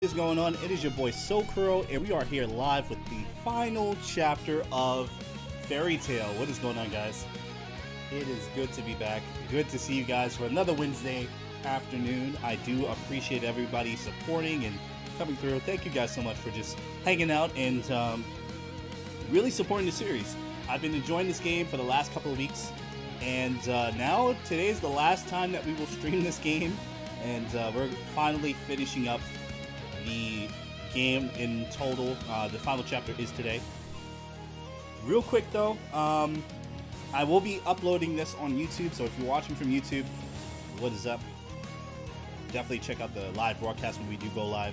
What is going on? It is your boy Sokuro, and we are here live with the final chapter of Fairytail. What is going on, guys? It is good to be back. Good to see you guys for another Wednesday afternoon. I do appreciate everybody supporting and coming through. Thank you guys so much for just hanging out and really supporting the series. I've been enjoying this game for the last couple of weeks, and now today's the last time that we will stream this game, and we're finally finishing up the game in total. The final chapter is today. Real quick though, I will be uploading this on YouTube, so if you're watching from YouTube, what is up? Definitely check out the live broadcast when we do go live.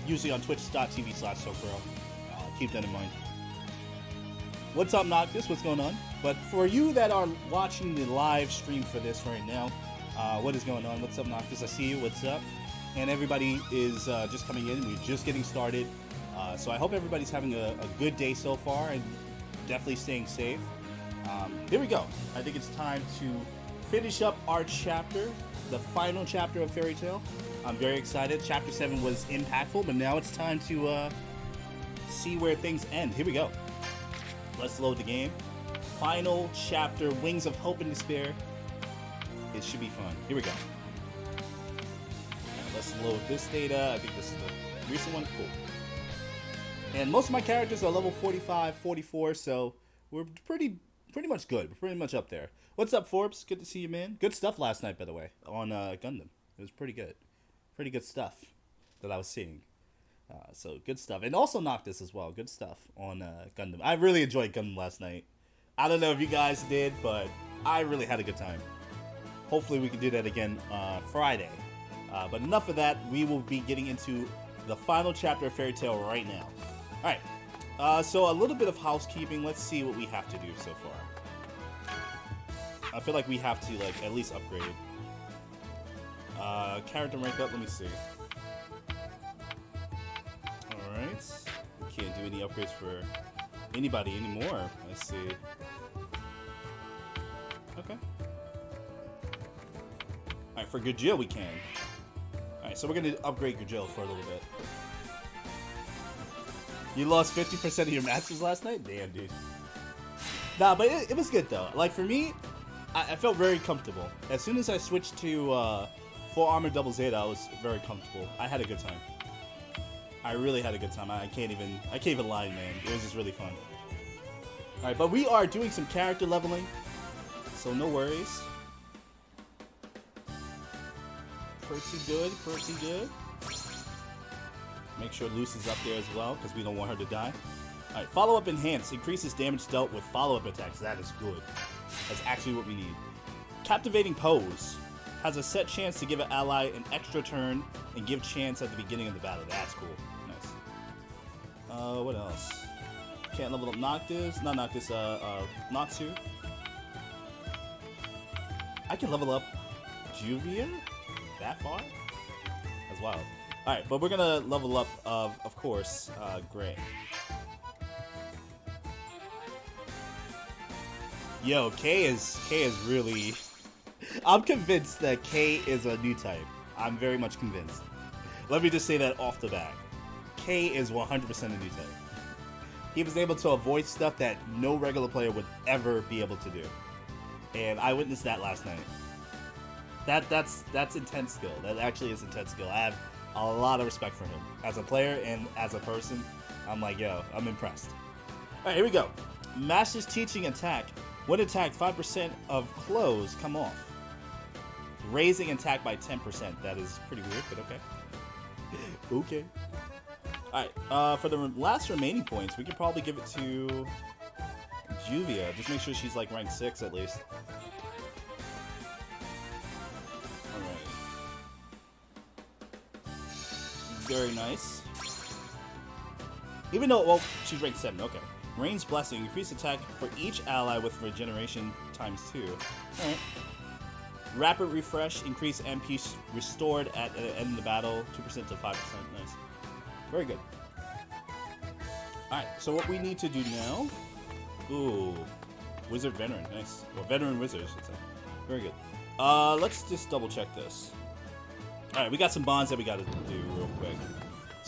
Usually on twitch.tv/Sokuro. Keep that in mind. What's up, Noctis? What's going on? But for you that are watching the live stream for this right now, what is going on? What's up, Noctis? I see you. What's up? And everybody is just coming in. We're just getting started. So I hope everybody's having a good day so far and definitely staying safe. Here we go. I think it's time to finish up our chapter, the final chapter of Fairytail. I'm very excited. Chapter 7 was impactful, but now it's time to see where things end. Here we go. Let's load the game. Final chapter, Wings of Hope and Despair. It should be fun. Here we go. Let's load this data. I think this is the recent one. Cool. And most of my characters are level 45, 44, so we're pretty much good. We're pretty much up there. What's up, Forbes? Good to see you, man. Good stuff last night, by the way, on Gundam. It was pretty good. Pretty good stuff that I was seeing. So good stuff. And also Noctis as well. Good stuff on Gundam. I really enjoyed Gundam last night. I don't know if you guys did, but I really had a good time. Hopefully we can do that again Friday. But enough of that. We will be getting into the final chapter of Fairytail right now. Alright, so a little bit of housekeeping. Let's see what we have to do so far. I feel like we have to at least upgrade. Character rank up, let me see. Alright. We can't do any upgrades for anybody anymore. Let's see. Okay. Alright, for Gajil we can. Alright, so we're going to upgrade Gajil for a little bit. You lost 50% of your matches last night? Damn, dude. Nah, but it was good, though. Like, for me, I felt very comfortable. As soon as I switched to Full Armor Double Zeta, I was very comfortable. I had a good time. I really had a good time. I can't even lie, man. It was just really fun. Alright, but we are doing some character leveling, so no worries. Pretty good, pretty good. Make sure Luce is up there as well, because we don't want her to die. Alright, Follow-Up Enhance. Increases damage dealt with follow-up attacks. That is good. That's actually what we need. Captivating Pose. Has a set chance to give an ally an extra turn and give chance at the beginning of the battle. That's cool. Nice. What else? Can't level up Noctis. Not Noctis, Natsu. I can level up Juvia? That far? That's wild. Alright, but we're gonna level up, of course, Gray. Yo, K is really... I'm convinced that K is a new type. I'm very much convinced. Let me just say that off the bat. K is 100% a new type. He was able to avoid stuff that no regular player would ever be able to do. And I witnessed that last night. That's intense skill. That actually is intense skill. I have a lot of respect for him. As a player and as a person, I'm like, yo, I'm impressed. Alright, here we go. Master's Teaching Attack. When attacked, 5% of clothes come off. Raising attack by 10%. That is pretty weird, but okay. Okay. Alright, for the last remaining points, we could probably give it to Juvia. Just make sure she's like rank 6 at least. Alright. Very nice. Even though, well, she's rank 7, okay. Rain's Blessing. Increase attack for each ally with regeneration ×2. Alright. Rapid Refresh. Increase MP restored at the end of the battle. 2% to 5%. Nice. Very good. Alright, so what we need to do now... Ooh. Wizard Veteran. Nice. Or Veteran Wizard, I should say. Very good. Let's just double check this. Alright, we got some bonds that we gotta do real quick.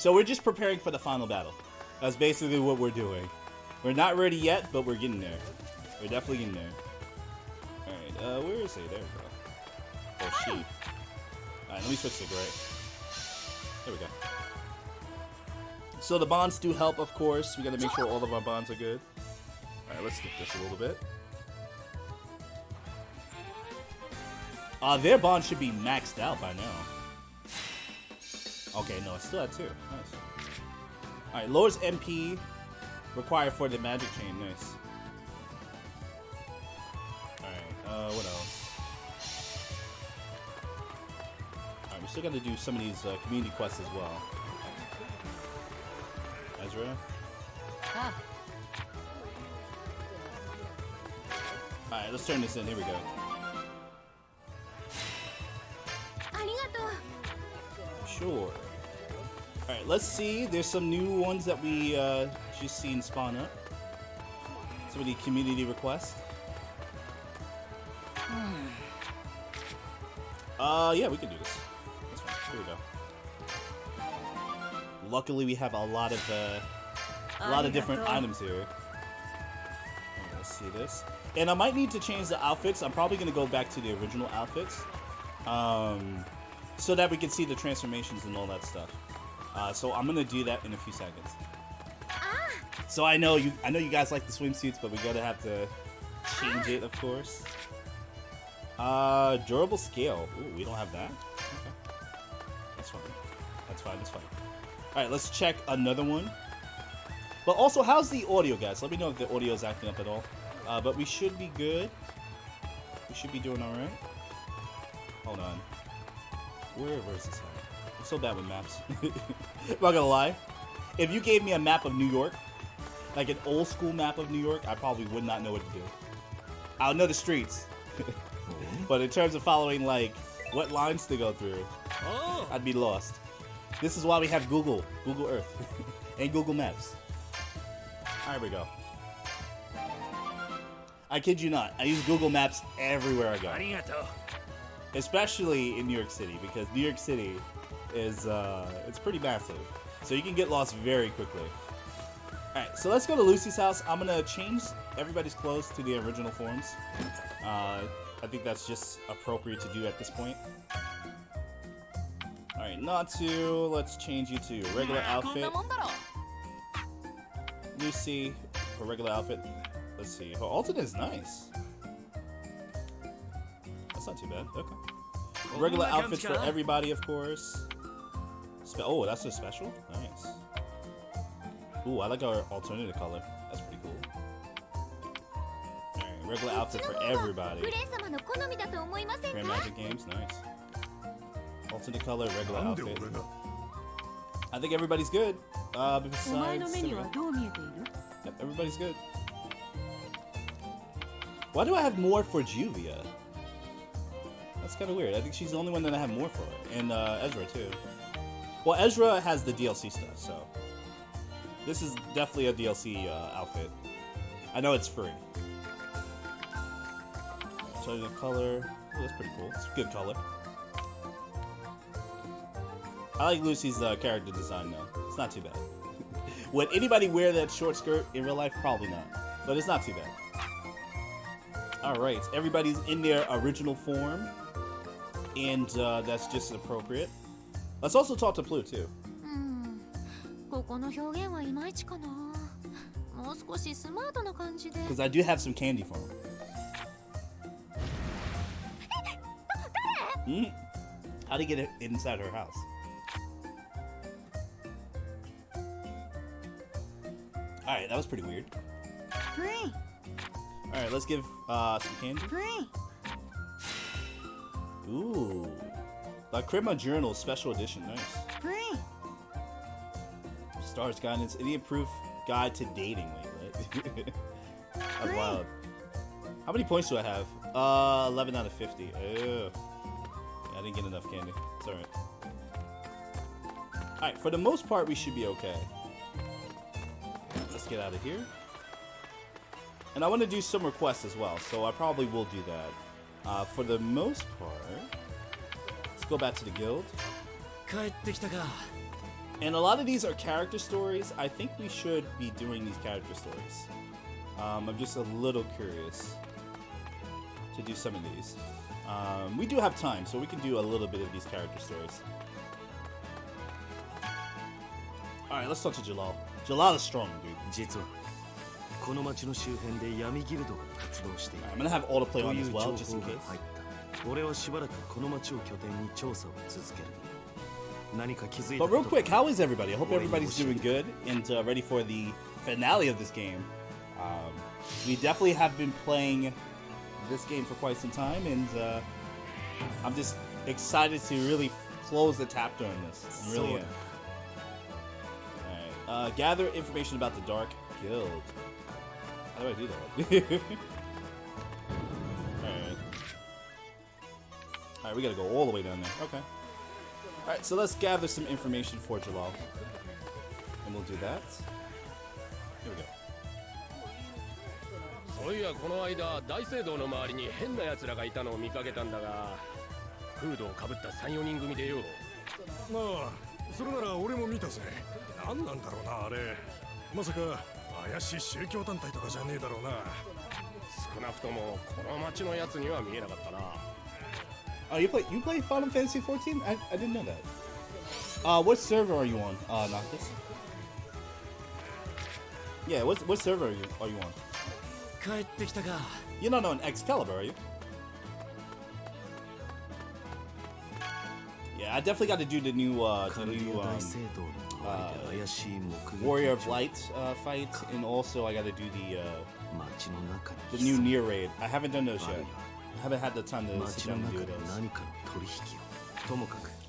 So we're just preparing for the final battle. That's basically what we're doing. We're not ready yet, but we're getting there. We're definitely getting there. Alright, where is he? There we go. Oh, she. Alright, let me switch to gray. There we go. So the bonds do help, of course. We gotta make sure all of our bonds are good. Alright, let's skip this a little bit. Their bond should be maxed out by now. Okay, no, it's still at 2. Nice. Alright, lowers MP required for the magic chain. Nice. Alright, what else? Alright, we still gotta do some of these community quests as well. Ezra? Alright, let's turn this in. Here we go. Sure. Alright, let's see. There's some new ones that we just seen spawn up. Some of the community requests. Yeah, we can do this. That's fine. Here we go. Luckily, we have a lot of different items here. Alright, let's see this. And I might need to change the outfits. I'm probably gonna go back to the original outfits. So that we can see the transformations and all that stuff. So I'm gonna do that in a few seconds. So I know you guys like the swimsuits, but we gotta have to change it, of course. Durable scale. Ooh, we don't have that. Okay. That's fine. That's fine. That's fine. All right, let's check another one. But also, how's the audio, guys? Let me know if the audio is acting up at all. But we should be good. We should be doing all right. Hold on. Where is this at? I'm so bad with maps. I'm not gonna lie. If you gave me a map of New York, like an old school map of New York, I probably would not know what to do. I'll know the streets. But in terms of following, like, what lines to go through, I'd be lost. This is why we have Google Earth, and Google Maps. Here we go. I kid you not, I use Google Maps everywhere I go. Especially in New York City, because New York City is, it's pretty massive. So you can get lost very quickly. Alright, so let's go to Lucy's house. I'm gonna change everybody's clothes to the original forms. I think that's just appropriate to do at this point. Alright, Natsu, let's change you to your regular outfit. Lucy, her regular outfit. Let's see, her alternate is nice. That's not too bad, okay. Regular outfits for everybody, of course. Oh, that's a special? Nice. Ooh, I like our alternative color. That's pretty cool. Alright, regular outfit for everybody. Grand Magic Games, nice. Alternate color, regular outfit. I think everybody's good. Besides... Yep, everybody's good. Why do I have more for Juvia? That's kind of weird. I think she's the only one that I have more for. And Ezra, too. Well, Ezra has the DLC stuff, so... This is definitely a DLC outfit. I know it's free. So the color... Oh, that's pretty cool. It's a good color. I like Lucy's character design, though. It's not too bad. Would anybody wear that short skirt in real life? Probably not. But it's not too bad. Alright, everybody's in their original form. And that's just appropriate. Let's also talk to Plu, too. Because I do have some candy for him. How do you get it inside her house? Alright, that was pretty weird. Alright, let's give some candy. Ooh. Lacrima Journal Special Edition, nice. Stars Guidance, any proof guide to dating. Wait, that's wild. How many points do I have? 11 out of 50. Ew. Yeah, I didn't get enough candy. It's alright. Alright, for the most part, we should be okay. Let's get out of here. And I want to do some requests as well, so I probably will do that. For the most part, let's go back to the guild. And a lot of these are character stories. I think we should be doing these character stories. I'm just a little curious to do some of these. We do have time, so we can do a little bit of these character stories. Alright, let's talk to Jalal. Jalal is strong, dude. I'm gonna have all the play on as well, just in case. But real quick, how is everybody? I hope everybody's doing good and ready for the finale of this game. We definitely have been playing this game for quite some time, and I'm just excited to really close the chapter on this. I really am. Alright, gather information about the Dark Guild. How do I do that? Alright. Alright, we gotta go all the way down there. Okay. Alright, so let's gather some information for Jalal. And we'll do that. Here we go. そういやこの間大聖堂の周りに変な奴らがいたのを見かけたんだが、フードをかぶった 3,4 人組でよ。ああ、それなら俺も見たぜ。何なんだろうなあれ。まさか怪しい宗教団体とかじゃねえだろうな。少なくともこの町の奴には見えなかったな。Oh, you play Final Fantasy 14? I didn't know that. What server are you on, Noctis? Yeah, what server are you on? 帰ってきたか。 You're not on Excalibur, are you? Yeah, I definitely got to do the new Warrior of Light fight, and also I got to do the new Nier raid. I haven't done those yet. I haven't had the time to sit down and do those.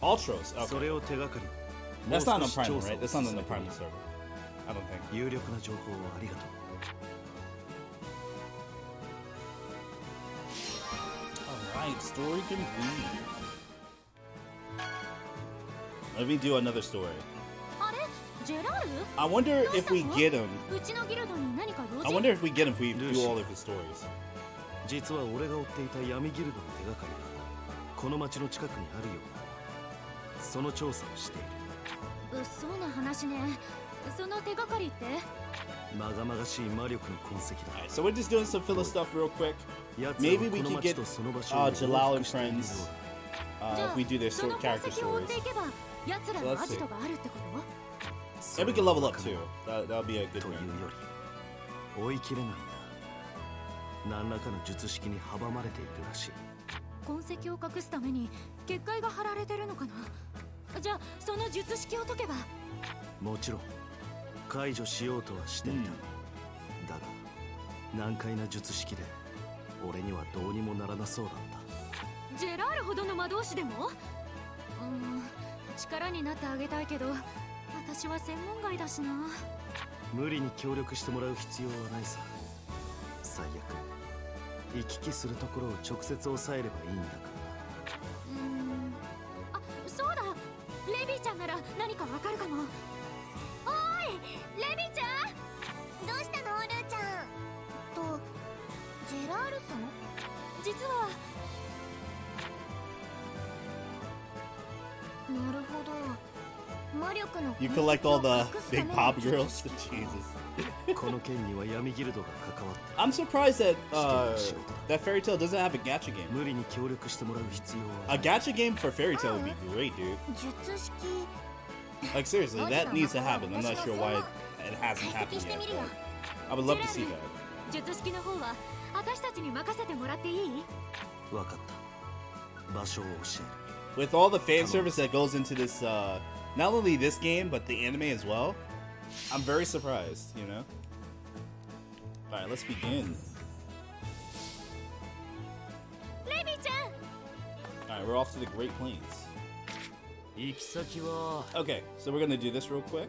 Ultros, okay. That's not on Prime, right? That's not on the Prime server. I don't think. Alright, story complete. Let me do another story. I wonder if we get him. I wonder if we get him if we do all of his stories. 実は俺が追っていた闇ギルドの手がかりがこの町の近くにあるようなその調査をしている。嘘な話ね。その手がかりってまがまがしい魔力の痕跡だ。 Alright, so we're just doing some filler stuff real quick. Maybe we can get Jalal and friends if we do their character stories. So let's see. And we can level up too. That'll be a good one. 追い切れないんだ。何らかの術式に阻まれているらしい。痕跡を隠すために結界が張られてるのかな。じゃあその術式を解けば。もちろん解除しようとはしてみた。だが難解な術式で俺にはどうにもならなそうだった。ジェラールほどの魔導士でも？力になってあげたいけど、私は専門外だしな。無理に協力してもらう必要はないさ。最悪行き来するところを直接抑えればいいんだからな。あ、そうだ。レビーちゃんなら何かわかるかも。おーい、レビーちゃん。どうしたの、ルーちゃん。ジェラールさん？実は。なるほど。魔力の。You collect all the big pop girls. Jesus. I'm surprised that that Fairytail doesn't have a gacha game. A gacha game for Fairytail would be great, dude. Like seriously, that needs to happen. I'm not sure why it hasn't happened yet, but I would love to see that. 術式の方は私たちに任せてもらっていい？わかった。場所を教える。 With all the fan service that goes into this, not only this game but the anime as well, I'm very surprised. You know. All right, let's begin. All right, we're off to the Great Plains. Okay, so we're gonna do this real quick.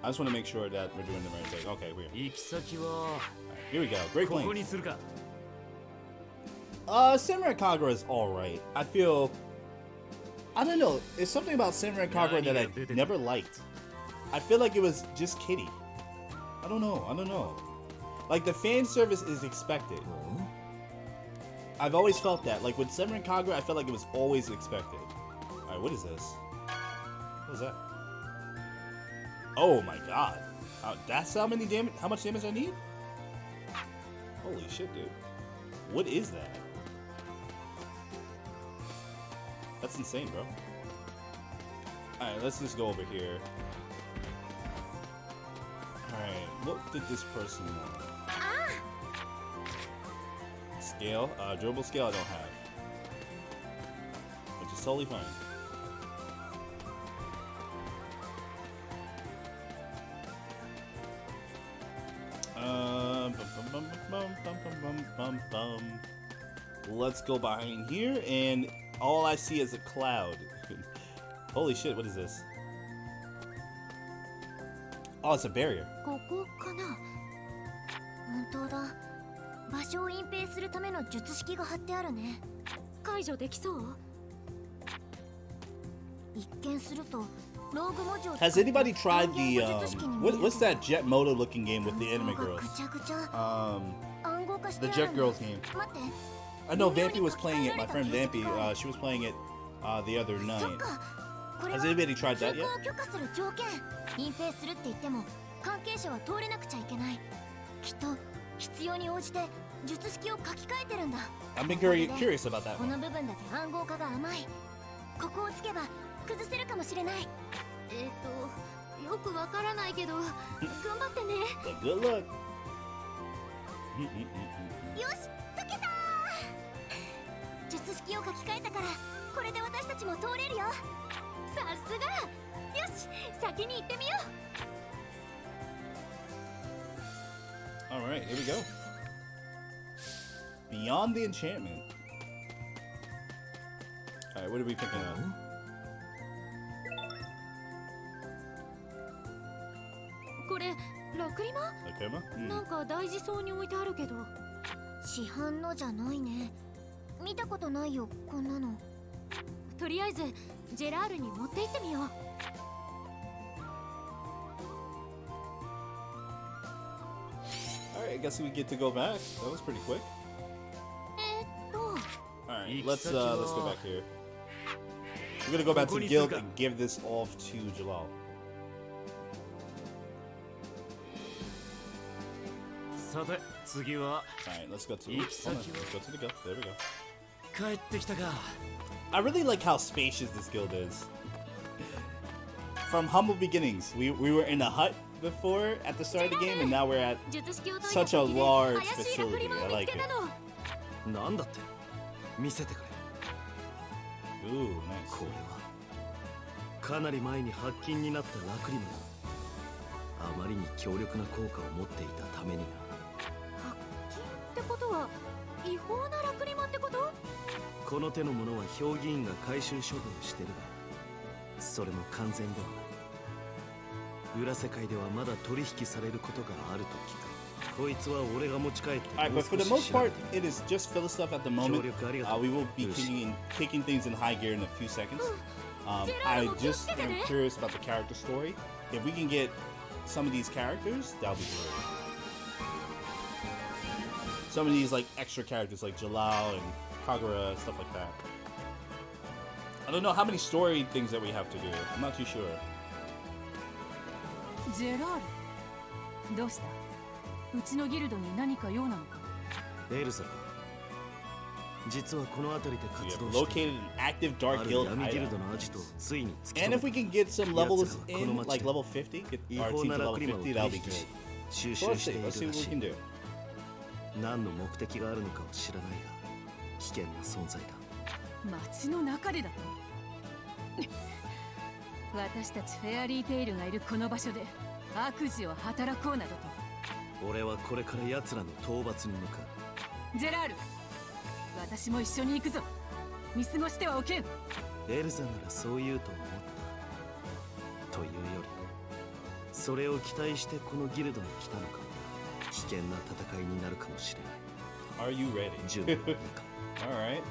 I just want to make sure that we're doing the right thing. Okay, we're here. Right, here we go. Great Plains. Samurai Kagura is alright. I feel... I don't know. There's something about Samurai Kagura that I never liked. I feel like it was just kiddie. I don't know. Like, the fan service is expected. I've always felt that. Like, with Samurai Kagura, I felt like it was always expected. Alright, what is this? What was that? Oh my god. That's how many damage? How much damage I need? Holy shit, dude. What is that? That's insane, bro. Alright, let's just go over here. Alright, what did this person want? Scale? Durable scale I don't have. Which is totally fine. Let's go behind here, and all I see is a cloud. Holy shit, what is this? Oh, it's a barrier. ここかな。本当だ。場所を隠蔽するための術式が貼ってあるね。解除できそう？一見するとローグ文字を Has anybody tried the what's that jet moto looking game with the anime ぐ girls? ちゃぐちゃ。暗号化して The ある Jet んだ。 Girls game. 待って。 I know Vampy was playing it. My friend Vampy, she was playing it the other そ night. っか。これ Has は anybody tried 通 that 行 yet? を許可する条件。隠蔽するって言っても関係者は通れなくちゃいけない。きっと必要に応じて術式を書き換えてるんだ。 I've been curious about that こ one. の部分だけ暗号化が甘い。ここをつけば崩せるかもしれない。よくわからないけど、頑張ってね。 But good luck. よし、解けたー。術式を書き換えたからこれで私たちも通れるよ。さすが。よし、先に行ってみよう。 Alright, here we go. Beyond the enchantment. Alright, what are we picking up? これラクリマ？ Lakema? なんか大事そうに置いてあるけど。市販のじゃないね。見たことないよ、こんなの。とりあえずジェラールに持って行ってみよう。 Alright, I guess we get to go back. That was pretty quick. Alright, let's go back here. We're gonna go back to the guild and give this off to Jalal. さて次は Alright, let's go to Let's the guild. There we go. 帰ってきたか。 I really like how spacious this guild is. From humble beginnings, we were in a hut before at the start of the game, and now we're at 術式を解いた such a 先で large 怪しいラク facility. リマ I を見 like つ it. けたの。なんだって見せてくれ。 Ooh, nice. これはかなり前に発禁になったラクリムだ。あまりに強力な効果を持っていたためにな。発禁ってことは違法なラクリマってこと？この手のものは評議員が回収処分してるが、それも完全ではない。裏世界ではまだ取引されることがあると聞く。こいつは俺が持ち帰って Alright, もう but for the 少 most し調べ part, てみ it is just filler stuff at the moment. We will be taking things in high gear in a few seconds. I just am curious about the character story. If we can get some of these characters, that'll be great. Some of these like extra characters like Jalal and Kagura, stuff like that. I don't know how many story things that we have to do. I'm not too sure. ジェラール、どうした？うちのギルドに何か用なのか？エルサか。実はこの辺りで We 活 have 動してい located る an active あ dark る guild 闇ギル hideout. ドのアジトをついに突き止 And め if we た。 can get some levels Yeah, in, much like there. level 50, get 違 our 法 team な to ラ level クリマを 50, 取 that'll 引 be し great. 収 So 集 let's して see, い let's る see ら what we し can い。 do. 何の目的があるのかは知らないが危険な存在だ。街の中でだと？私たちフェアリーテイルがいるこの場所で悪事を働こうなどと。俺はこれから奴らの討伐に向かう。ジェラール、私も一緒に行くぞ。見過ごしてはおけん。エルザならそう言うと思った。というより、それを期待してこのギルドに来たのか。危険な戦いになるかもしれない。Are you ready? 準備はいいか。 Alright.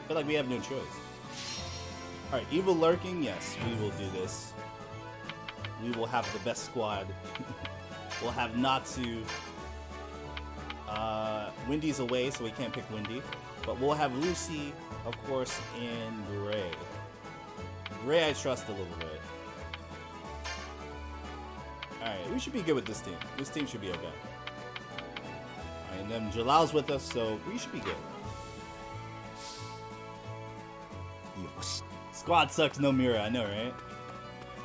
I feel like we have no choice. Alright, evil lurking, yes, we will do this. We will have the best squad. We'll have Natsu. Wendy's away, so we can't pick Wendy. But we'll have Lucy, of course, and Ray. Ray, I trust a little bit. Alright, we should be good with this team. This team should be okay. Alright, and then Jalal's with us, so we should be good. Squad sucks, no Mira, I know, right?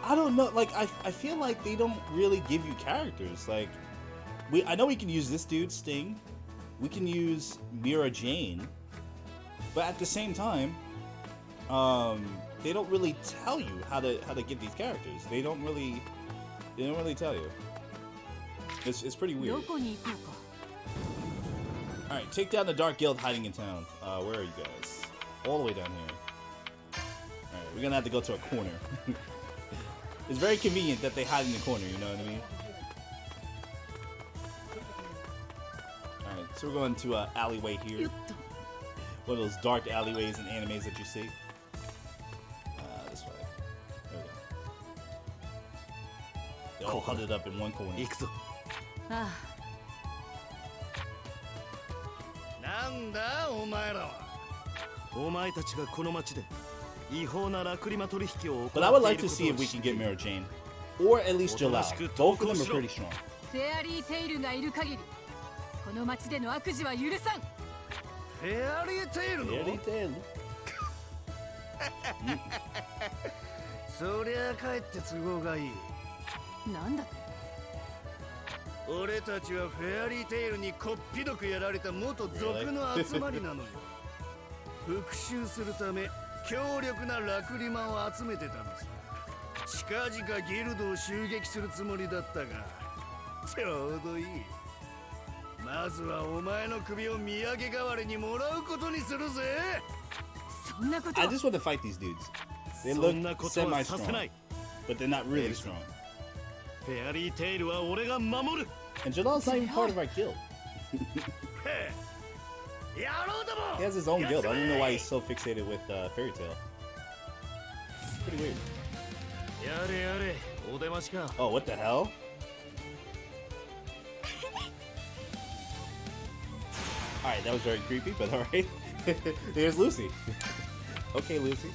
I don't know, like, I feel like they don't really give you characters. Like, I know we can use this dude, Sting. We can use Mira Jane. But at the same time, they don't really tell you how to get these characters. They don't really tell you. It's pretty weird. Alright, take down the Dark Guild hiding in town. Where are you guys? All the way down here. Alright, we're gonna have to go to a corner. It's very convenient that they hide in the corner, you know what I mean? Alright, so we're going to an alleyway here. One of those dark alleyways and animes that you see. This way. There we go. They're all huddled up in one corner. あなんだお前らは。お前たちがこの町で違法なラクリマ取引を行ってい But る I こ would とを like to 知 see っ if we て can い get る Mira Jane. Or at least Jalal. Both of them are pretty strong. フェアリーテイルがいる限りこの町での悪事は許さん。フェアリーテイルの Fairytail. そりゃかえって都合がいい。なんだと。俺たちはフェアリーテイルにこっぴどくやられた元族の集まりなのよ。復讐するため強力なラクリマを集めてたのさ。近々ギルドを襲撃するつもりだったが、ちょうどいい。まずはお前の首を土産代わりにもらうことにするぜ。そんなこと I just want to fight these dudes. They look semi-strong, but they're not really strong. フェアリーテイルは俺が守る。 And Jalal's not even part of our guild. やろうとも。 He has his own guild. I don't know why he's so fixated with Fairytail. Pretty weird. やれやれ、お出ましか。 Oh, what the hell? Alright, that was very creepy, but alright. There's Lucy. Okay, Lucy.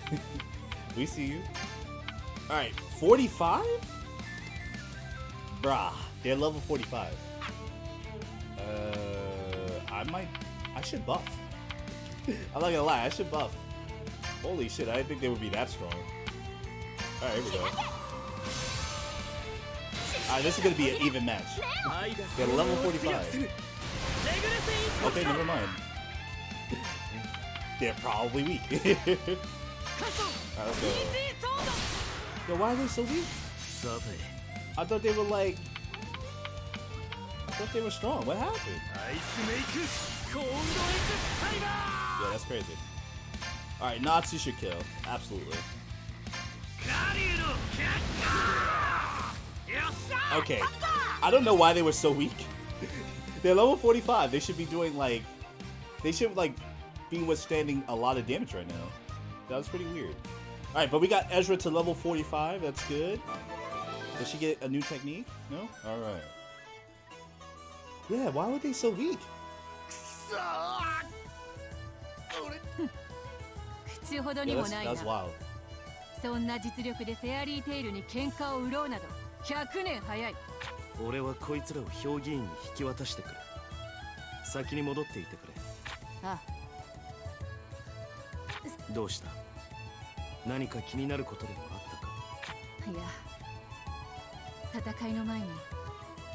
We see you. Alright, 45? Bruh, they're level 45. I should buff. I'm not gonna lie, I should buff. Holy shit, I didn't think they would be that strong. Alright, here we go. Alright, this is gonna be an even match. They're level 45. Okay, never mind. They're probably weak. Alright, let's go. Yo, why are they so weak? I thought they were like... I thought they were strong. What happened? Yeah, that's crazy. Alright, Natsu should kill. Absolutely. Okay. I don't know why they were so weak. They're level 45. They should be doing like... They should like be withstanding a lot of damage right now. That was pretty weird. Alright, but we got Ezra to level 45. That's good. Does she get a new technique? No? Alright. Yeah, why were they so weak? 口ほど Yeah, にも that's, ないな that's wild. そんな実力でフェアリーテイルに喧嘩を売ろうなど100年早い。俺はこいつらを評議員に引き渡してくれ。先に戻っていてくれ。あどうした？何か気になることでもあったか？いや、戦いの前に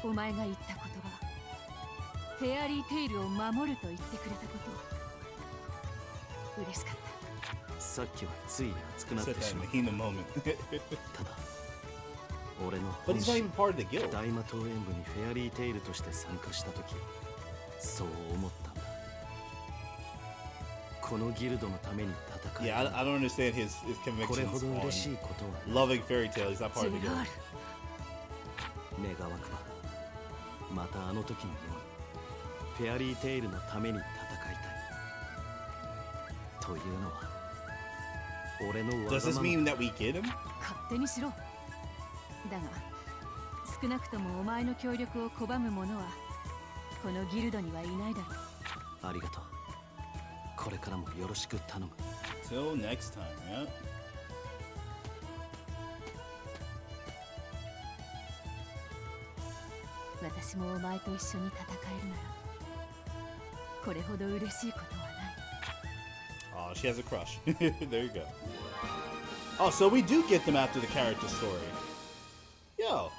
お前が言った言葉、フェアリーテイルを守ると言ってくれたこと、嬉しかった。さっきはつい熱くなっ Said て that し in ま the っ heat of the moment. た。ただ、俺の But 本 he's not 心 even part of the guild. 大魔党演舞にフェアリーテイルとして参加した時、そう思ったんだ。このギルドのために戦い Yeah, I don't understand his これほ convictions ど嬉し on いことは loving Fairytail. He's not part of the guild. 願わくばまたあの時のようにフェアリーテイルのために戦いたいというのは俺のわ Does が this まま mean that we get him? 勝手にしろ。だが、少なくともお前の協力を拒む者はこのギルドにはいないだろう。ありがとう。これからもよろしく頼む。 Till next time, yeah. 私もお前と一緒に戦えるならこれほど嬉しいことはない。 Oh, she has a crush. There you go. Oh, so we do get them after the character story. Yo.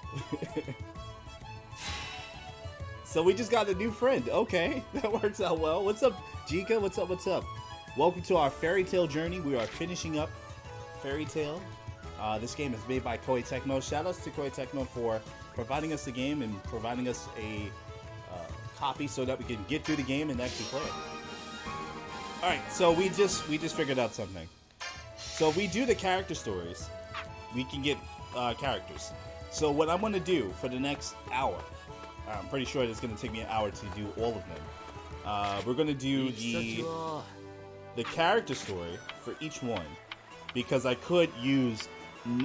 So we just got a new friend. Okay, that works out well. What's up, Jika? What's up? What's up? Welcome to our Fairytail journey. We are finishing up Fairytail. This game is made by Koei Tecmo. Shoutouts to Koei Tecmo for providing us the game and providing us a copy so that we can get through the game and actually play it. All right, so we just figured out something. So if we do the character stories, we can get characters. So what I'm gonna do for the next hour, I'm pretty sure it's gonna take me an hour to do all of them. We're gonna do the character story for each one because I could use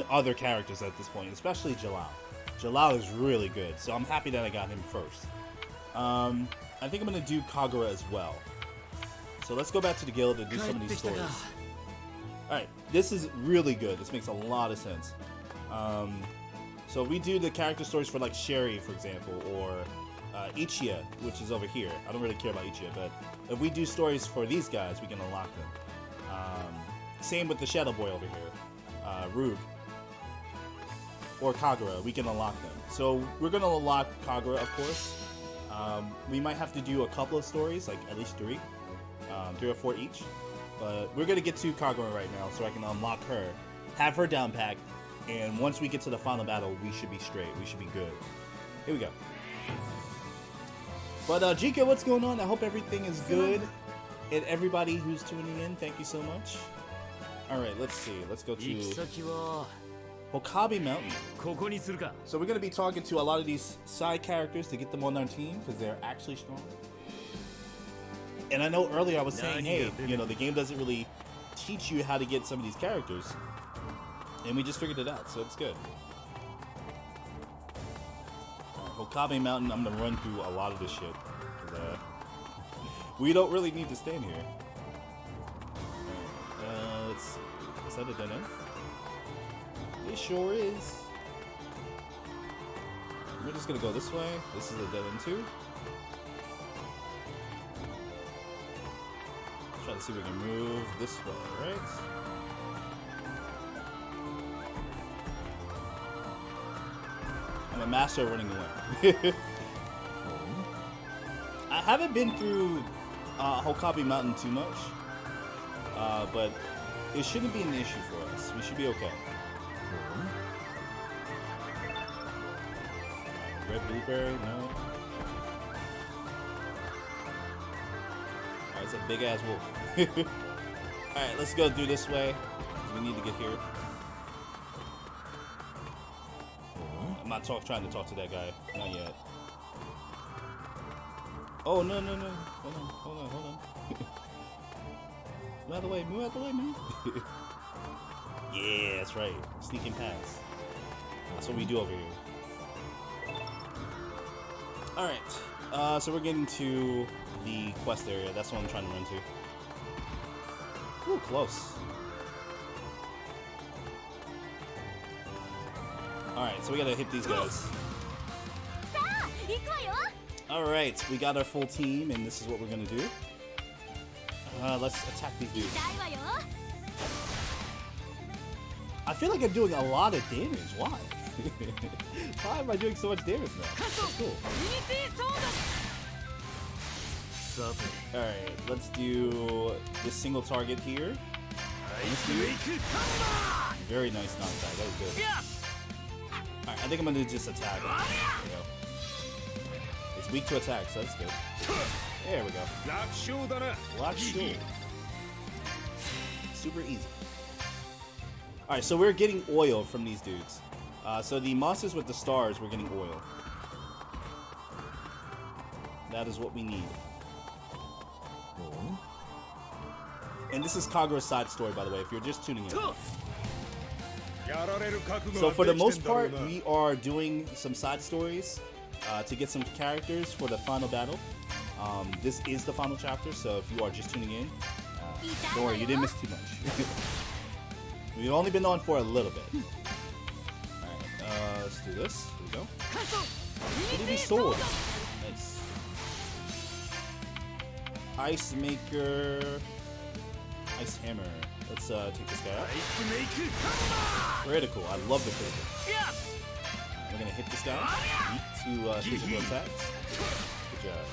other characters at this point, especially Jalal. Jalal is really good, so I'm happy that I got him first. I think I'm gonna do Kagura as well. So let's go back to the guild and do some of these stories. Alright, this is really good. This makes a lot of sense. So if we do the character stories for like Sherry, for example, or Ichiya, which is over here. I don't really care about Ichiya, but if we do stories for these guys, we can unlock them. Same with the Shadow Boy over here. Rube. Or Kagura, we can unlock them. So we're going to unlock Kagura, of course. We might have to do a couple of stories, like at least 3. 3 or 4 each. But we're going to get to Kagura right now so I can unlock her, have her down pack, and once we get to the final battle, we should be straight. We should be good. Here we go. But Jika, what's going on? I hope everything is good. And everybody who's tuning in, thank you so much. Alright, let's see. Let's go to Okabe Mountain. So we're going to be talking to a lot of these side characters to get them on our team because they're actually strong. And I know earlier I was saying, hey, you know, the game doesn't really teach you how to get some of these characters. And we just figured it out, so it's good. Okabe Mountain, I'm going to run through a lot of this shit. We don't really need to stand here. Let's see. Is that a dead end? It sure is. We're just going to go this way. This is a dead end too. Try to see if we can move this way, right? I'm a master of running away. I haven't been through Okabe Mountain too much, but it shouldn't be an issue for us. We should be okay. Red blueberry, no. Alright, it's a big ass wolf. Alright, let's go through this way. We need to get here. I'm not trying to talk to that guy. Not yet. Oh, no. Hold on. Move out of the way, man. Yeah, that's right. Sneaking past. That's what we do over here. Alright. So we're getting to the quest area. That's what I'm trying to run to. Ooh, close. Alright, so we gotta hit these guys. Alright, we got our full team, and this is what we're gonna do. Let's attack these dudes. I feel like I'm doing a lot of damage. Why? Why am I doing so much damage now? That's cool. Alright, let's do this single target here. Very nice knockback. That was good. Alright, I think I'm gonna just attack. There we go. It's weak to attack, so that's good. There we go. Lock shield. Super easy. Alright, so we're getting oil from these dudes. So the monsters with the stars, we're getting oil. That is what we need. And this is Kagura's side story, by the way, if you're just tuning in. So for the most part, we are doing some side stories to get some characters for the final battle. This is the final chapter, so if you are just tuning in, don't worry, you didn't miss too much. We've only been on for a little bit. Alright, let's do this. Here we go. Trinity Sword. Nice. Ice Maker. Ice Hammer. Let's take this guy out. Critical. I love the critical. We're gonna hit this guy. Two physical attacks. Good job.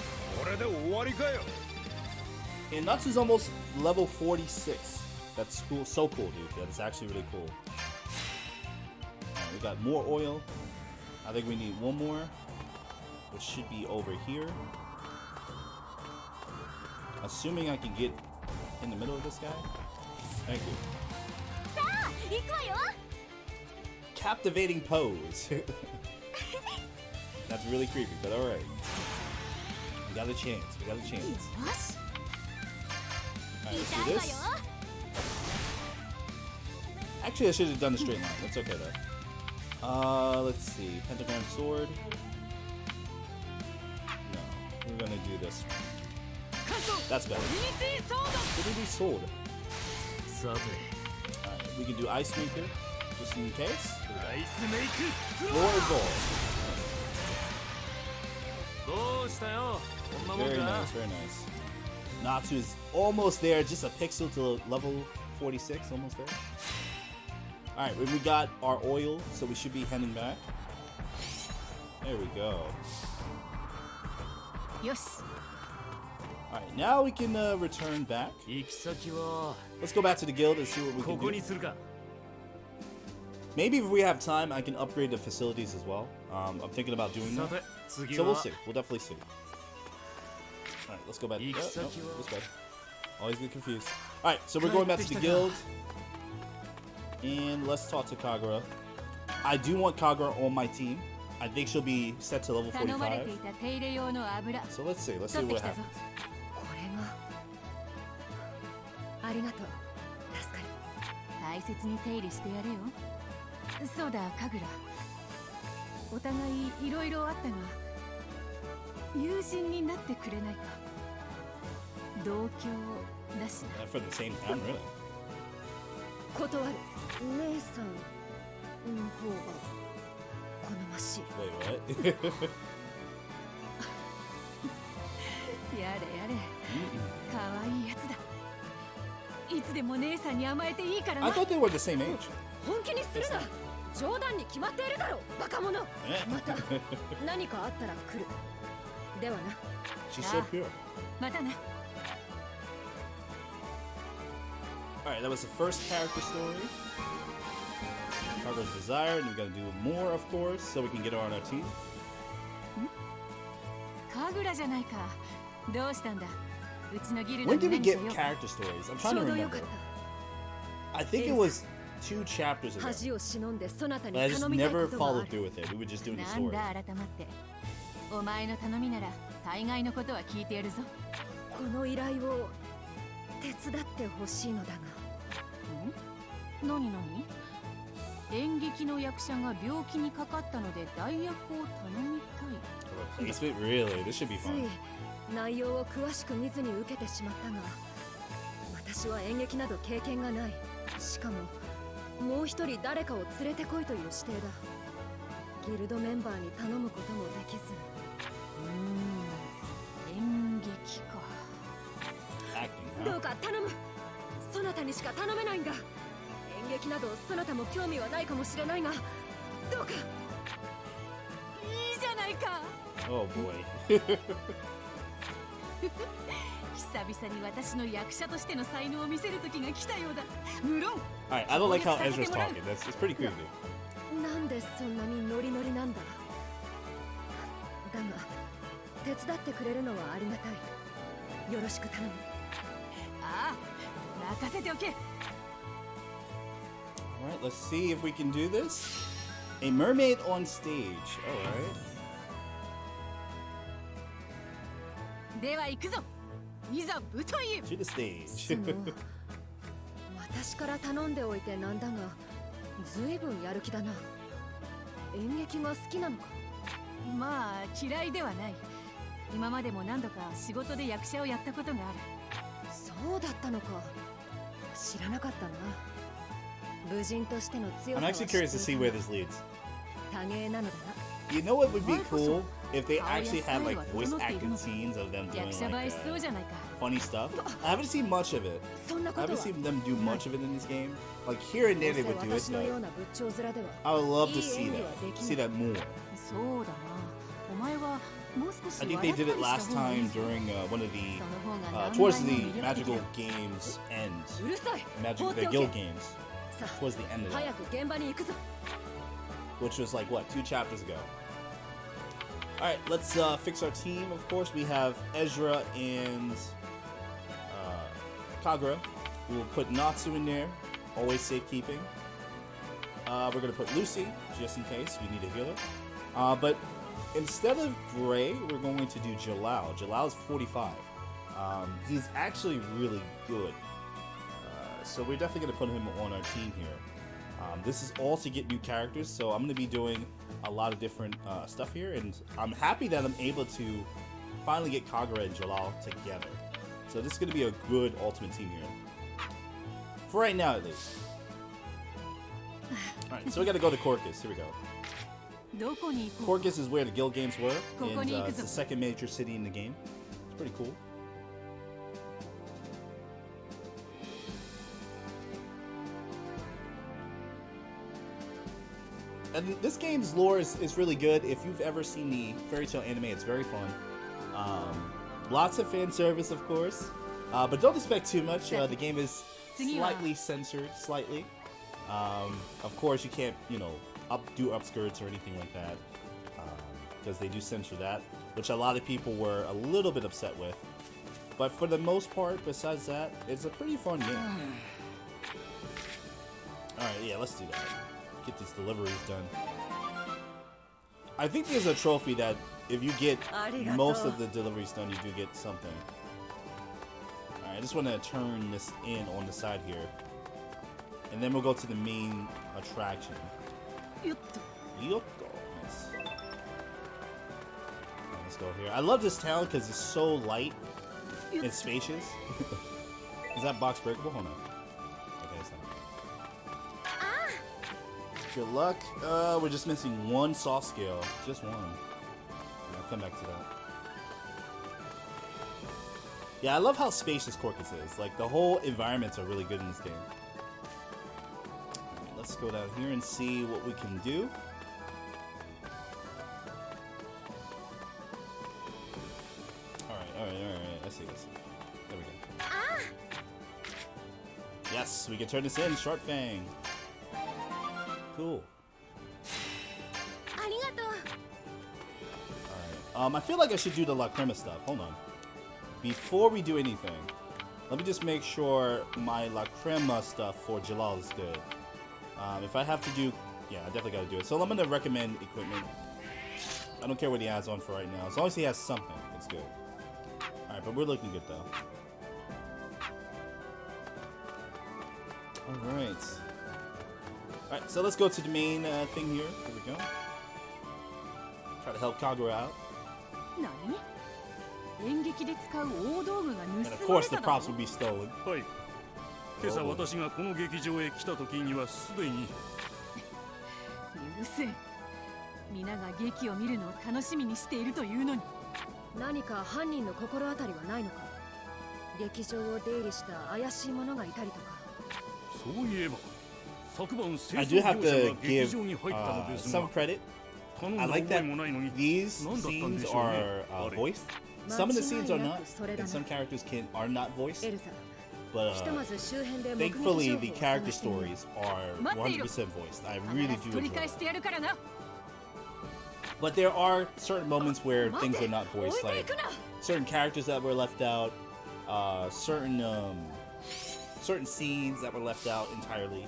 And Natsu's almost level 46. That's cool. So cool, dude. That's actually really cool. Alright, we got more oil. I think we need one more, which should be over here. Assuming I can get in the middle of this guy. Thank you. Captivating pose. That's really creepy, but alright. We got a chance. We got a chance. Alright, let's do this. Actually, I should have done a straight line. That's okay though. Let's see. Pentagram sword. No, we're gonna do this one. That's better. Trinity sword. Alright, we can do Ice Maker, just in case. Lord Ball. Very nice, very nice. Natsu is almost there, just a pixel to level 46, almost there. Alright, we got our oil, so we should be heading back. There we go. Yes. Alright, now we can return back. Let's go back to the guild and see what we can do. Maybe if we have time, I can upgrade the facilities as well. I'm thinking about doing that. So we'll see. We'll definitely see. Alright, let's go back. No, this way. Always get confused. Alright, so we're going back to the guild. And let's talk to Kagura. I do want Kagura on my team. I think she'll be set to level 45. So let's see what happens. ありがとう。助かる。大切に手入れしてやれよ。そうだ、神楽。お互いいろいろあったが、友人になってくれないか。同郷だしな。For the same time, really? 断る。姉さんの方が好ましい。Wait, what? やれやれ。可愛いやつだ。いつでも姉さんに甘えていいからな。I thought they were the same age. 本気にするな。冗談に決まっているだろう、バカ者。また何かあったら来る。ではな。She's so pure. またな。Alright, that was the first character story. Kagura's Desire, and we gotta do more, of course, so we can get her on our team. 神楽じゃないか。どうしたんだ。When did we get character stories? I'm trying to remember. I think it was 2 chapters ago. But I just never followed through with it. We were just doing the story. お前の頼みなら大概のことは聞いてやるぞ。この依頼を手伝ってほしいのだが。何？演劇の役者が病気にかかったので代役を頼みたい。Replacement? Really? This should be fun. 内容を詳しく見ずに受けてしまったが、私は演劇など経験がない。しかももう一人誰かを連れてこいという指定だ。ギルドメンバーに頼むこともできず。演劇か。どうか頼む。そなたにしか頼めないんだ。演劇などそなたも興味はないかもしれないが、どうか。いいじゃないか。Oh boy. 久々に私の役者としての才能を見せる時が来たようだ。無論。Alright, I don't like how Ezra's talking. It's pretty creepy. なんでそんなにノリノリなんだ。だが手伝ってくれるのはありがたい。よろしく頼む。ああ、任せておけ。Alright, let's see if we can do this. A mermaid on stage. Alright. では行くぞ。いざ舞台へ。To the stage. 私から頼んでおいてなんだが、ずいぶんやる気だな。演劇が好きなのか。まあ嫌いではない。今までも何度か仕事で役者をやったことがある。そうだったのか。知らなかったな。武人としての強さ I'm actually curious to see where this leads. 多芸なのだな。 You know what would be cool if they actually had like voice acted scenes of them doing 役者映え like しそうじゃないか。 funny stuff. I haven't seen much of it. そんなこ I と haven't は。 seen them do much of it in this game. Like here and ど there う they せ would do it, 私のよう but な仏頂面では。 I would love to いい see 演技 that. はでき See ない。 that more. そうだな。お前はもう少し I think 笑 they った did り it した last 方がいい time ぞ。 during one of the その方が何 towards 倍も the 魅力的 magical だ。 games end. うるさい。 Magic 放って the おけ。 guild games さ towards the end あ、 of 早 that, く現場に行くぞ。 which was like what 2 chapters ago. All right, let's fix our team. Of course, we have Ezra and Kagura. We'll put Natsu in there, always safekeeping. We're gonna put Lucy just in case we need a healer. But instead of Gray, we're going to do Jalal. Jalal's 45. He's actually really good. So we're definitely gonna put him on our team here. This is all to get new characters, so I'm gonna be doing a lot of different stuff here, and I'm happy that I'm able to finally get Kagura and Jalal together. So this is gonna be a good ultimate team here. For right now, at least. Alright, so we gotta go to Corcus. Here we go. どこに行こう。 Corcus is where the guild games were, and ここに行く it's ぞ。 the second major city in the game. It's pretty cool. And this game's lore is really good. If you've ever seen the Fairytail anime, it's very fun. Lots of fan service, of course. But don't expect too much. The game is slightly censored, slightly. Of course, you can't, do upskirts or anything like that. Because they do censor that, which a lot of people were a little bit upset with. But for the most part, besides that, it's a pretty fun game. Alright, yeah, let's do that. Get these deliveries done. I think there's a trophy that if you get most of the deliveries done, you do get something. Alright, I just want to turn this in on the side here. And then we'll go to the main attraction. Yoko. Nice. Alright, let's go here. I love this town because it's so light and spacious. Is that box breakable? Hold on. Okay, it's not. Good luck. We're just missing one soft skill. Just one. I'll come back to that. Yeah, I love how spacious Corcus is. Like, the whole environments are really good in this game. Alright, let's go down here and see what we can do. Alright. Let's see. There we go. Yes, we can turn this in. Sharp Fang. Cool. ありがとう。 Alright. I feel like I should do the La Crema stuff. Hold on. Before we do anything, let me just make sure my La Crema stuff for Jalal is good. If I have to do... Yeah, I definitely gotta do it. So I'm gonna recommend equipment. I don't care what he has on for right now. As long as he has something, it's good. Alright, but we're looking good though. Alright. Alright, so let's go to the main thing here. Here we go. Try to help Kagura out. 何？演劇で使う大道具が And of 盗ま course れ the ただ props ろ will be stolen. はい今朝私がこの劇場へ来た時にはすでに許せん。皆が劇を見るのを楽しみにしているというのに。何か犯人の心当たりはないのか。劇場を出入りした怪しい者がいたりとか。そういえば昨晩 I 清 do 掃 have 業者 to が劇 give 場に入ったのですが some credit. 頼ん I だ like 覚え that もないのに these 何だったんで scenes しょうね are あれ voiced. Some of the scenes are 間違いな not, くそれだ and な。 some characters are not voiced. エルザ、 But ひとまず周辺で目撃情 thankfully, 報を the 探 character してみよう。 stories are 待っていろ。 100% voiced. I 必 really ず do 取り enjoy 返して that. やるからな。 But there are certain moments where 待 things て are not 置い voiced, てい like くな。 certain characters that were left out, certain scenes that were left out entirely.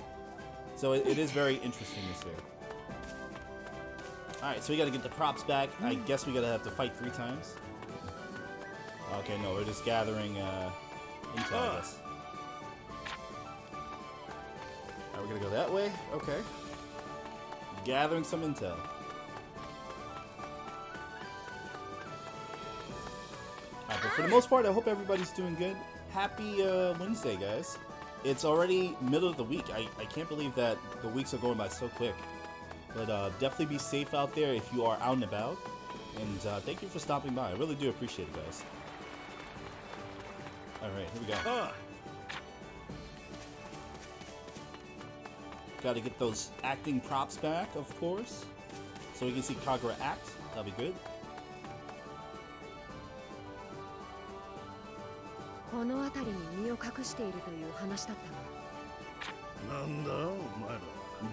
So it is very interesting to see. Alright, so we gotta get the props back. I guess we gotta have to fight 3 times. Okay, no, we're just gathering intel, I guess. Alright, we're gonna go that way. Okay. Gathering some intel. Alright, but for the most part, I hope everybody's doing good. Happy Wednesday, guys. It's already middle of the week. I can't believe that the weeks are going by so quick. But definitely be safe out there if you are out and about. And thank you for stopping by. I really do appreciate it, guys. Alright, here we go. Gotta get those acting props back, of course. So we can see Kagura act. That'll be good. この辺りに身を隠しているという話だったわ。なんだお前らは。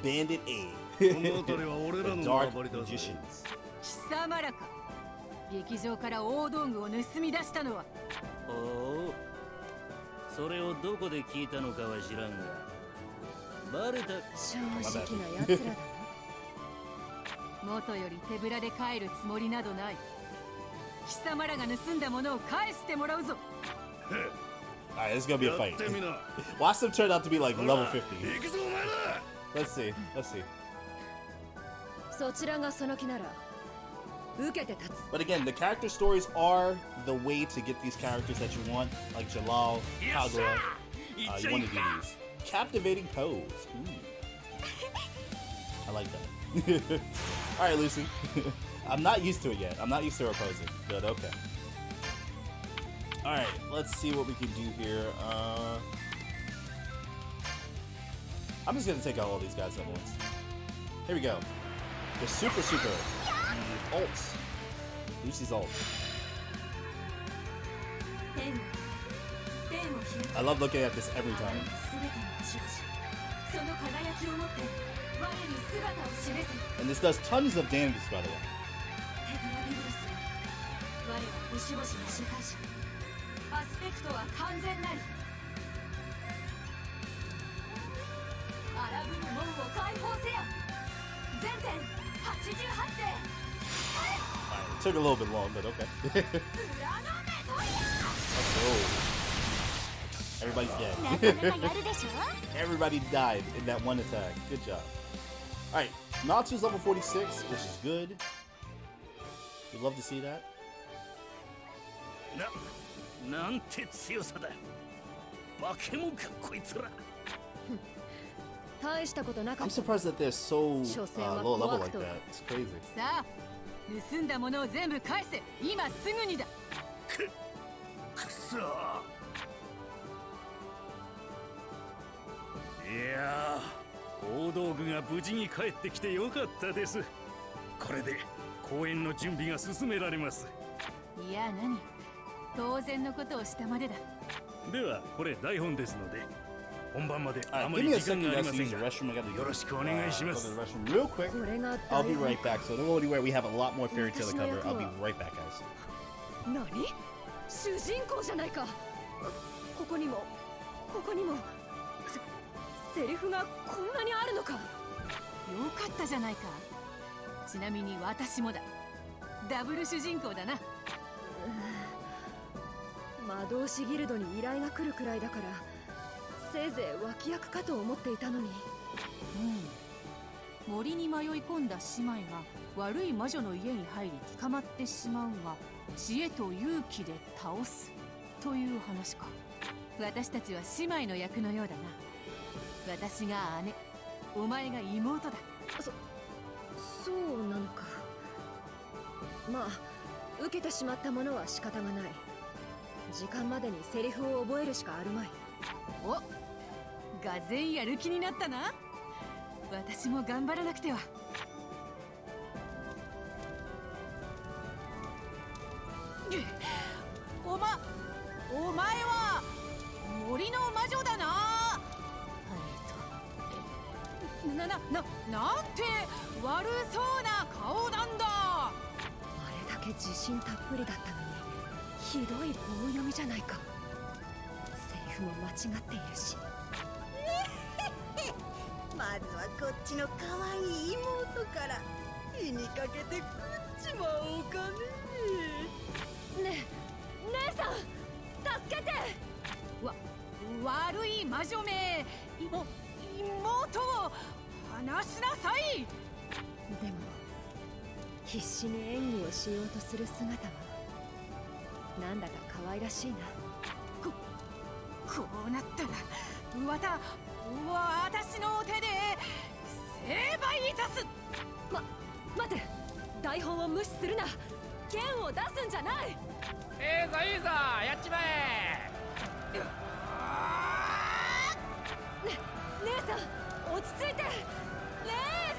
Bandit A. この辺りは俺ら The の Dark 縄張りだぜ。 Magicians. 貴様らか。劇場から大道具を盗み出したのは。おお、それをどこで聞いたのかは知らんが、バレた。正直な奴らだな。元より手ぶらで帰るつもりなどない。貴様らが盗んだものを返してもらうぞ。 Alright, it's gonna be a や fight. ってみな。 Watch them turn out to be like level 50. 行くぞお前ら。 Let's see. Let's see. そちらがその気なら受けて立つ。 But again, the character stories are the way to get these characters that you want, like Jalal, Kagura. You want to do these. Captivating pose. Ooh. I like that. Alright, Lucy. I'm not used to it yet. I'm not used to her posing, but okay. Alright, let's see what we can do here. I'm just gonna take out all these guys at once. Here we go. The super. Ults. Lucy's ult. I love looking at this every time. And this does tons of damage, by the way. It took a little bit long, but okay. Let's go. Everybody's dead. Everybody died in that one attack. Good job. Alright, Natsu's level 46, which is good. We'd love to see that. なんて強さだ。化け物かこいつら。大したことなか I'm った。 surprised that they're so low level like that. It's crazy. さあ、盗んだものを全部返せ。今すぐにだ。くそ。いやー、大道具が無事に帰ってきてよかったです。これで公演の準備が進められます。いや何、当然のことをしたまでだ。ではこれ台本ですので、本番まであ Alright, ま give り me a 時間 second, があり guys, ま to せ use ん the が、 restroom. I gotta よろしくお願いしま go to す。 the restroom real quick. これが I'll 台 be 本 right back. So don't go anywhere. We have a lot more fairy tale to cover. I'll be 私の役は right back, guys. 何？主人公じゃないか。ここにもセリフがこんなにあるのか。よかったじゃないか。ちなみに私もだ。ダブル主人公だな。魔導士ギルドに依頼が来るくらいだから、せいぜい脇役かと思っていたのに。森に迷い込んだ姉妹が悪い魔女の家に入り捕まってしまうが、知恵と勇気で倒すという話か。私たちは姉妹の役のようだな。私が姉、お前が妹だ。そうなのか。まあ受けてしまったものは仕方がない。時間までにセリフを覚えるしかあるまい。お、がぜんやる気になったな。私も頑張らなくては。お前は森の魔女だな。なんて悪そうな顔なんだ。あれだけ自信たっぷりだったのに、ひどい棒読みじゃないか。セリフも間違っているし。まずはこっちの可愛い妹から火にかけて食っちまおうかね。ねえ、姉さん助けて。悪い魔女め、妹を離しなさい。でも必死に演技をしようとする姿はなんだか可愛らしいな。こうなったら私の手で成敗いたす。待て、台本を無視するな。剣を出すんじゃない。いいぞいいぞ、やっちまえ。姉さん落ち着いて。姉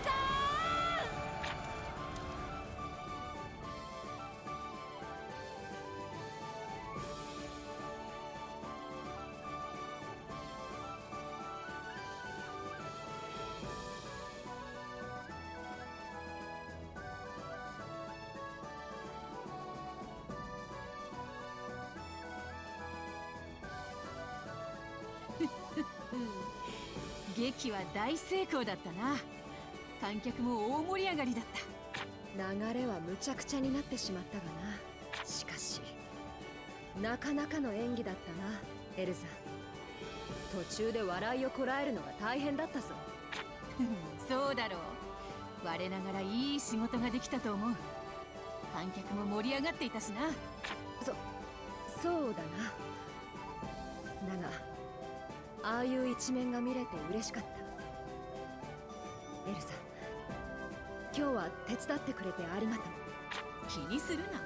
さん。劇は大成功だったな。観客も大盛り上がりだった。流れはむちゃくちゃになってしまったがな。しかしなかなかの演技だったな、エルザ。途中で笑いをこらえるのが大変だったぞ。そうだろう。我ながらいい仕事ができたと思う。観客も盛り上がっていたしな。そうだな。だがああいう一面が見れて嬉しかった。エルザ、今日は手伝ってくれてありがとう。気にするな。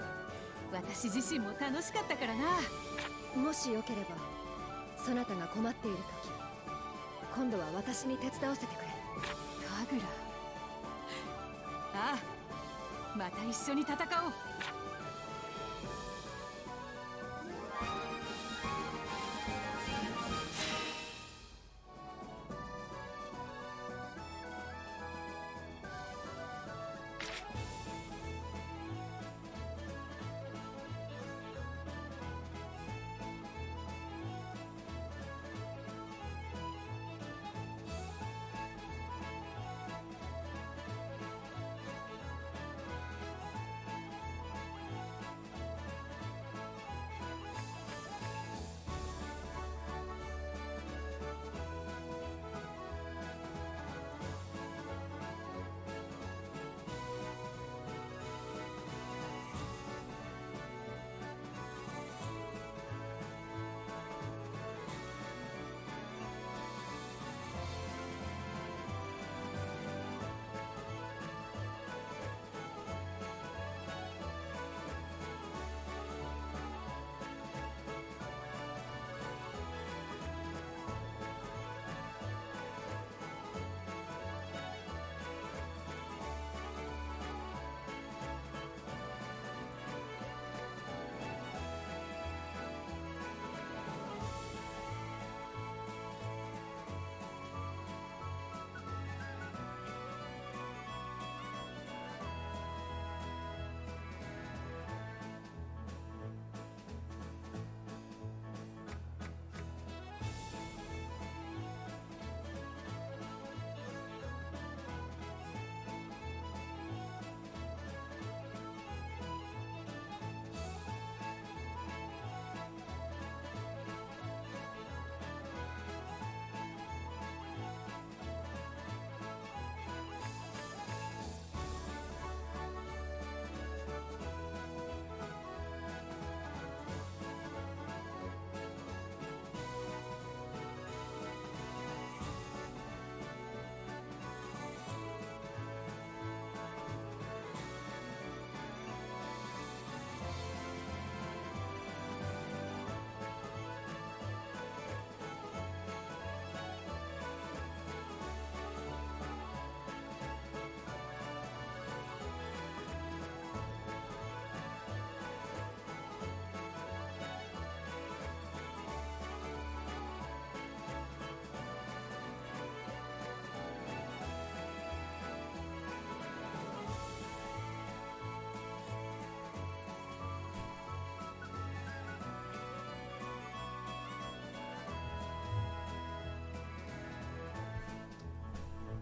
私自身も楽しかったからな。もしよければそなたが困っている時、今度は私に手伝わせてくれ。神楽。ああ、また一緒に戦おう。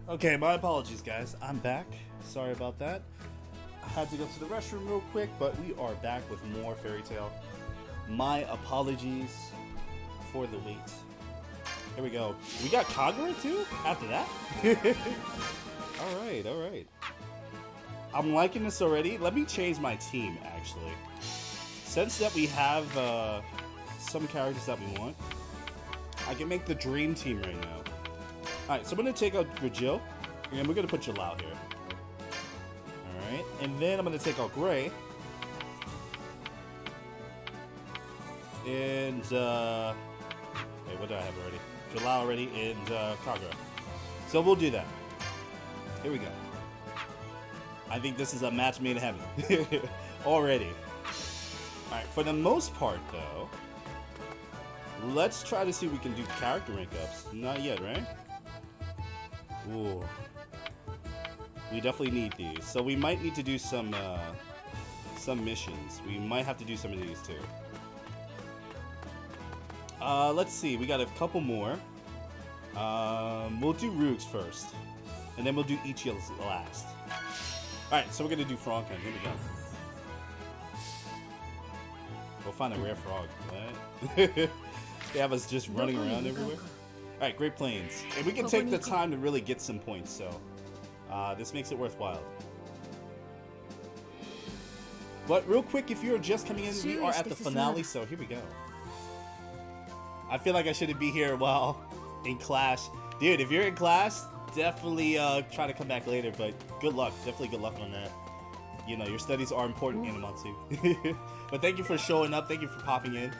Okay, my apologies, guys. I'm back. Sorry about that. I had to go to the restroom real quick, but we are back with more Fairytail. My apologies for the wait. Here we go. We got Kagura too after that? Alright, alright. I'm liking this already. Let me change my team, actually. Since that we have some characters that we want, I can make the dream team right now. Alright, so I'm going to take out Jill, and we're going to put Jill out here. Alright, and then I'm gonna take out Gray. And, wait, what do I have already? Jalal already, and, Kagura. So we'll do that. Here we go. I think this is a match made in heaven. Already. Alright, for the most part, though, let's try to see if we can do character rank ups. Not yet, right? Ooh. We definitely need these. So we might need to do some missions. We might have to do some of these, too. Let's see. We got a couple more. We'll do Roogs first. And then we'll do Ichi's last. Alright, so we're gonna do Froghunt. Here we go. We'll find a rare frog. What? They have us just running around everywhere. Alright, Great Plains. And we can take the time to really get some points, so this makes it worthwhile. But real quick, if you're just coming in, we are at the finale, so here we go. I feel like I shouldn't be here while in class. Dude, if you're in class, definitely try to come back later, but good luck. Definitely good luck on that. You know, your studies are important, Animatsu. But thank you for showing up. Thank you for popping in.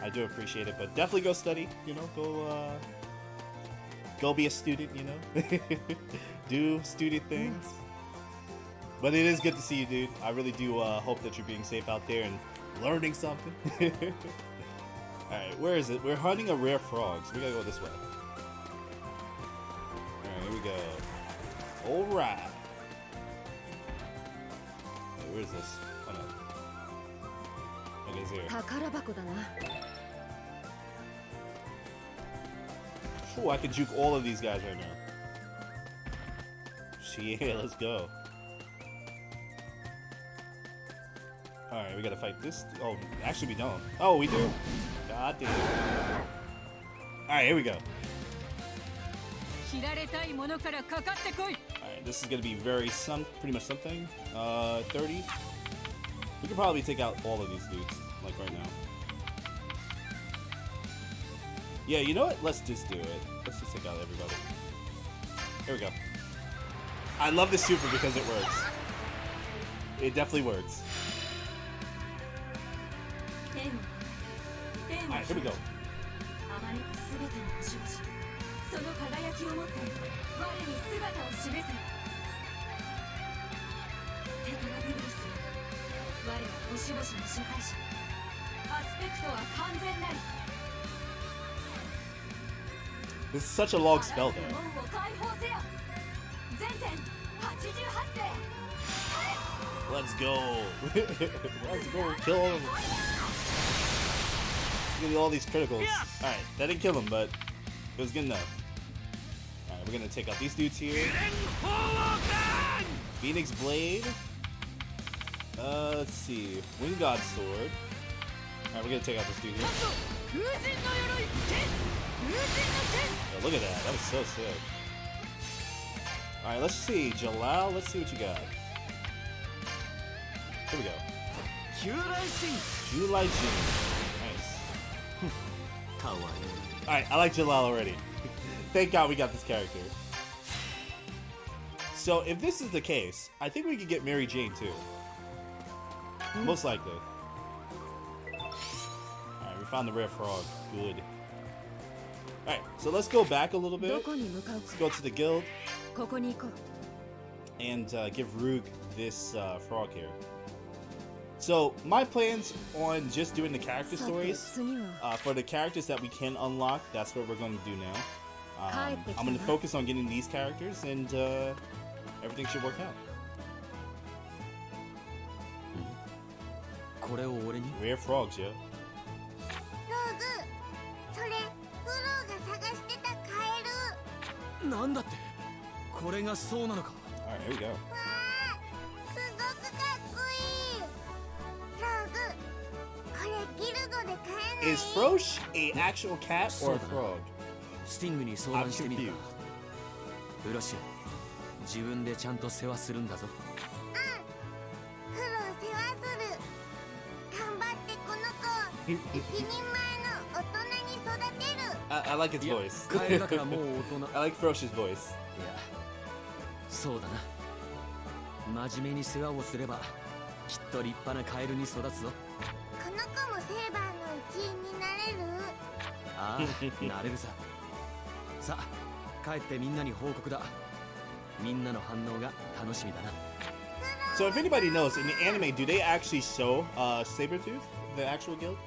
I do appreciate it, but definitely go study. You know, go be a student, you know. Do student things. But it is good to see you, dude. I really do hope that you're being safe out there and learning something. Alright, where is it? We're hunting a rare frog, so we gotta go this way. Alright, here we go. Alright. Hey, where is this? Oh no. Okay, it's here. Ooh, I can juke all of these guys right now. Shit, let's go. Alright, we gotta fight this. Oh, actually we don't. Oh, we do. God damn. Alright, here we go. Alright, this is gonna be pretty much something. 30. We could probably take out all of these dudes, like right now. Yeah, you know what? Let's just do it. Let's just take out everybody. Here we go. I love this super because it works. It definitely works. Alright, here we go. This is such a long spell, though. Let's go. Let's go kill him. Look at all these criticals. Alright, that didn't kill him, but it was good enough. Alright, we're gonna take out these dudes here. Phoenix Blade. Let's see. Wind God Sword. Alright, we're gonna take out this dude here. Oh, look at that. That was so sick. Alright, let's see. Jalal, let's see what you got. Here we go. July Jin. Nice. Alright, I like Jalal already. Thank God we got this character. So, if this is the case, I think we could get Mary Jane too. Most likely. Alright, we found the rare frog. Good. Alright, so let's go back a little bit. Let's go to the guild. And give Roog this frog here. So, my plans on just doing the character stories, for the characters that we can unlock, that's what we're going to do now. I'm going to focus on getting these characters, and everything should work out. Rare frogs, yo. Alright, here we go. Is Frosh a actual cat or a frog? I'm confused. 自分でちゃんと世話するんだぞ。苦労世話する。頑張ってこの子一人前の大人に育てる。I like its voice. カエルだからもう大人。I like Frosh's voice. いや、そうだな。真面目に世話をすればきっと立派なカエルに育つぞ。この子もセーバーの一員になれる？ああ、なれるさ。さあ、帰ってみんなに報告だ。みんなの反応が楽しみだな。 So if anybody knows, in the anime, do they actually show Sabretooth, the actual guild?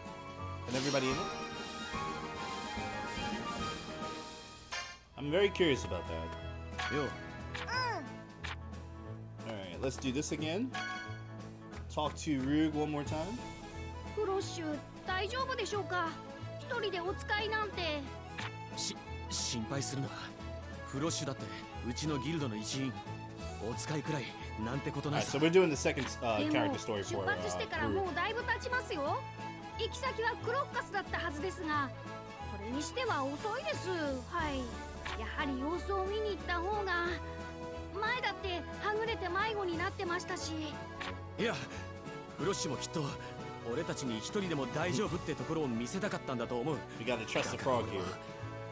And everybody in it? I'm very curious about that. Yo. Alright, let's do this again. Talk to Rug one more time. フロッシュ大丈夫でしょうか？一人でお使いなんて。心配するな。フロッシュだってうちのギルドの一員。お使いくらいなんてことないさ。 So we're doing the second character story 出 for 発してからもうだいぶ経ちますよ。行き先はクロッカスだったはずですが、それにしては遅いです。はい。やはり様子を見に行った方が。前だってはぐれて迷子になってましたし。いや、フロッシュもきっと俺たちに一人でも大丈夫ってところを見せたかったんだと思う。We gotta trust the frog here.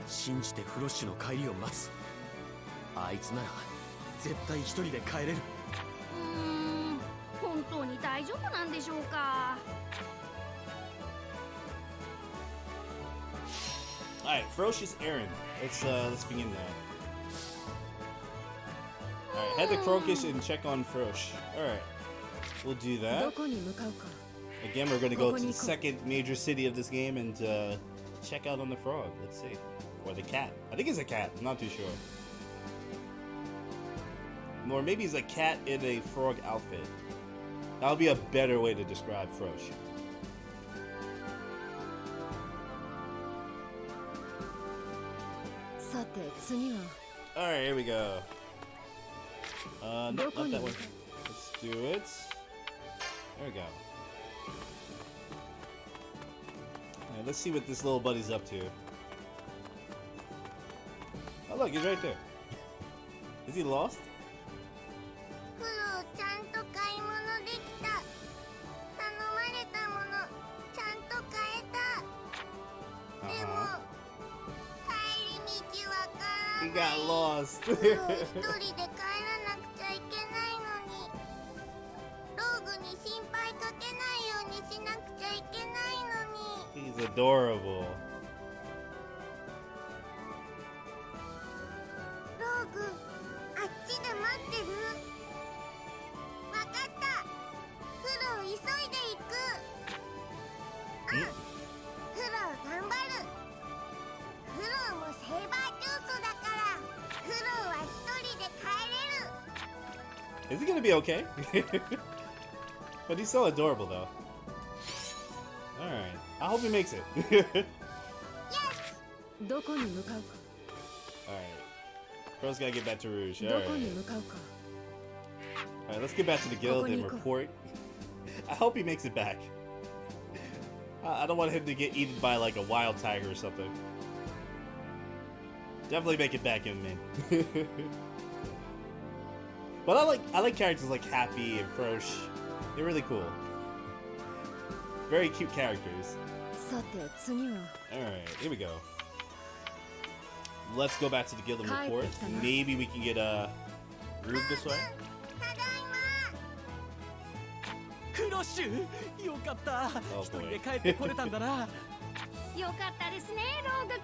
信じてフロッシュの帰りを待つ。あいつなら絶対一人で帰れる。本当に大丈夫なんでしょうか。Alright, ferocious errand. Let's begin that. Alright, head to Crocus and check on Frosh. Alright, we'll do that. Again, we're gonna go to the second major city of this game and check out on the frog. Let's see. Or the cat. I think it's a cat. I'm not too sure. Or maybe it's a cat in a frog outfit. That would be a better way to describe Frosh. Alright, here we go. Nope, not that one. Let's do it. There we go. Alright, let's see what this little buddy's up to. Oh look, he's right there. Is he lost? フローちゃんと買い物できた。頼まれたものちゃんと買えた。でも帰り道わからない。He got lost. フロー一人で帰らなくちゃいけないのに、ローグに心配かけないようにしなくちゃいけないのに。He's adorable. ローグ、あっちで待ってる？わかった。フロー急いで行く。フロー頑張る。フローもセーバートゥースだから、フローは一人で帰れる。 Is he gonna be okay? But he's so adorable though. Alright, I hope he makes it. Alright. First gotta get back to Rouge. Alright, let's get back to the guild and report. I hope he makes it back. I don't want him to get eaten by like a wild tiger or something. Definitely make it back in, man. But I like characters like Happy and Frosh. They're really cool. Very cute characters. Alright, here we go. Let's go back to the guild and report. Maybe we can get Rube this way. フロッシュ、よかった。一人で帰ってこれたんだな。よかったですね、ローグ君。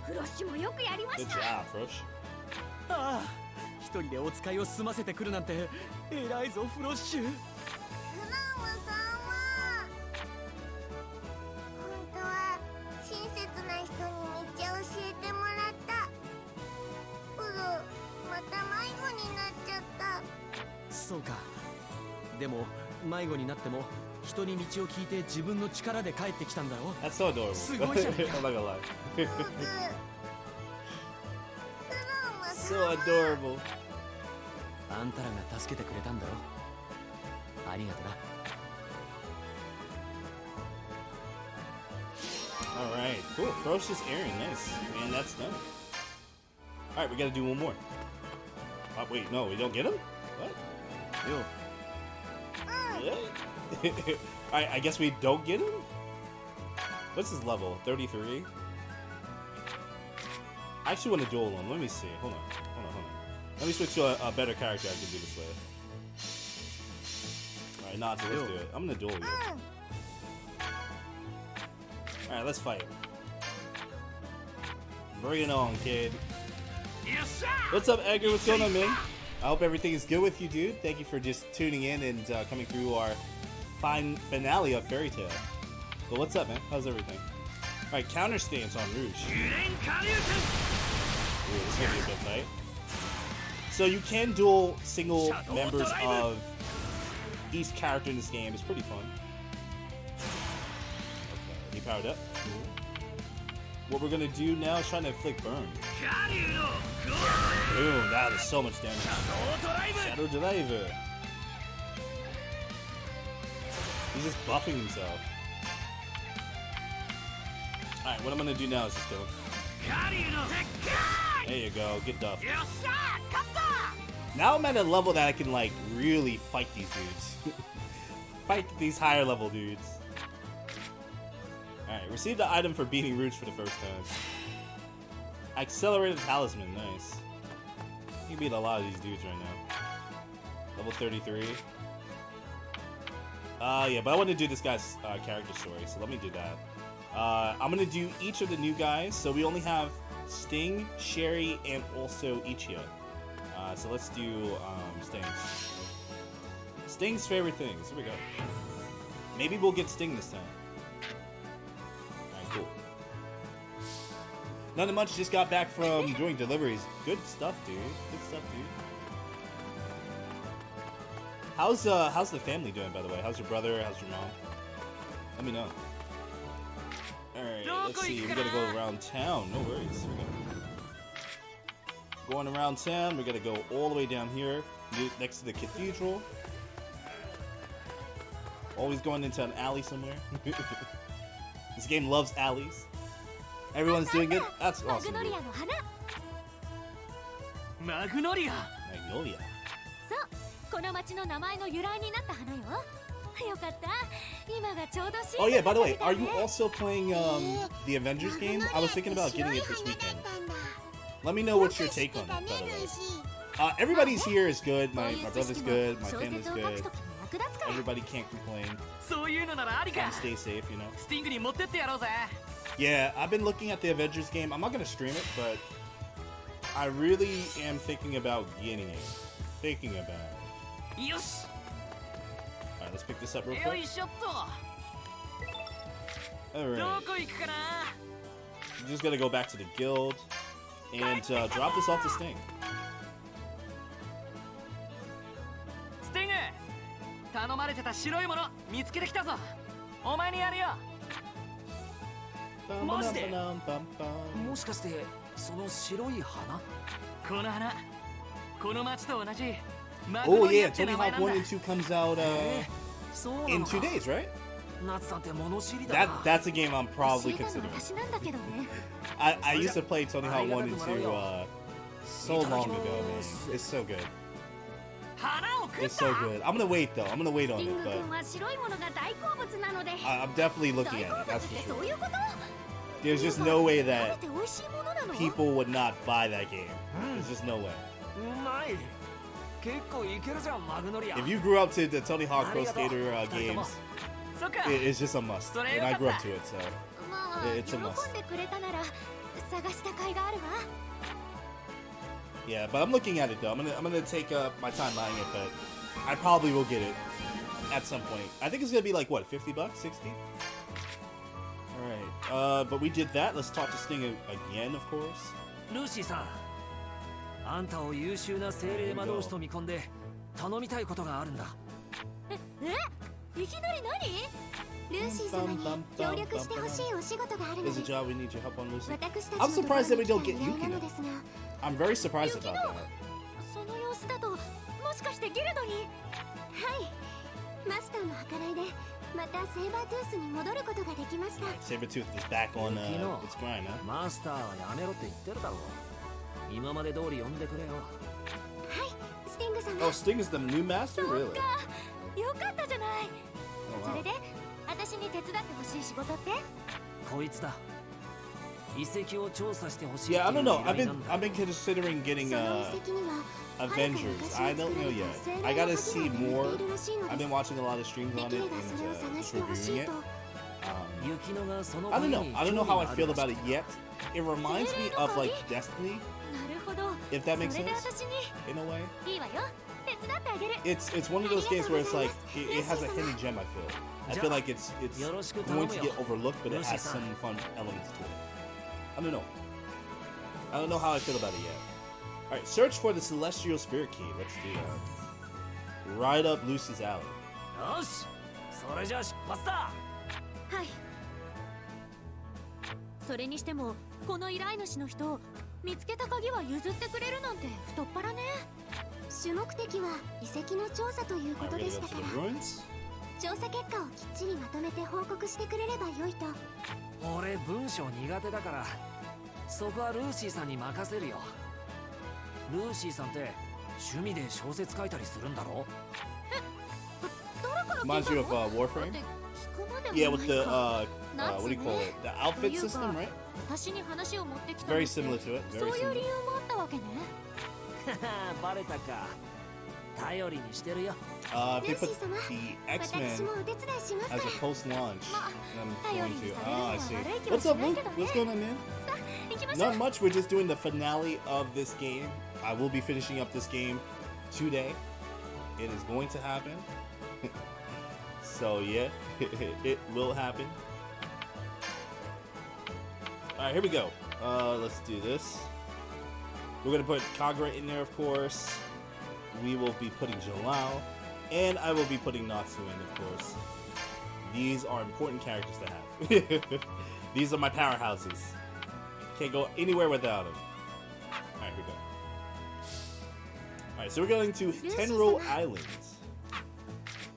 フロッシュもよくやりました。Good job, Frosh. ああ、一人でお使いを済ませてくるなんて偉いぞ、フロッシュ。フロームさんは本当は親切な人に道を教えてもらった。フロー、また迷子になっちゃった。そうか。でも迷子になっても人に道を聞いて自分の力で帰ってきたんだろ。 That's so adorable. すごいじゃないか。I'm not gonna lie. フローム So adorable. あんたらが助けてくれたんだろ。ありがとな。Alright, cool. Ferocious Aaron, nice. And that's done. Alright, we gotta do one more. Oh, wait, no, we don't get him? What? Yo. Yeah. Alright, I guess we don't get him? What's his level? 33? I actually want to duel him. Let me see. Hold on. Let me switch to a better character I can do this with. Alright, nah, so let's do it. I'm gonna duel you. Alright, let's fight. Bring it on, kid. What's up, Edgar? What's going on, man? I hope everything is good with you, dude. Thank you for just tuning in and coming through our finale of Fairytail. But what's up, man? How's everything? Alright, counter stance on Rouge. Ooh, this is gonna be a good fight. So you can duel single members of each character in this game. It's pretty fun. Okay, he powered up. Cool. What we're gonna do now is trying to inflict burn. Boom, that is so much damage. Shadow Driver. He's just buffing himself. Alright, what I'm gonna do now is just go. There you go, get duffed. Now I'm at a level that I can like really fight these dudes. Fight these higher level dudes. Alright, received the item for beating Rouge for the first time. Accelerated Talisman, nice. You can beat a lot of these dudes right now. Level 33. Yeah, but I want to do this guy's character story, so let me do that. I'm gonna do each of the new guys, so we only have Sting, Sherry, and also Ichia. So let's do Sting's. Sting's favorite things. Here we go. Maybe we'll get Sting this time. Alright, cool. Nothing much, just got back from doing deliveries. Good stuff, dude. Good stuff, dude. How's the family doing, by the way? How's your brother? How's your mom? Let me know. Alright, let's see. We gotta go around town. No worries. Here we go. Going around town, we gotta go all the way down here, next to the cathedral. Always going into an alley somewhere. This game loves alleys. Everyone's doing good. That's awesome. Dude. Magnolia. Oh yeah, by the way, are you also playing the Avengers game? I was thinking about getting it this weekend. Let me know what's your take on it, by the way. Everybody's here is good. My brother's good. My family's good. Everybody can't complain. Can't stay safe, you know. Yeah, I've been looking at the Avengers game. I'm not gonna stream it, but I really am thinking about getting it. Thinking about it. Alright, let's pick this up real quick. Alright. I'm just gonna go back to the guild and drop this off to Sting. Sting! 頼まれてた白いもの見つけてきたぞ。お前にやるよ。マジで？もしかしてその白い花？この花、この町と同じ。Oh yeah, Tony Hawk 1 and 2 comes out in 2 days, right? That's a game I'm probably considering. I used to play Tony Hawk 1 and 2 so long ago, man. It's so good. It's so good. I'm gonna wait though. I'm gonna wait on it, but I'm definitely looking at it. That's for sure. There's just no way that people would not buy that game. There's just no way. If you grew up to the Tony Hawk Pro Skater games, it's just a must. And I grew up to it, so it's a must. Yeah, but I'm looking at it though. I'm gonna take my time buying it, but I probably will get it at some point. I think it's gonna be like what, $50, 60? All right. But we did that. Let's talk to Sting again, of course. Lucy-san, あんたを優秀な精霊魔導士と見込んで頼みたいことがあるんだ。え？いきなり何？ルーシー様に協力してほしいお仕事があるのです。There's a job we need your help on, Lucy. I'm surprised that we don't get Yukino. I'm very surprised about that. その様子だともしかしてギルドに？はい。マスターの計らいでまたセーバートゥースに戻ることができました。Sabertooth is back on its grind, huh? マスターはやめろって言ってるだろう。今まで通り呼んでくれよ。はい、スティング様。Oh, Sting is the new master, really? よかったじゃない。それで、私に手伝ってほしい仕事って？こいつだ。遺跡を調査してほしい。Yeah, I don't know. I've been considering getting Avengers. I don't know yet. I gotta see more. I've been watching a lot of streams on it and just reviewing it. I don't know. I don't know how I feel about it yet. It reminds me of like Destiny, if that makes sense, in a way. It's one of those games where it's like it has a hidden gem. I feel like it's going to get overlooked, but it has some fun elements to it. I don't know. I don't know how I feel about it yet. All right, search for the celestial spirit key. Let's do that. Right up Lucy's alley. よし、それじゃ出発だ。はい。それにしてもこの依頼主の人、見つけた鍵は譲ってくれるなんて太っ腹ね。主目的は遺跡の調査ということでしたから、調査結果をきっちりまとめて報告してくれればよいと。俺文章苦手だから、そこはルーシーさんに任せるよ。ルーシーさんって趣味で小説書いたりするんだろ？ Reminds you of Warframe? Yeah, with the what do you call it? The outfit system, right? Very similar to it. Very similar. バレたか。頼りにしてるよ。If they put the X-Men as a post-launch, I'm going to. I see. What's up, Luke? What's going on, man? Not much. We're just doing the finale of this game. I will be finishing up this game today. It is going to happen. So yeah, it will happen. All right, here we go. Let's do this. We're gonna put Kagura in there, of course. We will be putting Jalal, and I will be putting Natsu in, of course. These are important characters to have. These are my powerhouses. Can't go anywhere without them. All right, here we go. All right, so we're going to Tenro Islands.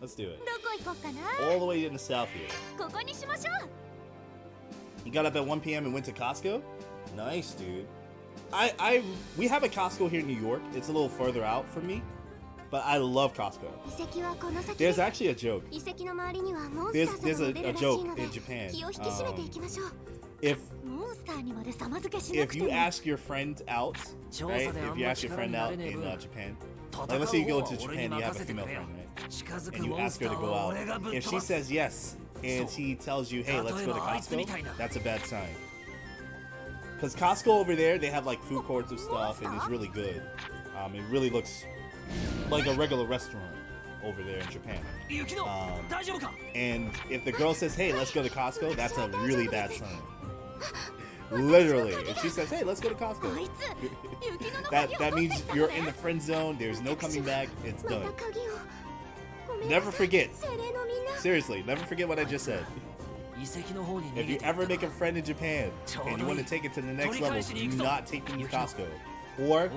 Let's do it. All the way in the south here. You got up at 1 p.m. and went to Costco? Nice, dude. We have a Costco here in New York. It's a little further out from me, but I love Costco. There's actually a joke. There's a joke in Japan. If you ask your friend out, right? If you ask your friend out in Japan, like let's say you go to Japan, you have a female friend, right? And you ask her to go out. If she says yes, and she tells you, hey, let's go to Costco, that's a bad sign. Because Costco over there, they have like food courts and stuff, and it's really good. It really looks like a regular restaurant over there in Japan. And if the girl says, hey, let's go to Costco, that's a really bad sign. Literally. If she says, hey, let's go to Costco, that means you're in the friend zone, there's no coming back, it's done. Never forget. Seriously, never forget what I just said. If you ever make a friend in Japan and you want to take it to the next level, do not take them to Costco. Or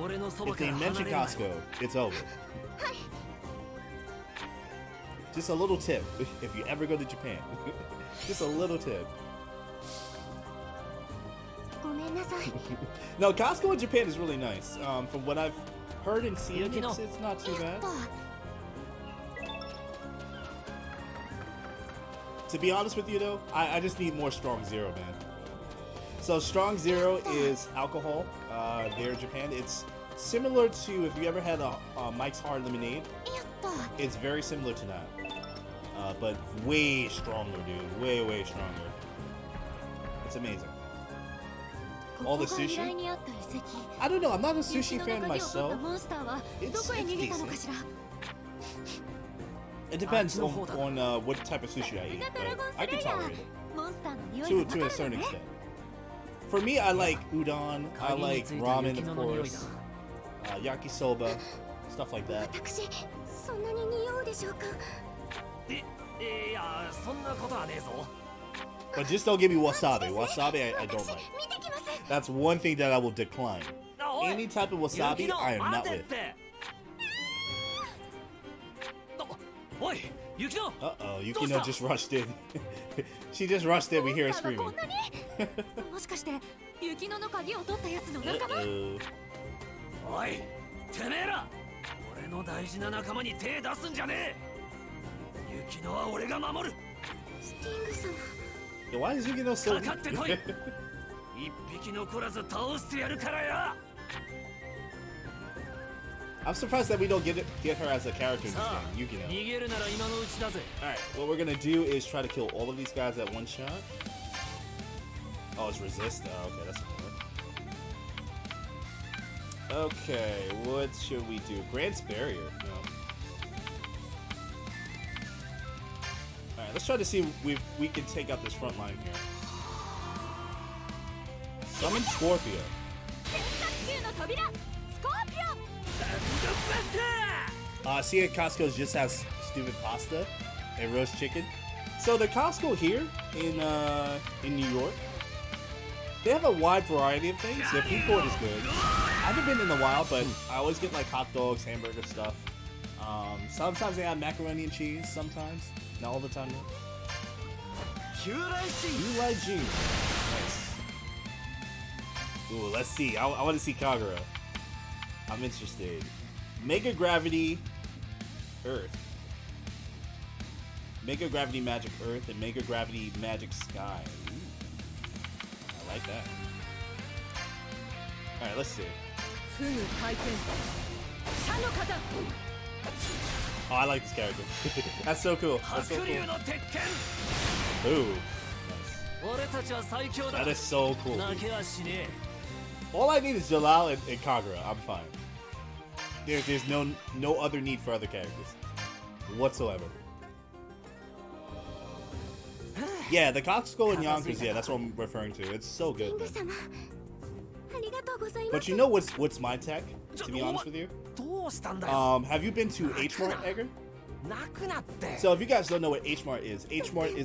if they mention Costco, it's over. Just a little tip if you ever go to Japan. Just a little tip. No, Costco in Japan is really nice. From what I've heard and seen, it's not too bad. To be honest with you though, I just need more Strong Zero, man. So Strong Zero is alcohol there in Japan. It's similar to if you ever had a Mike's Hard Lemonade. It's very similar to that. But way stronger, dude. Way, way stronger. It's amazing. All the sushi? I don't know, I'm not a sushi fan myself. It's decent. It depends on what type of sushi I eat, but I can tolerate it. To a certain extent. For me, I like udon, I like ramen, of course, yakisoba, stuff like that. But just don't give me wasabi. Wasabi, I don't like. That's one thing that I will decline. Any type of wasabi, I am not with. Uh-oh, Yukino just rushed in. She just rushed in, we hear her screaming. Uh-oh. Yo, why is Yukino so weak? I'm surprised that we don't get her as a character in this game. Yukino. 逃げるなら今のうちだぜ。 Alright, what we're gonna do is try to kill all of these guys at one shot. Oh, it's resist? Oh, okay, that's okay. Okay, what should we do? Grant's Barrier. No. Alright, let's try to see if we can take out this front line here. Summon Scorpio. See, Costco just has stupid pasta and roast chicken. So the Costco here in New York, they have a wide variety of things. Their food court is good. I haven't been in a while, but I always get like hot dogs, hamburger stuff. Sometimes they have macaroni and cheese. Sometimes, not all the time though. Nice. Ooh, let's see. I want to see Kagura. I'm interested. Mega Gravity Earth. Mega Gravity Magic Earth and Mega Gravity Magic Sky. Ooh. I like that. Alright, let's see. Oh, I like this character. That's so cool. That's so cool. Ooh. Nice. That is so cool. All I need is Jalal and Kagura. I'm fine. There's no other need for other characters whatsoever. Yeah, the Costco and Yonkers, yeah, that's what I'm referring to. It's so good, man. But you know what's my tech, to be honest with you? Have you been to H Mart, Edgar? So if you guys don't know what H Mart is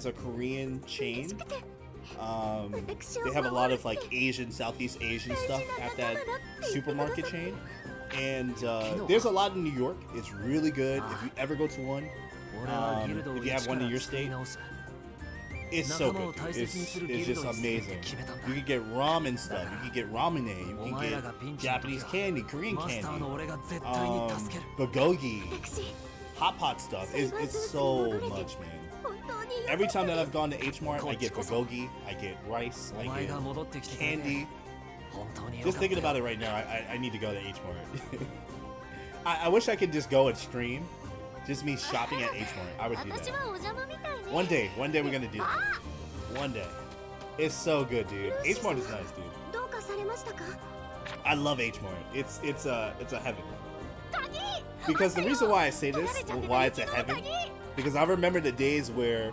a Korean chain. They have a lot of like Asian, Southeast Asian stuff at that supermarket chain. And there's a lot in New York. It's really good. If you ever go to one, if you have one in your state, it's so good. It's just amazing. You can get ramen stuff. You can get ramune. You can get Japanese candy, Korean candy, bulgogi, hot pot stuff. It's so much, man. Every time that I've gone to H Mart, I get bulgogi, I get rice, I get candy. Just thinking about it right now, I need to go to H Mart. I wish I could just go and stream. Just me shopping at H Mart. I would do that. One day we're gonna do that. One day. It's so good, dude. H Mart is nice, dude. I love H Mart. It's a heaven. Because the reason why I say this, why it's a heaven, because I remember the days where,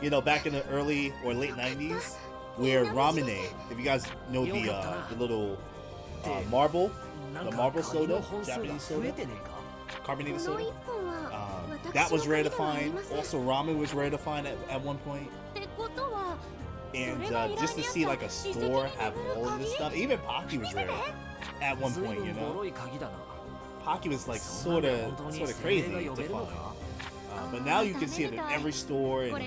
you know, back in the early or late 90s, where ramune, if you guys know the little marble soda, Japanese soda, carbonated soda, that was rare to find. Also, ramen was rare to find at one point. And just to see like a store have all of this stuff, even Pocky was rare at one point, you know. Pocky was like sort of crazy to find. But now you can see it in every store, and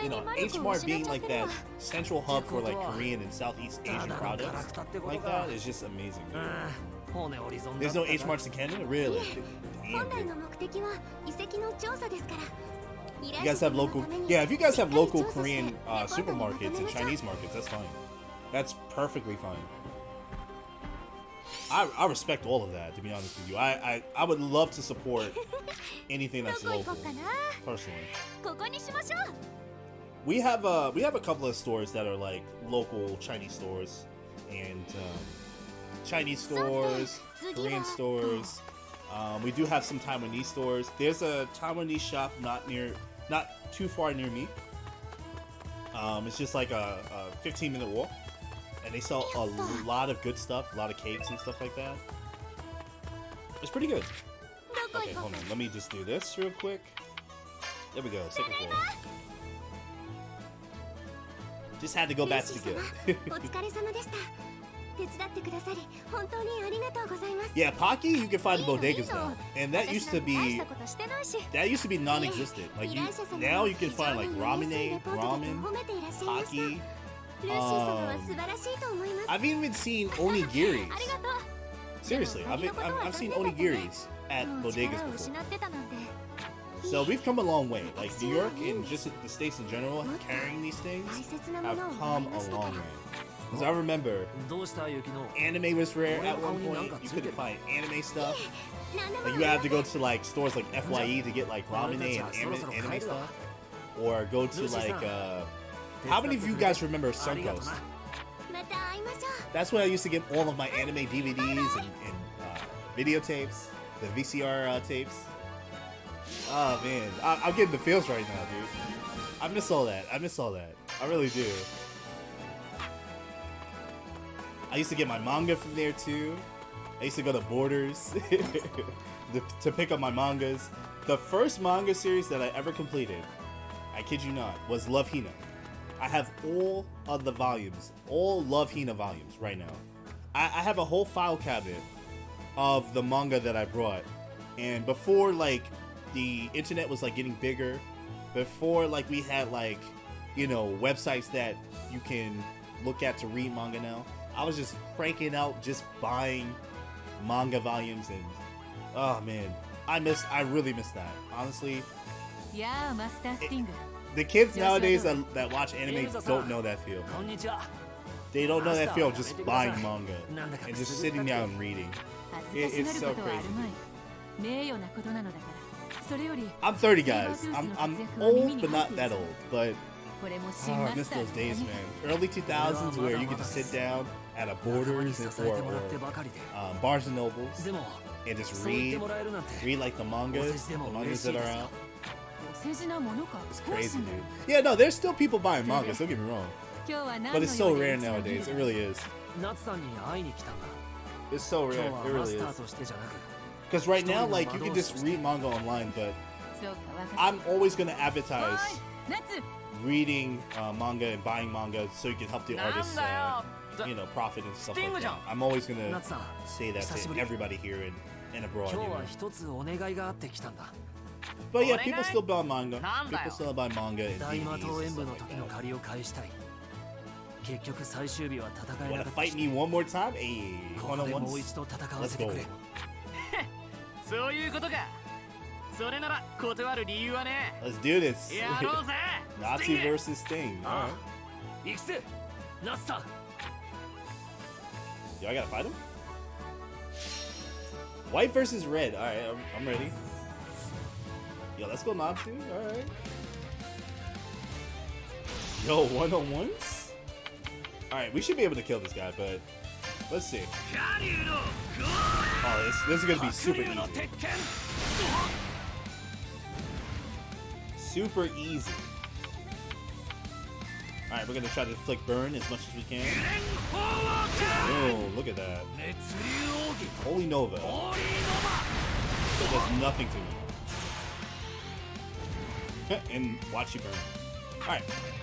you know, H Mart being like that central hub for like Korean and Southeast Asian products like that is just amazing. Dude. There's no H Marts in Canada, really? Damn, dude. You guys have local, yeah. If you guys have local Korean supermarkets and Chinese markets, that's fine. That's perfectly fine. I respect all of that, to be honest with you. I would love to support anything that's local, personally. We have a couple of stores that are like local Chinese stores and Chinese stores, Korean stores. We do have some Taiwanese stores. There's a Taiwanese shop not too far near me. It's just like a 15-minute walk. And they sell a lot of good stuff, a lot of cakes and stuff like that. It's pretty good. Okay, hold on. Let me just do this real quick. There we go, second floor. Just had to go back to the guild. Yeah, Pocky you can find in bodegas now, and that used to be non-existent. Like now you can find like ramen, Pocky. I've even seen onigiris. Seriously, I've seen onigiris at bodegas before. So we've come a long way. Like New York and just the States in general, carrying these things have come a long way. Because I remember anime was rare at one point. You couldn't find anime stuff. Like you have to go to like stores like FYE to get like ramen and anime stuff, or go to like how many of you guys remember Suncoast? That's where I used to get all of my anime DVDs and videotapes, the VCR tapes. Oh man, I'm getting the feels right now, dude. I miss all that. I really do. I used to get my manga from there too. I used to go to Borders to pick up my mangas. The first manga series that I ever completed, I kid you not, was Love Hina. I have all of the volumes, all Love Hina volumes right now. I have a whole file cabinet of the manga that I brought. And before like the internet was like getting bigger, before like we had like, you know, websites that you can look at to read manga now, I was just cranking out, just buying manga volumes, and oh man, I really miss that, honestly. Yeah, Master Sting. The kids nowadays that watch anime don't know that feel. They don't know that feel of just buying manga and just sitting down and reading. It's so crazy. I'm 30, guys. I'm old, but not that old. But oh, I miss those days, man. Early 2000s where you get to sit down at a Borders or Barnes and Nobles and just read like the mangas that are out. It's crazy, dude. Yeah, no, there's still people buying mangas, don't get me wrong. But it's so rare nowadays. It really is. It's so rare. It really is. Because right now, like, you can just read manga online, but I'm always going to advertise reading manga and buying manga so you can help the artists, you know, profit and stuff like that. I'm always going to say that to everybody here and abroad. You know? But yeah, people still buy manga. People still buy manga and DVDs and stuff like that. Wanna fight me one more time? Hey, one-on-ones? Let's go. Let's do this. Nazi versus Sting. Alright. Yo, I gotta fight him? White versus red. Alright, I'm ready. Yo, let's go Natsu. Alright. Yo, one-on-ones? Alright, we should be able to kill this guy, but let's see. Oh, this is gonna be super easy. Super easy. Alright, we're gonna try to inflict burn as much as we can. Oh, look at that. Holy Nova. That does nothing to me. And watch you burn.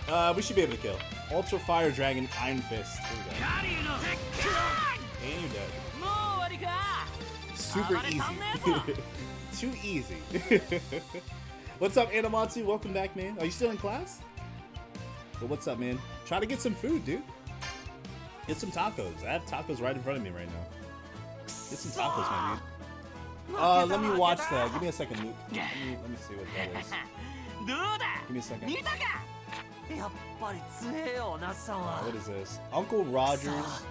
Alright, we should be able to kill. Ultra Fire Dragon Iron Fist. Here we go. And you're dead. Super easy. Too easy. What's up, Animatsu? Welcome back, man. Are you still in class? But what's up, man? Try to get some food, dude. Get some tacos. I have tacos right in front of me right now. Get some tacos, my dude. Let me watch that. Give me a second, Luke. Let me see what that is. Give me a second. What is this? Uncle Rogers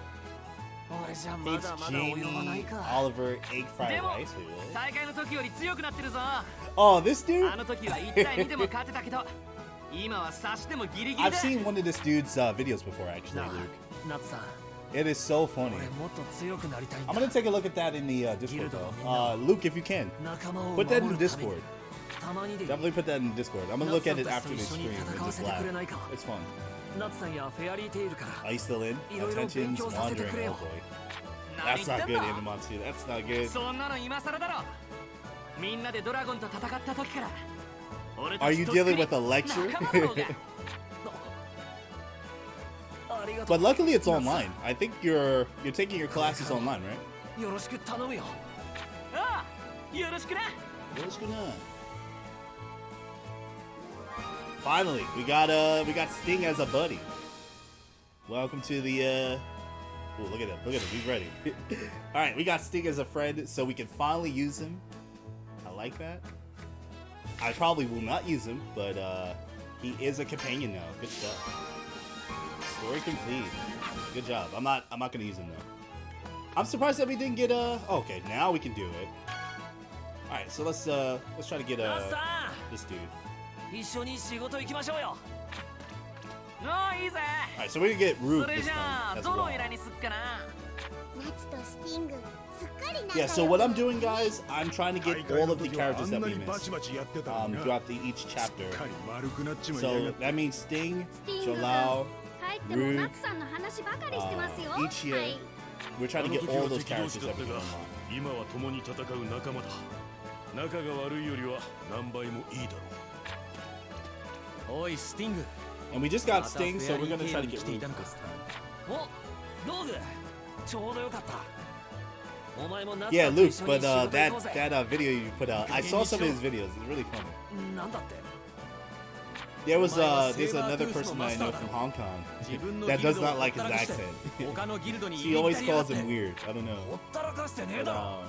hates Jamie Oliver egg fried rice. Oh, this dude? I've seen one of this dude's videos before, actually, Luke. It is so funny. I'm gonna take a look at that in the Discord, though. Luke, if you can, put that in the Discord. Definitely put that in Discord. I'm gonna look at it after the stream and just laugh. It's fun. Are you still in? Attention's wandering, oh boy. That's not good, Animatsu. That's not good. Are you dealing with a lecture? But luckily it's online. I think you're taking your classes online, right? Finally, we got Sting as a buddy. Welcome to the ooh, look at him, he's ready. Alright, we got Sting as a friend, so we can finally use him. I like that. I probably will not use him, but he is a companion now. Good stuff. Story complete. Good job. I'm not gonna use him though. I'm surprised that we didn't get okay, now we can do it. Alright, so let's try to get this dude. 一緒に仕事行きましょうよ。おーいいぜ。 Alright, so we're gonna get Rube それ this じゃあ time as どの well. 依頼にすっかな。夏とスティングすっかり仲良 Yeah, く so what I'm doing, guys, I'm trying to get all of the characters that we missed throughout each chapter. So that means Sting, スティング Jalao, 帰っても Rude, ナツさんの話ばかりしてますよ。 Ichia. はい。 We're trying to get all those characters that we can unlock. 今は共に戦う仲間だ。仲が悪いよりは何倍もいいだろう。おいスティング And we just got Sting, so we're gonna try to get Rube this time. お、ローグ、ちょうどよかった。お前もナツ Yeah, さんと Luke, 一緒 but に仕事行こうぜ。 that video you put out, I saw some of his videos. It's really funny. なんだって。 There was there's another person that I know from Hong Kong that does not like his accent. He always calls him weird. I don't know. ほったらかしてねえ But, だろ。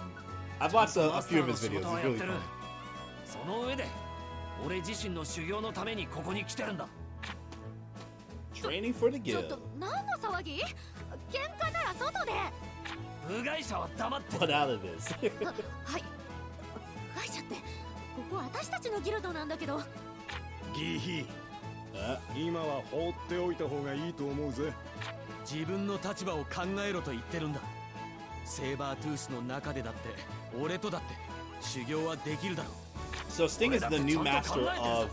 I've watched a few of his マスター videos. の仕事は It's やっ really てる funny. その上で俺自身の修行のためにここに来てるんだ。 Training for the ちょっ guild. と何の騒ぎ？喧嘩なら外で。部外者は黙って Put out of this. はい。部外者ってここ私たちのギルドなんだけど。ギヒ今は放っておいた方がいいと思うぜ。自分の立場を考えろと言ってるんだ。セーバートゥースの中でだって俺とだって修行はできるだろう。 So Sting is the new master of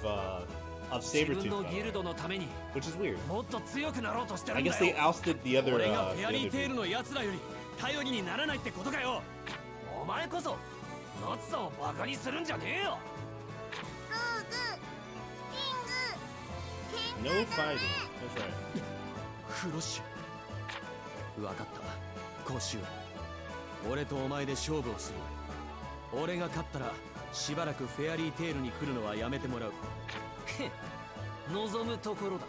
自分 Sabretooth, のギルドのために which is weird. もっと強くなろうとしてる I んだ guess よ。 they ousted the other 俺が the フェアリ other ーテール dude. の奴らより頼りにならないってことかよ。お前こそナツさんをバカにするんじゃねえよ。ローグスティング No 喧嘩 fighting. だね。 That's right. フロッシュ分かったコシュ俺とお前で勝負をする。俺が勝ったらしばらくフェアリーテールに来るのはやめてもらう。望むところだ。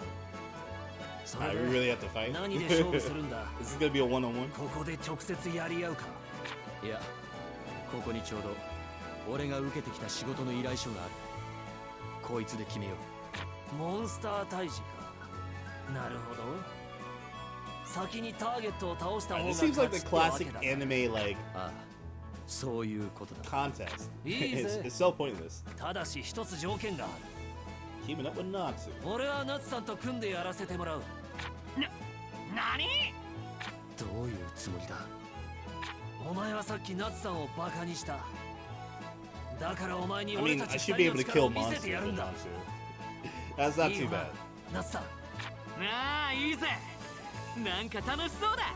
そ Alright, れ we で really have to fight. 何で勝負するんだ。 This is gonna be a one-on-one. ここで直接やり合うか。いやここにちょうど俺が受けてきた仕事の依頼書がある。こいつで決めよう。モンスター退治か。なるほど。先にターゲットを倒した方 Alright, が this seems 勝 like ち the ってわ classic けだ。 anime like ああそういうことだ。 contest. Easy. It's so pointless. ただし一つ条件がある。 Keeping up with Natsu. 俺はナツさんと組んでやらせてもらう。何？どういうつもりだ。お前はさっきナツさんをバカにした。だからお前に I 俺 mean, た I ち should 二 be 人 able の to 力 kill を見せ monsters てやる with んだ。 Natsu. That's not いい too わ bad. ナツさん。ああいいぜ。なんか楽しそうだ。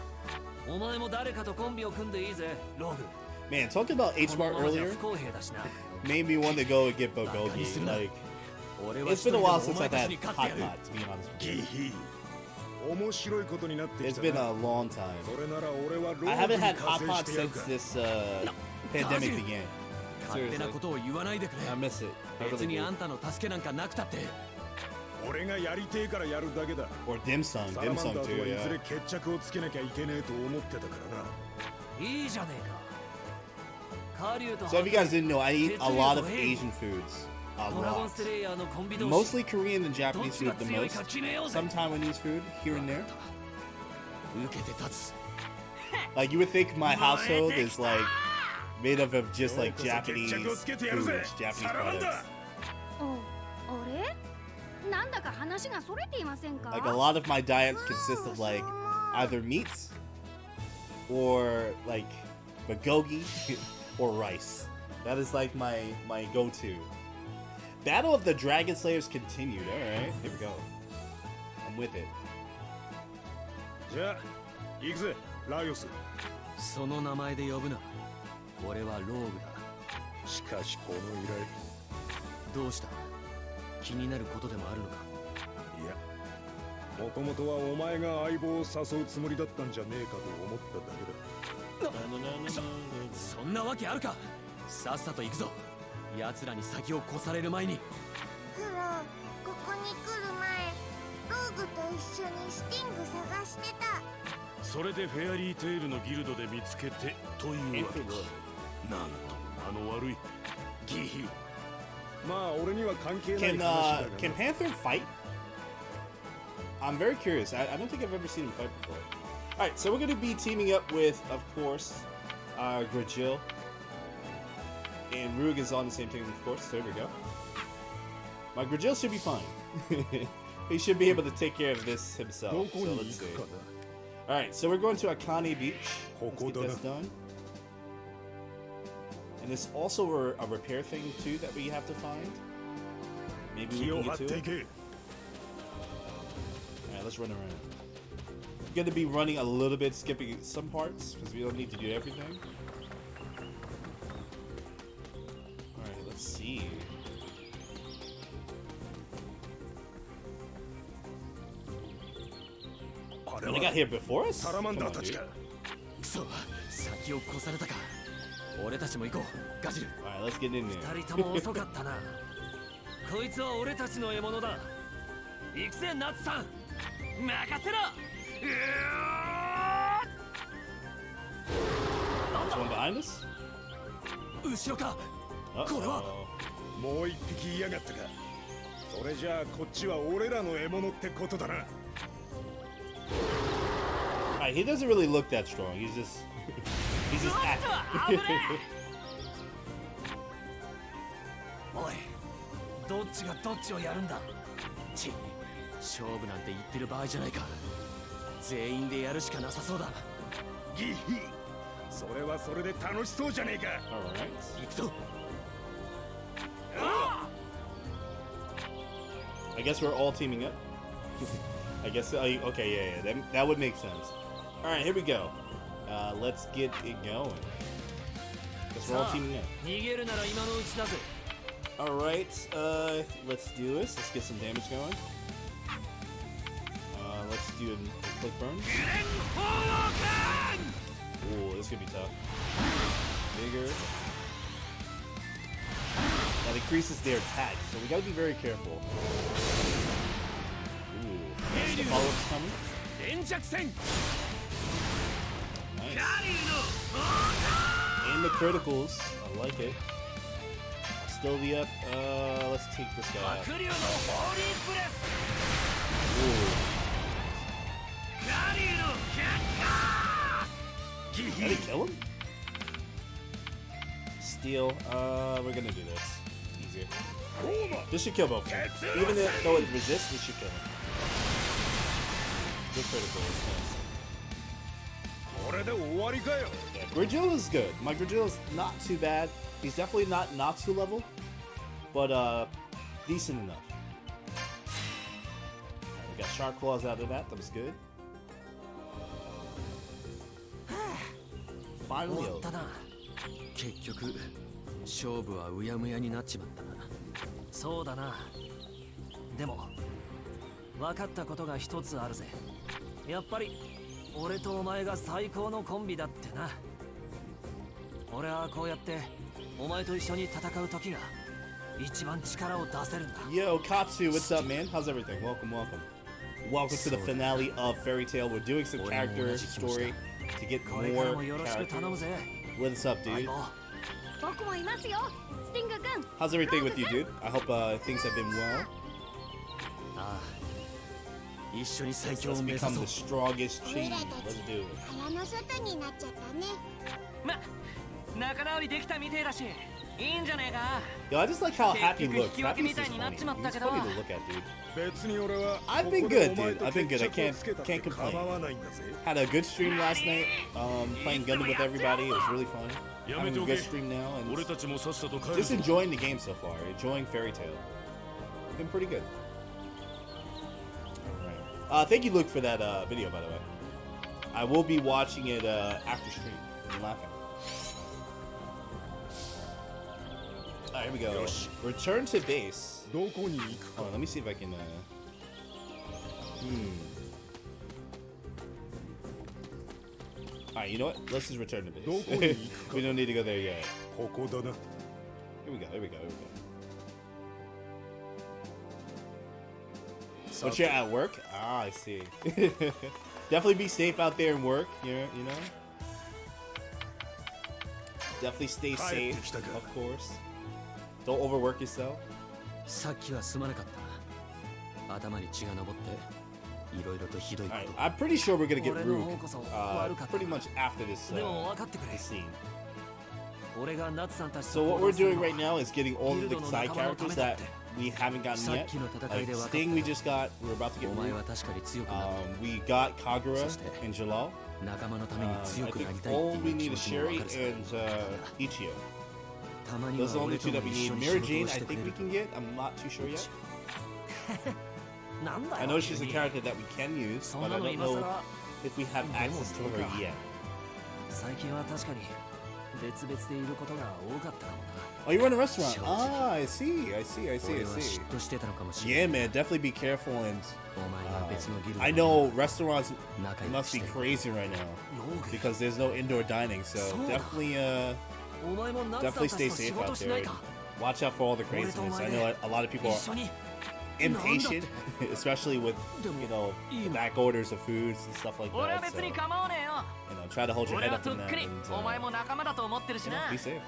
お前も誰かとコンビを組んでいいぜ、ローグ。 Man, talking about H この Mart ままじゃ earlier 不公平だしな。 made me want to go and get Bulgogi. Like, it's been a while since I've had Hot Pot, to be honest with ギ you. ヒ面白いことになってき It's た been な。 a long time. それなら俺はロ I ーグ haven't に had 加 Hot 勢 Pot してやる since か。 this pandemic began. 勝手な Seriously. ことを言わないでくれ。 I miss it. I 別 really に do. あんたの助けなんかなくたって。俺がやりてえからやるだけだ。 Or Dim Sum. サラ Dim マン Sum ダー too, とはいずれ yeah. 決着をつけなきゃいけねえと思ってたからな。いいじゃねえか。カリュウと So if you guys didn't know, I eat a lot of 鉄流と Asian foods. A ドラゴン lot. スレイヤーのコンビ同士。 Mostly Korean and どっ Japanese ちが food the 強いか most. 決めようぜ。 Some Taiwanese food here and there. 受けて立つ。 Like you would think my household is like made up of just like Japanese 決着をつけてやるぜ。 foods, Japanese サラマン products. ダー。あれ？なんだか話がそれていませんか？ Like a lot of my diet consists of like either meats or like bulgogi or rice. That is like my go-to. Battle of the Dragon Slayers continued. All right, here we go. I'm with it. じゃあ行くぜライオス。その名前で呼ぶな。俺はローグだ。しかしこの依頼。どうした？気になることでもあるのか？いや、もともとはお前が相棒を誘うつもりだったんじゃねえかと思っただけだ。そんなわけあるか。さっさと行くぞ。奴らに先を越される前に。フローここに来る前ローグと一緒にスティング探してた。それでフェアリーテールのギルドで見つけてというわけか。なんとも悪いギヒ。まあ俺には関係ない Can 話だがな。 can Panther fight? I'm very curious. I don't think I've ever seen him fight before. All right, so we're going to be teaming up with, of course, Grajil And Rug is on the same team, of course. There we go. My Grigil should be fine. He should be able to take care of this himself. So let's see. Alright, so we're going to Akane Beach. Let's get this done. And there's also a repair thing too that we have to find. Maybe we can get to it. Alright, let's run around. We're going to be running a little bit, skipping some parts, because we don't need to do everything. Alright, let's see. They got here before us? Come on, dude. くそ、先を越されたか。俺たちも行こう、ガジル。Alright, let's get in there. 二人とも遅かったな。こいつは俺たちの獲物だ。行くぜ、ナッツさん。任せろ。There's one behind us? 後ろか。これは。もう一匹いやがったか。それじゃあこっちは俺らの獲物ってことだな。Alright, he doesn't really look that strong. He's just acting. おい、どっちがどっちをやるんだ。ち、勝負なんて言ってる場合じゃないか。全員でやるしかなさそうだ。ギヒ、それはそれで楽しそうじゃねえか。Alright. 行くぞ。I guess we're all teaming up. I guess, okay, yeah, that would make sense. Alright, here we go. Let's get it going. Guess we're all teaming up. 逃げるなら今のうちだぜ。Alright, let's do this. Let's get some damage going. Let's do a quick burn. Ooh, this could be tough. Bigger. That increases their attack, so we gotta be very careful. Ooh, the follow-up's coming. Nice. And the criticals. I like it. Still the up. Let's take this guy out. Did he kill him? Steal. We're gonna do this. Easier. This should kill both of them. Even though it resists, this should kill him. Good critical. Yeah, Grigil is good. My Grigil is not too bad. He's definitely not Natsu level, but decent enough. Right, we got sharp claws out of that. That was good. Finally over. 結局勝負はうやむやになっちまったな。そうだな。でも分かったことが一つあるぜ。やっぱり俺とお前が最高のコンビだってな。俺はこうやってお前と一緒に戦う時が一番力を出せるんだ。Yo, Katsu, what's up, man? How's everything? Welcome, welcome. Welcome to the finale of Fairytail. We're doing some character story to get more characters. What's up, dude? 僕もいますよ、スティング君。 How's everything with you, dude? I hope things have been well. ああ、一緒に最強 Let's を目指 become そう。 the strongest team. Let's do it. 腹の外になっちゃったね。ま、仲直りできたみてえだし、いいんじゃねえか。 Yo, I just like how happy he looks. Happy's just funny. He's funny to look at, dude. I've been good, dude. I've been good. I can't complain. Had a good stream last night. Playing Gundam with everybody. It was really fun. Having a good stream now, and just enjoying the game so far. Enjoying Fairytail. It's been pretty good. Alright. Thank you, Luke, for that video, by the way. I will be watching it after stream. I'm laughing. Alright, here we go. Return to base. Hold on, let me see if I can. Alright, you know what? Let's just return to base. We don't need to go there yet. Here we go, here we go, here we go. But you're at work? Ah, I see. Definitely be safe out there and work, you know? Definitely stay safe, of course. Don't overwork yourself. さっきはすまなかった。頭に血が上っていろいろとひどいこと。 I'm pretty sure we're gonna get Rook pretty much after this scene. So what we're doing right now is getting all of the side characters that we haven't gotten yet. Like Sting we just got, we're about to get Rook. We got Kagura and Jalal. I think all we need is Sherry and Ichio. Those are the only two that we need. Mary Jane I think we can get, I'm not too sure yet. I know she's a character that we can use, but I don't know if we have access to her yet. Oh, you run a restaurant? Ah, I see. Yeah, man, definitely be careful. And I know restaurants must be crazy right now because there's no indoor dining. So definitely stay safe out there. And watch out for all the craziness. I know a lot of people are impatient, especially with back orders of foods and stuff like that. So, try to hold your head up in that and be safe.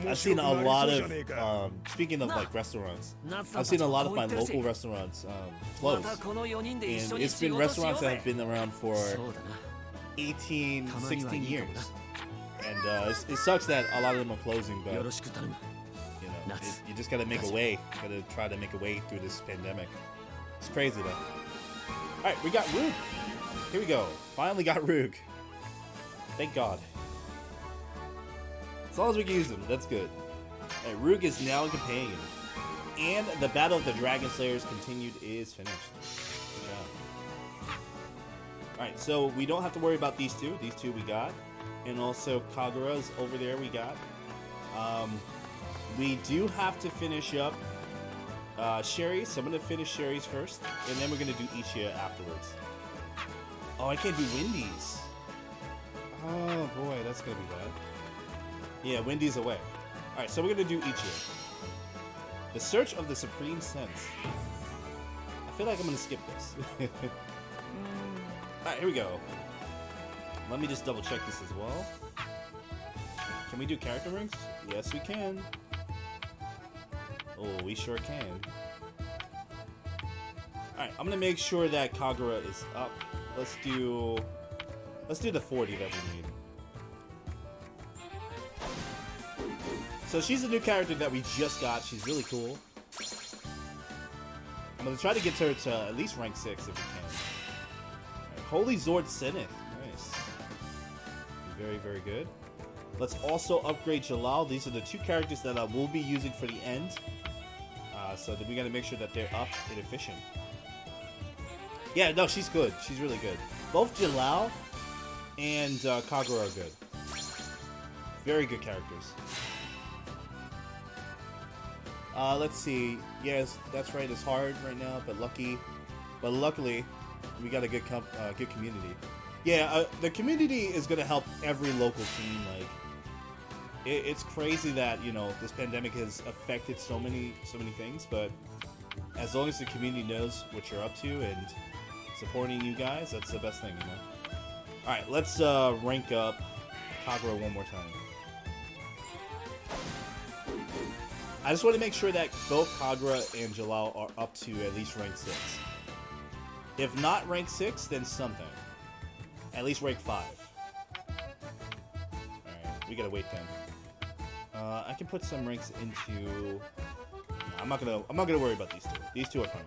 I've seen a lot of speaking of like restaurants, I've seen a lot of my local restaurants close, and it's been restaurants that have been around for 18, 16 years, and it sucks that a lot of them are closing, but you just gotta make a way. Gotta try to make a way through this pandemic. It's crazy though. All right, we got Rook. Here we go. Finally got Rook. Thank God. As long as we can use them, that's good. All right, Rook is now a companion, and the Battle of the Dragon Slayers continued is finished. Good job. All right, so we don't have to worry about these two. These two we got, and also Kagura's over there we got. We do have to finish up Sherry, so I'm going to finish Sherry's first, and then we're going to do Ichia afterwards. Oh, I can't do Wendy's. Oh boy, that's going to be bad. Yeah, Wendy's away. Alright, so we're going to do Ichia. The Search of the Supreme Sense. I feel like I'm going to skip this. Alright, here we go. Let me just double check this as well. Can we do character ranks? Yes, we can. Oh, we sure can. Alright, I'm gonna make sure that Kagura is up. Let's do the 40 that we need. So she's a new character that we just got. She's really cool. I'm gonna try to get her to at least rank 6 if we can. Right, Holy Zord Zenith. Nice. Very, very good. Let's also upgrade Jalal. These are the two characters that I will be using for the end. So we gotta make sure that they're up and efficient. Yeah, no, she's good. She's really good. Both Jalal and Kagura are good. Very good characters. Let's see. Yes, that's right. It's hard right now, but luckily, we got a good community. Yeah, the community is gonna help every local team. Like, it's crazy that this pandemic has affected so many things, but as long as the community knows what you're up to and supporting you guys, that's the best thing, All right, let's rank up Kagura one more time. I just want to make sure that both Kagura and Jalal are up to at least rank 6. If not rank 6, then something. At least rank 5. Alright, we gotta wait then. I can put some ranks into... I'm not gonna worry about these two. These two are fine.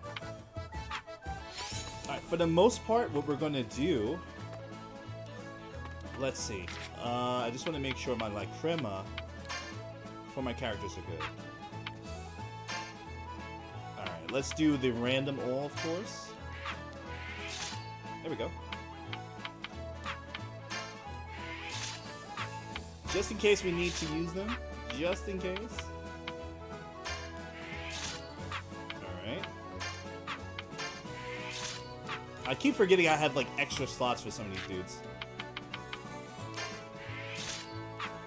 Alright, for the most part, what we're gonna do... Let's see. I just want to make sure my Crema for my characters are good. Alright, let's do the random all, of course. There we go. Just in case we need to use them. Just in case. Alright. I keep forgetting I have extra slots for some of these dudes.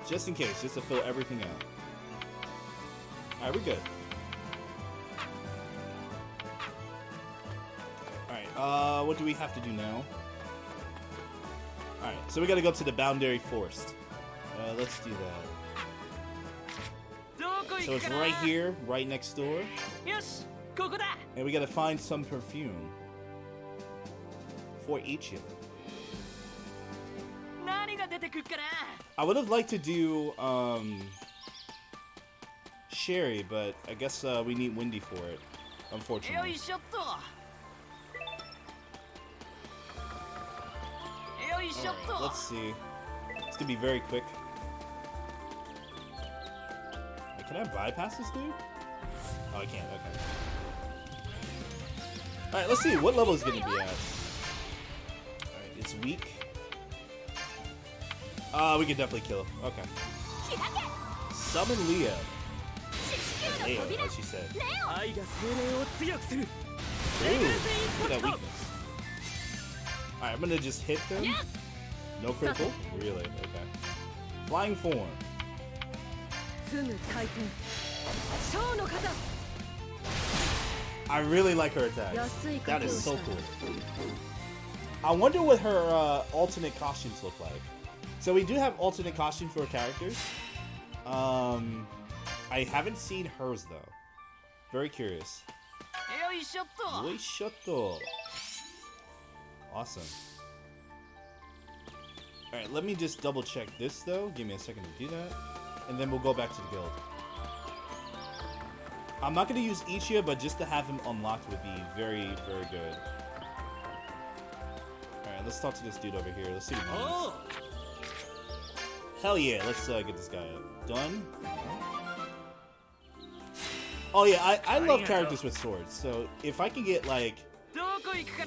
Just in case, just to fill everything out. Alright, we're good. Alright, what do we have to do now? Alright, so we gotta go to the Boundary Forest. Let's do that. So it's right here, right next door. And we gotta find some perfume for each of them. I would have liked to do Sherry, but I guess we need Windy for it, unfortunately. Alright, let's see. It's gonna be very quick. Wait, can I bypass this dude? Oh, I can't. Okay. Alright, let's see. What level is gonna be at? Alright, it's weak. We can definitely kill him. Okay. Summon Leo. Leo, as she said. Ooh, look at that weakness. Alright, I'm gonna just hit them. No critical? Really? Okay. Flying form. I really like her attack. That is so cool. I wonder what her alternate costumes look like. So we do have alternate costumes for characters. I haven't seen hers though. Very curious. Awesome. Alright, let me just double check this though. Give me a second to do that. And then we'll go back to the guild. I'm not going to use Ichiya, but just to have him unlocked would be very, very good. Alright, let's talk to this dude over here. Let's see what he needs. Hell yeah, let's get this guy up. Done. Oh yeah, I love characters with swords. So if I can get like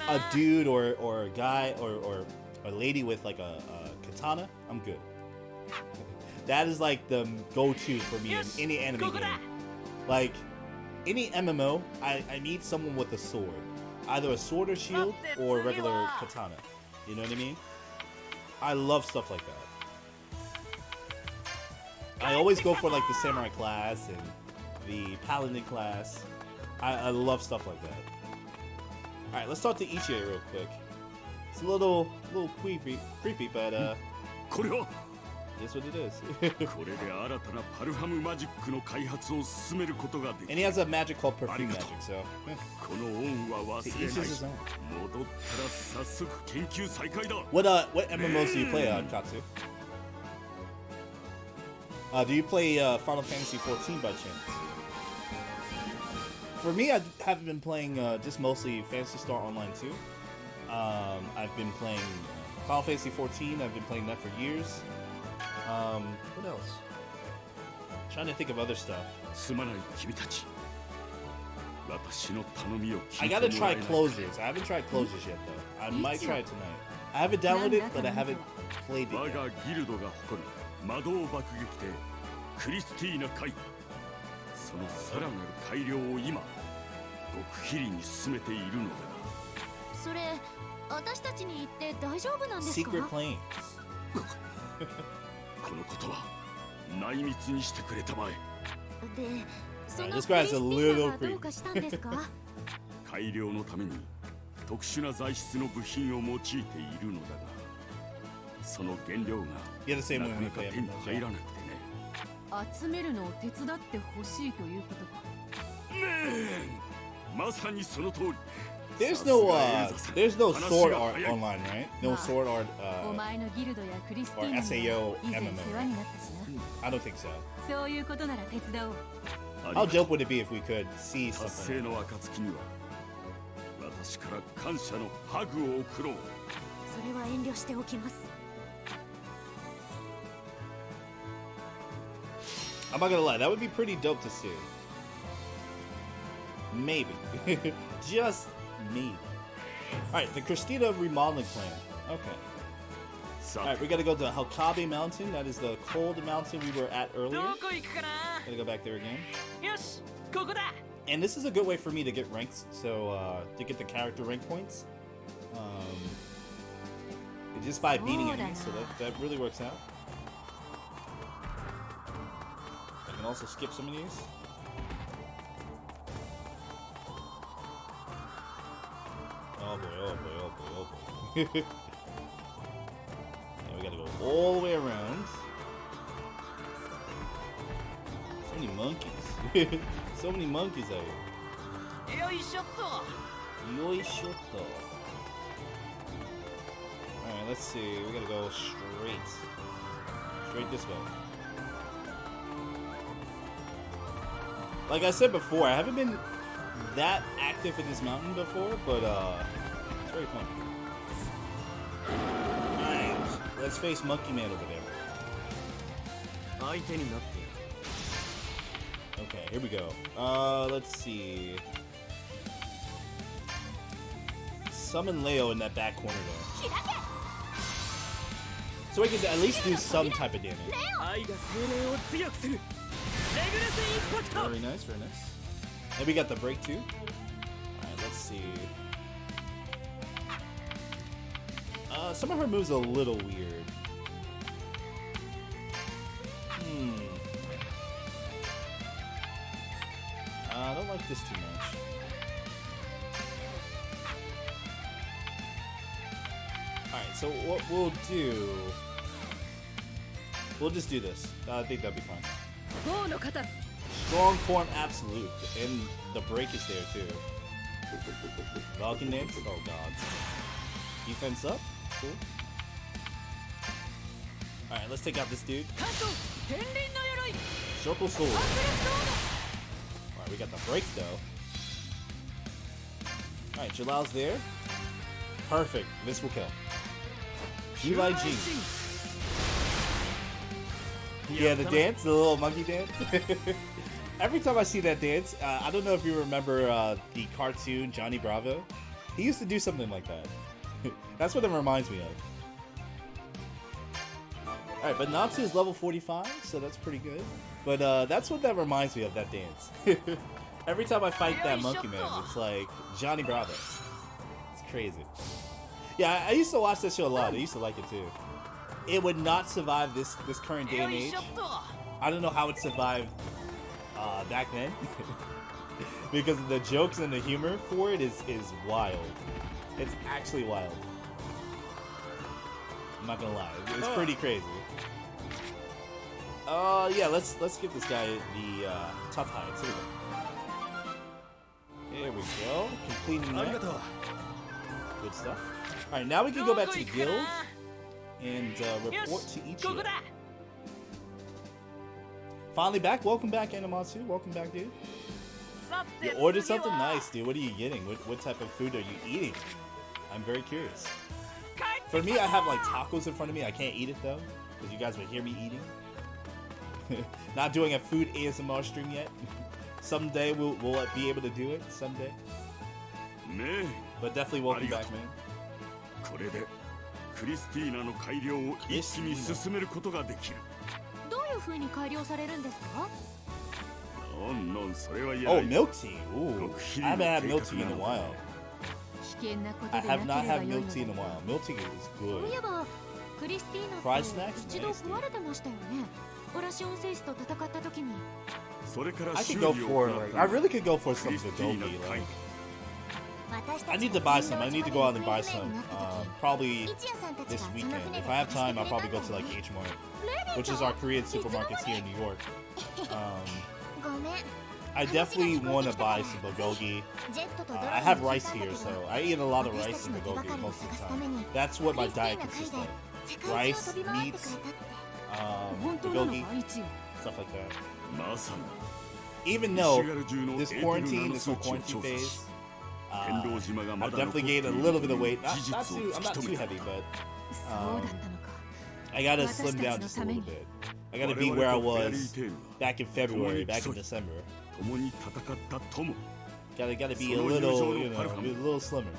a dude or a guy or a lady with like a katana, I'm good. That is like the go-to for me in any anime game. Like any MMO, I need someone with a sword. Either a sword or shield or a regular katana. You know what I mean? I love stuff like that. I always go for like the samurai class and the paladin class. I love stuff like that. Alright, let's talk to Ichiya real quick. It's a little creepy, but that's what it is. And he has a magic called perfume magic, so to each his own. What MMOs do you play on, Katsu? Do you play Final Fantasy 14 by chance? For me, I have been playing just mostly Phantasy Star Online 2. I've been playing Final Fantasy 14. I've been playing that for years. What else? I'm trying to think of other stuff. I gotta try Closures. I haven't tried Closures yet, though. I might try it tonight. I haven't downloaded it, but I haven't played it yet. Secret claims. This guy's a little creepy. You're the same way when you play MMOs. There's no sword art online, right? No sword art or SAO MMO, right? I don't think so. How dope would it be if we could see something like that? I'm not gonna lie, that would be pretty dope to see. Maybe. Just maybe. Alright, the Christina remodeling plan. Okay. Alright, we gotta go to Hakabe Mountain. That is the cold mountain we were at earlier. Gotta go back there again. And this is a good way for me to get ranks, so to get the character rank points. Just by beating enemies, so that really works out. I can also skip some of these. Oh boy, oh boy, oh boy, oh boy. And we gotta go all the way around. So many monkeys. So many monkeys out here. Yoishoto! Alright, let's see. We gotta go straight. Straight this way. Like I said before, I haven't been that active in this mountain before, but it's very fun. Alright, let's face Monkey Man over there. Okay, here we go. Let's see. Summon Leo in that back corner there. So we can at least do some type of damage. Very nice, very nice. And we got the break too. Alright, let's see. Some of her moves are a little weird. I don't like this too much. Alright, so what we'll do... We'll just do this. I think that'd be fine. Strong form absolute. And the break is there too. Vulcan dance? Oh god. Defense up? Cool. Alright, let's take out this dude. Circle sword. Alright, we got the break though. Alright, Jalal's there. Perfect. This will kill. Eli G. Yeah, the dance, the little monkey dance. Every time I see that dance, I don't know if you remember the cartoon Johnny Bravo. He used to do something like that. That's what it reminds me of. Alright, but Natsu is level 45, so that's pretty good. But that's what that reminds me of, that dance. Every time I fight that monkey man, it's like Johnny Bravo. It's crazy. Yeah, I used to watch that show a lot. I used to like it too. It would not survive this current day and age. I don't know how it survived back then. Because the jokes and the humor for it is wild. It's actually wild. I'm not gonna lie. It's pretty crazy. Yeah, let's give this guy the tough heights. Here we go. Completing that. Good stuff. Alright, now we can go back to the guild and report to Ichigo. Finally back. Welcome back, Animatsu. Welcome back, dude. You ordered something? Nice, dude. What are you getting? What type of food are you eating? I'm very curious. For me, I have like tacos in front of me. I can't eat it though, because you guys would hear me eating. Not doing a food ASMR stream yet. Someday we'll be able to do it. Someday. But definitely welcome back, man. これでクリスティーナの改良を一気に進めることができる。どういう風に改良されるんですか？ Oh, milk tea. Ooh, I haven't had milk tea in a while. I have not had milk tea in a while. Milk tea is good. そういえばクリスティーナ Fried って snacks? 一度食われてましたよね。オラシオンセイスと戦った時に。I could go for like, I really could go for some Godogi. Like, I need to buy some. I need to go out and buy some. Probably this weekend. If I have time, I'll probably go to like H Mart, which is our Korean supermarkets here in New York. I definitely want to buy some bulgogi. I have rice here, so I eat a lot of rice and bulgogi most of the time. That's what my diet consists of. Rice, meats, bulgogi, stuff like that. Even though this quarantine, this whole quarantine phase, I've definitely gained a little bit of weight. I'm not too heavy, but I gotta slim down just a little bit. I gotta be where I was back in February, back in December. Gotta be a little, you know, a little slimmer.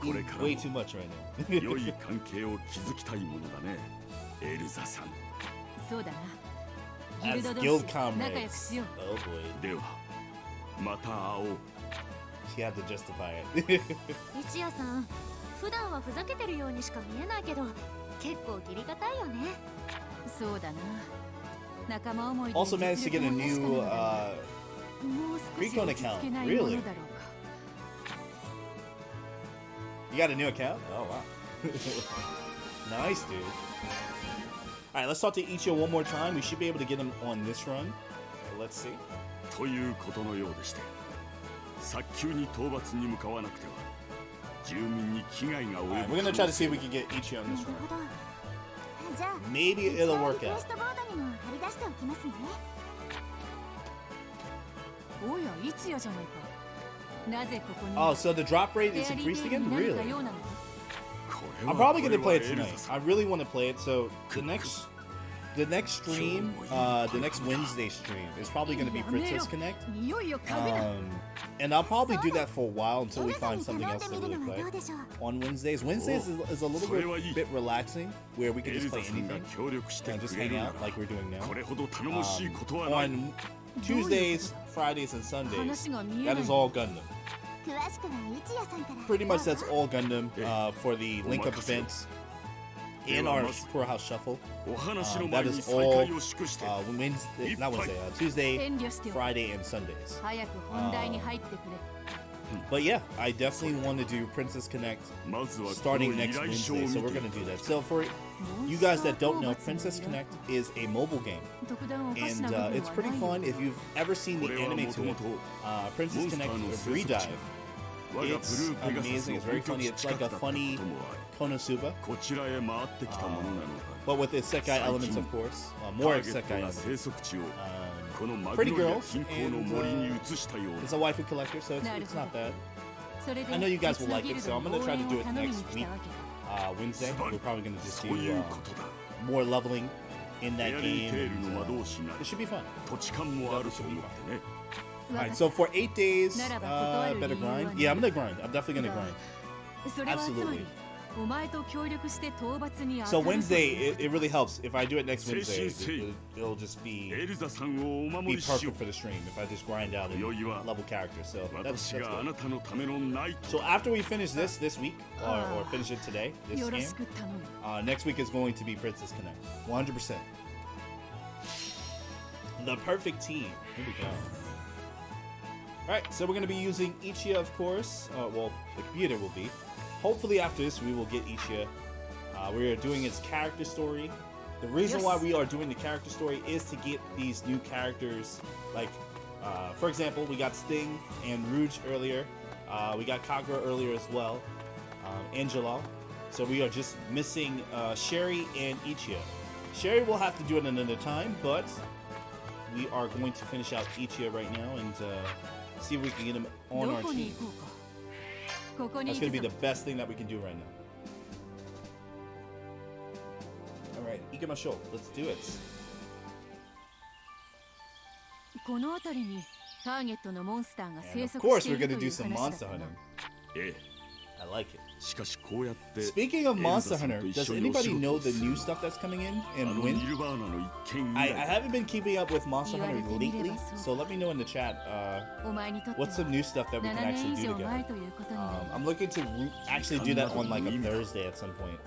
Eat way too much right now. 良い関係を築きたいものだね、エルザさん。そうだな。 As guild comrades. Oh boy. では、また会おう。 She had to justify it. 一夜さん、普段はふざけてるようにしか見えないけど、結構義理がたいよね。そうだな。仲間思いで Also managed to get a new Recon account. Really? You got a new account? Oh wow. Nice, dude. Alright, let's talk to Ichigo one more time. We should be able to get him on this run. Let's see. ということのようでして、早急に討伐に向かわなくては住民に危害が及ぶ。 We're gonna try to see if we can get Ichigo on this run. maybe it'll work out. おや、いつやじゃないか。なぜここに Oh, so the drop rate is increased again? Really? I'm probably gonna play it tonight. I really want to play it. So the next stream, the next Wednesday stream is probably gonna be Princess Connect. And I'll probably do that for a while until we find something else to really play on Wednesdays. Wednesdays is a little bit relaxing, where we can just play anything and just hang out like we're doing now. On Tuesdays, Fridays, and Sundays, that is all Gundam. Pretty much that's all Gundam for the Link Up events in our Poorhouse Shuffle. That is all Tuesday, Friday, and Sundays. But yeah, I definitely want to do Princess Connect starting next Wednesday, so we're going to do that. So for you guys that don't know, Princess Connect is a mobile game, and it's pretty fun. If you've ever seen the anime to it, Princess Connect Redive, it's amazing. It's very funny. It's like a funny Konosuba, but with isekai elements, of course. More isekai elements. Pretty girls, and it's a waifu collector, so it's not bad. I know you guys will like it, so I'm going to try to do it next week, Wednesday. We're probably going to just do more leveling in that game. It should be fun. Alright, so for 8 days, better grind. Yeah, I'm going to grind. I'm definitely going to grind. Absolutely. So Wednesday, it really helps. If I do it next Wednesday, it'll just be perfect for the stream if I just grind out and level characters. So that's good. So after we finish this week, or finish it today, this game, next week is going to be Princess Connect. 100%. The perfect team. Here we go. Alright, so we're going to be using Ichiya, of course. Well, the computer will be. Hopefully after this we will get Ichiya. We are doing his character story. The reason why we are doing the character story is to get these new characters. Like, for example, we got Sting and Rouge earlier. We got Kagura earlier as well. Angela. So we are just missing Sherry and Ichiya. Sherry will have to do it another time, but we are going to finish out Ichiya right now and see if we can get him on our team. That's going to be the best thing that we can do right now. Alright, ikimashou. Let's do it. And of course we're going to do some Monster Hunter. I like it. Speaking of Monster Hunter, does anybody know the new stuff that's coming in and when? I haven't been keeping up with Monster Hunter lately, so let me know in the chat what's some new stuff that we can actually do together. I'm looking to actually do that on like a Thursday at some point.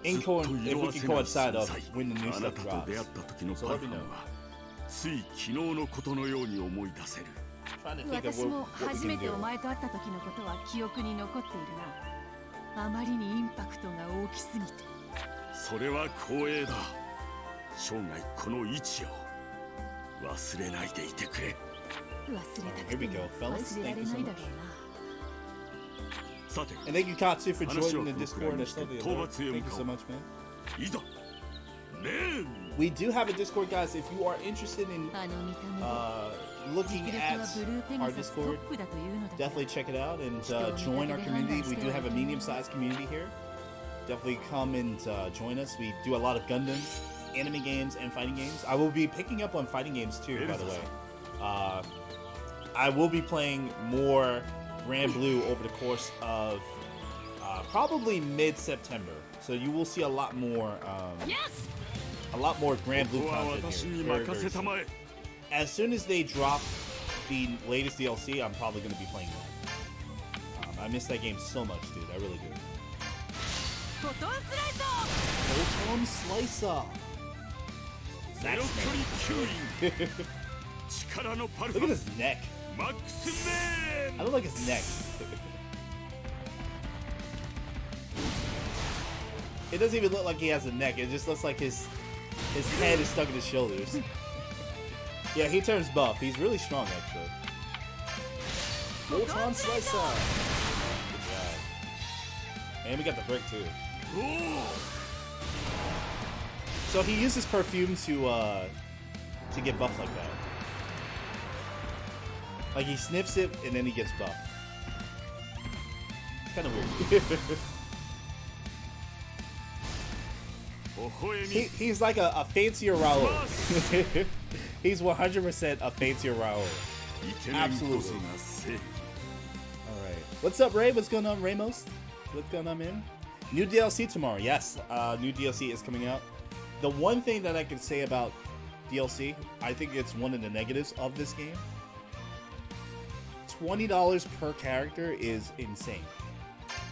If we can coincide of when the new stuff drops. So let me know. Trying to think of what we can do. Here we go, fellas. Thank you so much. And thank you, Katsu, for joining the Discord. Thank you so much, man. We do have a Discord, guys. If you are interested in looking at our Discord, definitely check it out and join our community. We do have a medium-sized community here. Definitely come and join us. We do a lot of Gundam, anime games, and fighting games. I will be picking up on fighting games too, by the way. I will be playing more Grand Blue over the course of probably mid-September. So you will see a lot more Grand Blue content here. Very, very soon. As soon as they drop the latest DLC, I'm probably going to be playing that. I miss that game so much, dude. I really do. Photon Slicer! Look at his neck. I don't like his neck. It doesn't even look like he has a neck. It just looks like his head is stuck in his shoulders. Yeah, he turns buff. He's really strong, actually. Photon Slicer! Good job. And we got the brick, too. So he uses perfume to get buffed like that. Like he sniffs it and then he gets buffed. It's kind of weird. He's like a fancier Raoul. He's 100% a fancier Raoul. Absolutely. Alright. What's up, Ray? What's going on, Ramos? What's going on, man? New DLC tomorrow. Yes, new DLC is coming out. The one thing that I can say about DLC, I think it's one of the negatives of this game. $20 per character is insane.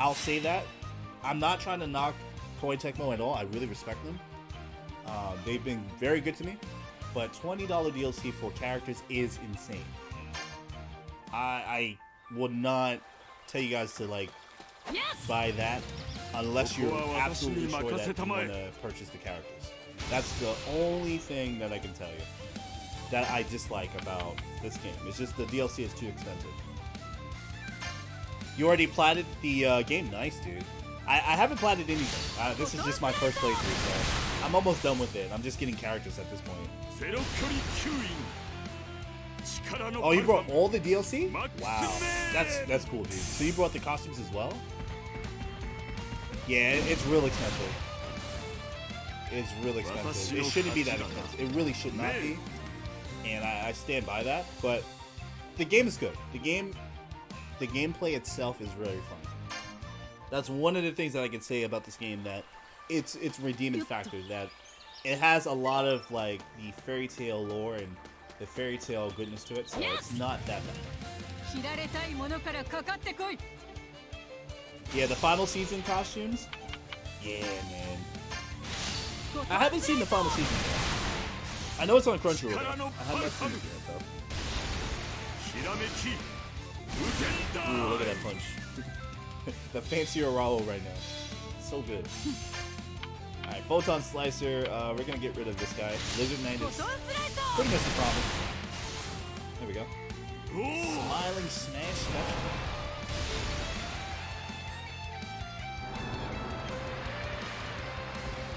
I'll say that. I'm not trying to knock Koei Tecmo at all. I really respect them. They've been very good to me. But $20 DLC for characters is insane. I would not tell you guys to like buy that unless you're absolutely sure that you want to purchase the characters. That's the only thing that I can tell you that I dislike about this game. It's just the DLC is too expensive. You already platted the game. Nice, dude. I haven't platted anything. This is just my first playthrough, so I'm almost done with it. I'm just getting characters at this point. Oh, you brought all the DLC? Wow, that's cool, dude. So you brought the costumes as well? Yeah, it's real expensive. It's real expensive. It shouldn't be that expensive. It really should not be. And I stand by that. But the game is good. The gameplay itself is really fun. That's one of the things that I can say about this game, that it's redeeming factor, that it has a lot of like the Fairytail lore and the Fairytail goodness to it, so it's not that bad. Yeah, the final season costumes? Yeah, man. I haven't seen the final season yet. I know it's on Crunchyroll. I have not seen it yet, though. Ooh, look at that punch. The fancier Raoul right now. So good. Alright, Photon Slicer. We're gonna get rid of this guy. Lizard Knight is pretty much the problem. There we go. Smiling Smash Special.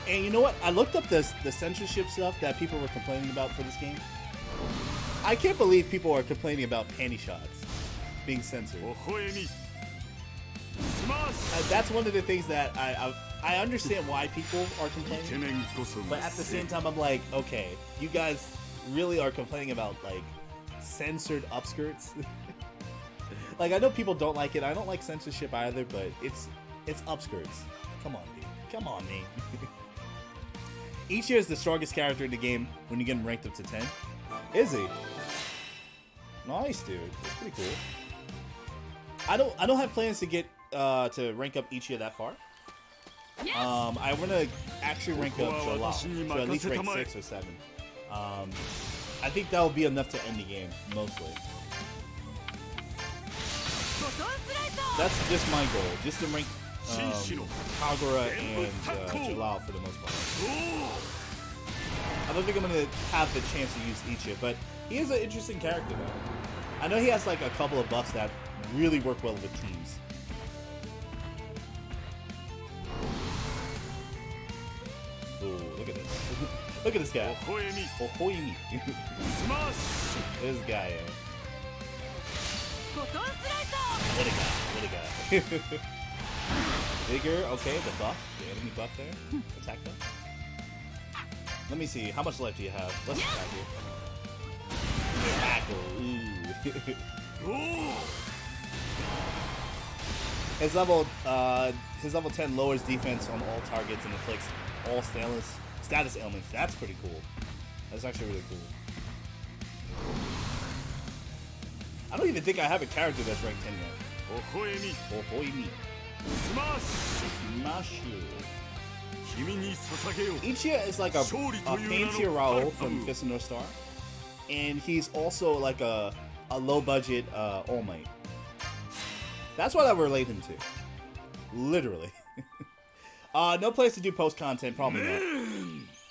And you know what? I looked up the censorship stuff that people were complaining about for this game. I can't believe people are complaining about panty shots being censored. That's one of the things that I understand why people are complaining, but at the same time I'm like, okay, you guys really are complaining about like censored upskirts. Like, I know people don't like it. I don't like censorship either, but it's upskirts. Come on, dude. Come on, man. Each year is the strongest character in the game when you get him ranked up to 10. Is he? Nice, dude. That's pretty cool. I don't have plans to get to rank up each year that far. I want to actually rank up Jalal, so at least rank 6 or 7. I think that will be enough to end the game, mostly. That's just my goal, just to rank Kagura and Jalal for the most part. I don't think I'm going to have the chance to use Ichiya, but he is an interesting character though. I know he has like a couple of buffs that really work well with teams. Ooh, look at this. Look at this guy. Ohoimi. This guy, yeah. What a guy. What a guy. Bigger, okay, the buff. The enemy buff there. Attack them. Let me see. How much life do you have? Let's attack you. Ooh. His level 10 lowers defense on all targets and inflicts all status ailments. That's pretty cool. That's actually really cool. I don't even think I have a character that's ranked 10 yet. Ohoimi. Smash you. Ichiya is like a fancier Raoul from Fist of North Star. And he's also like a low-budget All Might. That's what I relate him to. Literally. No place to do post-content, probably not.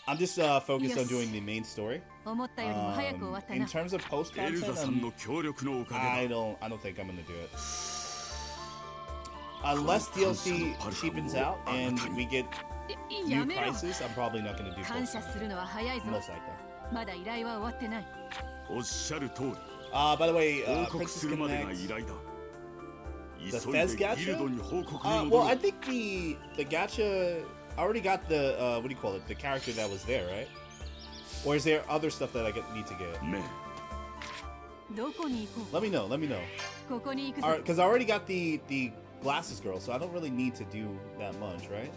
I'm just focused on doing the main story. In terms of post-content, I don't think I'm gonna do it. unless DLC cheapens out and we get new prices, I'm probably not going to do Most likely. まだ依頼は終わってない。おっしゃる通り。By the way, 報告するまでが依頼だ。 The Fez gacha? Well, I think the gacha. I already got the what do you call it? The character that was there, right? Or is there other stuff that I need to get? Let me know. Let me know. Alright, because I already got the glasses girl, so I don't really need to do that much, right?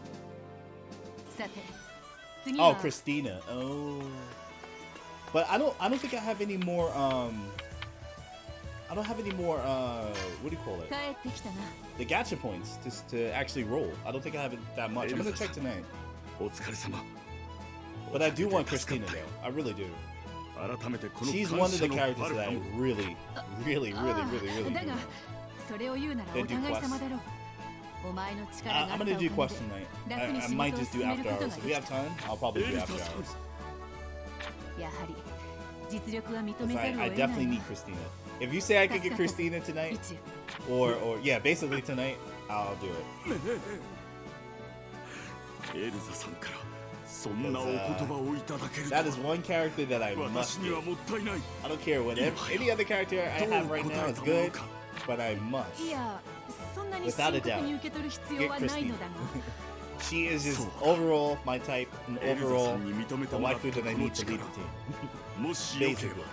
Oh, Christina. Oh. But I don't think I have any more I don't have any more what do you call it? The gacha points to actually roll. I don't think I have it that much. I'm gonna check tonight. But I do want Christina though. I really do. She's one of the characters that I really do. I'm gonna do quest tonight. I might just do after hours. If we have time, I'll probably do after hours. I definitely need Christina. If you say I could get Christina tonight, or yeah, basically tonight, I'll do it. That is one character that I must do. I don't care what any other character I have right now is good, but I must. Without a doubt, get Christina. She is just overall my type, and overall the waifu that I need to lead the team. Basically.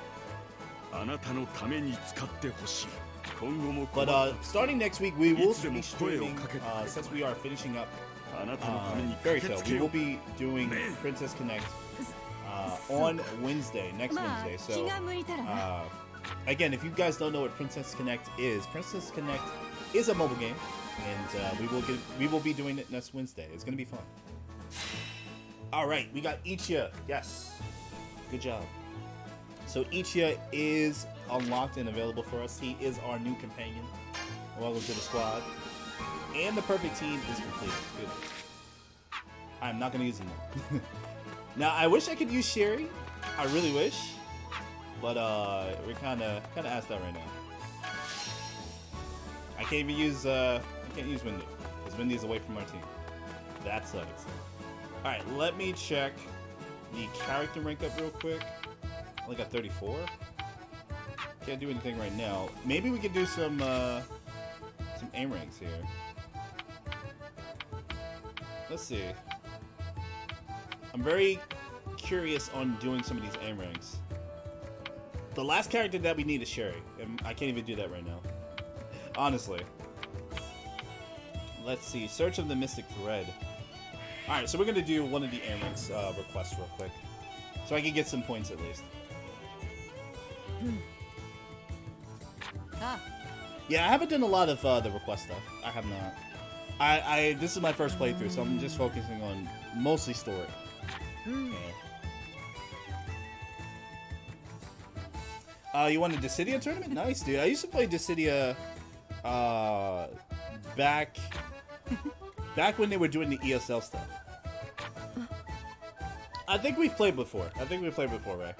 But starting next week, we will be streaming, since we are finishing up Fairytail, we will be doing Princess Connect on Wednesday, next Wednesday. So, again, if you guys don't know what Princess Connect is a mobile game, and we will be doing it next Wednesday. It's gonna be fun. All right, we got Ichiya. Yes, good job. So Ichiya is unlocked and available for us. He is our new companion. Welcome to the squad. And the perfect team is completed. Good. I'm not gonna use him though. Now I wish I could use Sherry. I really wish, but we're kind of asked that right now. I can't even use Wendy because Wendy is away from our team. That sucks. All right, let me check the character rank up real quick. I only got 34. Can't do anything right now. Maybe we could do some aim ranks here. Let's see. I'm very curious on doing some of these aim ranks. The last character that we need is Sherry, and I can't even do that right now. Honestly. Let's see. Search of the Mystic Thread. Alright, so we're going to do one of the aim ranks requests real quick. So I can get some points at least. Yeah, I haven't done a lot of the request stuff. I have not. This is my first playthrough, so I'm just focusing on mostly story. Yeah. You won a Dissidia tournament? Nice, dude. I used to play Dissidia back when they were doing the ESL stuff. I think we've played before. Right?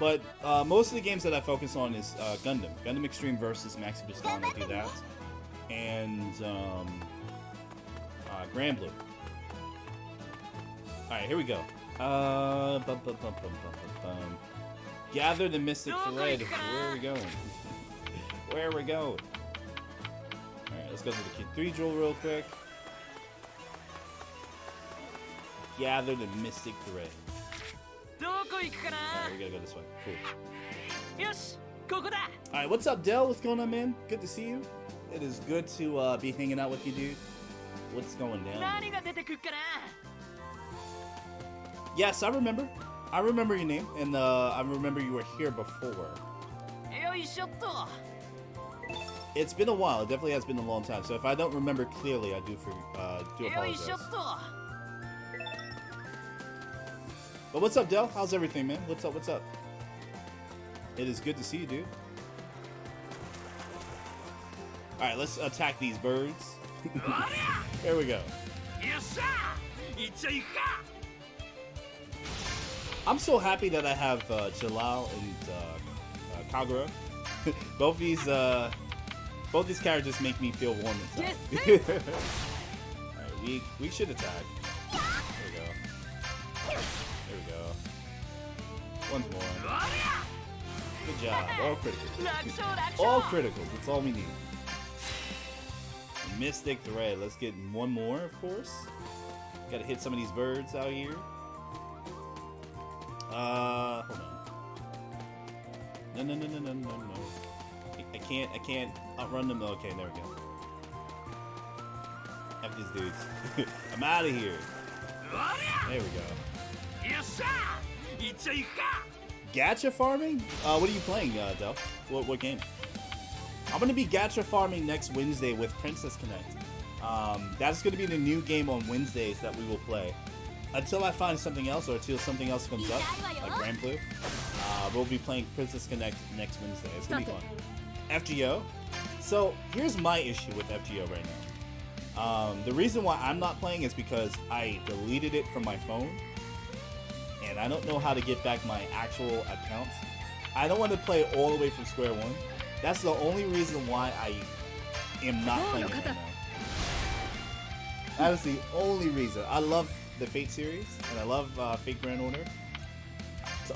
But most of the games that I focus on is Gundam. Gundam Extreme versus Maximus Dawn, I do that. And Grand Blue. Alright, here we go. Gather the Mystic Thread. Where are we going? Where are we going? Alright, let's go to the Cathedral real quick. Gather the Mystic Thread. Alright, we gotta go this way. Cool. Alright, what's up, Dell? What's going on, man? Good to see you. It is good to be hanging out with you, dude. What's going down? Yes, I remember. I remember your name, and I remember you were here before. It's been a while. It definitely has been a long time. So if I don't remember clearly, I do apologize. But what's up, Del? How's everything, man? What's up? What's up? It is good to see you, dude. All right, let's attack these birds. Here we go. I'm so happy that I have Jalal and Kagura. both these characters make me feel warm inside. Alright, we should attack. There we go. There we go. Once more. Good job. All criticals. All criticals. That's all we need. Mystic Thread. Let's get one more, of course. Gotta hit some of these birds out here. Hold on. No. I can't outrun them. Okay, there we go. F these dudes. I'm out of here. There we go. Gacha farming? What are you playing, Del? What game? I'm gonna be gacha farming next Wednesday with Princess Connect. That's gonna be the new game on Wednesdays that we will play. Until I find something else, or until something else comes up, like Grand Blue, we'll be playing Princess Connect next Wednesday. It's gonna be fun. FGO. So here's my issue with FGO right now. The reason why I'm not playing is because I deleted it from my phone, and I don't know how to get back my actual account. I don't want to play all the way from square one. That's the only reason why I am not playing it right now. That is the only reason. I love the Fate series, and I love Fate Grand Order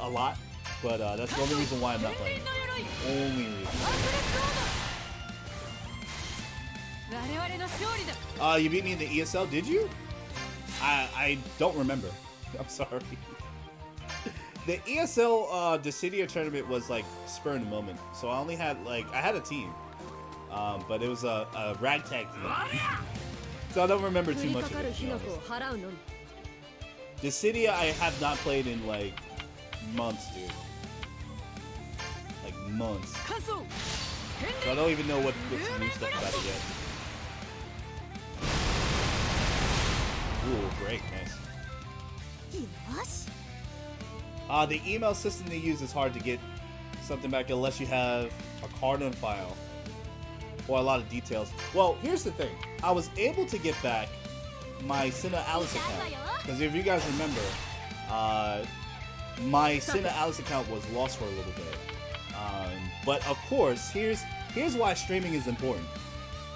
a lot, but that's the only reason why I'm not playing it. Only reason. You beat me in the ESL, did you? I don't remember. I'm sorry. The ESL Dissidia tournament was like spur in the moment, so I only had I had a team, but it was a ragtag team, so I don't remember too much of it. Dissidia I have not played in like months, dude. Like months. So I don't even know what's new stuff about it yet. Ooh, great, nice. The email system they use is hard to get something back unless you have a card on file or a lot of details. Well, here's the thing. I was able to get back my Senna Alice account. Because if you guys remember, my Senna Alice account was lost for a little bit. But of course, here's why streaming is important.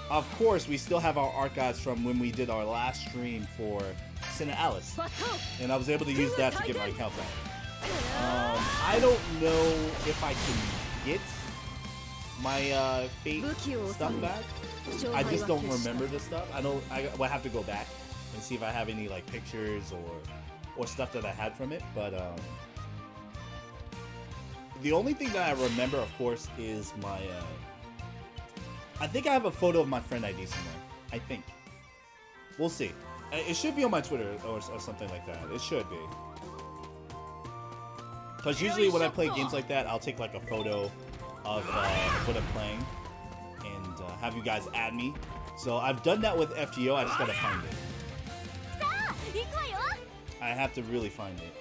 Of course, we still have our archives from when we did our last stream for Senna Alice. And I was able to use that to get my account back. I don't know if I can get my Fate stuff back. I just don't remember the stuff. I will have to go back and see if I have any like pictures or stuff that I had from it. But the only thing that I remember, of course, is my. I think I have a photo of my friend ID somewhere. I think. We'll see. It should be on my Twitter or something like that. It should be. Because usually when I play games like that, I'll take like a photo of what I'm playing and have you guys add me. So I've done that with FGO, I just gotta find it. I have to really find it.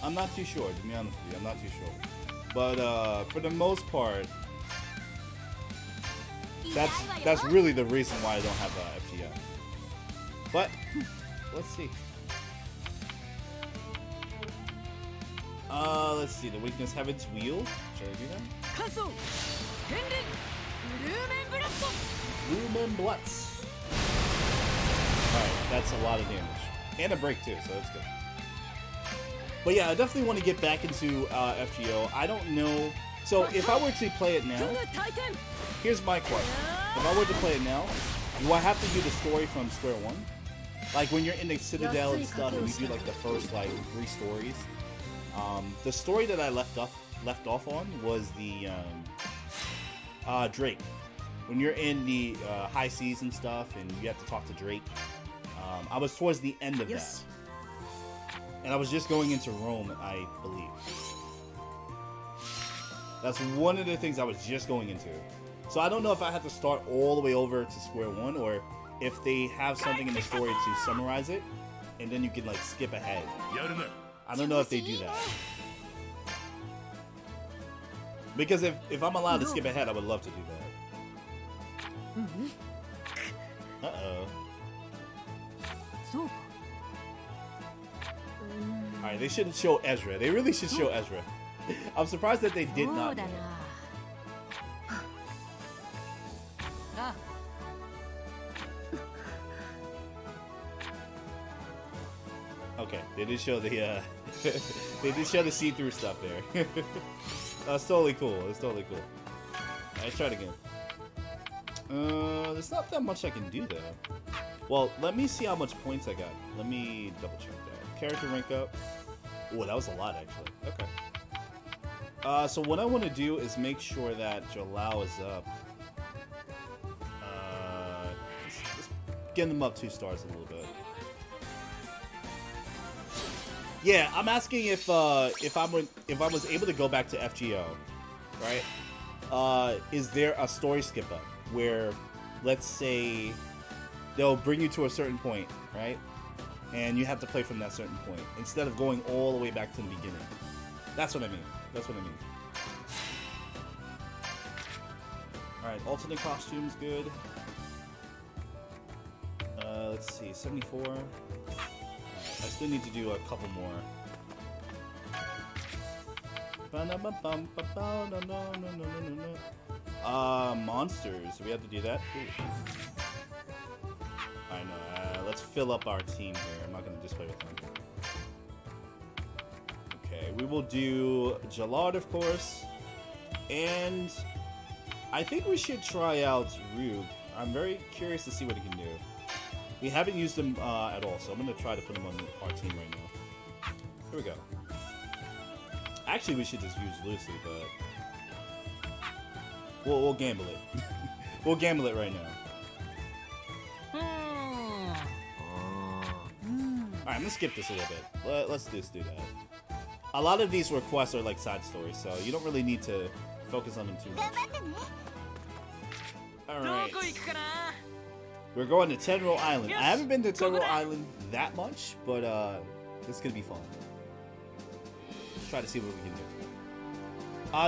I'm not too sure, to be honest with you, I'm not too sure. But for the most part, that's really the reason why I don't have FGO. But, let's see. Let's see. The weakness Heaven's Wheel. Should I do that? Lumen Blutz. Alright, that's a lot of damage. And a break too, so that's good. But yeah, I definitely want to get back into FGO. I don't know. So if I were to play it now, here's my question. If I were to play it now, do I have to do the story from square one? Like when you're in the Citadel and stuff and you do like the first like 3 stories. The story that I left off on was the Drake. When you're in the high seas and stuff, and you have to talk to Drake. I was towards the end of that, and I was just going into Rome, I believe. That's one of the things I was just going into. So I don't know if I have to start all the way over to square one, or if they have something in the story to summarize it, and then you can like skip ahead. I don't know if they do that. Because if I'm allowed to skip ahead, I would love to do that. Uh-oh. Alright, Alright, they should show Ezra. They really should show Ezra. I'm surprised that they did not. Okay, they did show the they did show the see-through stuff there. That's totally cool. It's totally cool. Alright, let's try it again. There's not that much I can do though. Well, let me see how much points I got. Let me double check that. Character rank up. Oh, that was a lot actually. Okay. So what I want to do is make sure that Jalao is up. Just get them up 2 stars a little bit. Yeah, I'm asking if I was able to go back to FGO, right? Is there a story skip up where, let's say, they'll bring you to a certain point, right? And you have to play from that certain point instead of going all the way back to the beginning. That's what I mean. That's what I mean. All right, alternate costumes, good. Let's see, 74. I still need to do a couple more. Monsters. We have to do that. Ooh. I know. Let's fill up our team here. I'm not gonna just play with them. Okay, we will do Jalad, of course, and I think we should try out Rug. I'm very curious to see what he can do. We haven't used him at all, so I'm going to try to put him on our team right now. Here we go. Actually, we should just use Lucy, but we'll gamble it. We'll gamble it right now. Alright, I'm going to skip this a little bit. Let's just do that. A lot of these requests are like side stories, so you don't really need to focus on them too much. Alright. We're going to Tenro Island. Yes. I haven't been to Tenro Island that much, but this is going to be fun. Let's try to see what we can do.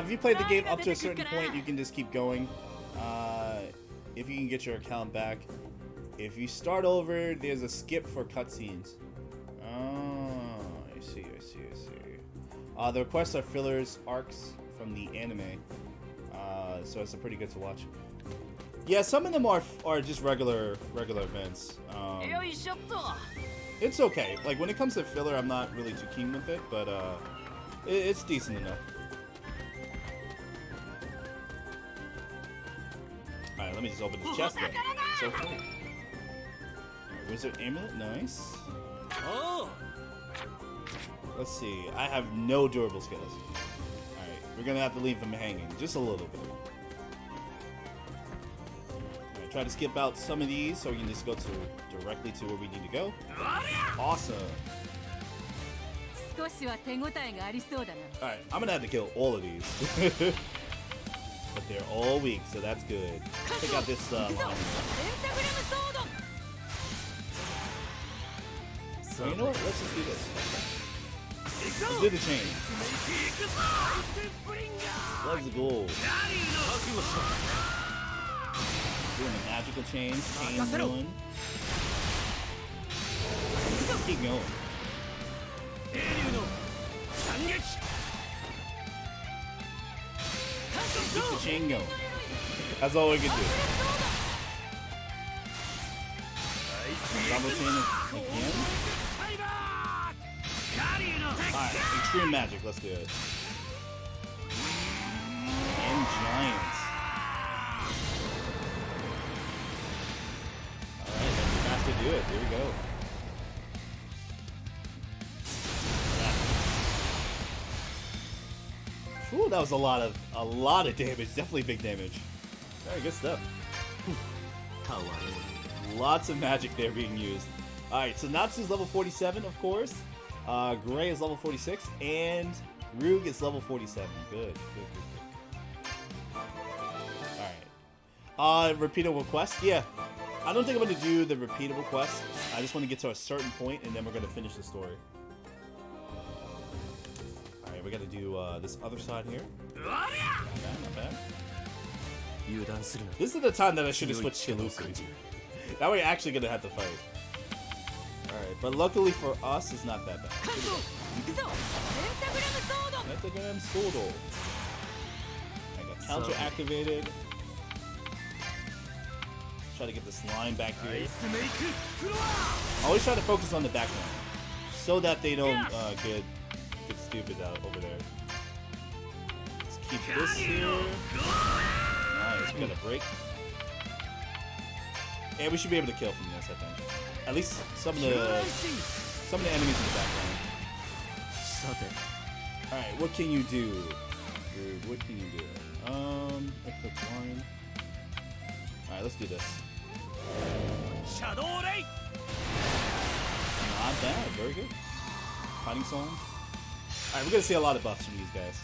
If you played the game up to a certain point, you can just keep going. If you can get your account back. If you start over, there's a skip for cutscenes. Oh, I see. The requests are fillers, arcs from the anime. So it's pretty good to watch. Yeah, some of them are just regular events. It's okay. Like when it comes to filler, I'm not really too keen with it, but it's decent enough. All right, let me just open this chest then. So cool. Right, Wizard Amulet, nice. Oh. Let's see. I have no durable skills. All right, we're gonna have to leave them hanging just a little bit. Try to skip out some of these so we can just go directly to where we need to go. Awesome. Alright, I'm gonna have to kill all of these. But they're all weak, so that's good. Check out this line. So you know what? Let's just do this. Let's do the chain. Let's go. Doing the magical chain ruin. Let's keep going. Keep the chain going. That's all we can do. Double chain again. Alright, extreme magic, let's do it. And giants. To do it. Here we go. Ooh, that was a lot of damage. Definitely big damage. Very good stuff. Lots of magic there being used. All right, so Natsu's level 47, of course. Gray is level 46, and Rug is level 47. Good. All right. Repeatable quest. Yeah. I don't think I'm going to do the repeatable quest. I just want to get to a certain point, and then we're going to finish the story. Alright, we got to do this other side here. Not bad. This is the time that I should have switched to Lucy. Now we're actually going to have to fight. Alright, but luckily for us, it's not that bad. Pentagram Sword. I got counter activated. Try to get this line back here. I always try to focus on the back line so that they don't get stupid out over there. Let's keep this here. Nice, we got a break. And we should be able to kill from this, I think. At least some of the enemies in the background. Alright, what can you do? Dude, what can you do? X line. Alright, let's do this. Shadow Ray. Not bad, very good. Fighting song. Alright, we're gonna see a lot of buffs from these guys.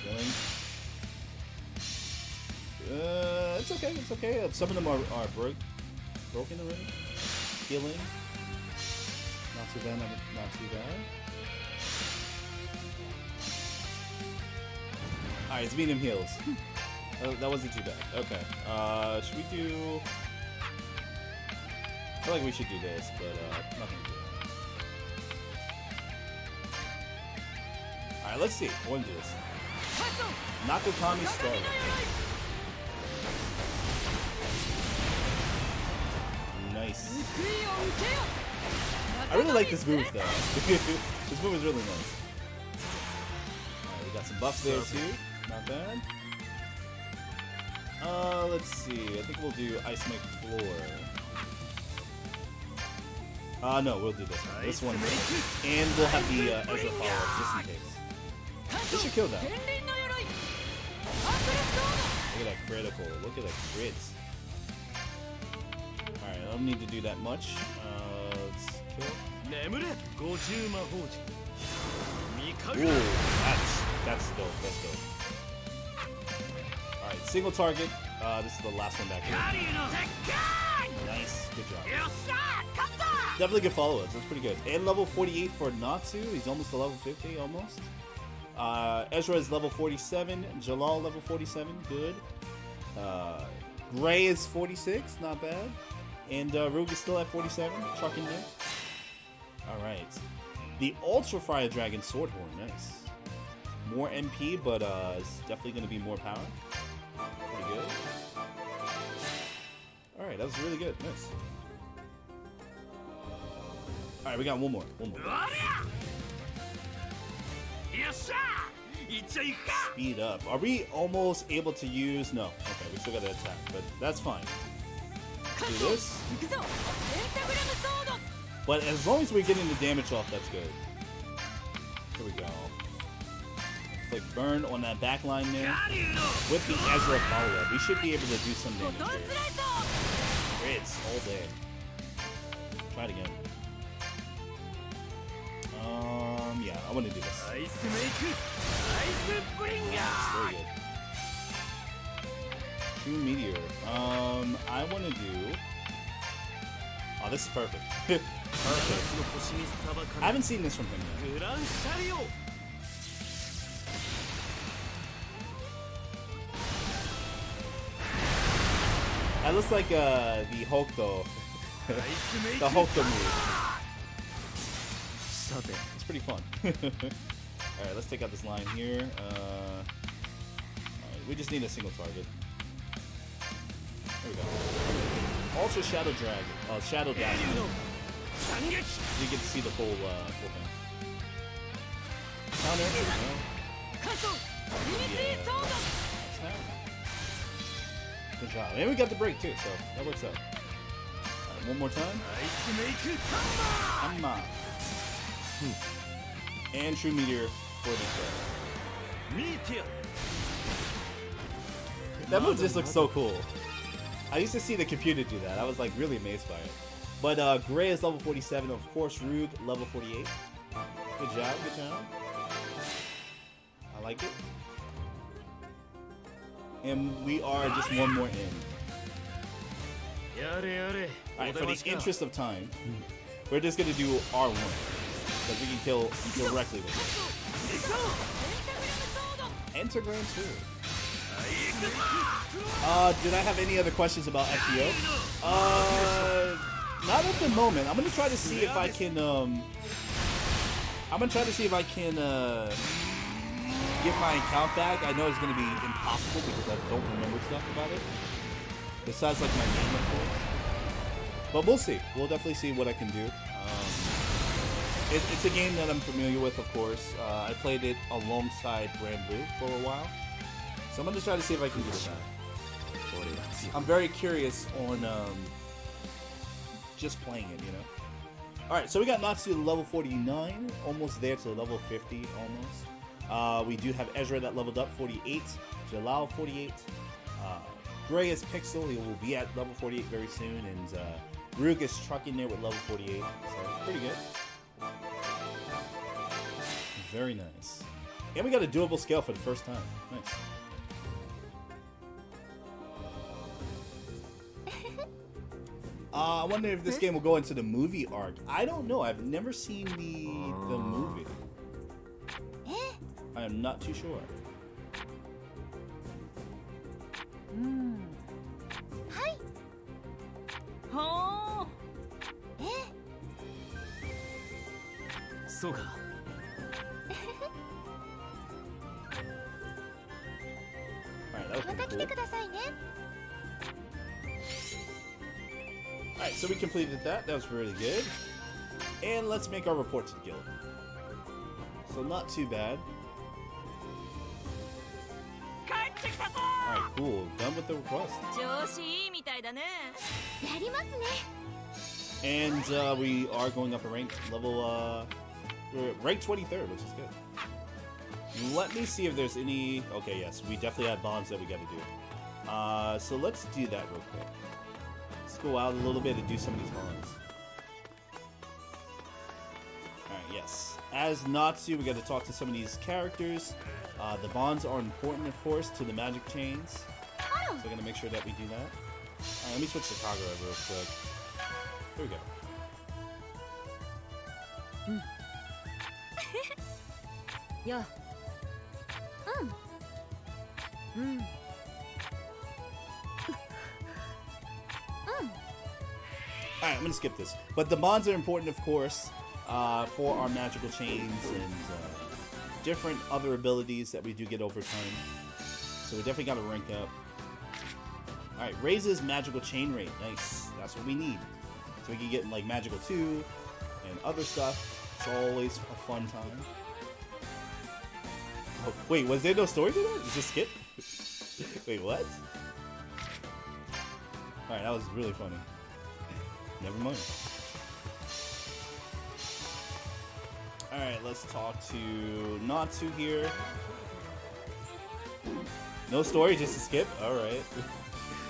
Killing. It's okay, it's okay. Some of them are broken already. Healing. Not too bad, not too bad. Alright, it's medium heals. That wasn't too bad. Okay. Should we do... I feel like we should do this, but nothing to do. Alright, let's see. I want to do this. Nakatomi Starlight. Nice. I really like this move though. This move is really nice. Alright, we got some buffs there too. Not bad. Let's see. I think we'll do Ice Make Floor. No, we'll do this one. This one. And we'll have the Ezra follow-up just in case. This should kill that. Look at that critical. Look at that crits. Alright, I don't need to do that much. Let's kill. Ooh, that's dope. That's dope. Alright, single target. This is the last one back here. Nice. Good job. Definitely good follow-ups. That's pretty good. And level 48 for Natsu. He's almost to level 50, almost. Ezra is level 47. Jalal level 47. Good. Gray is 46. Not bad. And Rogue is still at 47. Chucking there. Alright. The Ultra Fire Dragon Swordhorn. Nice. More MP, but it's definitely going to be more power. Pretty good. Alright, that was really good. Nice. Alright, we got one more. Speed up. Are we almost able to use... No. Okay, we still got to attack, but that's fine. Do this. But as long as we're getting the damage off, that's good. Here we go. Click burn on that back line there. With the Ezra follow-up, we should be able to do some damage here. Crits all day. Try it again. Yeah, I want to do this. Very good. True Meteor. I want to do... Oh, this is perfect. Perfect. I haven't seen this from him yet. That looks like the Hokuto. The Hokuto move. It's pretty fun. Alright, let's take out this line here. Alright, we just need a single target. There we go. Also Shadow Dragon. Shadow Dragon. You get to see the full thing. Counter. Good job. And we got the break too, so that works out. Alright, one more time. And True Meteor for this guy. That move just looks so cool. I used to see the computer do that. I was like really amazed by it. But Gray is level 47. Of course, Rug level 48. Good job, good job. I like it. And we are just one more in. Alright, for the interest of time, we're just gonna do R1. Because we can kill directly with it. Entagram too. Did I have any other questions about FTO? at the moment, I'm gonna try to see if I can. I'm gonna try to see if I can get my account back. I know it's gonna be impossible because I don't remember stuff about it. Besides, like my name, of course. But we'll see. We'll definitely see what I can do. It's a game that I'm familiar with, of course. I played it alongside Grand Blue for a while. So I'm going to try to see if I can do that. I'm very curious on just playing it, you know? Alright, so we got Natsu to level 49. Almost there to level 50, almost. We do have Ezra that leveled up, 48. Jalal, 48. Gray is Pixel. He will be at level 48 very soon. And Rook is trucking there with level 48. So, pretty good. Very nice. And we got a doable scale for the first time. Nice. I wonder if this game will go into the movie arc. I don't know. I've never seen the movie. I am not too sure. Hi. Oh. So ka. Alright, that was pretty cool. Alright, so we completed that. That was really good. And let's make our report to the guild. So not too bad. Alright, cool. Done with the request. And we are going up a rank. Level, we're rank 23rd, which is good. Let me see if there's any... Okay, yes, we definitely have bonds that we gotta do. So let's do that real quick. Let's go out a little bit and do some of these bonds. Alright, yes. As Natsu, we gotta talk to some of these characters. The bonds are important, of course, to the magic chains. So we're gonna make sure that we do that. Alright, let me switch to Kagura real quick. Here we go. Yeah. Alright, I'm gonna skip this. But the bonds are important, of course, for our magical chains and different other abilities that we do get over time. So we definitely gotta rank up. Alright, raises magical chain rate. Nice. That's what we need. So we can get like magical 2 and other stuff. It's always a fun time. Oh, wait, was there no story to that? Is this skip? Wait, what? Alright, that was really funny. Never mind. Alright, let's talk to Natsu here. No story, just a skip? Alright.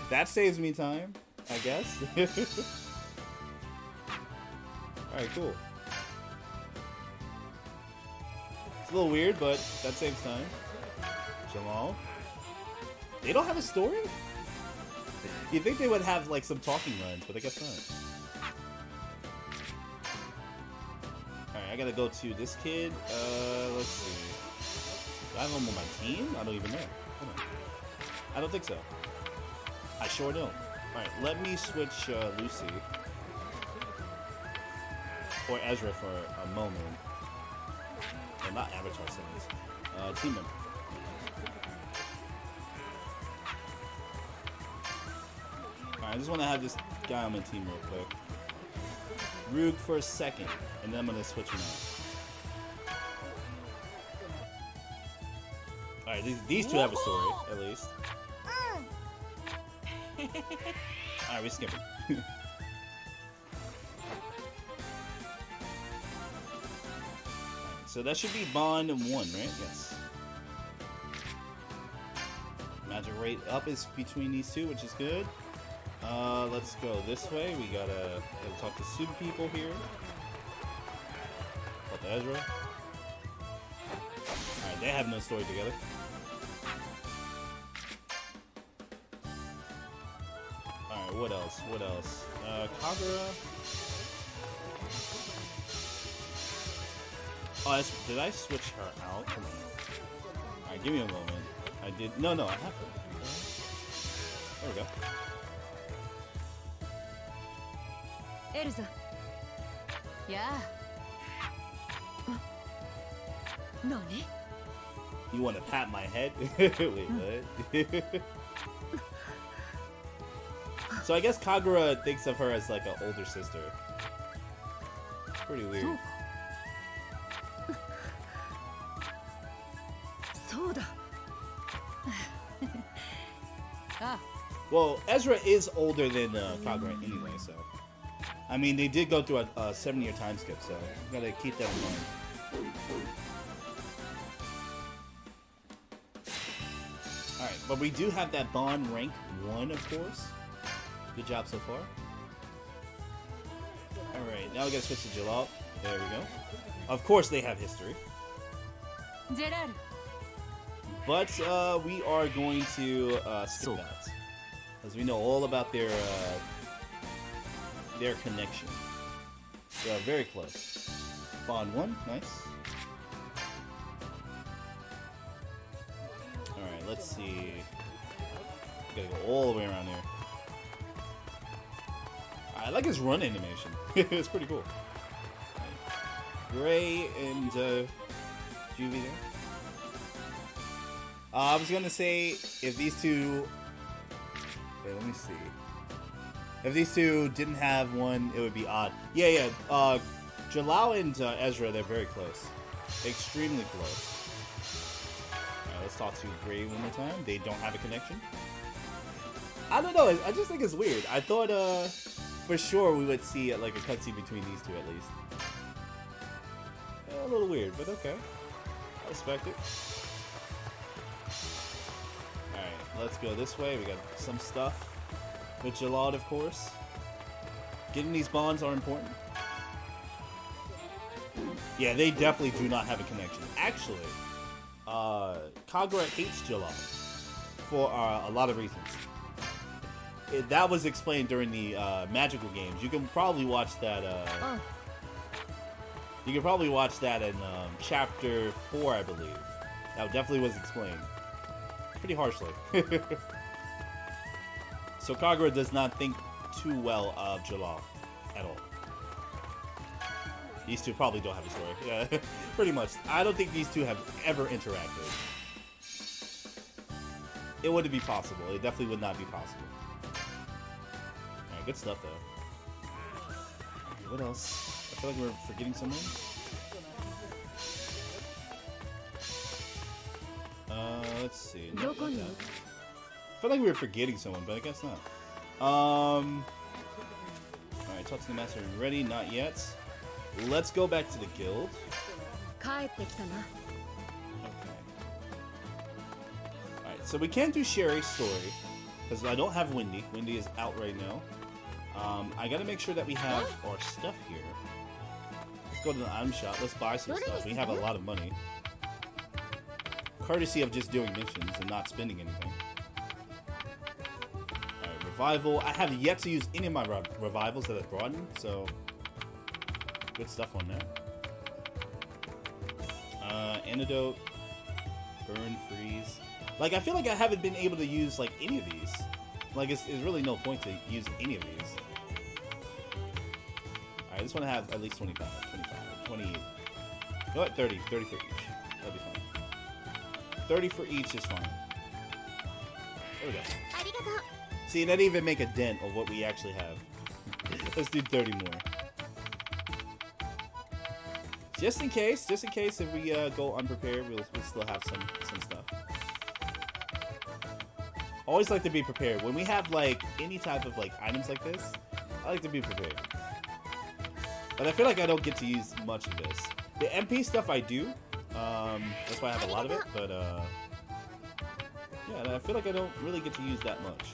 That saves me time, I guess. Alright, cool. It's a little weird, but that saves time. Jamal. They don't have a story? You'd think they would have like some talking lines, but I guess not. Alright, I gotta go to this kid. Let's see. Do I have him on my team? I don't even know. Hold on. I don't think so. I sure don't. Alright, let me switch Lucy. Or Ezra for a moment. Well, not avatar settings. Team member. Alright, I just want to have this guy on my team real quick. Rook for a second, and then I'm going to switch him out. Alright, these two have a story, at least. Alright, we skip it. So that should be bond and 1, right? Yes. Magic rate up is between these two, which is good. Let's go this way. We gotta talk to super people here. Talk to Ezra. Alright, they have no story together. Alright, what else? What else? Kagura. Oh, did I switch her out? Come on. Alright, give me a moment. I did. No, I have her. There we go. Elsa. Yeah. Nani? You want to pat my head? Wait, what? So I guess Kagura thinks of her as like an older sister. It's pretty weird. Well, Ezra is older than Kagura anyway, so. I mean, they did go through a 7-year time skip, so you gotta keep that in mind. Alright, but we do have that bond rank 1, of course. Good job so far. Alright, now we gotta switch to Jalal. There we go. Of course they have history. Gerard. But we are going to skip that. As we know all about their connection. They are very close. Bond 1, nice. Alright, let's see. Gotta go all the way around there. I like his run animation. It's pretty cool. Gray and Juvie there. I was gonna say if these two. Okay, let me see. If these two didn't have one, it would be odd. Yeah. Jalal and Ezra, they're very close. Extremely close. Alright, let's talk to Gray one more time. They don't have a connection. I don't know. I just think it's weird. I thought for sure we would see like a cutscene between these two at least. A little weird, but okay. I respect it. Alright, let's go this way. We got some stuff. With Jalad, of course. Getting these bonds are important. Yeah, they definitely do not have a connection. Actually, Kagura hates Jalad for a lot of reasons. That was explained during the magical games. You can probably watch that. You can probably watch that in chapter 4, I believe. That definitely was explained pretty harshly. So Kagura does not think too well of Jalal at all. These two probably don't have a story. Yeah, pretty much. I don't think these two have ever interacted. It wouldn't be possible. It definitely would not be possible. Alright, good stuff though. Okay, what else? I feel like we're forgetting someone. Let's see. No, I feel like we were forgetting someone, but I guess not. Alright, talk to the master. Are you ready? Not yet. Let's go back to the guild. Okay. Alright, so we can't do Sherry's story, because I don't have Wendy. Wendy is out right now. I gotta make sure that we have our stuff here. Let's go to the item shop. Let's buy some stuff. We have a lot of money. Courtesy of just doing missions and not spending anything. Alright, revival. I have yet to use any of my revivals that I've brought in, so good stuff on that. Antidote. Burn, freeze. Like, I feel like I haven't been able to use, like, any of these. Like, it's really no point to use any of these. Alright, I just want to have at least 25, 20. You know what? 30 for each. That'll be fine. 30 for each is fine. There we go. See, that didn't even make a dent of what we actually have. Let's do 30 more. Just in case if we go unprepared, we'll still have some stuff. Always like to be prepared. When we have like any type of like items like this, I like to be prepared. But I feel like I don't get to use much of this. The MP stuff I do. That's why I have a lot of it, but yeah, I feel like I don't really get to use that much.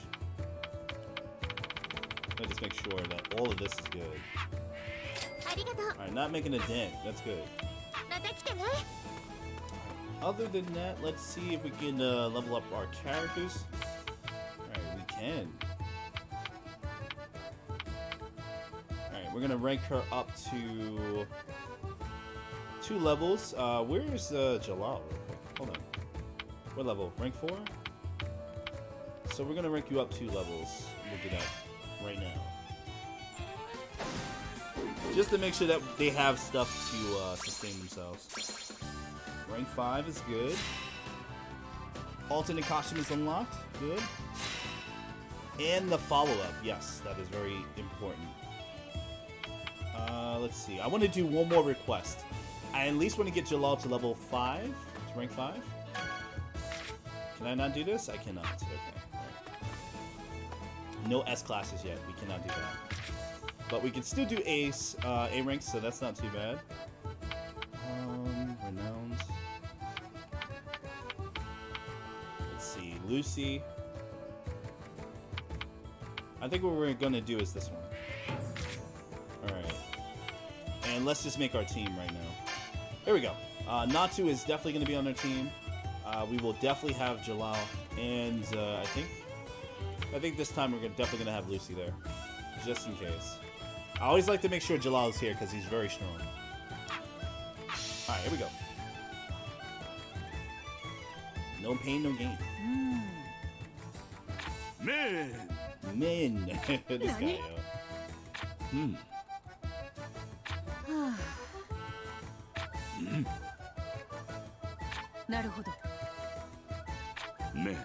Let me just make sure that all of this is good. Alright, not making a dent. That's good. Other than that, let's see if we can level up our characters. Alright, we can. Alright, we're gonna rank her up to 2 levels. Where's Jalal? Hold on. What level? Rank 4? So we're gonna rank you up 2 levels. We'll do that right now. Just to make sure that they have stuff to sustain themselves. Rank 5 is good. Alternate costume is unlocked. Good. And the follow-up. Yes, that is very important. Let's see. I want to do one more request. I at least want to get Jalal to level 5. To rank 5. Can I not do this? I cannot. Okay. No S classes yet. We cannot do that. But we can still do A ranks, so that's not too bad. Renowned. Let's see. Lucy. I think what we're gonna do is this one. Alright. And let's just make our team right now. Here we go. Natu is definitely gonna be on our team. We will definitely have Jalal. And I think this time we're definitely gonna have Lucy there. Just in case. I always like to make sure Jalal is here because he's very strong. Alright, here we go. No pain, no gain. Man! Men. This guy, yo. Man.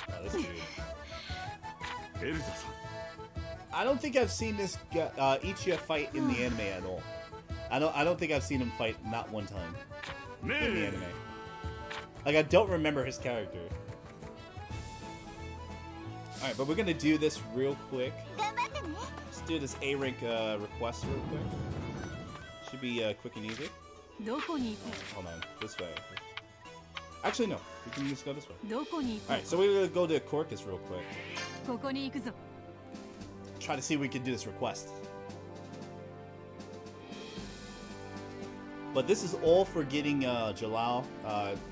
Oh, this dude. Elsa-san. I don't think I've seen this Ichiya fight in the anime at all. I don't think I've seen him fight not one time in the anime. Like, I don't remember his character. Alright, but we're gonna do this real quick. Let's do this A rank request real quick. Should be quick and easy. Hold on, this way. Actually, no. We can just go this way. Alright, so we're gonna go to Corcus real quick. Try to see if we can do this request. But this is all for getting Jalal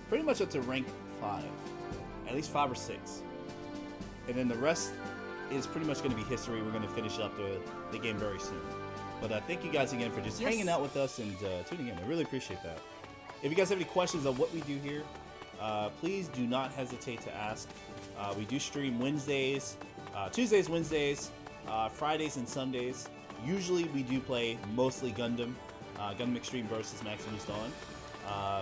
pretty much up to rank 5. At least 5 or 6. And then the rest is pretty much going to be history. We're going to finish up the game very soon. But thank you guys again for just hanging out with us and tuning in. I really appreciate that. If you guys have any questions on what we do here, please do not hesitate to ask. We do stream Wednesdays, Tuesdays, Wednesdays, Fridays, and Sundays. Usually we do play mostly Gundam. Gundam Extreme versus Maximus Dawn.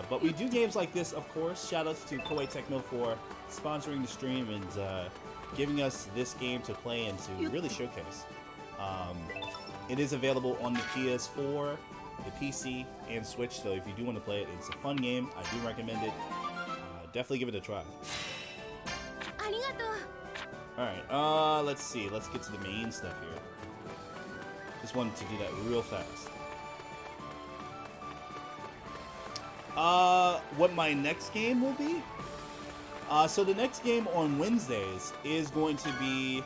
But we do games like this, of course. Shoutouts to Koei Tecmo for sponsoring the stream and giving us this game to play and to really showcase. It is available on the PS4, the PC, and Switch, so if you do want to play it, it's a fun game. I do recommend it. Definitely give it a try. Alright, let's see. Let's get to the main stuff here. Just wanted to do that real fast. What my next game will be? So the next game on Wednesdays is going to be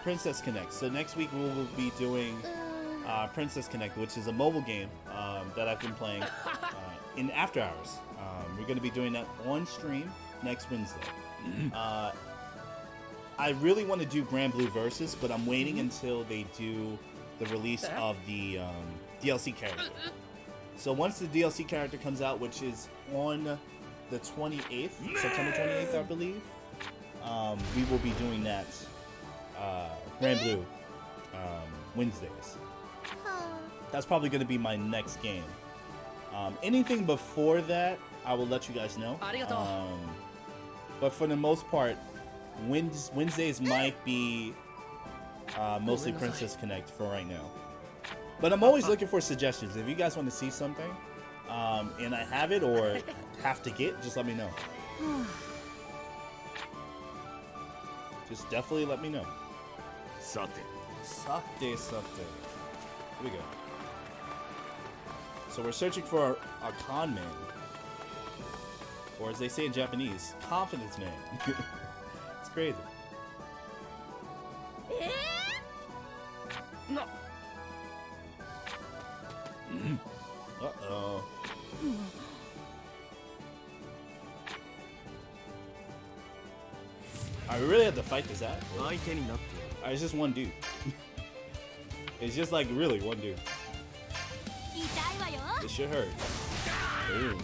Princess Connect. So next week we will be doing Princess Connect, which is a mobile game that I've been playing in after hours. We're going to be doing that on stream next Wednesday. I really want to do Grand Blue Versus, but I'm waiting until they do the release of the DLC character. So once the DLC character comes out, which is on the 28th, September 28th, I believe, we will be doing that Grand Blue Wednesdays. That's probably going to be my next game. Anything before that, I will let you guys know. But for the most part, Wednesdays might be mostly Princess Connect for right now. But I'm always looking for suggestions. If you guys want to see something, and I have it or have to get, just let me know. Just definitely let me know. Sate. Here we go. So we're searching for a con man. Or as they say in Japanese, confidence man. It's crazy. No. Uh-oh. I really have to fight this out. Really? It's just one dude. It's just like really one dude. It should hurt. Ooh.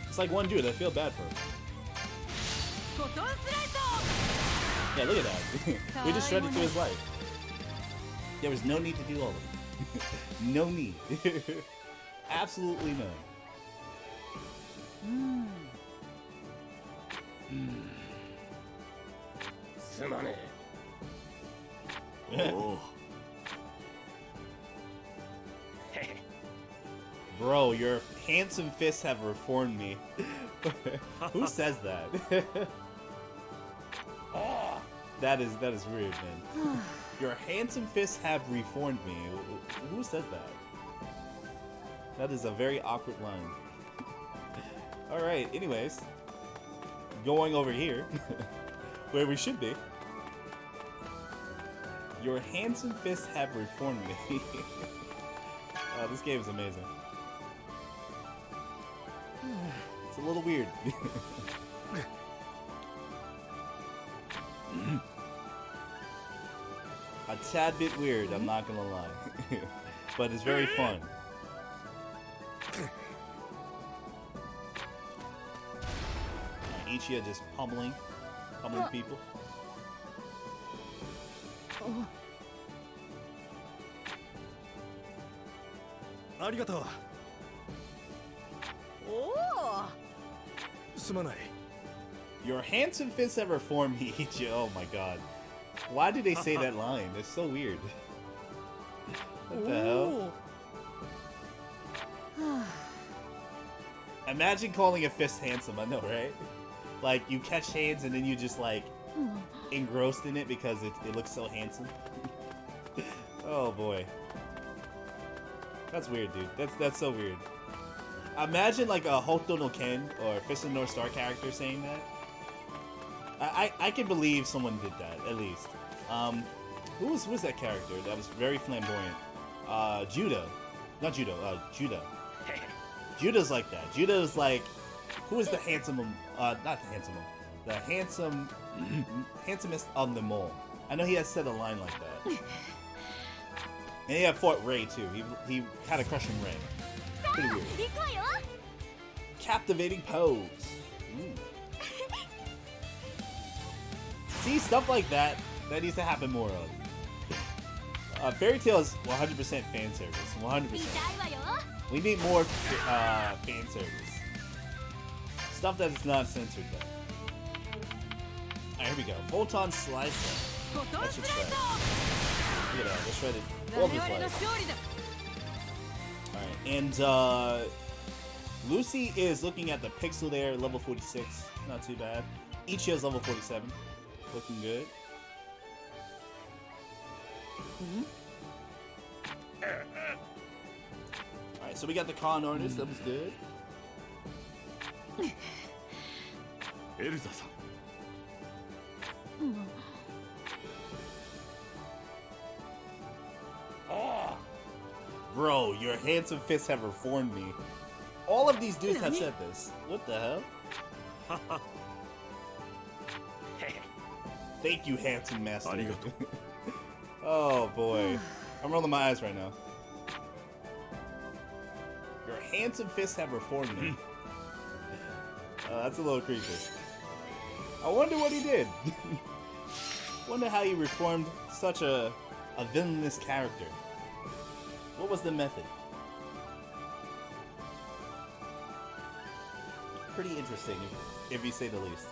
It's like one dude. I feel bad for him. Yeah, look at that. We just shredded through his life. There was no need to do all of it. No need. Absolutely none. Oh. Bro, your handsome fists have reformed me. Who says that? That is weird, man. Your handsome fists have reformed me. Who says that? That is a very awkward line. Alright, anyways. Going over here. Where we should be. Your handsome fists have reformed me. Oh, this game is amazing. It's a little weird. A tad bit weird, I'm not gonna lie. But it's very fun. Ichiya just pummeling people. Arigato. Oh. Your handsome fists have reformed me, Ichiya. Oh my god. Why did they say that line? It's so weird. What the hell? Imagine calling a fist handsome, I know, right? Like, you catch hands and then you just, like, engrossed in it because it looks so handsome. Oh, boy. That's weird, dude. That's so weird. Imagine, like, a Hoto no Ken or Fist of the North Star character saying that. I can believe someone did that, at least. Who was that character that was very flamboyant? Judo. Not Judo, Judo. Judo's like that. Judo's like, who is the handsome, not the handsome one, the handsomest of them all. I know he has said a line like that. And he had fought Ray too. He had a crush on Ray. Pretty weird. Captivating pose. Ooh. See, stuff like that needs to happen more of. Fairytail is 100% fan service. 100%. We need more fan service. Stuff that is not censored though. Alright, here we go. Photon Slicer. That should shred. Look at that, that's shredded. Well, alright, and Lucy is looking at the pixel there, level 46. Not too bad. Ichiya's level 47. Looking good. Alright, so we got the con artist, that was good. Elsa-san. Bro, your handsome fists have reformed me. All of these dudes have said this. What the hell? Thank you, handsome master. Oh boy. I'm rolling my eyes right now. Your handsome fists have reformed me. That's a little creepy. I wonder what he did. Wonder how he reformed such a villainous character. What was the method? Pretty interesting, if you say the least.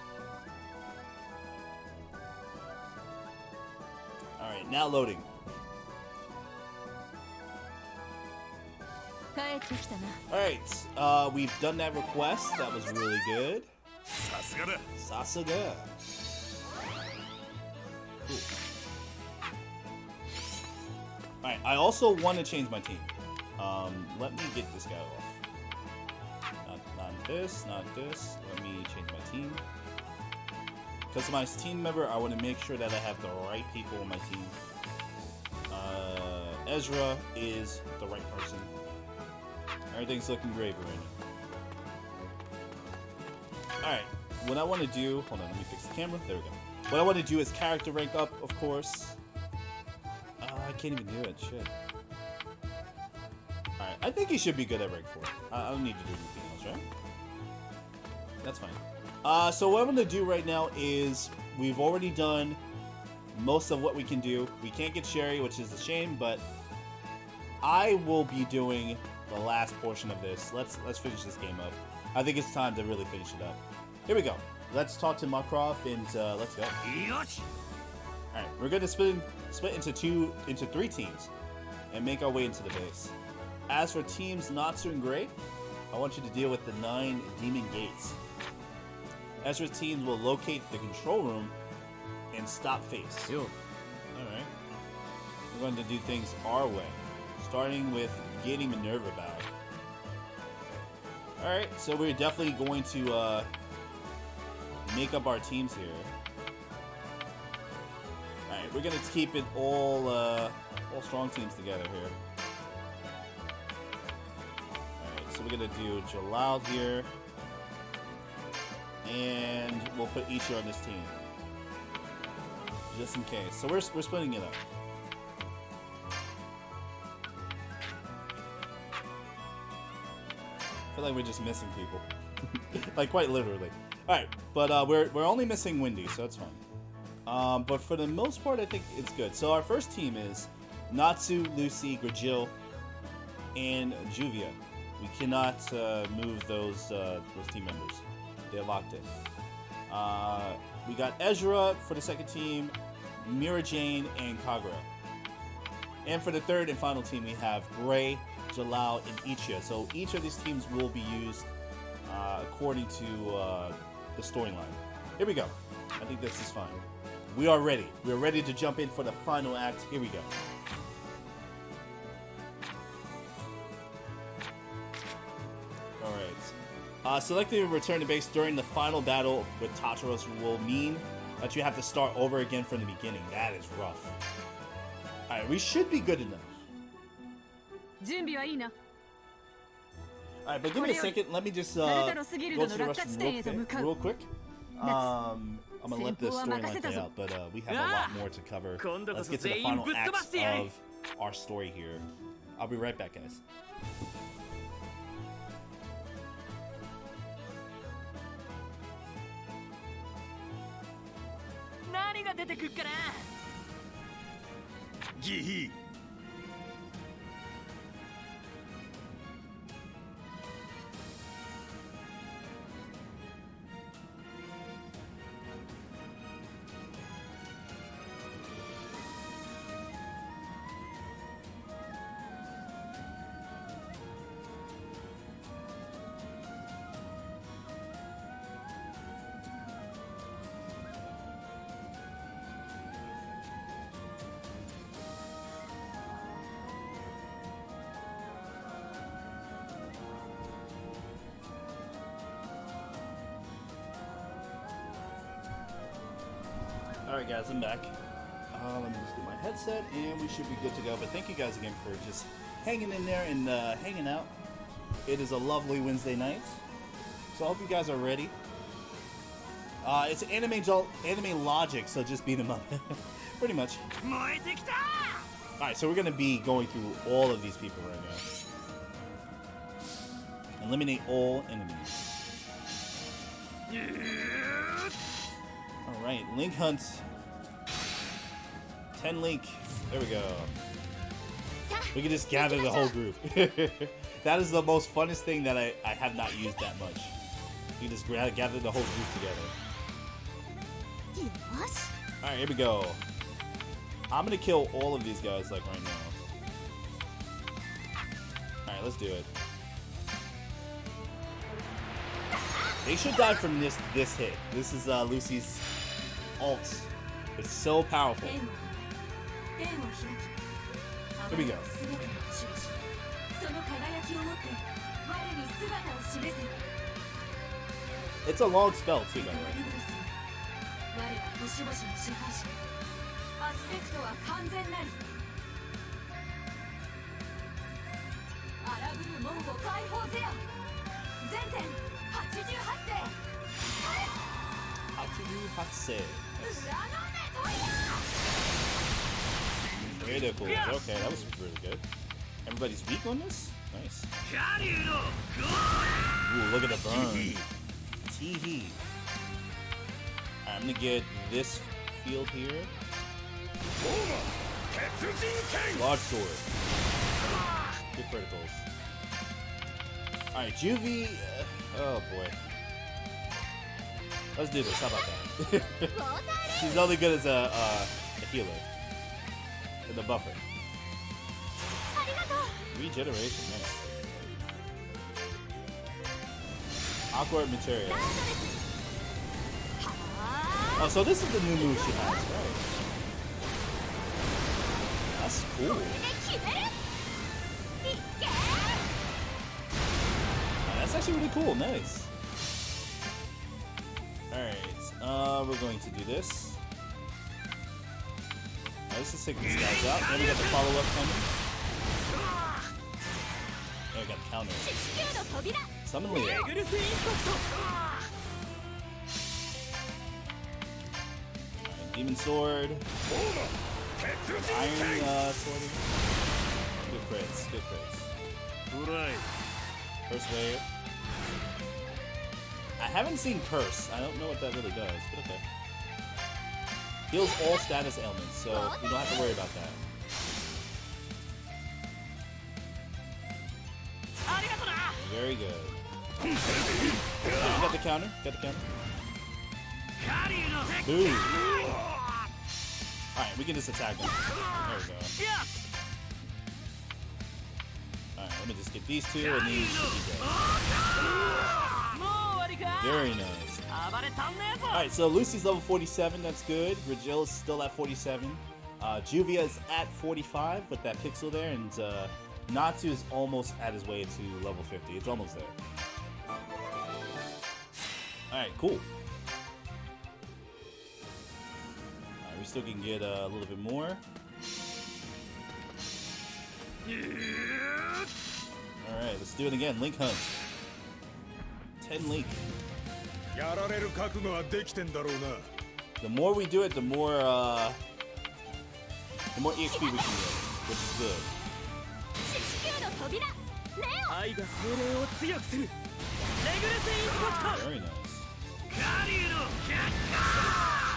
Alright, now loading. Alright, we've done that request. That was really good. Sasuga. Cool. Alright, I also want to change my team. Let me get this guy off. Not this, not this. Let me change my team. Because my team member, I want to make sure that I have the right people on my team. Ezra is the right person. Everything's looking great right now. Alright, what I want to do... Hold on, let me fix the camera. There we go. What I want to do is character rank up, of course. I can't even do it. Shit. Alright, I think he should be good at rank 4. I don't need to do anything else, right? That's fine. So what I'm going to do right now is... We've already done most of what we can do. We can't get Sherry, which is a shame, but I will be doing the last portion of this. Let's finish this game up. I think it's time to really finish it up. Here we go. Let's talk to Makarov and let's go. Alright, we're gonna split into three teams and make our way into the base. As for teams Natsu and Gray, I want you to deal with the 9 demon gates. Ezra's teams will locate the control room and stop face. Alright. We're going to do things our way, starting with getting Minerva back. Alright, so we're definitely going to make up our teams here. Alright, we're going to keep it all strong teams together here. Alright, so we're going to do Jalal here. And we'll put Ichi on this team. Just in case. So we're splitting it up. I feel like we're just missing people. Like, quite literally. Alright, but we're only missing Wendy, so that's fine. But for the most part, I think it's good. So our first team is Natsu, Lucy, Grajil, and Juvia. We cannot move those team members. They're locked in. We got Ezra for the second team, Mira Jane, and Kagura. And for the third and final team, we have Gray, Jalal, and Ichia. So each of these teams will be used according to the storyline. Here we go. I think this is fine. We are ready. We are ready to jump in for the final act. Here we go. Alright. Selecting return to base during the final battle with Tartaros will mean that you have to start over again from the beginning. That is rough. Alright, we should be good enough. Alright, but give me a second. Let me just go to the rest real quick. I'm gonna let this storyline play out, but we have a lot more to cover. Let's get to the final acts of our story here. I'll be right back, guys. Gihi. Alright guys, I'm back. Let me just get my headset and we should be good to go. But thank you guys again for just hanging in there and hanging out. It is a lovely Wednesday night. So I hope you guys are ready. It's anime logic, so just beat them up. Pretty much. Alright, so we're going to be going through all of these people right now. Eliminate all enemies. Alright, Link Hunt. 10 Link. There we go. We can just gather the whole group. That is the most funnest thing that I have not used that much. You just gather the whole group together. Alright, here we go. I'm gonna kill all of these guys like right now. Alright, let's do it. They should die from this hit. This is Lucy's ult. It's so powerful. Here we go. It's a long spell too, by the way. Critical. Okay, that was really good. Everybody's weak on this? Nice. Ooh, look at the burn. Teehee. I'm gonna get this field here. Large sword. Good criticals. Alright, Juvie. Oh boy. Let's do this. How about that? She's only good as a healer. And a buffer. Regeneration, nice. Awkward material. Oh, so this is the new move she has, right? That's cool. That's actually really cool. Nice. Alright, we're going to do this. Let's just take these guys out. Then we got the follow-up coming. Oh, we got the counter. Summon Leo. Alright, Demon Sword. Iron Sword. Good crits, good crits. First wave. I haven't seen Curse. I don't know what that really does, but okay. Heals all status ailments, so you don't have to worry about that. Very good. Got the counter. Got the counter. Boom. Alright, we can just attack him. There we go. Alright, let me just get these two and these should be good. Very nice. Alright, so Lucy's level 47, that's good. Regil is still at 47. Juvia is at 45 with that pixel there, and Natsu is almost at his way to level 50. It's almost there. Alright, cool. Alright, we still can get a little bit more. Alright, let's do it again. Link Hunt. 10 Link. The more we do it, the more EXP we can get, which is good. Very nice.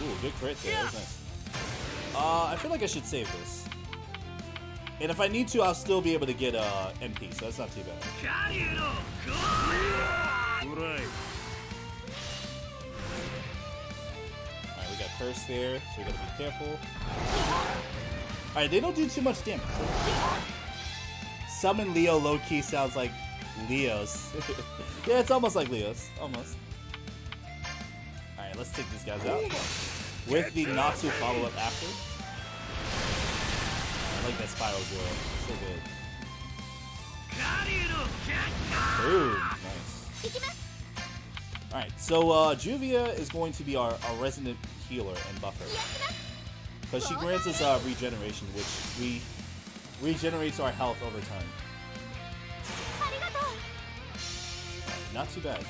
Ooh, good crit there. That was nice. I feel like I should save this. And if I need to, I'll still be able to get MP, so that's not too bad. Alright, we got Curse there, so we gotta be careful. Alright, they don't do too much damage. Summon Leo low-key sounds like Leo's. Yeah, it's almost like Leo's. Almost. Alright, let's take these guys out. With the Natsu follow-up after. I like that spiral drill. So good. Ooh, nice. Alright, so Juvia is going to be our resident healer and buffer. Because she grants us regeneration, which regenerates our health over time. Not too bad.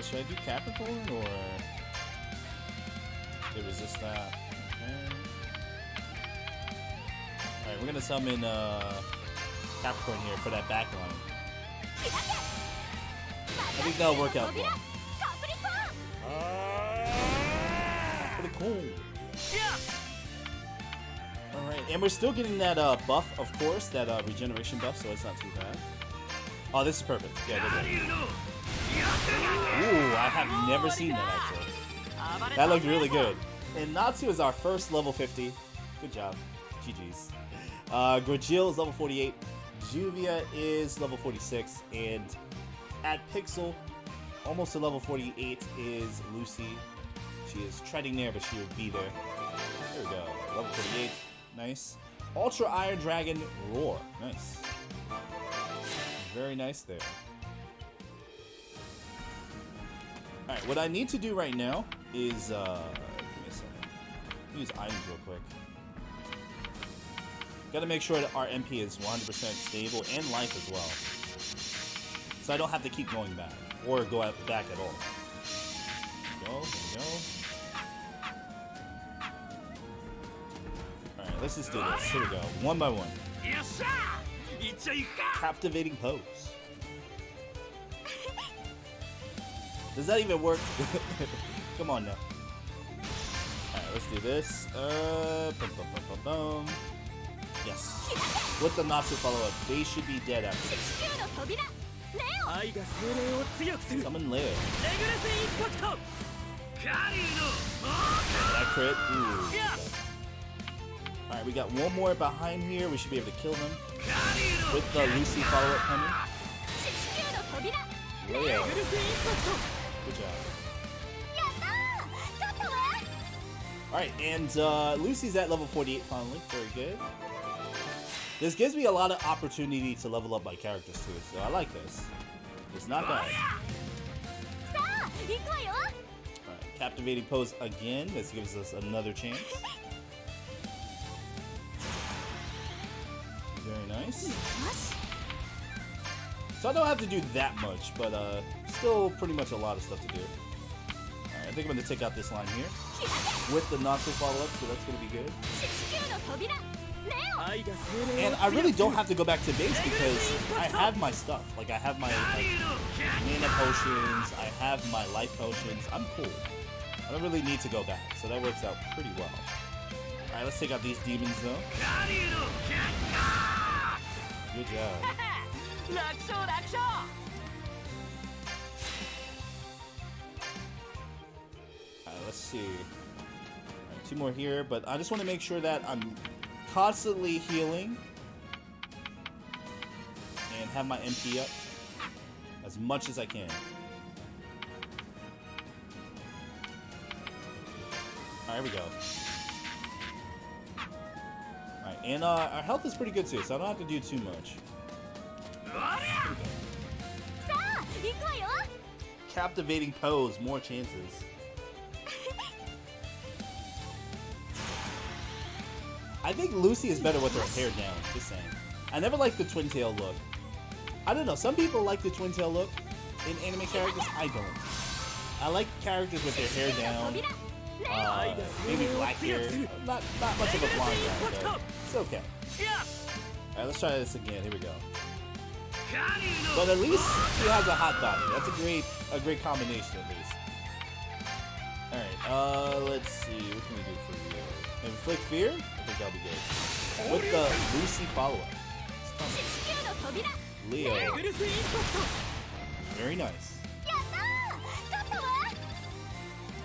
Should I do Capricorn or to resist that? Okay. Alright, we're gonna summon Capricorn here for that back line. I think that'll work out well. Pretty cool. Alright, and we're still getting that buff, of course, that regeneration buff, so it's not too bad. Oh, this is perfect. Yeah, good. Ooh, I have never seen that actually. That looked really good. And Natsu is our first level 50. Good job. GG's. Grigil is level 48. Juvia is level 46. And at Pixel, almost to level 48, is Lucy. She is treading there, but she will be there. There we go. Level 48. Nice. Ultra Iron Dragon Roar. Nice. Very nice there. Alright, what I need to do right now is, give me a second. Use items real quick. Gotta make sure that our MP is 100% stable and life as well. So I don't have to keep going back, or go back at all. There we go. Alright, let's just do this. Here we go. One by one. Captivating pose. Does that even work? Come on now. Alright, let's do this. Bum, bum, bum, bum, bum. Yes. With the Natsu follow-up, they should be dead after this. Summon Leo. That crit. Ooh. Alright, we got one more behind here. We should be able to kill them. With the Lucy follow-up coming. Leo. Good job. Alright, and Lucy's at level 48 finally. Very good. This gives me a lot of opportunity to level up my characters too, so I like this. It's not bad. Alright, captivating pose again. This gives us another chance. Very nice. So I don't have to do that much, but still pretty much a lot of stuff to do. Alright, I think I'm going to take out this line here. With the Natsu follow-up, so that's going to be good. And I really don't have to go back to base because I have my stuff. Like, I have my mana potions, I have my life potions. I'm cool. I don't really need to go back, so that works out pretty well. Alright, let's take out these demons, though. Good job. Alright, let's see. Alright, 2 more here, but I just want to make sure that I'm constantly healing and have my MP up as much as I can. Alright, here we go. Alright, and our health is pretty good too, so I don't have to do too much. Captivating pose, more chances. I think Lucy is better with her hair down, just saying. I never liked the twin tail look. I don't know, some people like the twin tail look in anime characters, I don't. I like characters with their hair down, maybe black hair, not much of a blonde guy, but it's okay. Alright, let's try this again, here we go. But at least she has a hot body, that's a great combination at least. Alright, let's see, what can we do for you? Inflict Fear? I think that'll be good. With the Lucy follow-up. Leo. Very nice.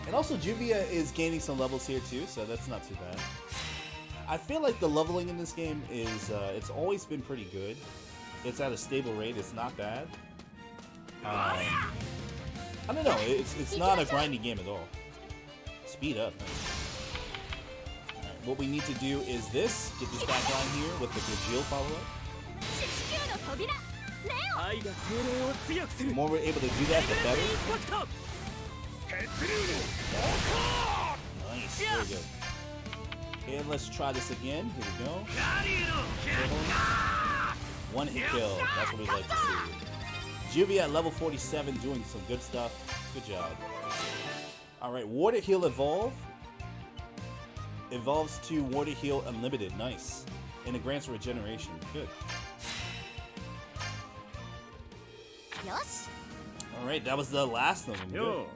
And also Juvia is gaining some levels here too, so that's not too bad. I feel like the leveling in this game is, it's always been pretty good. It's at a stable rate, it's not bad. I don't know, it's not a grindy game at all. Speed up. What we need to do is this, get this back line here with the Gajil follow-up. The more we're able to do that, the better. Nice, very good. And let's try this again, here we go. One hit kill, that's what we'd like to see. Juvia at level 47 doing some good stuff, good job. Alright, Water Heal Evolve. Evolves to Water Heal Unlimited. Nice. And it grants regeneration. Good. Alright, that was the last of them. Good.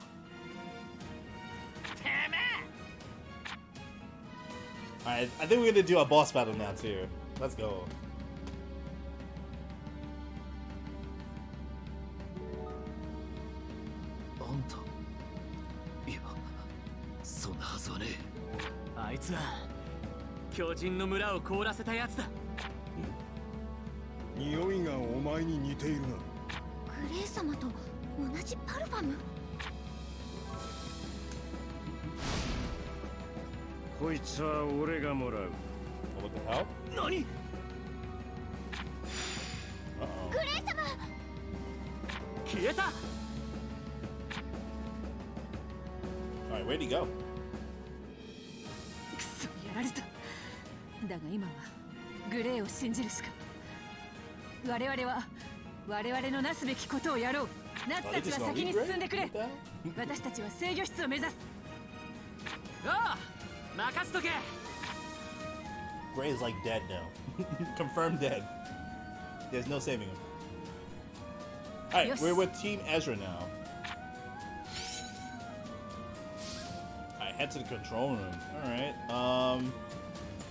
Alright, I think we're gonna do a boss battle now too. Let's go.そんなはずはねえ。あいつは巨人の村を凍らせたやつだ。匂いがお前に似ているな。グレイ様と同じパルファム？こいつは俺がもらう。何？グレイ様！消えた。Alright, where'd he go? くそ、やられた。だが今はグレイを信じるしか。我々のなすべきことをやろう。ナツたちは先に進んでくれ。私たちは制御室を目指す。ああ、任せとけ。Gray is like dead now. Confirmed dead. There's no saving him. Alright, we're with Team Ezra now. Alright, head to the control room. Alright.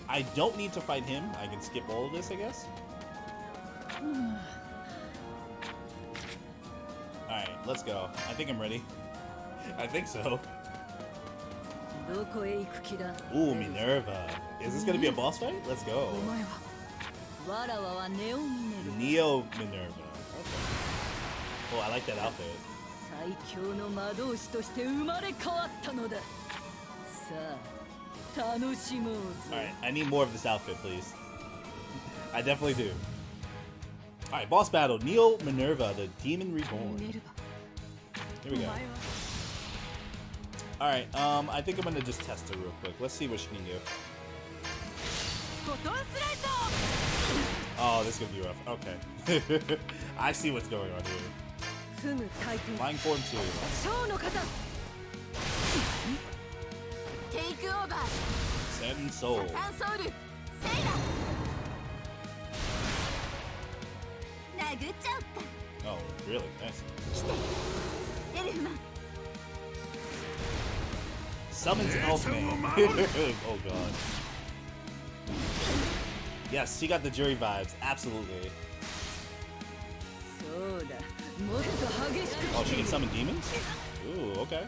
I don't need to fight him. I can skip all of this, I guess. Alright, let's go. I think I'm ready. I think so. Ooh, Minerva. Is this gonna be a boss fight? Let's go. Neo Minerva. Okay. Oh, I like that outfit. Alright, I need more of this outfit, please. I definitely do. Alright, boss battle. Neo Minerva, the Demon Reborn. Here we go. Alright, I think I'm gonna just test her real quick. Let's see what she can do. Oh, this is gonna be rough. Okay. I see what's going on here. Flying form 2. Seven Soul. Oh, really? Nice. Summons Elfman. Oh god. Yes, she got the jury vibes. Absolutely. Oh, she can summon demons? Ooh, okay.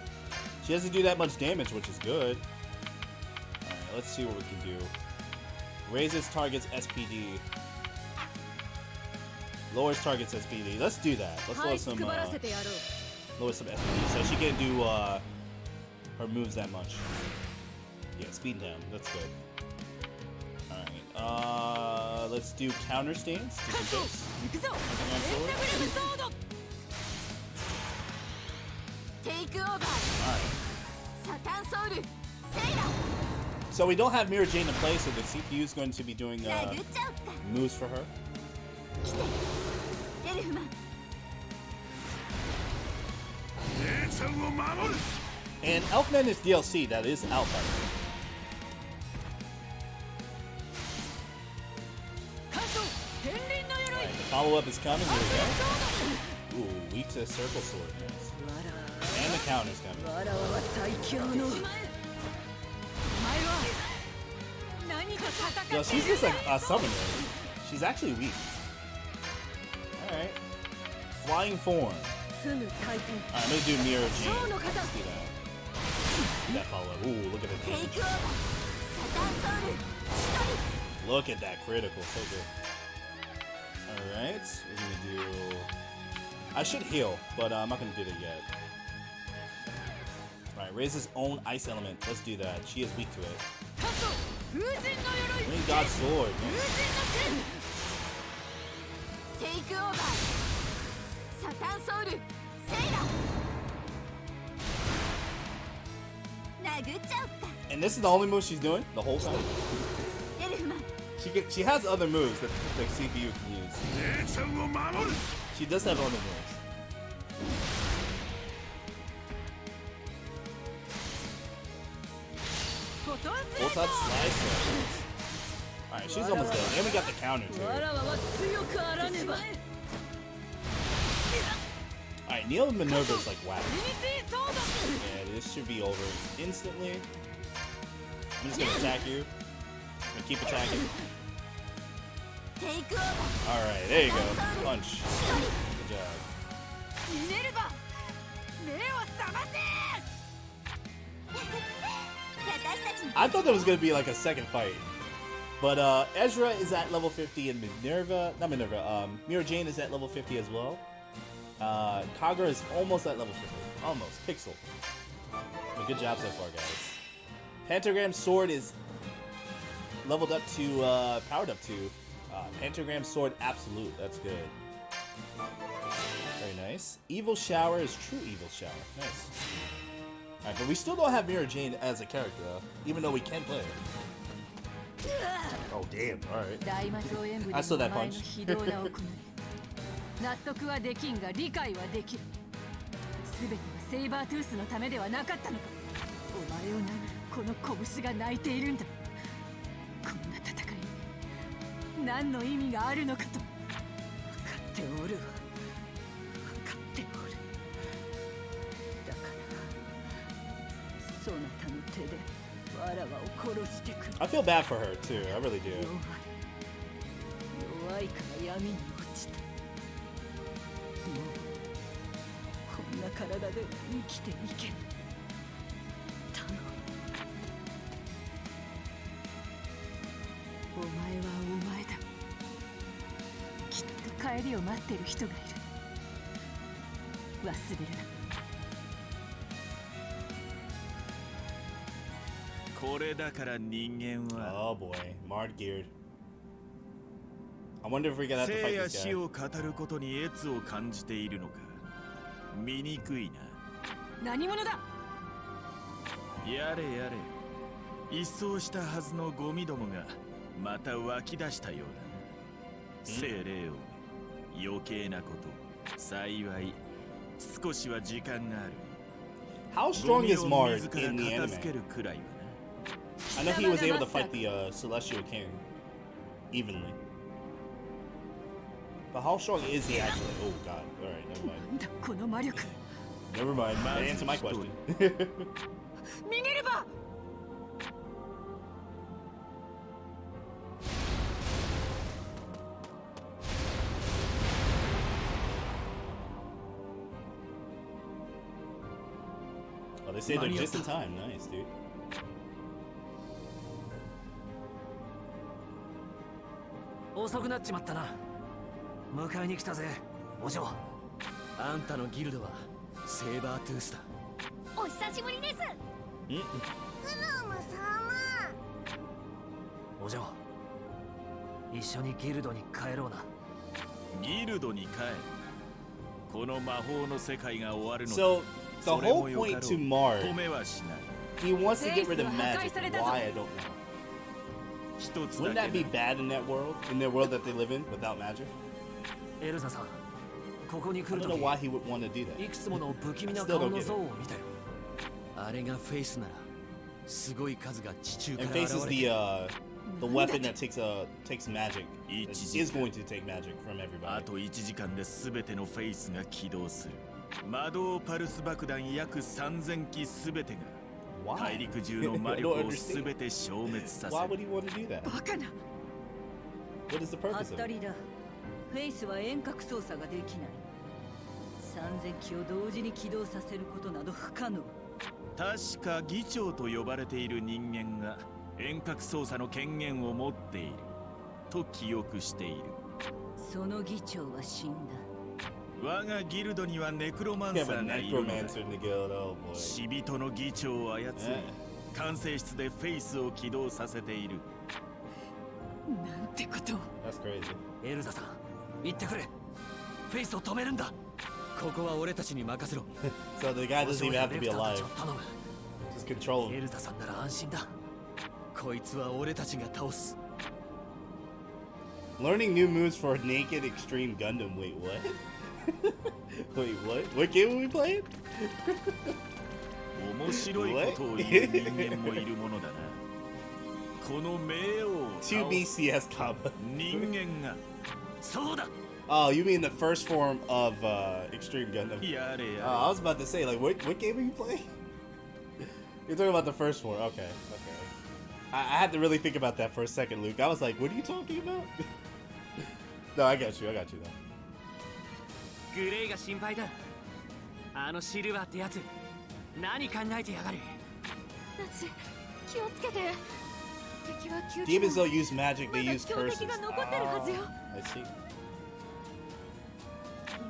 She doesn't do that much damage, which is good. Alright, let's see what we can do. Raises target's SPD. Lowers target's SPD. Let's do that. Let's lower some SPD so she can't do her moves that much. Yeah, speed down. That's good. Alright, let's do counter stance. Just in case. Alright. So we don't have Mirror Jane to play, so the CPU is going to be doing moves for her. And Elfman is DLC that is out by the way. Right, the follow-up is coming. Here we go. Ooh, weak to circle sword. Nice. And the counter's coming. Yo, she's just a summoner. She's actually weak. Alright. Flying form. Alright, I'm gonna do Mirror Jane. Let's do that. That follow-up. Ooh, look at the damage. Look at that critical. So good. Alright, we're gonna do... I should heal, but I'm not gonna do that yet. Alright, raise his own ice element. Let's do that. She is weak to it. Green God Sword. And this is the only move she's doing the whole time. She has other moves that the CPU can use. She does have other moves. Full touch slice. Alright, she's almost dead. And we got the counter too. Alright, Neo Minerva is like whack. Yeah, this should be over instantly. I'm just gonna attack you. I'm gonna keep attacking. Alright, there you go. Punch. Good job. I thought there was gonna be like a second fight. But Ezra is at level 50 and Mirror Jane is at level 50 as well. Kagura is almost at level 50. Almost. Pixel. But good job so far, guys. Pentagram Sword is leveled up to, powered up to Pentagram Sword Absolute. That's good. Very nice. Evil Shower is True Evil Shower. Nice. Alright, but we still don't have Mirror Jane as a character, though, even though we can play it. Oh, damn. Alright. I saw that punch. 納得はできんが理解はできる。全てはセイバートゥースのためではなかったのか。お前を殴るこの拳が泣いているんだ。こんな戦い何の意味があるのかと。分かっておるわ。分かっておる。だからそなたの手手でわらわを殺してくる。 I feel bad for her too. I really do. 弱いから闇に落ちた。もうこんな体で生きていけ。頼む。お前はお前だ。きっと帰りを待ってる人がいる。忘れるな。これだから人間は Oh boy, Mard geared. I wonder if we're gonna have to 生 fight や this 死 guy. を語ることに悦を感じているのか醜いな。何者だ。やれやれ、一掃したはずのゴミどもがまた湧き出したようだな。精霊を余計なこと、幸い少しは時間がある。 How strong is Mard in the 片付け anime? るくらいはな。 I know he was able to fight the Celestial King evenly. But how strong is he actually? Oh god. Alright, never mind. なんだこの魔力。 Never mind. Answer my question. ミネルヴァ。 Oh, they say they're just in time. Nice, dude. 遅くなっちまったな。迎えに来たぜ、お嬢。あんたのギルドはセーバートゥースだ。お久しぶりです。苦労もさお嬢、一緒にギルドに帰ろうな。ギルドに帰る。この魔法の世界が終わるのだ。 So, the それ whole もよか point ろう。 to Mard, 止めはしない。 he wants to get rid of magic. Why, I don't know. 一つ Wouldn't だ that け be bad in that world? In their world that they live in without magic? エルザさん、ここに来 I る don't と know why he would want to do that. いくつもの不気味 I な still 顔 don't の get 像 it. を見たよ。あれがフェイスならすごい数が地中か And ら Face 現 is れて the weapon that takes magic. That is going to take magic from あ everybody. と1時間で全てのフェイスが起動する。魔導パルス爆弾約3000機全てが Why? 大陸中の魔力を全て消滅させ Why る。 would he want to do that? バカな。 What is the は purpose っ of た it? りだ。フェイスは遠隔操作ができない。3000機を同時に起動させることなど不可能。確か議長と呼ばれている人間が遠隔操作の権限を持っていると記憶している。その議長は死んだ。我がギルドにはネクロマン We サ have a ーがいるのだ。 necromancer in the guild. Oh boy. 死人の議長を操り、管制室でフェイスを起動させている。なんてことを。 That's crazy. エルザさん、行ってくれ。フェイスを止めるんだ。ここは俺たちに任せろ。 So the guy doesn't even have to be alive. 頼む。 Just control エ him. ルザさんなら安心だ。こいつは俺たちが倒す。 Learning new moves for Naked Extreme Gundam. Wait, what? Wait, what? What game are we playing? 面白いことを言う人間もいるものだな。この冥王を倒す 2BCS combo. 人間が。そうだ。 Oh, you mean the first form of Extreme Gundam? やれやれ。 I was about to say, like, what game are you playing? You're talking about the first form. Okay, okay. I had to really think about that for a second, Luke. I was like, what are you talking about? No, I got you though. グレイが心配だ。あのシルバーってやつ、何考えてやがる。夏、気をつけて。敵は吸 Demons don't use magic, they use 強 curses. 敵が残ってるはずよ。 I see.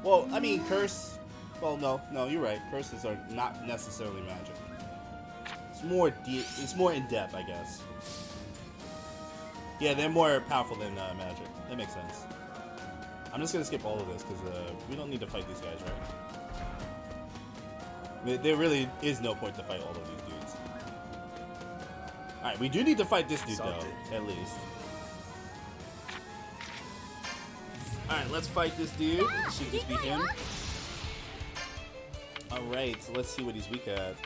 Well, I mean, curse. Well, no, you're right. Curses are not necessarily magic. It's more it's more in depth, I guess. Yeah, they're more powerful than magic. That makes sense. I'm just gonna skip all of this because we don't need to fight these guys, right? There really is no point to fight all of these dudes. Alright, we do need to fight this dude, though, at least. Alright, let's fight this dude. Should just be him. Alright, so let's see what he's weak at.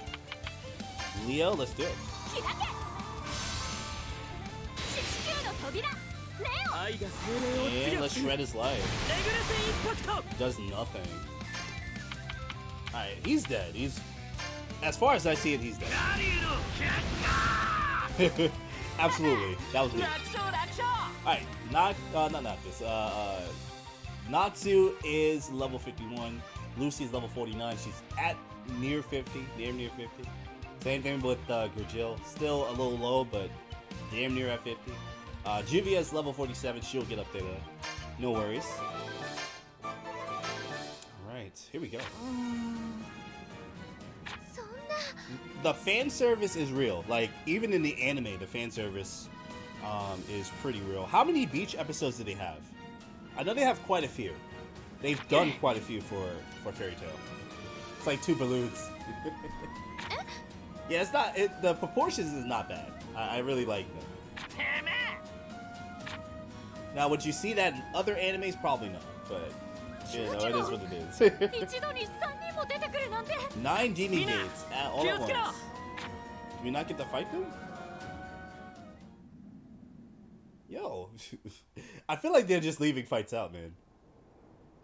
Leo, let's do it. 愛が精霊を And 強 let's くする。 shred his life. レグレスインパクト。 Does nothing. Alright, he's dead. He's As far as I see it, he's dead. Absolutely, that was me. Alright, not this. Natsu is level 51. Lucy is level 49. She's at near 50, damn near 50. Same thing with Gurgil. Still a little low, but damn near at 50. Juvia is level 47. She'll get up there though. No worries. Alright, here we go. The fan service is real. Like, even in the anime, the fan service is pretty real. How many beach episodes do they have? I know they have quite a few. They've done quite a few for Fairytail. It's like 2 balloons. Yeah, it's not. The proportions is not bad. I really like them. Now, would you see that in other animes? Probably not. But you know, it is what it is. 9 demon gates all at once. Do we not get to fight them? Yo, I feel like they're just leaving fights out, man.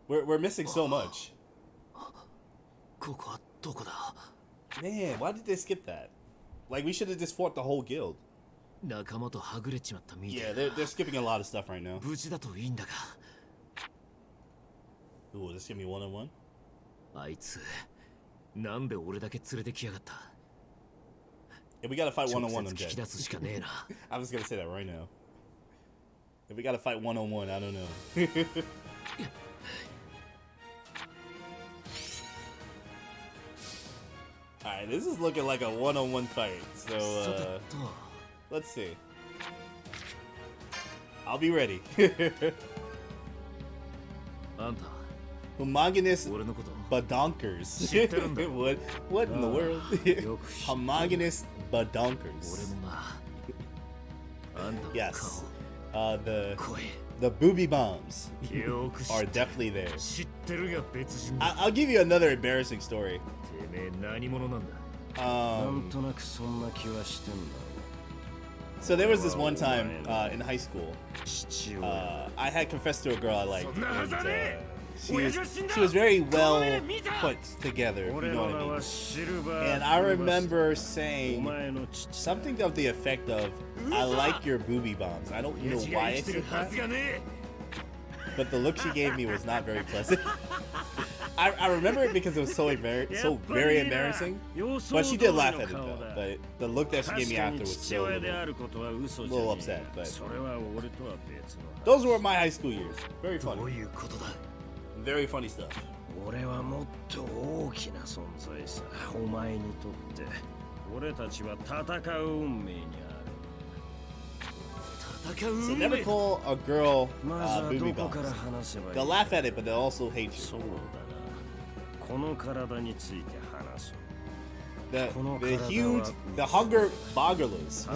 We're missing so much. Man, why did they skip that? Like, we should have just fought the whole guild. Yeah, they're skipping a lot of stuff right now. Ooh, this gonna be one-on-one? If we gotta fight one-on-one, I'm dead. I was gonna say that right now. If we gotta fight one-on-one, I don't know. Alright, this is looking like a one-on-one fight, so let's see. I'll be ready. Homogeneous badonkers. What in the world? Homogeneous badonkers. Yes. The booby bombs are definitely there. I'll give you another embarrassing story. So there was this one time in high school. I had confessed to a girl I liked. And, she was very well put together, if you know what I mean. And I remember saying something of the effect of, "I like your booby bombs." I don't know why I said that, but the look she gave me was not very pleasant. I remember it because it was so very embarrassing. But she did laugh at it though. But the look that she gave me after was still a little upset. But those were my high school years. Very funny. Very funny stuff. So never call a girl booby bombs. They'll laugh at it, but they'll also hate you. The hunger bongolas.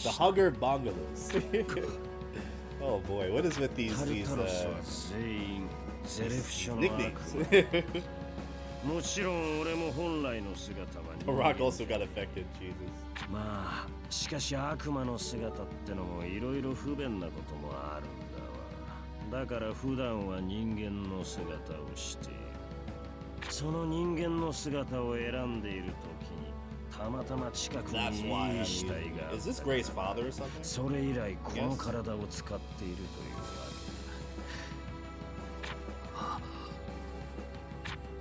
The hunger bongolas. Oh boy, what is with these nicknames? Rock also got affected, Jesus. まあしかし悪魔の姿ってのもいろいろ不便なこともあるんだわ。だから普段は人間の姿をしている。その人間の姿を選んでいるときにたまたま近くにいい死体があった。それ以来この体を使っているというわ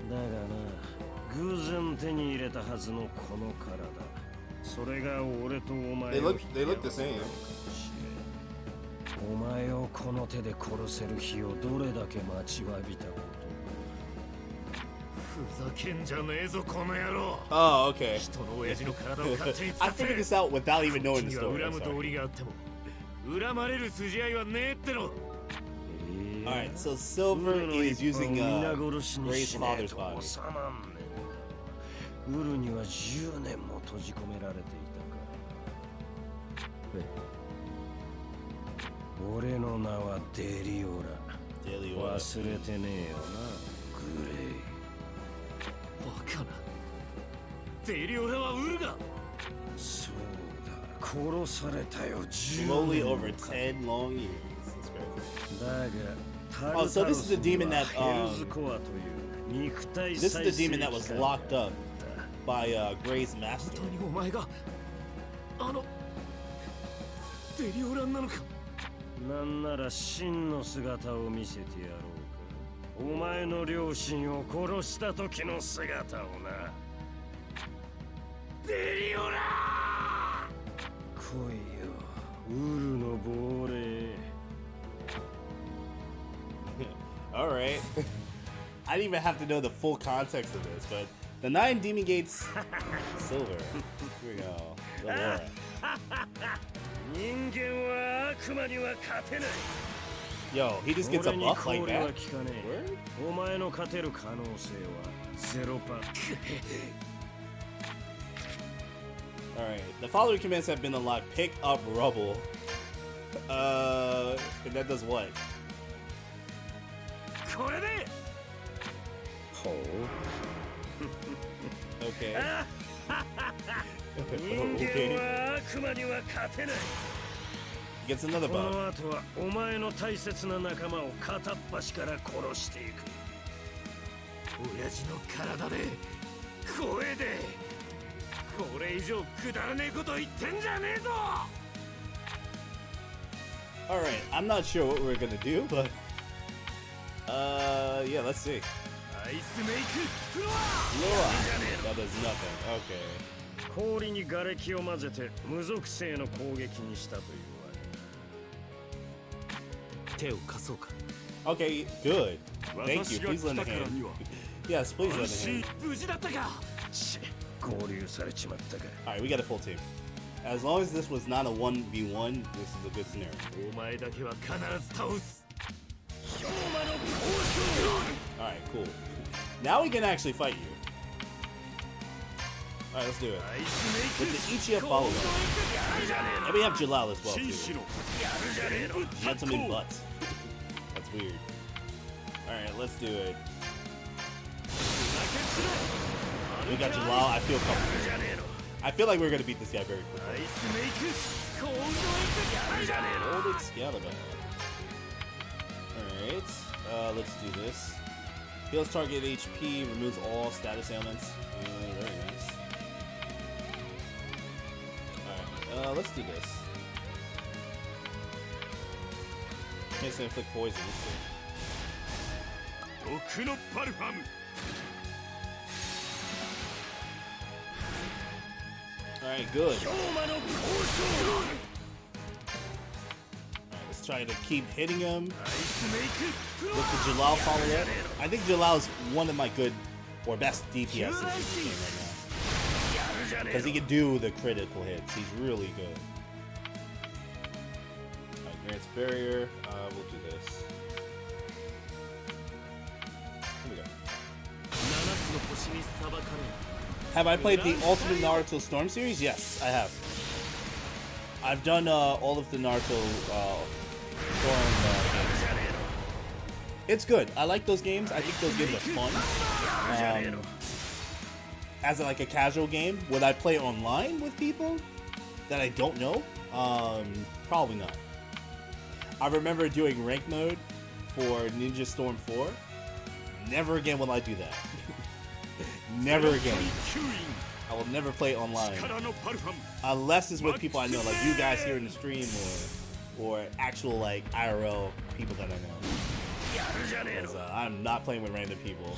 けだ。だがな、偶然手に入れたはずのこの体。 それが俺とお前を They look the same. お前をこの手で殺せる日をどれだけ待ちわびたこと。ふざけんじゃねえぞこの野郎。 Oh, okay. 人の親父の体を勝手に使 I って figured this out without even knowing the story. 恨む道理があっても恨まれる筋合いはねえっての。 Alright, so Silver is using Gray's father's body. ウルには10年も閉じ込められていたから。俺の名はデリオラ。忘れてねえよな、グレイ。バカな。デリオラはウルが。そうだ、殺されたよ。Slowly over 10 long years. That's crazy. Oh, so this is the demon that this is the demon that was locked up by Gray's master. 本当にお前がデリオランなのか。なんなら真の姿を見せてやろうか。お前の両親を殺した時の姿をな。デリオラー。来いよ、ウルの亡霊。All right. I didn't even have to know the full context of this, but the 9 demon gates silver. Here we go. The Laura. 人間は悪魔には勝てない。 Yo, he just gets a buff like that. お前の勝てる可能性は0%。 Alright, the following commands have been unlocked. Pick up rubble. And that does what? これで。ほう。Okay. 人間は悪魔には勝てない。 Gets another こ buff. の後はお前の大切な仲間を片っ端から殺していく。親父の体で、声で、これ以上くだらねえこと言ってんじゃねえぞ。 Alright, I'm not sure what we're gonna do, but yeah, let's see. アイスメイクフロア。 That does nothing. Okay. 氷に瓦礫を混ぜて無属性の攻撃にしたというわけ。手を貸そうか。 Okay, good. Thank you. Please lend a hand. Yes, please lend a hand. 無事だったか。合流されちまったか。 Alright, we got a full team. As long as this was not a 1v1, this is a good scenario. お前だけは必ず倒す。 Alright, cool. Now we can actually fight you. Alright, let's do it. With the Ichiya follow-up. And we have Jalal as well, too. Gentleman butt. That's weird. Alright, let's do it. We got Jalal. I feel comfortable. I feel like we're gonna beat this guy very quickly. Old Excalibur. Alright, let's do this. Heals target HP, removes all status ailments. Very nice. Alright, let's do this. Can't inflict poison. Alright, good. Alright, let's try to keep hitting him. With the Jalal follow-up. I think Jalal's one of my good or best DPS in this game right now. Because he can do the critical hits. He's really good. Alright, grants barrier. We'll do this. Here we go. Have I played the Ultimate Naruto Storm series? Yes, I have. I've done all of the Naruto Storm games. It's good. I like those games. I think those games are fun. As like a casual game, would I play online with people that I don't know? Probably not. I remember doing rank mode for Ninja Storm 4. Never again will I do that. Never again. I will never play online. Unless it's with people I know, like you guys here in the stream or actual like IRL people that I know. Because, I'm not playing with random people.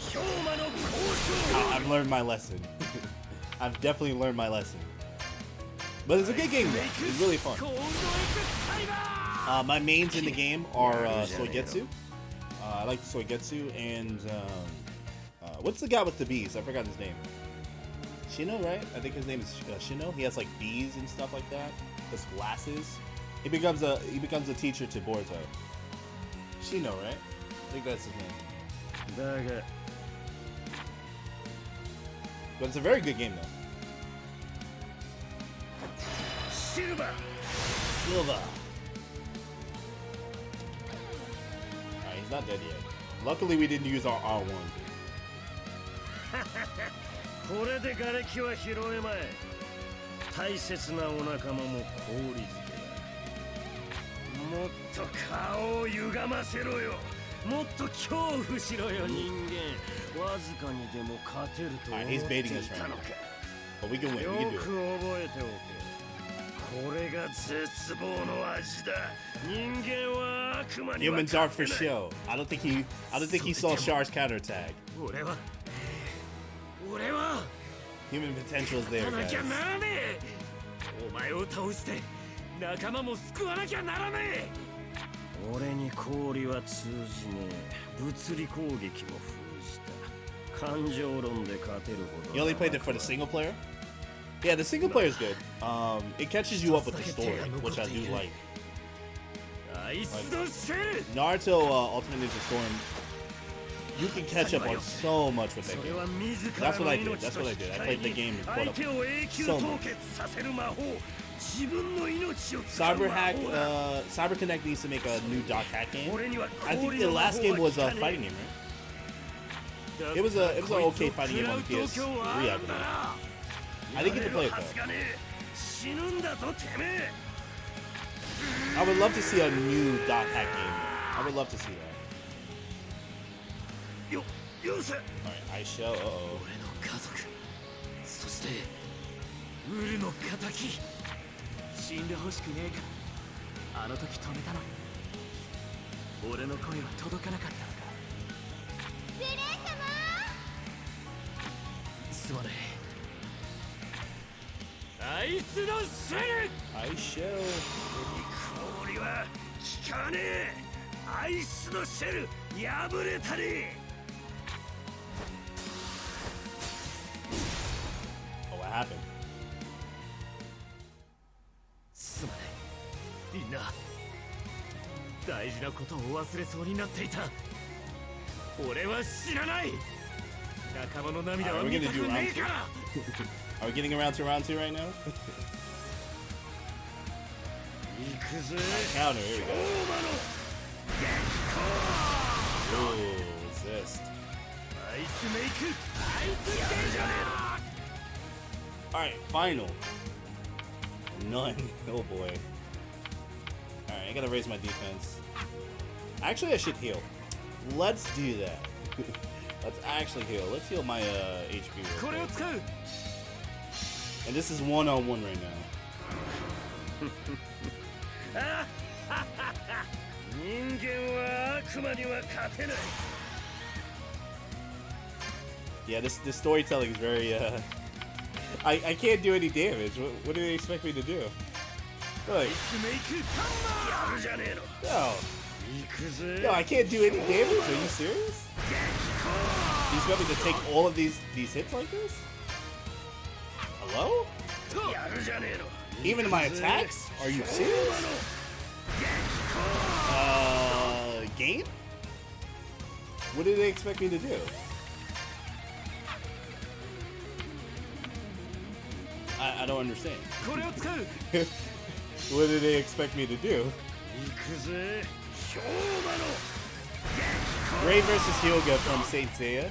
I've learned my lesson. I've definitely learned my lesson. But it's a good game though. It's really fun. My mains in the game are Soigetsu. I like Soigetsu and what's the guy with the bees? I forgot his name. Shino, right? I think his name is Shino. He has like bees and stuff like that. His glasses. He becomes a teacher to Boruto. Shino, right? I think that's his name. But it's a very good game though. Silva. Alright, he's not dead yet. Luckily we didn't use our R1. これで瓦礫は拾えまい。大切なお仲間も氷漬けだ。もっと顔を歪ませろよ。もっと恐怖しろよ人間。わずかにでも勝てると思っていたのか。But we can win. We can do it. 覚えておけ。これが絶望の味だ。人間は悪魔には Humans are for show. I don't think he saw Char's counterattack. 俺は Human potential is there, 勝たな guys. きゃならねえ。お前を倒して仲間も救わなきゃならねえ。俺に氷は通じねえ。物理攻撃も封じた。感情論で勝てるほど。 You only played it for the single player? Yeah, the single player is good. It catches you up with the story, which I do like. Naruto Ultimate Ninja Storm, you can catch up on so much with that game. That's what I did. That's what I did. I played the game and caught up so much. Cyber Connect needs to make a new Doc Hack game. I think the last game was a fighting game, right? It was an okay fighting game on PS3, I believe. I didn't get to play it though. I would love to see a new Doc Hack game. I would love to see that. Alright, I shall. Uh-oh. そしてウルの敵死んでほしくねえか。あの時止めたのに俺の声は届かなかったのか。ベレー様すまねえ。アイスのシェル I shall. 氷は効かねえ。アイスのシェル破れたり。 Oh, what happened? すまないみんな。大事なことを忘れそうになっていた。俺は知らない。仲間の涙は見たくねえから。 Are we getting around to round 2 right now? Counter, here we go. Ooh, resist. Alright, final. None. Oh boy. Alright, I gotta raise my defense. Actually, I should heal. Let's do that. Let's actually heal. Let's heal my HP real quick. And this is one-on-one right now. Yeah, this storytelling is very I can't do any damage. What do they expect me to do? Look. Yo, I can't do any damage? Are you serious? You expect me to take all of these hits like this? Hello? Even my attacks? Are you serious? Game? What did they expect me to do? I don't understand. What did they expect me to do? Ray versus Hyuga from Saint Seiya.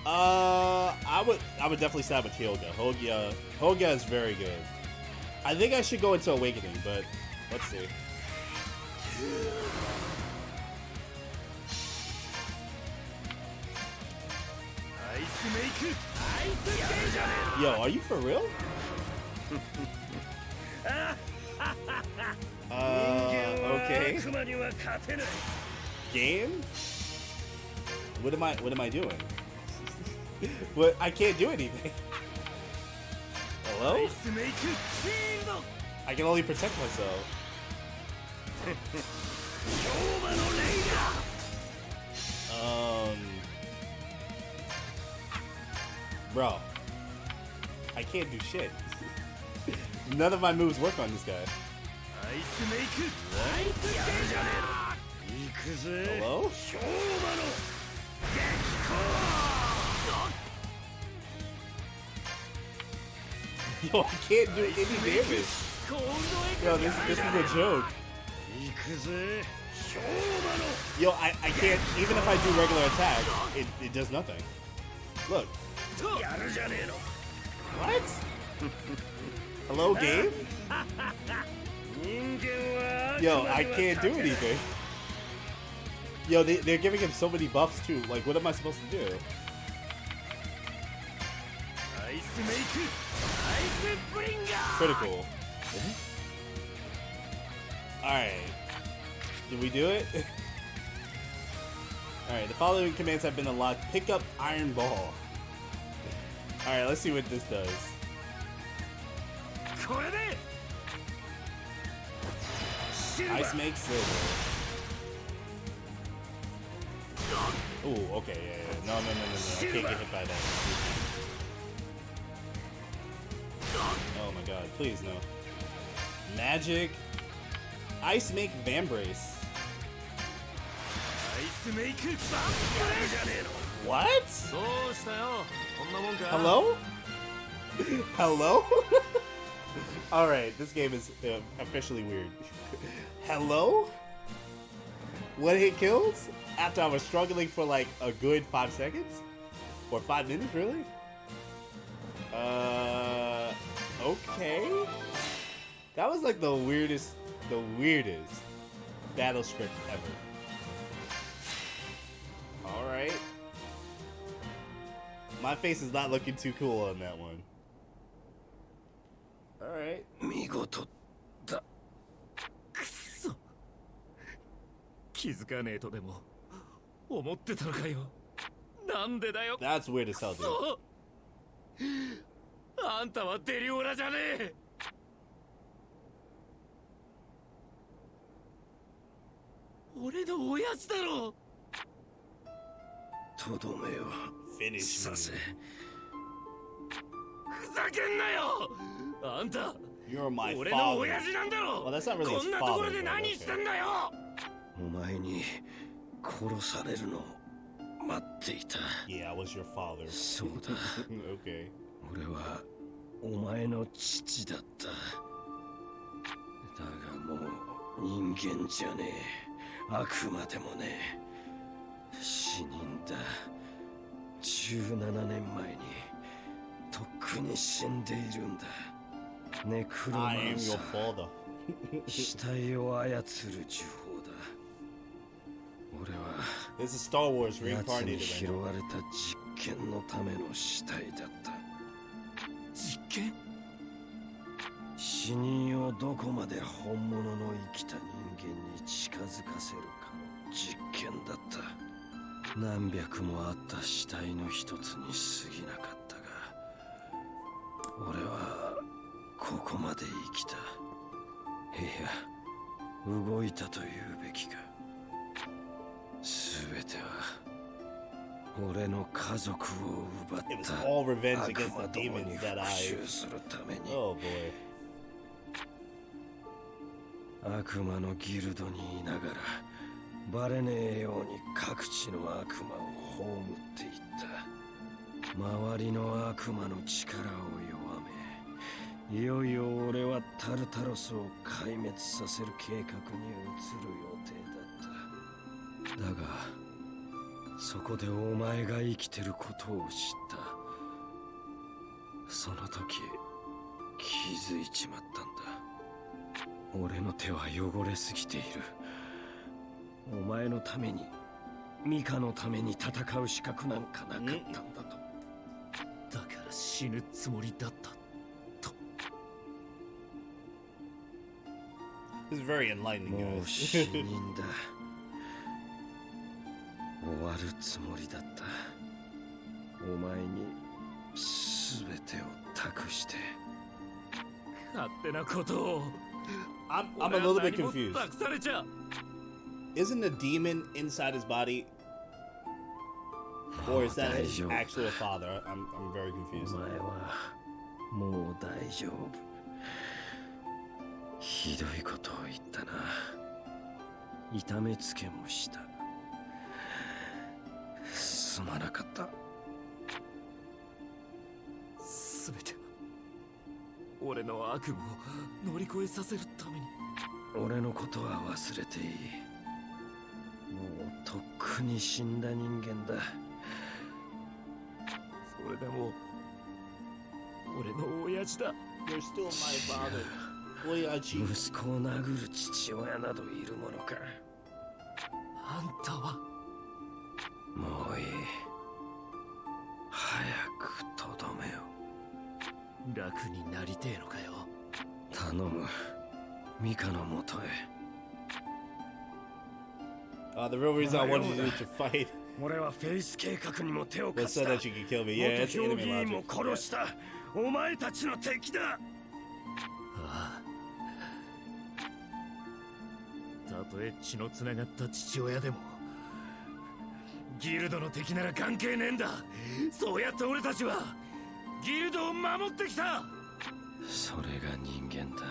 I would definitely side with Hyuga. Hyuga is very good. I think I should go into Awakening, but let's see. Yo, are you for real? Okay. Game? What am I doing? What? I can't do anything. Hello? I can only protect myself. Bro, I can't do shit. None of my moves work on this guy. Hello? Yo, I can't do any damage. Yo, this is a joke. Yo, I can't, even if I do regular attack, it does nothing. Look. What? Hello, game? Yo, I can't do anything. Yo, they're giving him so many buffs too. Like, what am I supposed to do? Critical. Alright. Did we do it? Alright, the following commands have been unlocked. Pick up Iron Ball. Alright, let's see what this does. Ice makes silver. Ooh, okay, yeah. No. I can't get hit by that. Oh my god, please no. Magic. Ice make Vambrace. What? Hello? Hello? Alright, this game is officially weird. Hello? One hit kills? After I was struggling for like a good 5 seconds? Or 5 minutes, really? Okay. That was like the weirdest battle script ever. Alright. My face is not looking too cool on that one. Alright. 見事だ。くそ。気づかねえとでも思ってたのかよ。なんでだよ。 That's weird as hell, dude. あんたはデリオラじゃねえ。俺の親父だろ。とどめをさせ。ふざけんなよ。あんた。俺の親父なんだろ。こんなところで何してんだよ。お前に殺されるのを待っていた。Yeah, I was your father. そうだ。Okay. 俺はお前の父だった。だがもう人間じゃねえ。悪魔でもねえ。死人だ。17年前にとっくに死んでいるんだ。ネクロマンサー。死体を操る呪法だ。俺は奴に拾われた実験のための死体だった。実験？死人をどこまで本物の生きた人間に近づかせるかの実験だった。何百もあった死体の一つに過ぎなかったが、俺はここまで生きた。いや、動いたというべきか。すべては俺の家族を奪った悪魔どもに復讐するために。悪魔のギルドにいながらバレねえように各地の悪魔を葬っていった。周りの悪魔の力を弱め、いよいよ俺はタルタロスを壊滅させる計画に移る予定だった。だがそこでお前が生きてることを知った。その時気づいちまったんだ。俺の手は汚れすぎている。お前のために、ミカのために戦う資格なんかなかったんだと。だから死ぬつもりだったと。This is very enlightening. もう死人だ。終わるつもりだった。お前に全てを託して。勝手なことを。I'm a little bit confused. Isn't the demon inside his body? Or is that his actual father? I'm very confused. お前はもう大丈夫。ひどいことを言ったな。痛めつけもした。すまなかった。すべて俺の悪夢を乗り越えさせるために。俺のことは忘れていい。もうとっくに死んだ人間だ。それでも俺の親父だ。You're still my father. 親父。息子を殴る父親などいるものか。あんたはもういい。早くとどめを。楽になりてえのかよ。頼む、ミカのもとへ。The real reason I wanted you to fight 俺はフェイス計画にも手を was 貸し so た。 that you could kill me. Yeah, 元 it's 評 anime 議員も logic. 殺したお前たちの敵だ。ああ、たとえ血のつながった父親でもギルドの敵なら関係ねえんだ。そうやって俺たちはギルドを守ってきた。それが人間だ。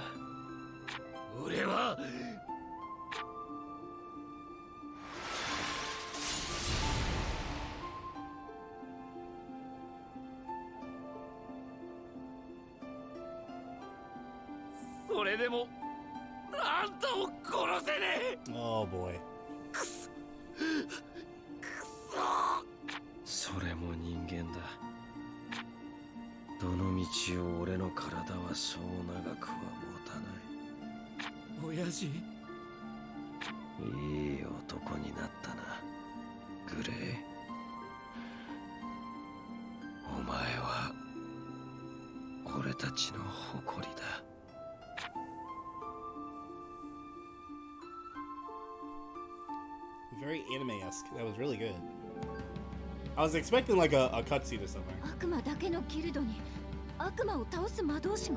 俺はそれでもあんたを殺せねえ。 Oh boy. それも人間だ。どの道を俺の体はそう長くは持たない。親父、いい男になったな、グレイ。お前は俺たちの誇りだ。Very anime-esque. That was really good. I was expecting like a cutscene or something. 悪魔だけのギルドに悪魔を倒す魔導士が。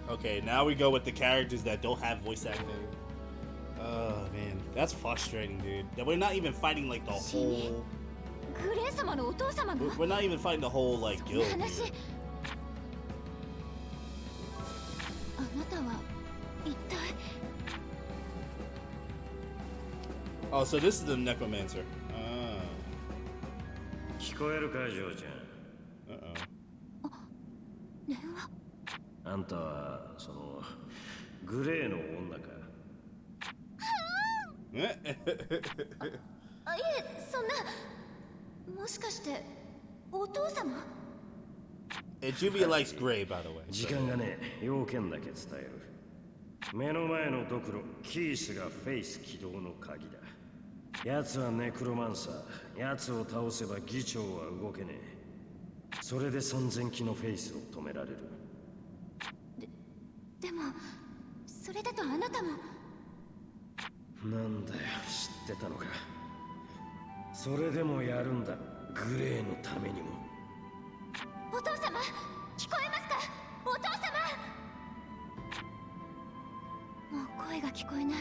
Okay, now we go with the characters that don't have voice acting. Oh man, that's frustrating, dude. That we're not even fighting like the whole. グレイ様のお父様が。 We're not even fighting the whole like そんな guild. 話。 Dude. あなたは一体。 Oh, so this is the necromancer. 聞こえるか、ジョーちゃん。電話。あんたはそのグレーの女か。あ、いえ、そんな。もしかしてお父様？ And Juvia likes Gray, by the way. 時間がね、要件だけ伝える。目の前のドクロ、キースがフェイス起動の鍵だ。奴はネクロマンサー。奴を倒せば議長は動けねえ。それで3000機のフェイスを止められる。でもそれだとあなたも。なんだよ、知ってたのか。それでもやるんだ、グレーのためにも。お父様、聞こえますか？お父様。もう声が聞こえない。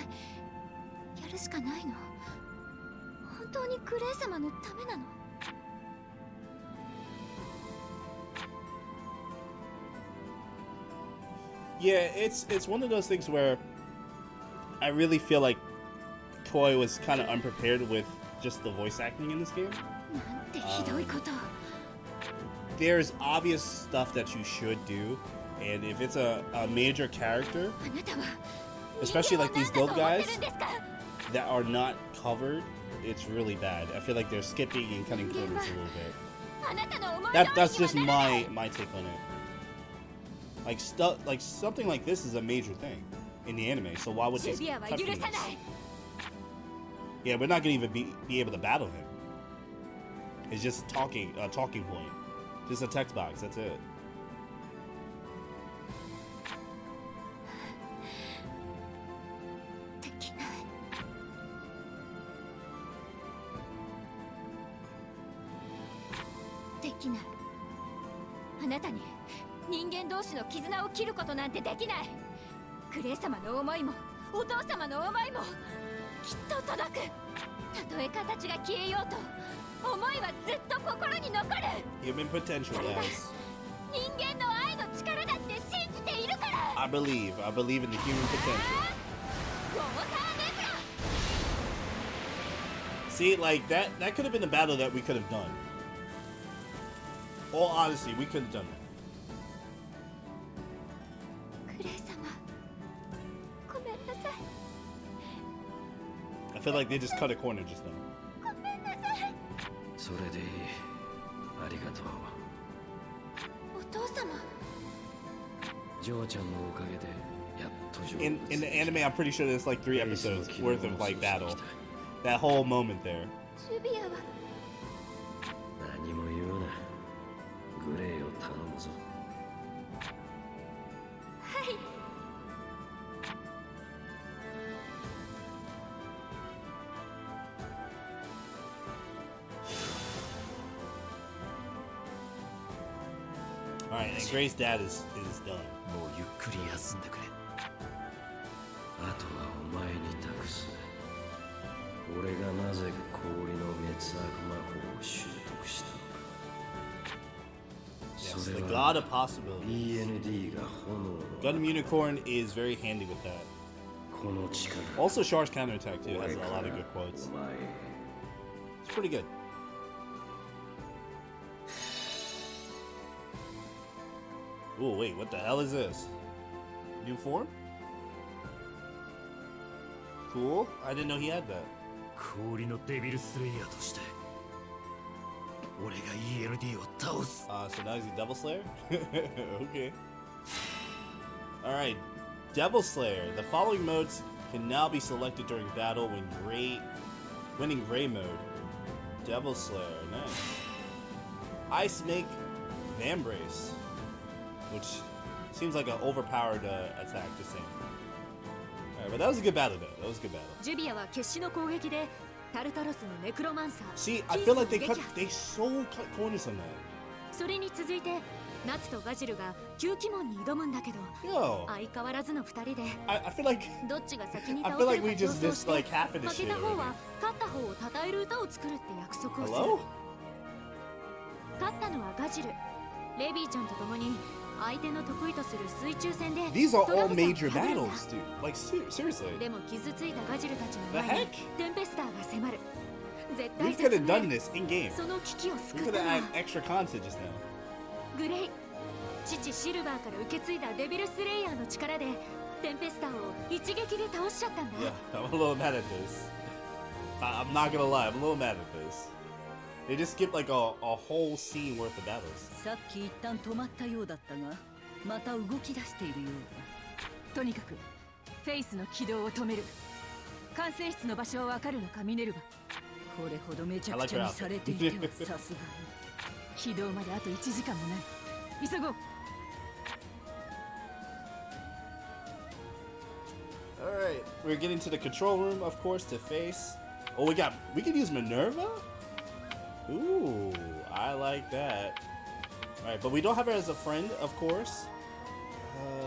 やるしかないの。本当にグレイ様のためなの？Yeah, it's one of those things where I really feel like Koei was kind of unprepared with just the voice acting in this game. なんてひどいこと。There's obvious stuff that you should do, and if it's a major character, あなたは especially like these guild 人間を何だと思っ guys てるんですか？ that are not covered, it's really bad. I feel like they're skipping and cutting corners a little bit. あなたの思い通りには That's just ならない。 my take on it. Like stuff like something like this is a major thing in the anime, so why would they ジュビアは cut 許 from さな this? い。 Yeah, we're not gonna even be able to battle him. It's just talking point. Just a text box, that's it. できない。できない。あなたに人間同士の絆を切ることなんてできない。グレイ様の思いもお父様の思いもきっと届く。たとえ形が消えようと思いはずっと心に残る。 Human potential, それが guys. 人間の愛の力だって信じているから。 I believe in the human potential. ウォーターネクラ。 See, like that could have been a battle that we could have done. All honesty, we could have done that. グレイ様、ごめんなさい。 I feel like they just cut a corner just now. ごめんなさい。それでいい。ありがとう。お父様。ジョーちゃんのおかげでやっと上手。 In the anime, I'm pretty sure there's like 3 episodes worth of like battle. That whole moment there. ジュビアは何も言うな。頼むぞ。はい。Alright, and Gray's dad is done. もうゆっくり休んでくれ。あとはお前に託す。俺がなぜ氷の滅悪魔法を習得したのか。Yes, the god of possibilities. END が炎の Gundam Unicorn is very handy with that. この力。Also, Char's counterattack too has a lot of good quotes. It's pretty good. Oh wait, what the hell is this? New form? Cool. I didn't know he had that. 氷のデビルスレイヤーとして俺が ELD を倒す。So now he's a Devil Slayer? Okay. Alright, Devil Slayer. The following modes can now be selected during battle when winning Gray mode. Devil Slayer, nice. Ice Make Vambrace, which seems like an overpowered attack, just saying. Alright, but that was a good battle though. That was a good battle. ジュビアは決死の攻撃でタルタロスのネクロマンサー。 See, I feel like they so cut corners on that. それに続いてナツとガジルが旧鬼門に挑むんだけど、相変わらずの二人で I feel like どっちが先に倒せるか競争して、負けた方は勝った方を称える歌を作るって約束をする。勝ったのはガジル。レビーちゃんと共に相手の得意とする水中戦で These are all major battles, dude. Like, seriously. でも傷ついたガジルたちの前にテンペスターが迫る。絶 We 対 could have done this in game. その危機を We 救っ could た have のは had extra content just now. グレイ。父シルバーから受け継いだデビルスレイヤーの力でテンペスターを一撃で倒しちゃったんだ。 Yeah, I'm a little mad at this. I'm not gonna lie, I'm a little mad at this. They just skipped like a whole scene worth of battles. さっき一旦止まったようだったがまた動き出しているようだ。とにかくフェイスの起動を止める。管制室の場所はわかるのかミネルヴァ。これほどめちゃくちゃにされていてはさすがに。起動まであと1時間もない。急ごう。Alright, we're getting to the control room, of course, to face. Oh, we can use Minerva? Ooh, I like that. Alright, but we don't have her as a friend, of course.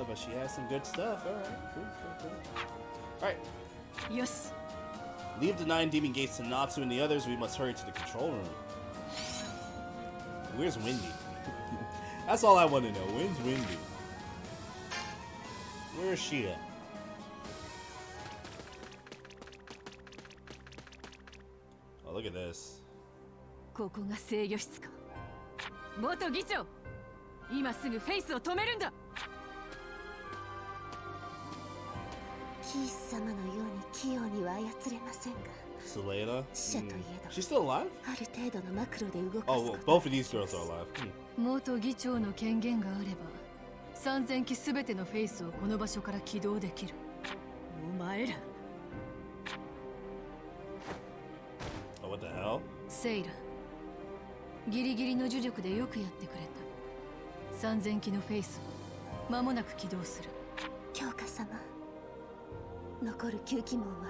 But she has some good stuff. Alright, cool. Alright. Yes. Leave the 9 demon gates to Natsu and the others. We must hurry to the control room. Where's Windy? That's all I want to know. Where's Windy? Where is she at? Oh, look at this. ここが制御室か。元議長、今すぐフェイスを止めるんだ。キース様のように器用には操れませんが。Selena? 死者といえど She's still alive? ある程度のマクロで動かす Oh, こ well, と。 both of these girls are alive. 元議長の権限があれば3000機すべてのフェイスをこの場所から起動できる。お前ら。Oh, what the hell? セイラ、ギリギリの呪力でよくやってくれた。3000機のフェイスを間もなく起動する。教科様、残る9鬼門は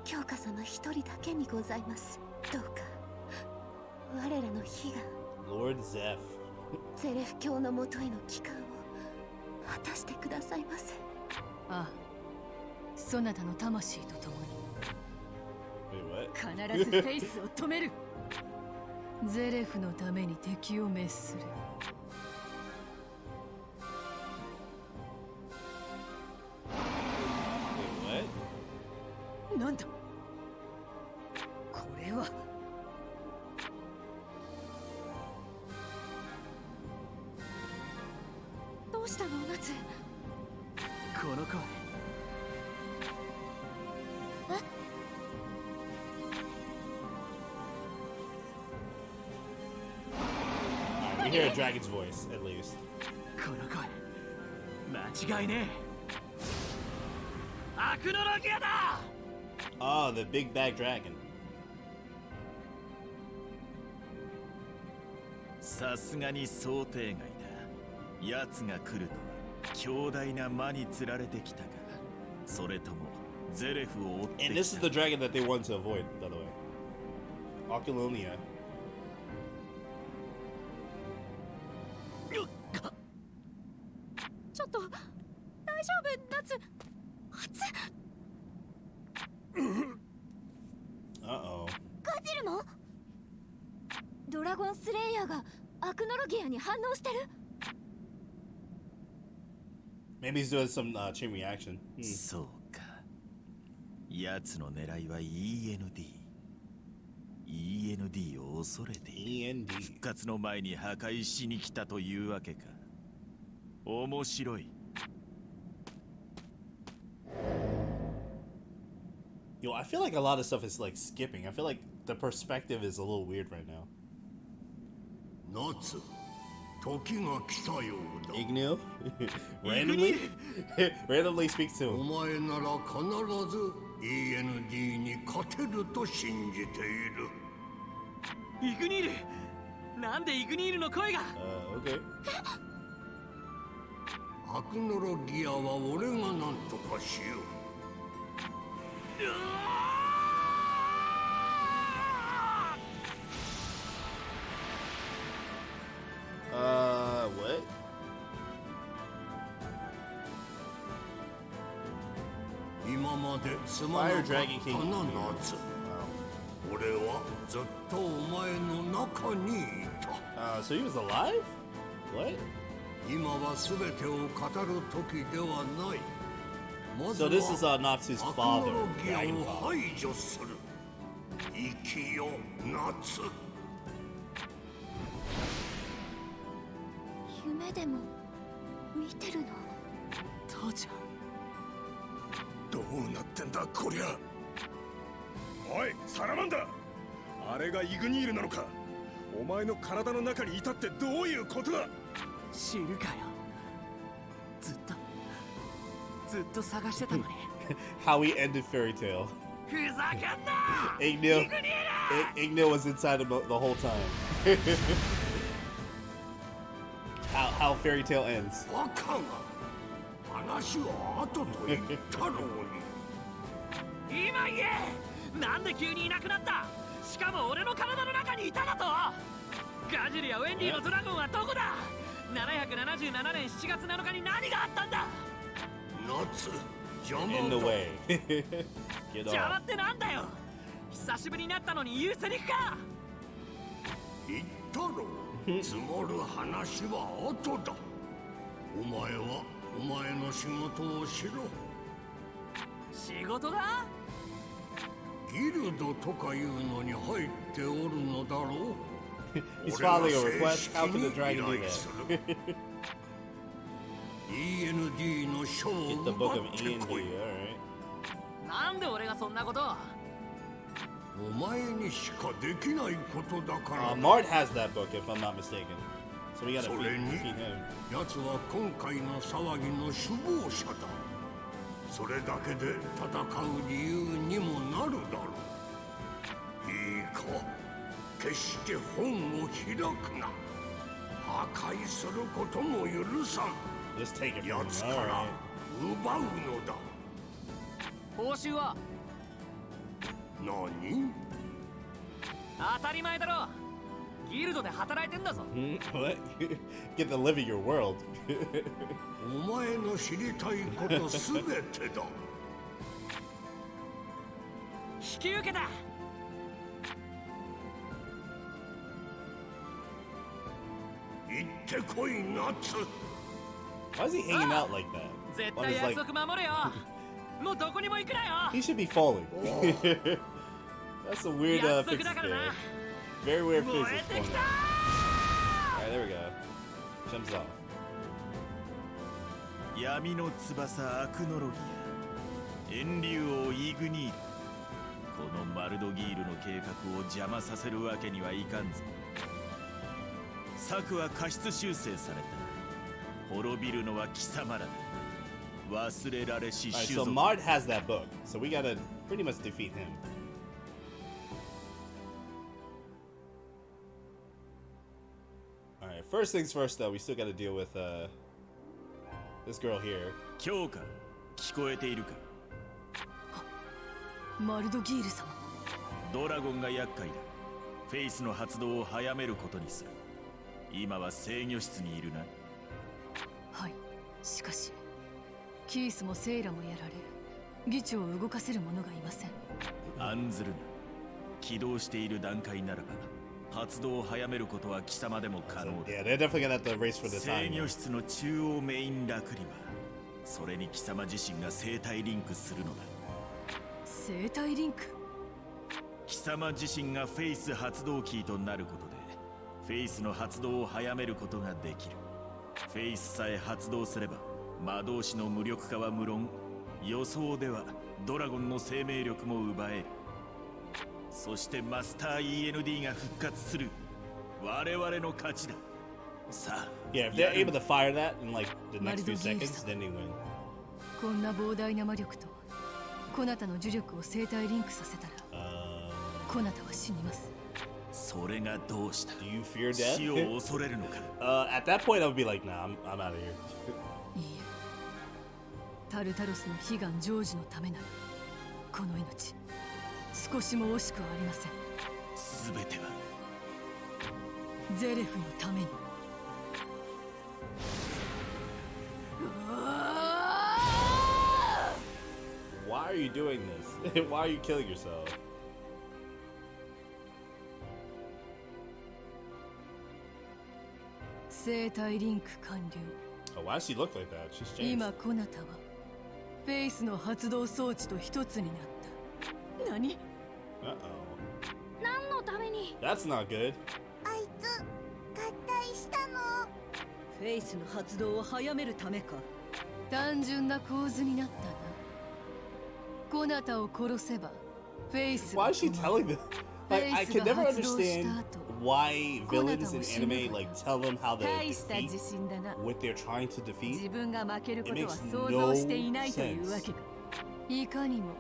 教科様一人だけにございます。どうか我らの悲願 Lord Zeph. ゼレフ教のもとへの帰還を果たしてくださいませ。ああ、そなたの魂と共に Wait, what? 必ずフェイスを止める。ゼレフのために敵を滅する。Wait, what? なんだこれは。どうしたのナツ。この声。We hear a dragon's voice, at least. この声間違いねえ。悪のロギアだ。Oh, the big bag dragon. さすがに想定外だ。奴が来るとは強大な魔に釣られてきたか、それともゼレフを追ってきた。 And this is the dragon that they wanted to avoid, by the way. Oculonia. ちょっと大丈夫？夏熱っ。Uh-oh. ガジルも？ドラゴンスレイヤーがアクノロギアに反応してる？ Maybe he's doing some chain reaction. そうか。奴の狙いは END を恐れている。復活の前に破壊しに来たというわけか。面白い。Yo, I feel like a lot of stuff is like skipping. I feel like the perspective is a little weird right now. 夏、時が来たようだ。Igneo? randomly speaks to him. お前なら必ず END に勝てると信じている。イグニール、なんでイグニールの声が？Okay. アクノロギアは俺がなんとかしよう。What? 今まですまなかったな、夏。俺はずっとお前の中にいた。So he was alive? What? 今は全てを語る時ではない。So this is Natsu's father. ギアを排除する。生きよ、夏。夢でも見てるの？父ちゃん。どうなってんだこりゃ。おいサラマンダー、あれがイグニールなのか。お前の体の中にいたってどういうことだ。知るかよ。ずっと探してたのに。How he ended Fairytail. ふざけんな。 Igneo was inside him the whole time. how Fairytail ends. バカが話は後と言ったろうに。今言え。なんで急にいなくなった。しかも俺の体の中にいただと。ガジルやウェンディのドラゴンはどこだ。777年7月7日に何があったんだ。夏、邪魔だ。 In the way. 邪魔ってなんだよ。久しぶりになったのに言うセリフか。言ったろ。積もる話は後だ。お前はお前の仕事をしろ。仕事だ。ギルドとかいうのに入っておるのだろう。He's following a request. How can the dragon do that? END の書を Get the book of 奪って END. こい。 Alright. なんで俺がそんなこと。お前にしかできないことだから。Mard has that book, if I'm not mistaken. So we gotta それに defeat him. 奴は今回の騒ぎの首謀者だ。それだけで戦う理由にもなるだろう。いいか、決して本を開くな。破壊することも許さん。 Just take it from 奴 him. から Alright. 奪うのだ。報酬は何？当たり前だろ。ギルドで働いてんだぞ。What? Get to live in your world. お前の知りたいことすべてだ。引き受けた。行ってこい、夏。Why is he hanging out like that? 絶 On 対 his, 約 like, 束守れよ。もうどこにも行くなよ。 he should be falling. That's a weird physics there. Very weird physics. Alright, there we go. Jumps off. 闇の翼アクノロギア、炎竜王イグニール。このマルドギールの計画を邪魔させるわけにはいかんぞ。策は過失修正された。滅びるのは貴様らだ。忘れられし Alright, 種 so 族。 Mard has that book, so we gotta pretty much defeat him. Alright, first things first, though, we still gotta deal with this girl here. 強化聞こえているか。マルドギール様。ドラゴンが厄介だ。フェイスの発動を早めることにする。今は制御室にいるな。はい。しかしキースもセイラもやられ、議長を動かせる者がいません。案ずるな。起動している段階ならば発動を早めることは貴様でも可能だ。Yeah, they're definitely gonna have to race for the time. 制御室の中央メインラクリマ。それに貴様自身が生体リンクするのだ。生体リンク。貴様自身がフェイス発動キーとなることでフェイスの発動を早めることができる。フェイスさえ発動すれば魔導士の無力化は無論、予想ではドラゴンの生命力も奪える。そしてマスター END が復活する。我々の勝ちだ。さあ、Yeah, if they're able to fire that in like the next few seconds, then they win. こんな膨大な魔力とコナタの呪力を生体リンクさせたら、コナタは死にます。それがどうした？ Do you fear death? 死を恐れるのか？ At that point, I would be like, nah, I'm out of here. いいえ、タルタロスの悲願成就のためならこの命少しも惜しくはありません。すべてはゼレフのために。Why are you doing this? Why are you killing yourself? Oh, why does she look like that? She's changed. 今コナタはフェイスの発動装置と一つになった。何？ Uh-oh. 何のために？ That's not good. あいつ合体したの。フェイスの発動を早めるためか。単純な構図になったな。コナタを殺せばフェイス。 Why is she telling them? Like, I can never understand why villains in anime like tell them how to defeat what they're trying to defeat. 自分が負けることは It makes 想 no 像していないというわけ sense. か。いかにも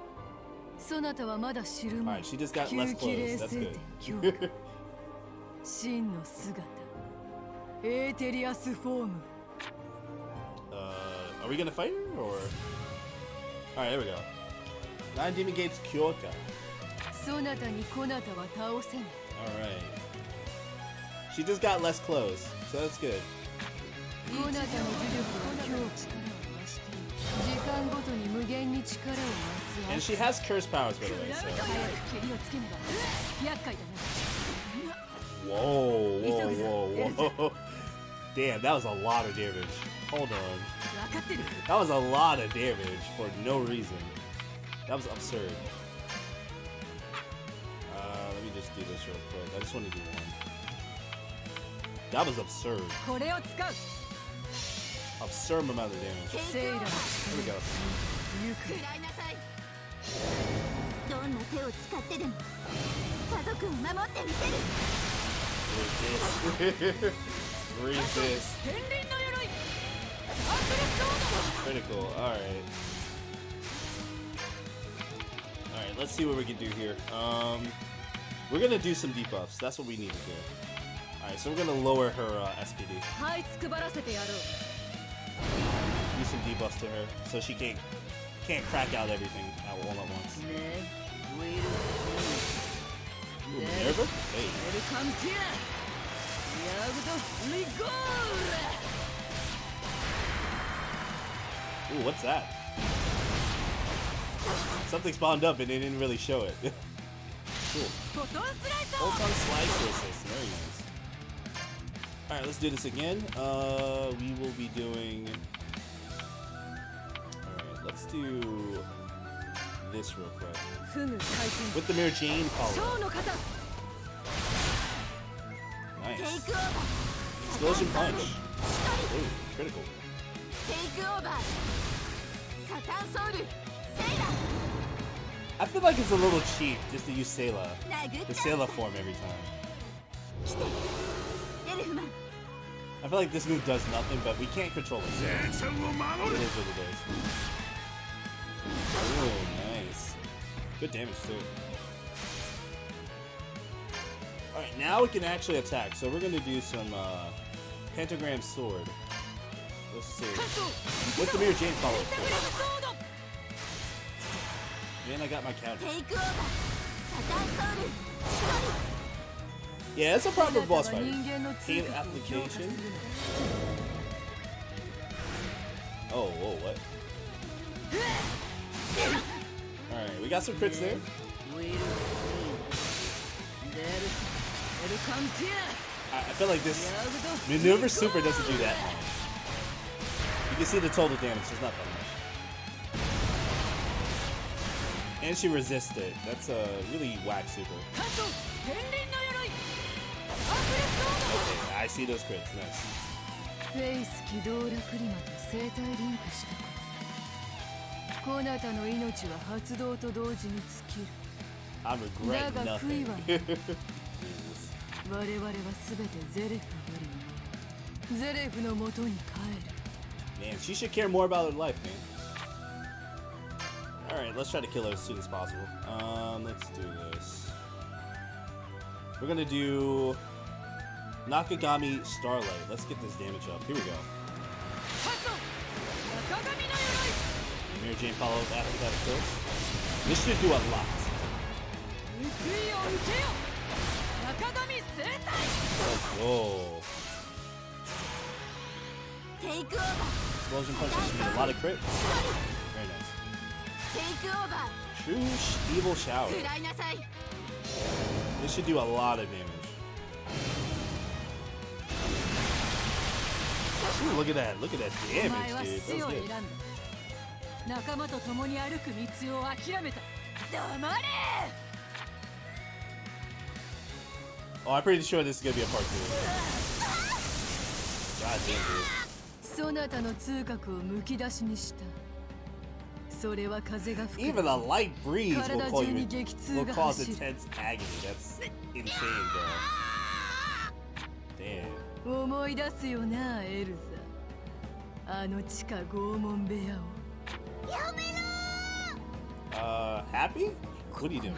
そなたはまだ知るまい。 Alright, she just got less 吸気冷 clothes. That's 静 good. 点強化真の姿エーテリアスフォーム。 Are we gonna fight her or? Alright, there we go. 9 Demon Gates Kyoka. そなたにコナタは倒せない。 Alright. She just got less clothes, so that's good. コナタの呪力は強化時間ごとに無限に力を増す。 And she has curse powers, by the way, so. 早く蹴りをつけねば厄介だな。 Whoa, whoa, whoa, whoa. Damn, that was a lot of damage. Hold on. That was a lot of damage for no reason. That was absurd. Let me just do this real quick. I just want to do one. That was absurd. これを使う。 Absurd amount of damage. セイラ There we go. 食らいなさい。どんな手を使ってでも家族を守ってみせる。 Resist. Resist. 天輪の鎧。 Critical. Alright. Alright, let's see what we can do here. We're gonna do some debuffs. That's what we need to do. Alright, so we're gonna lower her SPD. はい、つくばらせてやろう。 Do some debuffs to her so she can't crack out everything all at once. Ooh, Minerva? Hey. Ooh, what's that? Something spawned up and they didn't really show it. Cool. Photon slice assist. Very nice. Alright, let's do this again. We will be doing... Alright, let's do this real quick. With the Mirror Jane follow. Nice. Explosion punch. Ooh, critical. I feel like it's a little cheap just to use Sayla. The Sayla form every time. I feel like this move does nothing, but we can't control it. It is what it is. Ooh, nice. Good damage too. Alright, now we can actually attack. So we're gonna do some Pentagram sword. Let's see. What's the mirror Jane follow up? Man, I got my counter. Yeah, it's a proper boss fight. Team application. Oh, whoa, what? Alright, we got some crits there. I feel like this maneuver super doesn't do that much. You can see the total damage, there's not that much. And she resisted. That's a really whack super. Okay, I see those crits. Nice. I'm regretting nothing. Man, she should care more about her life, man. Alright, let's try to kill her as soon as possible. Let's do this. We're gonna do Nakagami Starlight. Let's get this damage up. Here we go. Mary Jane follow up after that, of course. This should do a lot. Let's go. Explosion punches should do a lot of crit. Very nice. True evil shower. This should do a lot of damage. Ooh, look at that. Look at that damage, dude. That was good. Oh, I'm pretty sure this is gonna be a part 2. God damn, dude. Even a light breeze will cause intense agony. That's insane, bro. Damn. Happy? What are you doing?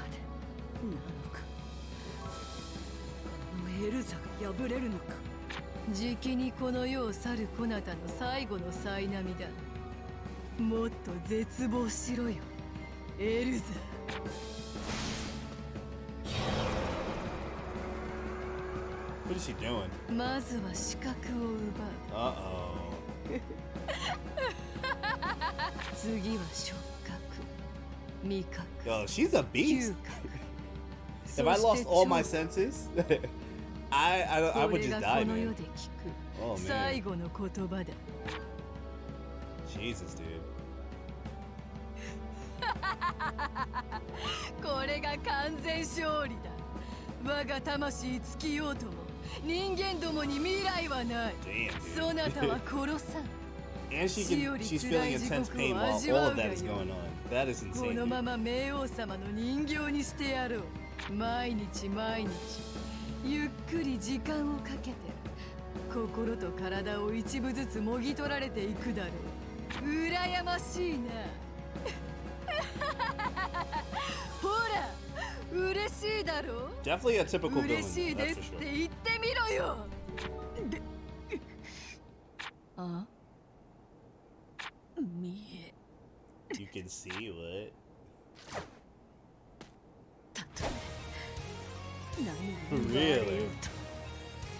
What is he doing? Uh-oh. Yo, she's a beast. If I lost all my senses, I would just die, man. Oh, man. Jesus, dude. これが完全勝利だ。我が魂尽きようとも人間どもに未来はない。そなたは殺さん。And she's feeling intense pain while all of that is going on. That is insane. このまま冥王様の人形にしてやろう。毎日毎日ゆっくり時間をかけて心と体を一部ずつもぎ取られていくだろう。羨ましいな。ほら、嬉しいだろう。 Definitely a typical villain. 嬉しいですって言ってみろよ。あ？見え。You can see what? Really?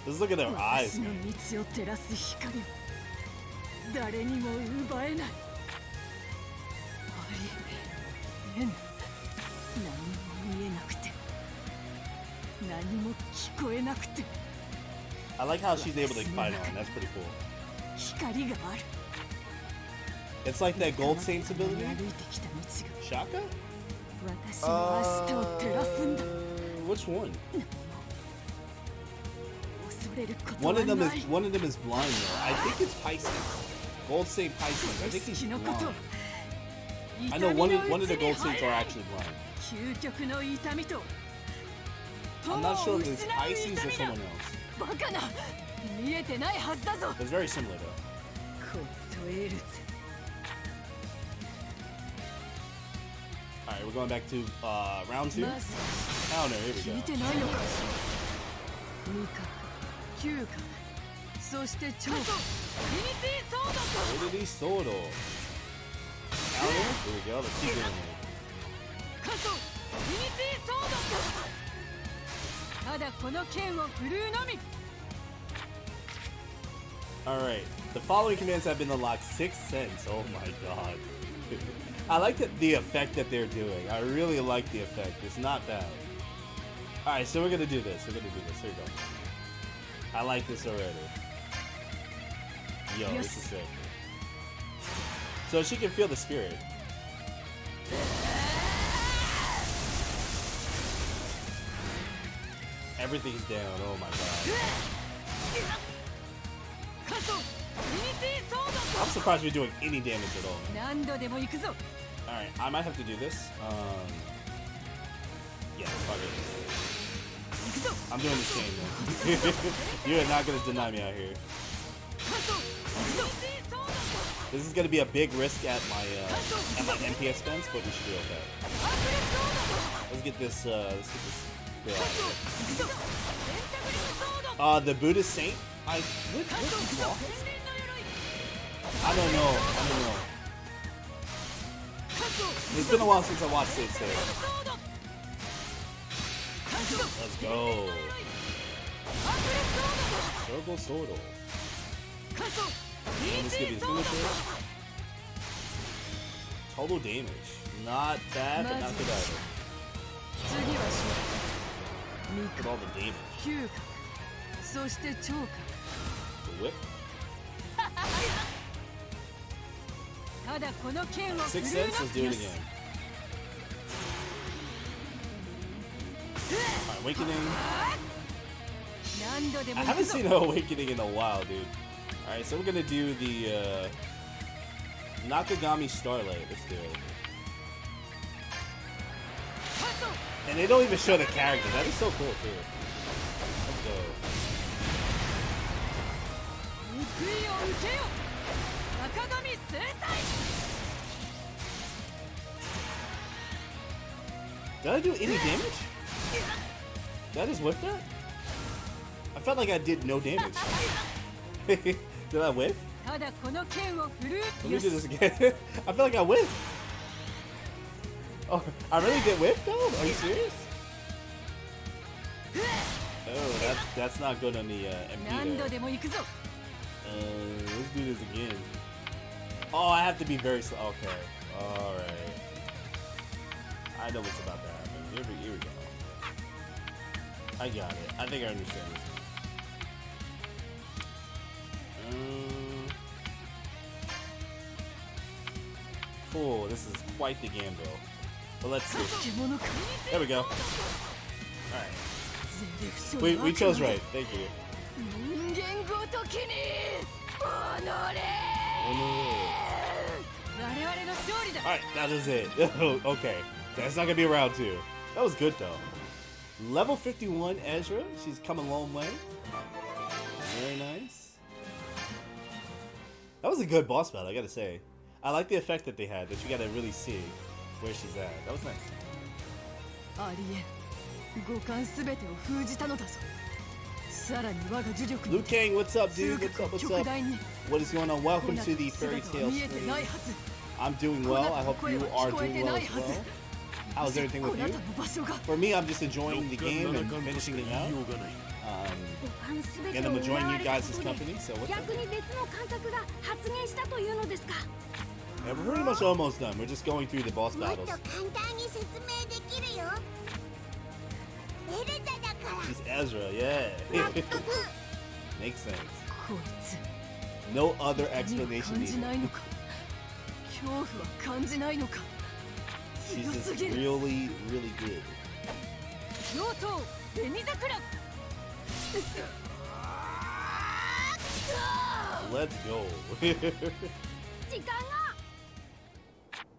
Just look at their eyes, man. 誰にも奪えない。何も見えなくて、何も聞こえなくて。I like how she's able to fight on. That's pretty cool. 光がある。It's like that Gold Saint's ability. Shaka? Which one? One of them is blind though. I think it's Pisces. Gold Saint Pisces. I think he's blind. I know one of the Gold Saints are actually blind. I'm not sure if it's Pisces or someone else. It's very similar though. Alright, we're going back to round 2. Counter, here we go. そして超トリニティソード。トリニティソード。Here we go. Let's keep doing it. カソトリニティソード。ただこの剣を振るうのみ。 Alright, the following commands have been unlocked. Sixth Sense. Oh my god. I like the effect that they're doing. I really like the effect. It's not bad. Alright, so we're gonna do this. Here we go. I like this already. Yo, this is sick. So she can feel the spirit. Everything's down. Oh my god. I'm surprised we're doing any damage at all. Alright, I might have to do this. Yeah, fuck it. I'm doing this game, man. You're not gonna deny me out here. This is gonna be a big risk at my MP expense, but we should be okay. Let's get this girl out of here. The Buddhist saint? I don't know. It's been a while since I watched Fairytail. Let's go. Circle Swordle. Let's give you the finisher. Total damage. Not bad, but not good either. Look at all the damage. The whip. Sixth Sense, let's do it again. Alright, Awakening. I haven't seen an Awakening in a while, dude. Alright, so we're gonna do the Nakagami Starlight. Let's do it. And they don't even show the character. That is so cool, too. Let's go. Did I do any damage? Did I just whip that? I felt like I did no damage. Did I whiff? Let me do this again. I feel like I whiffed. Oh, I really did whiff though? Are you serious? Oh, that's not good on the MP there. Let's do this again. Oh, I have to be very slow. Okay. Alright. I know what's about to happen. Here we go. I got it. I think I understand this. Cool. This is quite the gamble. But let's see. There we go. Alright. We chose right. Thank you. Alright, that is it. Okay. That's not gonna be round 2. That was good though. Level 51 Ezra. She's come a long way. Very nice. That was a good boss battle, I gotta say. I like the effect that they had, that you gotta really see where she's at. That was nice. Liu Kang, what's up, dude? What's up? What is going on? Welcome to the Fairytail stream. I'm doing well. I hope you are doing well as well. How's everything with you? For me, I'm just enjoying the game and finishing it out. And I'm enjoying you guys' company, so what's up? Yeah, we're pretty much almost done. We're just going through the boss battles. She's Ezra, yeah. Makes sense. No other explanation needed. She's just really, really good. Let's go.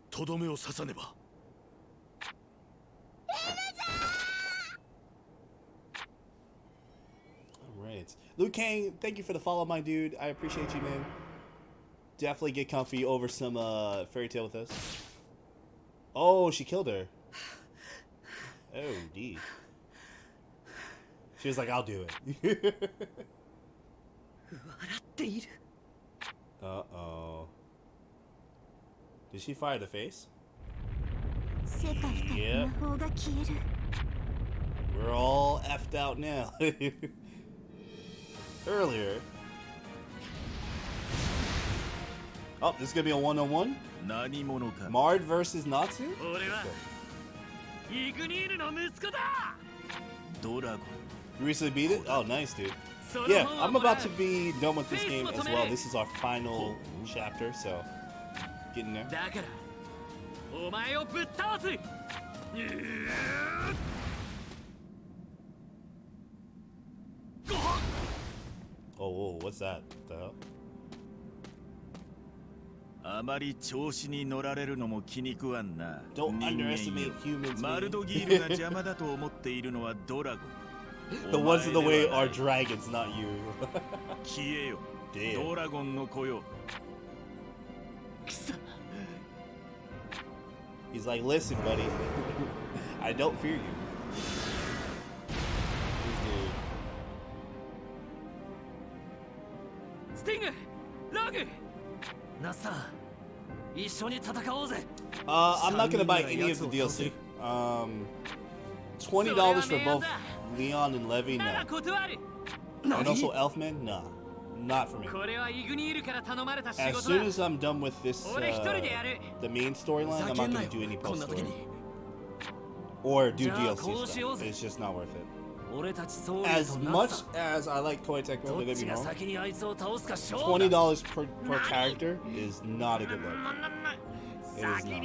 とどめを刺さねば。Alright. Liu Kang, thank you for the follow, my dude. I appreciate you, man. Definitely get comfy over some Fairytail with us. Oh, she killed her. Oh, D. She was like, I'll do it. Uh-oh. Did she fire the face? 世界から魔法が消える。 We're all effed out now. Earlier. Oh, this is gonna be a one-on-one? Mard versus Natsu? You recently beat it? Oh, nice, dude. Yeah, I'm about to be done with this game as well. This is our final chapter, so getting there. Oh, whoa, what's that? The hell? あまり調子に乗られるのも気に食わんな。 Don't underestimate humans. マルドギールが邪魔だと思っているのはドラゴン。 The ones in the way are dragons, not you. 消えよ。ドラゴンの子よ。 He's like, listen, buddy. I don't fear you. Sting! Log! Nasa, I'm not gonna buy any of the DLC. $20 for both Leon and Levy, no. And also Elfman, nah. Not for me. As soon as I'm done with this, the main storyline, I'm not gonna do any post story. Or do DLC stuff. It's just not worth it. As much as I like Koei Tecmo, don't get me wrong, $20 per character is not a good look. It is not.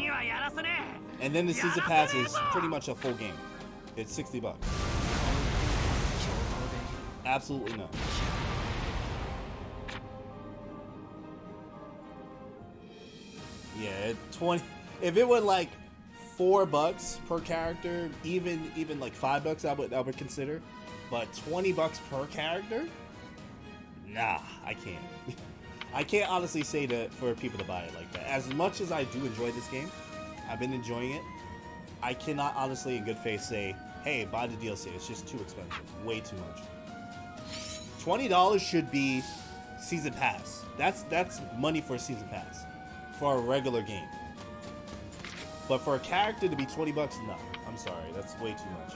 And then the season pass is pretty much a full game. It's $60. Absolutely not. Yeah, 20. If it were like $4 per character, even like $5, I would consider. But $20 per character? Nah, I can't. I can't honestly say that for people to buy it like that. As much as I do enjoy this game, I've been enjoying it. I cannot honestly, in good faith, say, "Hey, buy the DLC." It's just too expensive. Way too much. $20 should be season pass. That's money for a season pass for a regular game. But for a character to be $20, no. I'm sorry, that's way too much.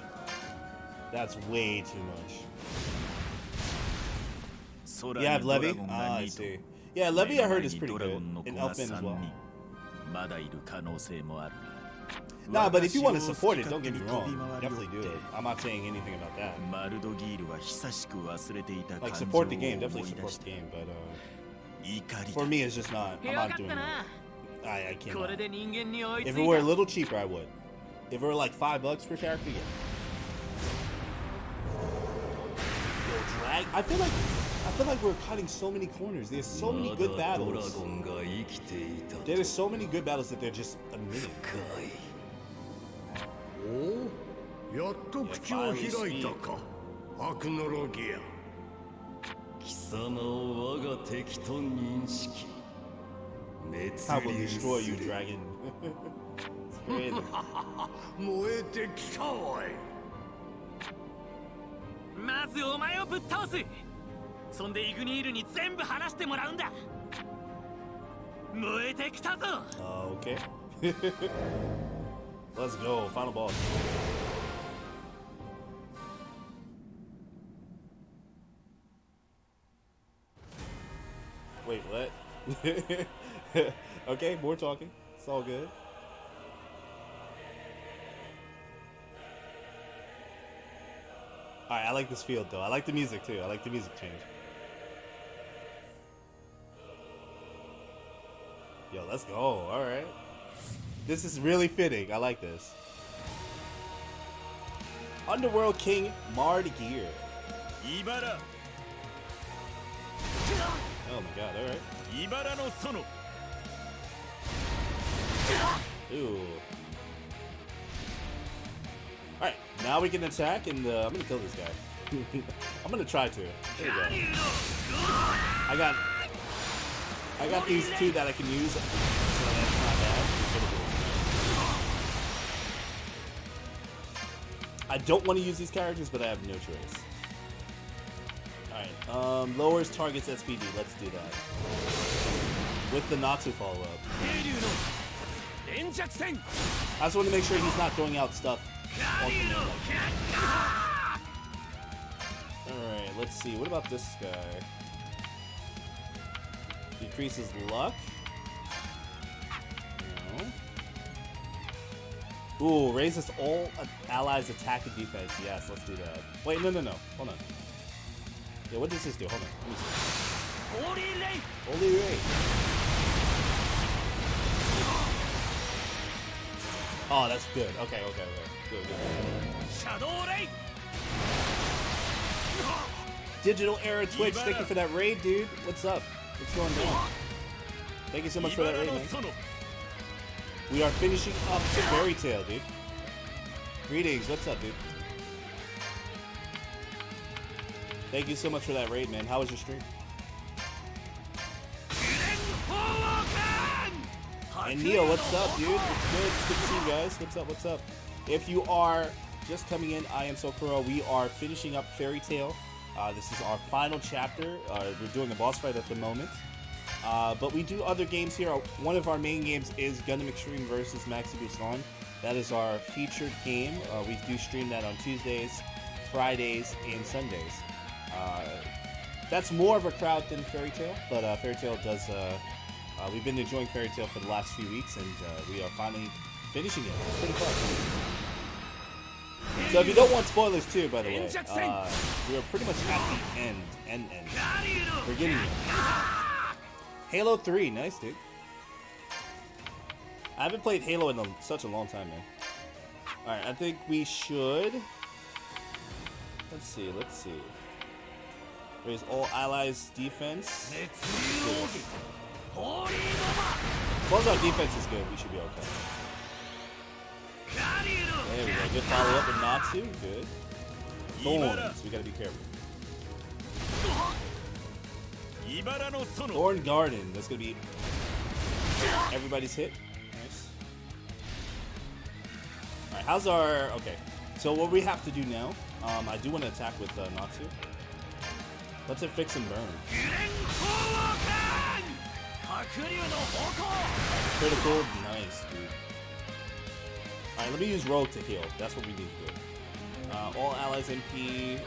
That's way too much. You have Levy? Ah, I see. Yeah, Levy I heard is pretty good. And Elfman as well. Nah, but if you want to support it, don't get me wrong. Definitely do it. I'm not saying anything about that. Like, support the game. Definitely support the game. But for me, it's just not. I'm not doing it. I can't. If it were a little cheaper, I would. If it were like $5 per character, yeah. Yo, drag. I feel like we're cutting so many corners. There's so many good battles. There's so many good battles that they're just a minute. おお、やっと口を開いたか、アクノロギア。貴様を我が敵と認識。 I will destroy you, dragon. It's crazy. 燃えてきたわい。まずお前をぶっ倒す。そんでイグニールに全部話してもらうんだ。燃えてきたぞ。Okay. Let's go. Final boss. Wait, what? Okay, more talking. It's all good. Alright, I like this field though. I like the music too. I like the music change. Yo, let's go. Alright. This is really fitting. I like this. Underworld King Mard Gear. Ibara. Oh my god, alright. Ibara no Sono. Ooh. Alright, now we can attack and I'm gonna kill this guy. I'm gonna try to. There we go. I got these two that I can use. So that's not bad. I don't want to use these characters, but I have no choice. Alright, lowers target's SPD. Let's do that. With the Natsu follow-up. I just want to make sure he's not throwing out stuff on command. Alright, let's see. What about this guy? Decreases luck. No. Ooh, raises all allies' attack and defense. Yes, let's do that. Wait, no. Hold on. Yeah, what does this do? Hold on. Let me see. Holy Ray. Oh, that's good. Okay. Good. Shadow Ray. Digital Era Twitch, thank you for that raid, dude. What's up? What's going on? Thank you so much for that raid, man. We are finishing up to Fairytail, dude. Greetings, what's up, dude? Thank you so much for that raid, man. How was your stream? And Neil, what's up, dude? It's good. It's good to see you guys. What's up? If you are just coming in, I am Sokuro. We are finishing up Fairytail. This is our final chapter. We're doing a boss fight at the moment. But we do other games here. One of our main games is Gundam Extreme vs. Maxi Boost On. That is our featured game. We do stream that on Tuesdays, Fridays, and Sundays. That's more of a crowd than Fairytail, but Fairytail does... we've been enjoying Fairytail for the last few weeks, and we are finally finishing it. It's pretty fun. So if you don't want spoilers too, by the way, we are pretty much at the end. We're getting it. Halo 3, nice, dude. I haven't played Halo in such a long time, man. Alright, I think we should... Let's see. Raise all allies' defense. As long as our defense is good, we should be okay. There we go. Good follow-up with Natsu. Good. Thorns. We gotta be careful. Thorn Garden. That's gonna be everybody's hit. Nice. Alright, how's our... Okay. So what we have to do now, I do want to attack with Natsu. Let's hit Fix and Burn. Critical. Nice, dude. Alright, let me use Rogue to heal. That's what we need to do. All allies MP.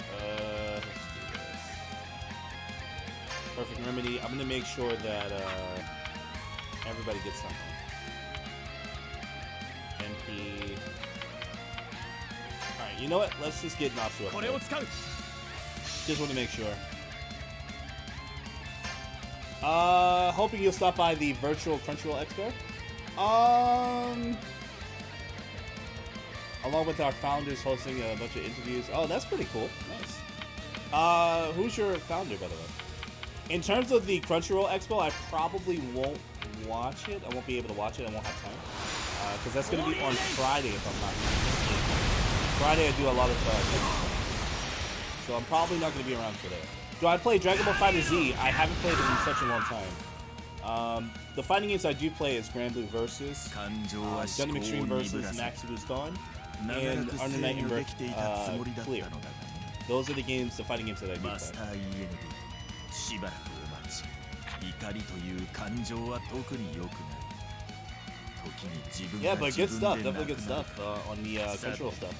Perfect Remedy. I'm gonna make sure that everybody gets something. MP. Alright, you know what? Let's just get Natsu up there. Just want to make sure. Hoping you'll stop by the virtual Crunchyroll Expo. Along with our founders hosting a bunch of interviews. Oh, that's pretty cool. Nice. Who's your founder, by the way? In terms of the Crunchyroll Expo, I probably won't watch it. I won't be able to watch it. I won't have time. Because that's going to be on Friday, if I'm not mistaken. Friday, I do a lot of stuff. So I'm probably not going to be around for that. Do I play Dragon Ball FighterZ? I haven't played it in such a long time. The fighting games I do play is Grand Blue Versus, Gundam Extreme Versus Maxi Boost On, and Under Night and Birth Clear. Those are the games, the fighting games that I do play. Yeah, but good stuff. Definitely good stuff on the Crunchyroll stuff.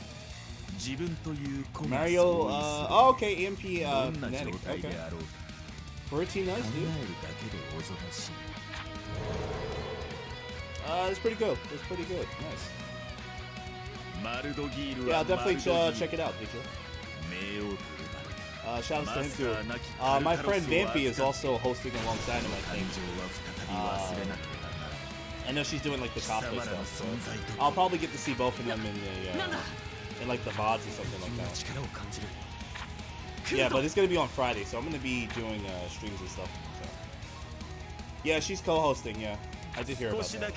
Mario, oh, okay, EMP, Kinetic, okay. Pretty nice, dude. It's pretty good. It's pretty good. Nice. Yeah, I'll definitely check it out, Pedro. Shout out to him too. My friend Vampy is also hosting alongside him, I think. I know she's doing like the cosplay stuff, so I'll probably get to see both of them in like the VODs or something like that. Yeah, but it's gonna be on Friday, so I'm gonna be doing streams and stuff. So. Yeah, she's co-hosting. Yeah, I did hear about that.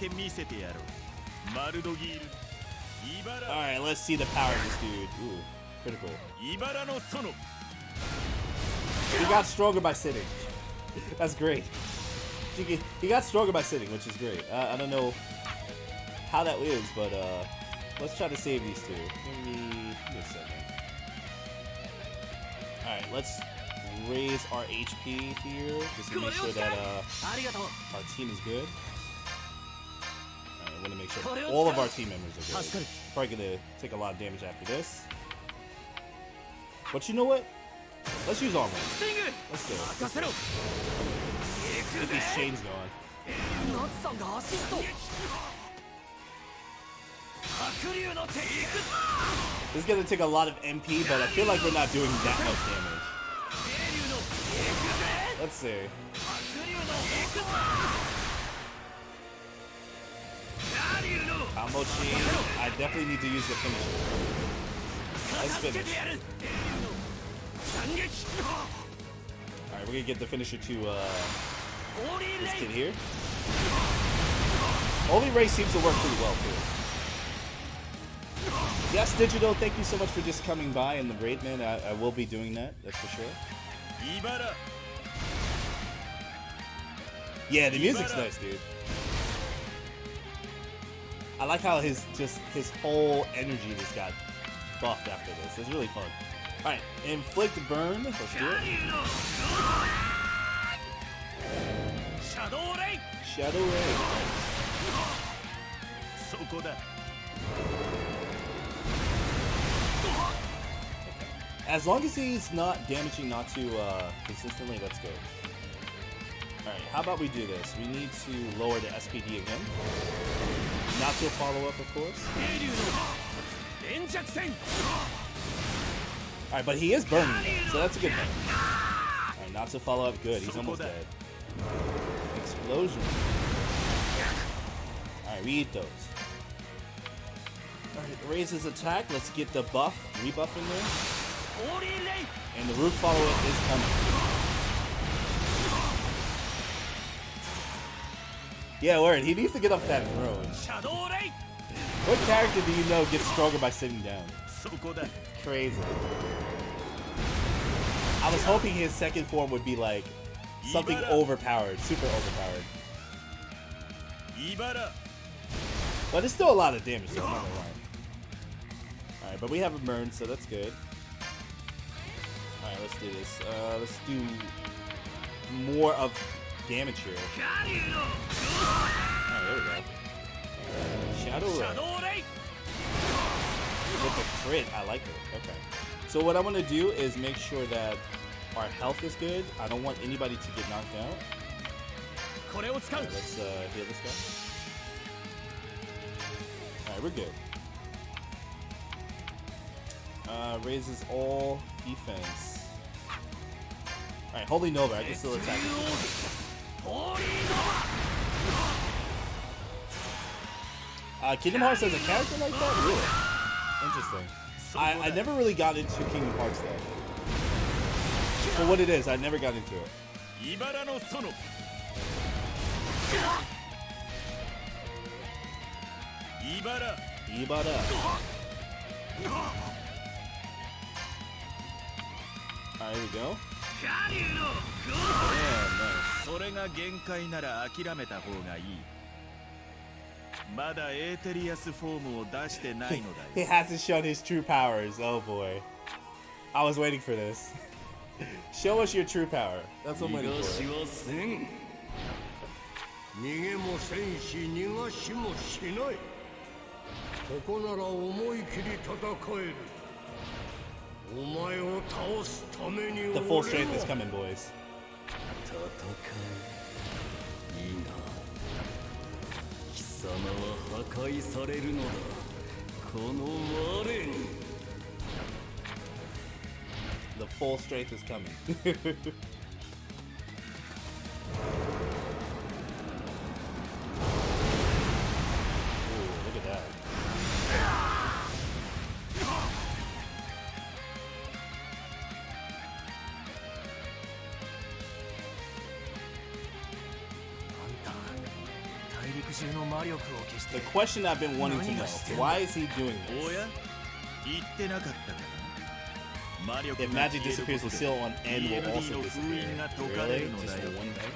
All right, let's see the power of this dude. Ooh, critical. He got stronger by sitting. That's great. He got stronger by sitting, which is great. I don't know how that is, but let's try to save these two. Give me a second. Alright, let's raise our HP here just to make sure that our team is good. I want to make sure all of our team members are good. Probably gonna take a lot of damage after this. But you know what? Let's use armor. Let's do it. Get these chains going. This is gonna take a lot of MP, but I feel like we're not doing that much damage. Let's see. Combo chain. I definitely need to use the finisher. Let's finish. Alright, we're gonna get the finisher to this kid here. Holy Ray seems to work pretty well too. Yes, Digital, thank you so much for just coming by in the raid, man. I will be doing that, that's for sure. Yeah, the music's nice, dude. I like how his whole energy just got buffed after this. It's really fun. Alright, inflict burn. Let's do it. Shadow Ray. As long as he's not damaging not too consistently, that's good. Alright, how about we do this? We need to lower the SPD again. Not to follow up, of course. Alright, but he is burning though, so that's a good thing. Alright, not to follow up, good. He's almost dead. Explosion. Alright, we eat those. Alright, raise his attack. Let's get the rebuff in there. And the root follow-up is coming. Yeah, word. He needs to get off that throne. What character do you know gets stronger by sitting down? Crazy. I was hoping his second form would be like something overpowered, super overpowered. But it's still a lot of damage, so I'm not gonna lie. Alright, but we have a burn, so that's good. Alright, let's do this. Let's do more of damage here. Alright, there we go. Shadow Ray. With the crit, I like it. Okay. So what I want to do is make sure that our health is good. I don't want anybody to get knocked out. Right, let's heal this guy. Alright, we're good. Raises all defense. Alright, Holy Nova, I can still attack him. Kingdom Hearts has a character like that? Really? Interesting. I never really got into Kingdom Hearts though. For what it is, I never got into it. Ibara. Alright, here we go. Yeah, nice. He hasn't shown his true powers. Oh boy. I was waiting for this. Show us your true power. That's what I'm waiting for. The full strength is coming, boys. The full strength is coming. Look at that. The question I've been wanting to know, why is he doing this? If magic disappears, the seal on N will also disappear. Really? Just in one day?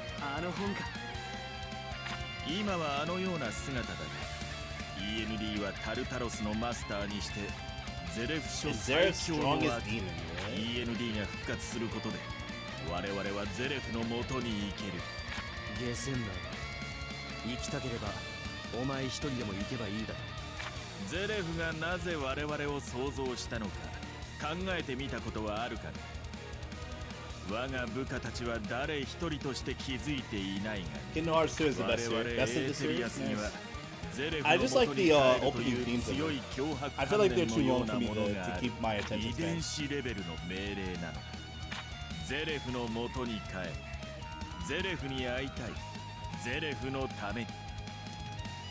Is there a strongest demon, right? 我々はゼレフの元に行ける。ゲセンナーだ。行きたければお前一人でも行けばいいだろ。ゼレフがなぜ我々を創造したのか考えてみたことはあるかね。我が部下たちは誰一人として気づいていないが、我々エーテリアスにはゼレフの I just like 元 the に帰ると opening いう themes 強 of い it. 脅迫 I feel 観 like they're 念 too のよう long な for me もの to があ keep る my attention 遺伝 span. 子レベルの命令なのだ。ゼレフの元に帰る。ゼレフに会いたい。ゼレフのために。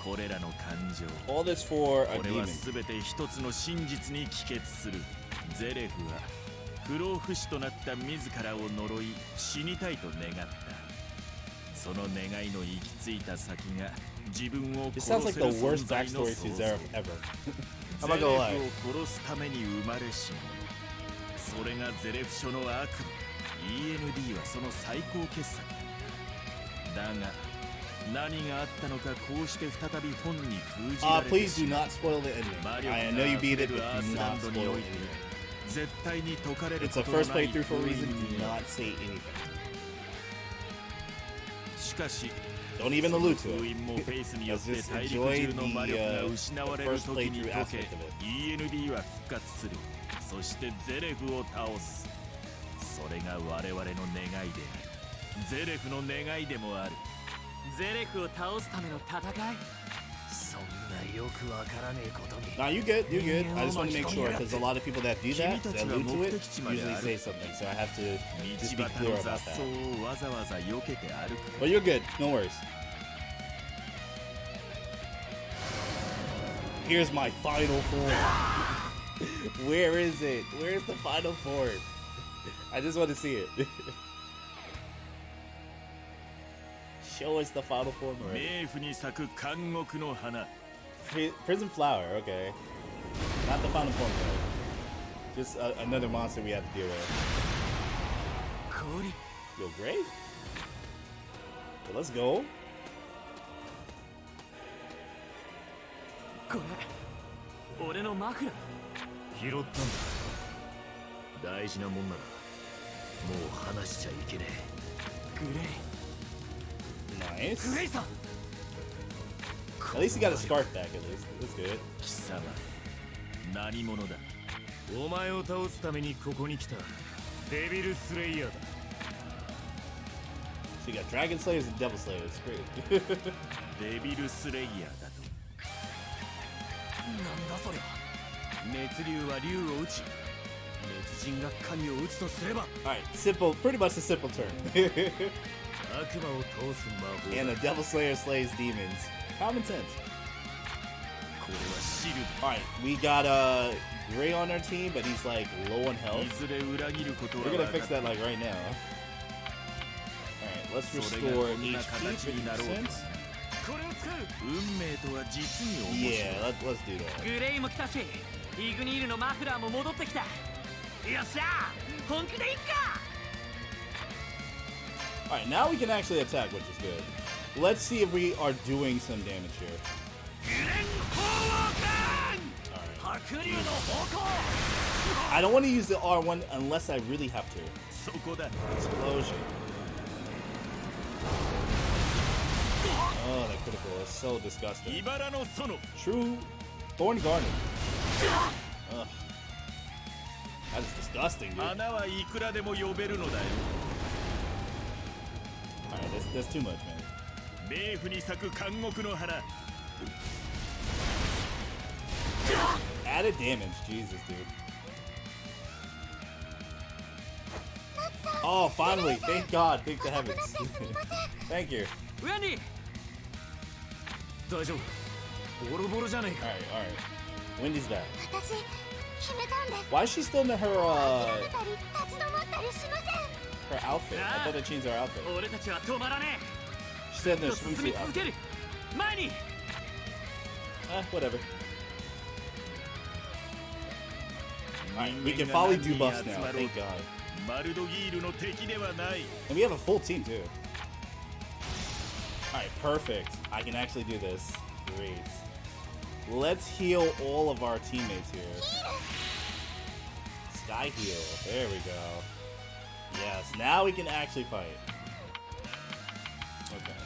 これらの感情、 All this for a これは demon. 全て一つの真実に帰結する。ゼレフは不老不死となった自らを呪い死にたいと願った。その願いの行き着いた先が自分を It 殺 sounds せ like る the 存 worst 在の backstory 想 to 像。 Zeref ever. ゼ I'm レ not フ gonna を lie. 殺すために生まれし者。それがゼレフ書の悪夢。 END はその最高傑作だ。だが何があったのかこうして再び本に封じられて Please し do まう。 not spoil the ending. 魔力 I が know you 溢 beat れ it, る but アー do スラ not ンドに spoil お the いて ending. 絶対に解かれる It's こ a との first ない playthrough for a 封 reason. 印 Do によ not say anything. しかし Don't even allude to 封 it. 印もフェイスによっ Let's て just 大陸 enjoy 中の魔 the, 力が失われる first 時に playthrough 解け aspect of it. END は復活する。そしてゼレフを倒す。それが我々の願いである。ゼレフの願いでもある。ゼレフを倒すための戦い、そんなよくわからねえことに。 Nah, you good, you good. I just want to make sure because a lot of people that do that, 君たち that は allude 目 to it, 的地まで usually 歩 say く。 something. So I have to 道 just be 端 clear の about 雑 that. 草をわざわざ避けて歩く。 But you're good. No worries. Here's my final form. Where is it? Where's the final form? I just want to see it. Show us the final form already. 冥府に咲く監獄の花。 Prison flower, okay. Not the final form though. Just another monster we have to deal with. Yo, great. Well, let's go. これ俺のマフラー拾ったんだ。大事なもんならもう話しちゃいけねえ。グレイ Nice. グレイさん At least he got a scarf back, at least. That's good. 貴様何者だ。お前を倒すためにここに来たデビルスレイヤーだ。 So you got Dragon Slayers and Devil Slayers. Great. デビルスレイヤーだと。なんだそれは。熱竜は竜を撃ち、熱人が神を撃つとすれば。 Alright, simple, pretty much a simple turn. 悪魔を倒す魔法 And a Devil Slayer slays demons. Common sense. これはシル Alright, we got Gray on our team, but he's like low on い health. ずれ裏切ることは We're 分 gonna かっ fix た。 that like right now. Alright, let's それが restore こんな HP 形になろうとは 50%. これを使う。運命とは実に面白い。 Yeah, let's do that. グレイも来たし、イグニールのマフラーも戻ってきた。よっしゃ本気でいっか。 Alright, now we can actually attack, which is good. Let's see if we are doing some damage here. 白竜の方向 I don't want to use the R1 unless I really have to. そこだ。 Explosion. Oh, that critical is so disgusting. 茨の園。 True Thorn Garden. Ugh. That is disgusting, dude. 穴はいくらでも呼べるのだよ。 Alright, that's too much, man. 冥府に咲く監獄の花。 Added damage, Jesus, dude. Oh, finally! Thank God! Thank the heavens! Thank you. ウェンディ大丈夫。ボロボロじゃねえか。 Alright, alright. Wendy's back. 私決めたんです。 Why is she still in her 諦めたり立ち止まったりしません。 her outfit? I thought they changed her outfit. 俺たちは止まらね She said え in her 進み swimsuit 続け outfit. る前に Whatever. Alright, we can finally do buffs now, thank God. マルドギールの敵ではない。 And we have a full team too. Alright, perfect. I can actually do this. Great. Let's heal all of our teammates here. Sky heal. There we go. Yes, now we can actually fight. Okay.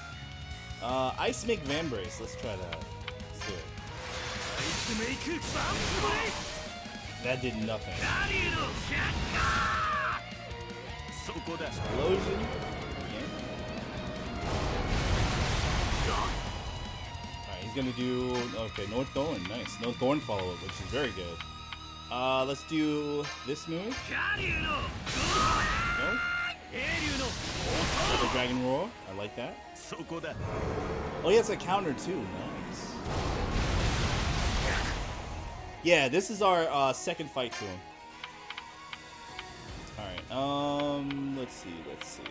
Ice Make Van Brace. Let's try that. Let's do it. That did nothing. Explosion. Alright, he's gonna do... Okay, no Thorn. Nice. No Thorn follow-up, which is very good. Let's do this move. No? The Dragon Roar. I like that. Oh, he has a counter too. Nice. Yeah, this is our second fight to him. Alright, let's see.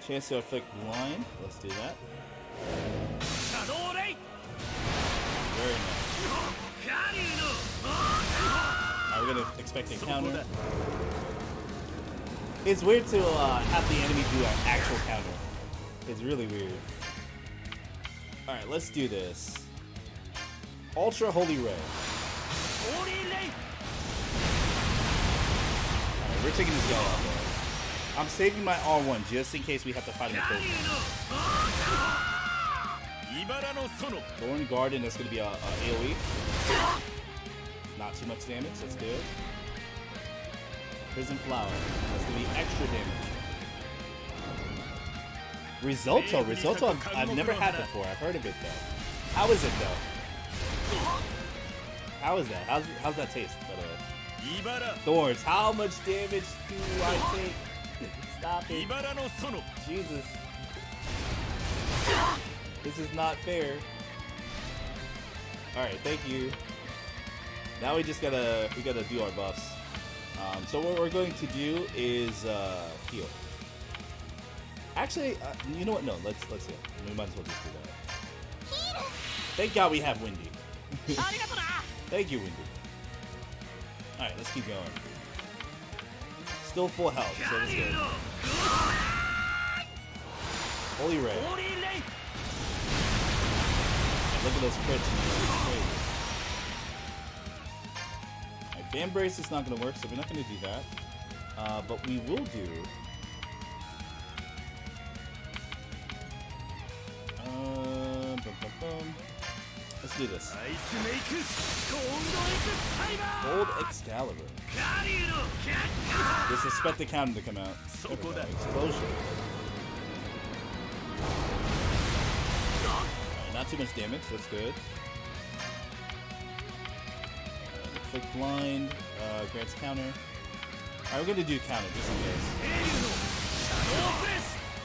Chance to afflict blind. Let's do that. Very nice. Alright, we're gonna expect a counter. It's weird to have the enemy do an actual counter. It's really weird. Alright, let's do this. Ultra Holy Ray. Alright, we're taking this guy out there. I'm saving my R1 just in case we have to fight him in close. Thorn Garden, that's going to be a AoE. Not too much damage, that's good. Prison Flower, that's going to be extra damage. Risotto I've never had before. I've heard of it though. How is it though? How is that? How's that taste, by the way? Thorns, how much damage do I take? Stop it. Jesus. This is not fair. Alright, thank you. Now we gotta do our buffs. So what we're going to do is heal. Actually, you know what? No, let's heal. We might as well just do that. Thank God we have Windy. Thank you, Windy. Alright, let's keep going. Still full health, so let's go. Holy Ray. Look at those crits. Alright, Fan Brace is not going to work, so we're not going to do that. But we will do... Let's do this. Gold Excalibur. Just expect the counter to come out. Explosion. Right, not too much damage, that's good. Quick blind, grants counter. Alright, we're gonna do counter just in case.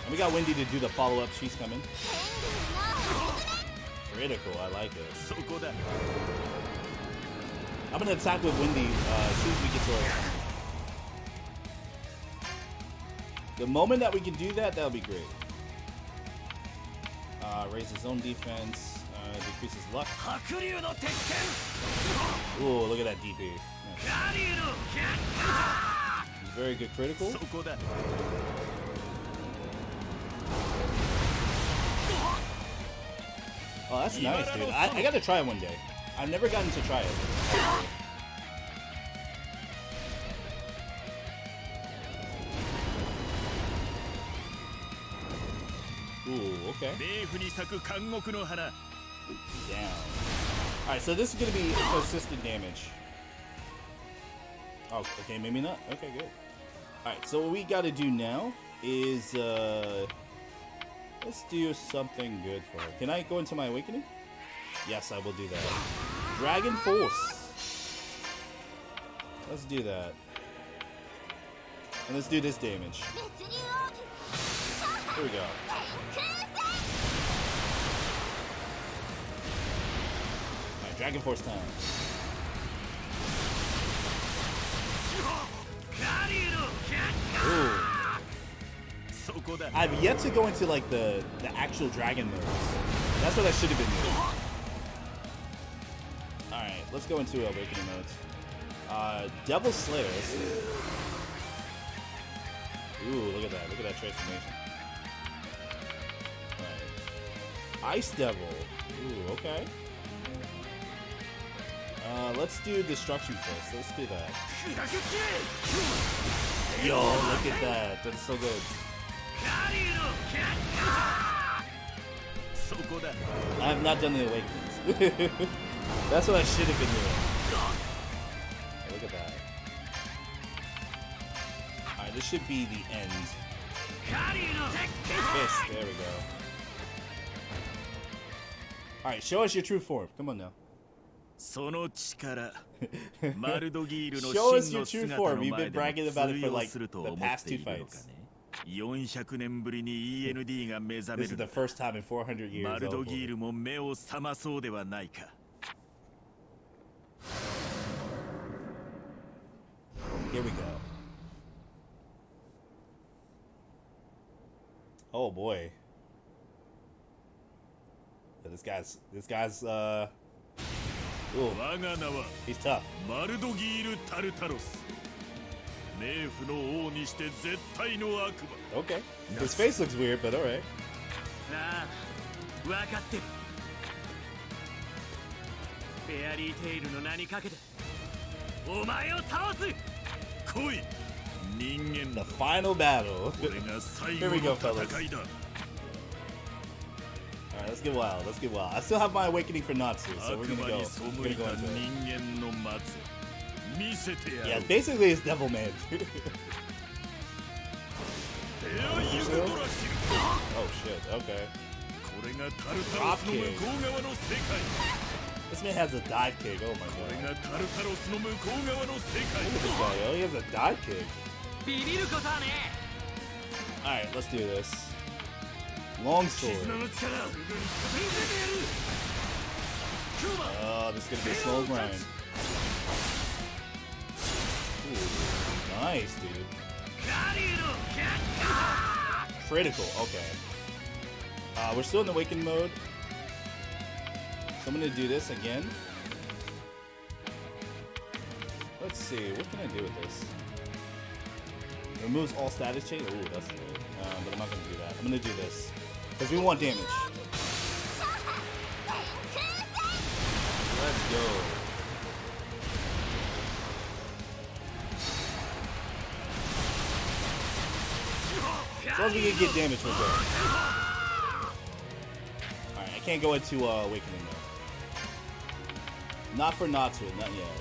And we got Windy to do the follow-up, she's coming. Critical, I like it. I'm gonna attack with Windy as soon as we get to our... The moment that we can do that, that'll be great. Raise his own defense, decreases luck. Ooh, look at that DP. Nice. Very good critical. Oh, that's nice, dude. I gotta try it one day. I've never gotten to try it. Ooh, okay. Down. Alright, so this is gonna be consistent damage. Oh, okay, maybe not. Okay, good. Alright, so what we gotta do now is, let's do something good for her. Can I go into my awakening? Yes, I will do that. Dragon Force. Let's do that. And let's do this damage. Here we go. Alright, Dragon Force time. Ooh. I've yet to go into like the actual dragon modes. That's what I should have been doing. Alright, let's go into awakening modes. Devil Slayer. Ooh, look at that. Look at that transformation. Alright. Ice Devil. Ooh, okay. Let's do destruction first. Let's do that. Yo, look at that. That's so good. I have not done the awakenings. That's what I should have been doing. Look at that. Alright, this should be the end. Fist, there we go. Alright, show us your true form. Come on now. Show us your true form. You've been bragging about it for like the past 2 fights. 400年ぶりに END が目覚め This is る the first time in 400 years. マルドギールも目を覚まそうではないか Here we go. Oh boy. Yeah, this guy's ooh, he's tough. マルドギール・タルタロス 冥府の王にして絶対の悪魔 Okay. His face looks weird, but alright. ああ、分かってる。フェアリーテイルの名にかけてお前を倒す。来い。人間 The final battle. これが最 Here 後 we go, の fellas. 戦いだ Alright, let's get wild. Let's get wild. I still have my awakening for Natsu, so we're 悪 gonna 魔 go. に We're 背 gonna い go た into 人 it. 間の末見せてや Yeah, る basically it's Devil Man. Oh shit, okay. これがタルタロスの向こう側の世界 This man has a dive kick, oh my これ god. がタルタロスの向こう側の世界 Look at this guy, yo. He has a dive kick. ビビることはね Alright, let's do this. Long sword. 絆の力をすぐに片付けてやる Oh, this is gonna be a slow grind. Ooh, nice, dude. Critical, okay. We're still in the awakened mode. So I'm gonna do this again. Let's see, what can I do with this? Removes all status change. Ooh, that's good. But I'm not gonna do that. I'm gonna do this. Because we want damage. Let's go. As long as we can get damage, we're good. Alright, I can't go into Awakening though. Not for Natsu, not yet.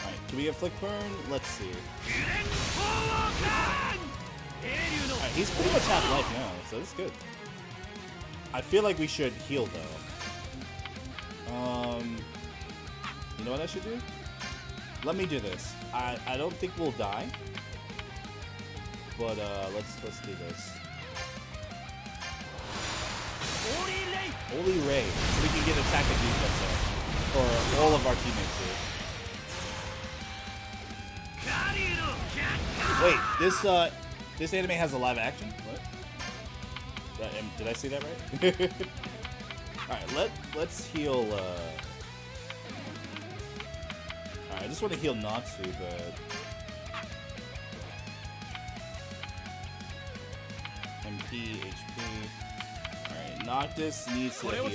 Alright, can we get Flick Burn? Let's see. Alright, he's pretty much half life now, so that's good. I feel like we should heal though. You know what I should do? Let me do this. I don't think we'll die. But let's do this. Holy Ray. So we can get attack and defense up. For all of our teammates here. Wait, this anime has a live action? What? Did I see that right? Alright, let's heal Alright, I just want to heal Natsu, but MP, HP. Alright, Noctis needs to heal.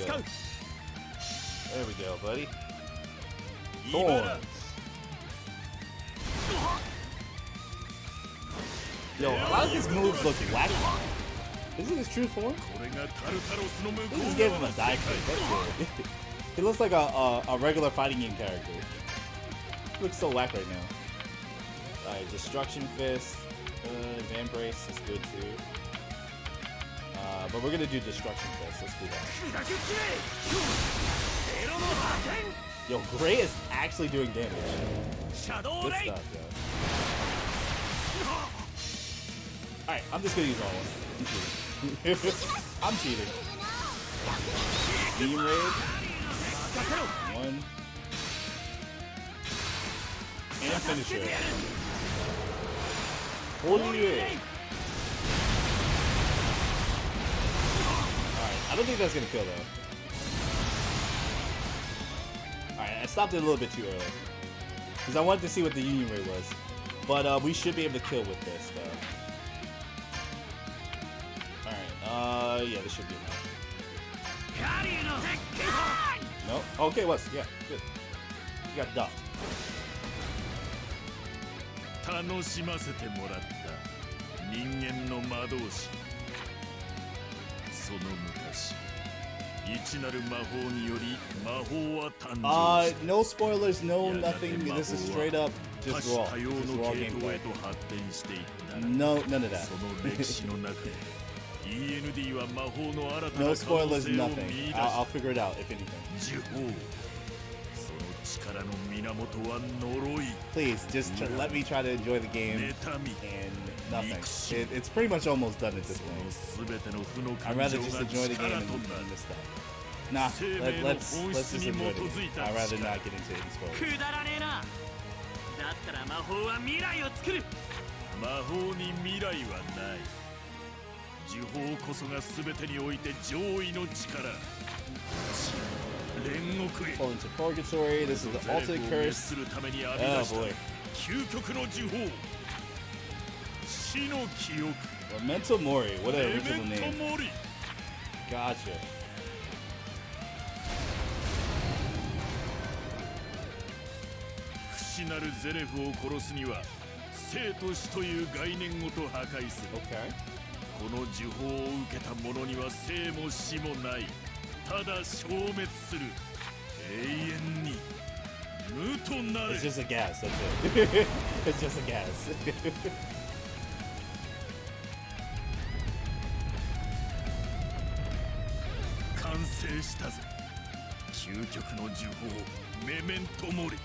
There we go, buddy. Thorns. Yo, a lot of his moves look wacky. Isn't his true form? They just gave him a dive kick. That's good. He looks like a regular fighting game character. He looks so whack right now. Alright, Destruction Fist. Van Brace is good too. But we're gonna do Destruction Fist. Let's do that. Yo, Gray is actually doing damage. Good stuff, yo. Alright, I'm just gonna use all one. I'm cheating. Beam Raid. One. And Finisher. Holy Raid. I don't think that's gonna kill though. Alright, I stopped it a little bit too early. Because I wanted to see what the Union Ray was. But we should be able to kill with this though. Alright, yeah, this should be enough. Nope. Okay, it was. Yeah, good. You got duffed. 楽しませてもらった人間の魔導士。その昔、一なる魔法により魔法は誕生した。No spoilers, no nothing. This is straight up just 多 raw. 種多様 Just の raw 系統 gameplay. へと発展していった。 No, none of that. その歴史の中で END は魔法の新た No な可能 spoilers, 性を nothing. 見出 I'll し figure it out if anything. た。呪法。その力の源は呪い。 Please, just let me try to enjoy the game and nothing. It's pretty much almost done at this point. 全ての負の I'd 感 rather 情 just が enjoy the game 力 and となる。 this stuff. Nah, let's just enjoy the game. I'd rather not get into any spoilers. くだらねえな。だったら魔法は未来を作る。魔法に未来はない。呪法こそが全てにおいて上位の力。煉獄へ。 Fall into purgatory. This is the ultimate curse. るために編み Oh 出した boy. 究極の呪法。死の記憶。 Memento Mori. What an original Memento name. Mori. Gotcha. 不死なるゼレフを殺すには生と死という概念ごと破壊する。この呪法を受けた者には生も死もない。ただ消滅する。永遠に無となる。 It's just a gas. That's it. It's just a gas. 完成したぜ。究極の呪法メメントモリ。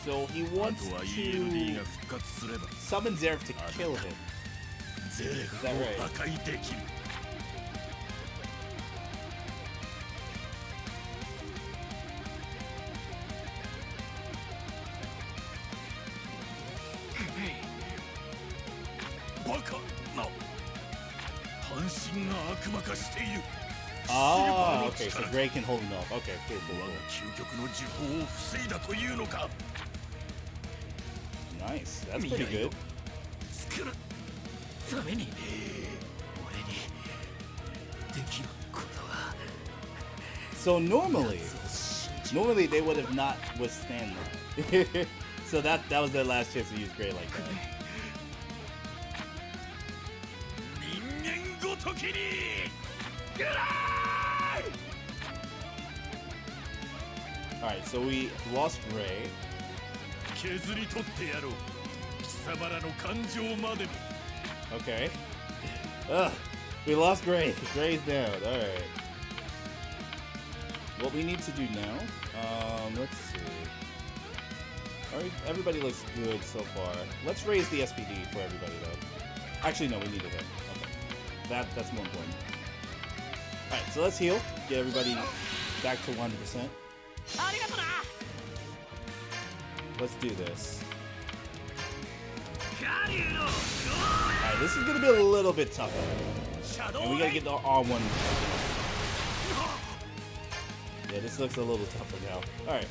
So he あ wants とは to END が復活すれば summon Zeref to kill him. ゼレ Is フ that を right? 破壊できる。バカな。半身が悪魔化している。 Ah, okay. So Gray can hold him off. Okay, cool, cool, 我が cool. 究極の呪法を防いだというのか。 Nice. That's pretty good. 作るために俺にできることは。 So normally they would have not withstand that. So that was their last chance to use Gray like that. 人間ごときにぐらい。 All right, so we lost Gray. 削り取ってやろう。貴様らの感情までも。 Okay. Ugh, we lost Gray. Gray's down. All right. What we need to do now? Let's see. All right, everybody looks good so far. Let's raise the SPD for everybody though. Actually, no, we need a hit. Okay, that's more important. All right, so let's heal. Get everybody back to 100%. ありがとな。 Let's do this. ガリューの Alright, this is gonna be a little bit tougher. And we gotta get the R1. Yeah, this looks a little tougher now. Alright.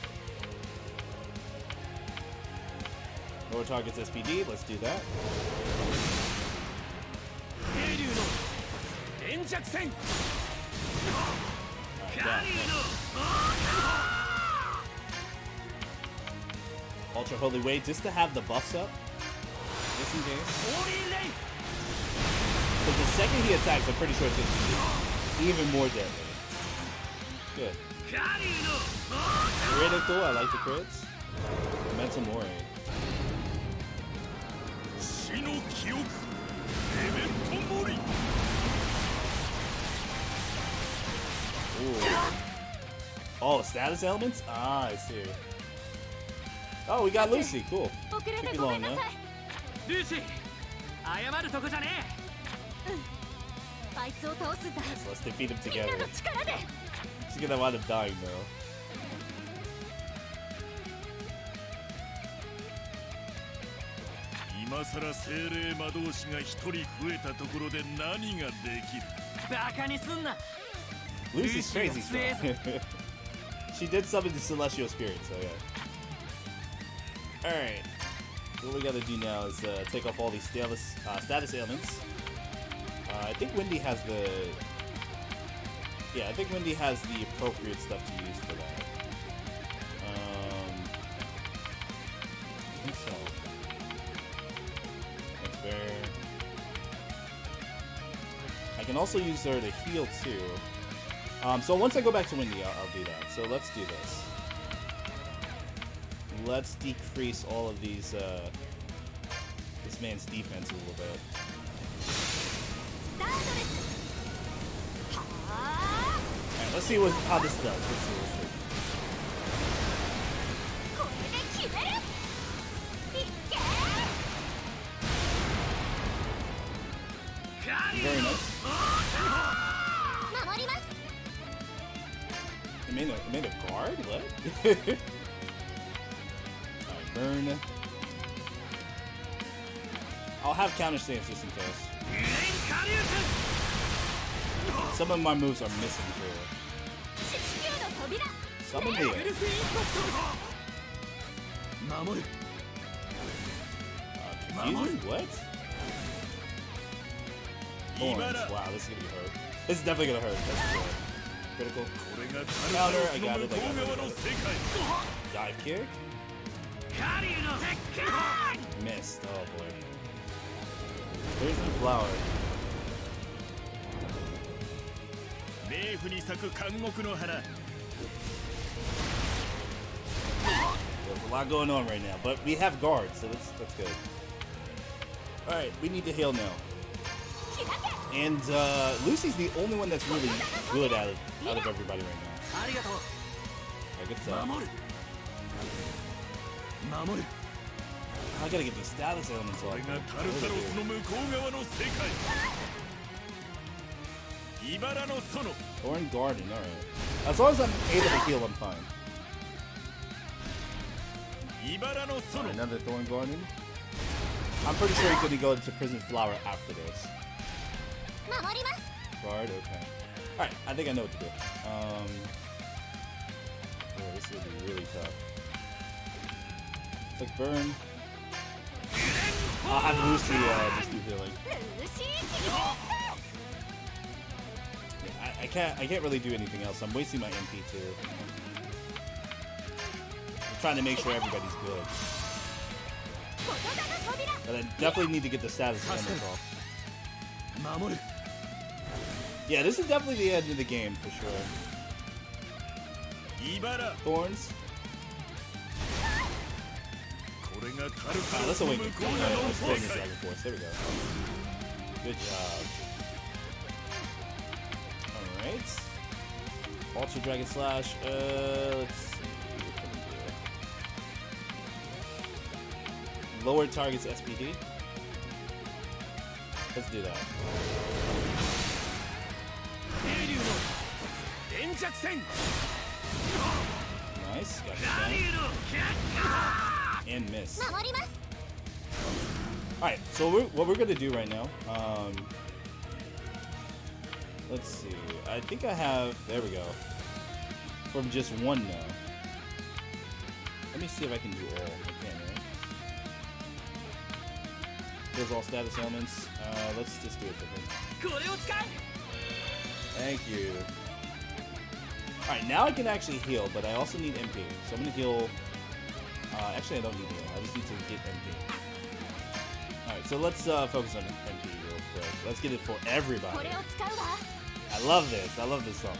Lower targets SPD, let's do that. 渓流の連着戦。 Alright, down. Ultra Holy Wave, just to have the buffs up. Just in case. Because the second he attacks, I'm pretty sure it's gonna be even more deadly. Good. Critical, I like the crits. Mental Mori. 死の記憶メメントモリ。 Ooh. Oh, status elements? Ah, I see. Oh, we got Lucy. Cool. Took you long, man. ルーシー、謝るとこじゃねあいつを倒すんだ。 So let's defeat him みんな together. の力で。 She's gonna wind up dying though. 今さら精霊魔導士が一人増えたところで何ができる。バカにすんな。 Lucy's crazy strong. She did summon the celestial spirit, so yeah. Alright. What we gotta do now is take off all these status ailments. I think Wendy has the... Yeah, I think Wendy has the appropriate stuff to use for that. can also use her to heal too. So once I go back to Windy, I'll do that. So let's do this. Let's decrease all of these, this man's defense a little bit. Alright, let's see how this does. Let's see. Very nice. It made a guard? What? Alright, burn. I'll have counter stance just in case. Some of my moves are missing too. Summon me. Confusion? What? Thorns. Wow, this is gonna be hurt. This is definitely gonna hurt. That's good. Critical. Counter. I got it. Dive kick. Missed. Oh boy. There's the flower. There's a lot going on right now, but we have guards, so that's good. Alright, we need to heal now. And Lucy's the only one that's really good at it out of everybody right now. Alright, good stuff. I gotta get these status elements off. Thorn Garden, alright. As long as I'm able to heal, I'm fine. Right, another Thorn Garden. I'm pretty sure he's gonna go into Prison Flower after this. Guard, okay. Alright, I think I know what to do. Oh, this will be really tough. Click burn. I'll have Lucy just do healing. Yeah, I can't really do anything else. I'm wasting my MP too. I'm trying to make sure everybody's good. But I definitely need to get the status elements off. Yeah, this is definitely the end of the game for sure. Thorns. Let's awaken. Let's play this Dragon Force. There we go. Good job. Alright. Ultra Dragon Slash. Let's see. Lower target's SPD. Let's do that. Nice. Got it done. And miss. Alright, so what we're gonna do right now, let's see. I think I have, there we go. From just one now. Let me see if I can do all. I can, right? Those all status elements. Let's just do it for him. Thank you. Alright, now I can actually heal, but I also need MP. So I'm gonna heal. Actually, I don't need heal. I just need to get MP. Alright, so let's focus on MP real quick. Let's get it for everybody. I love this. I love this song.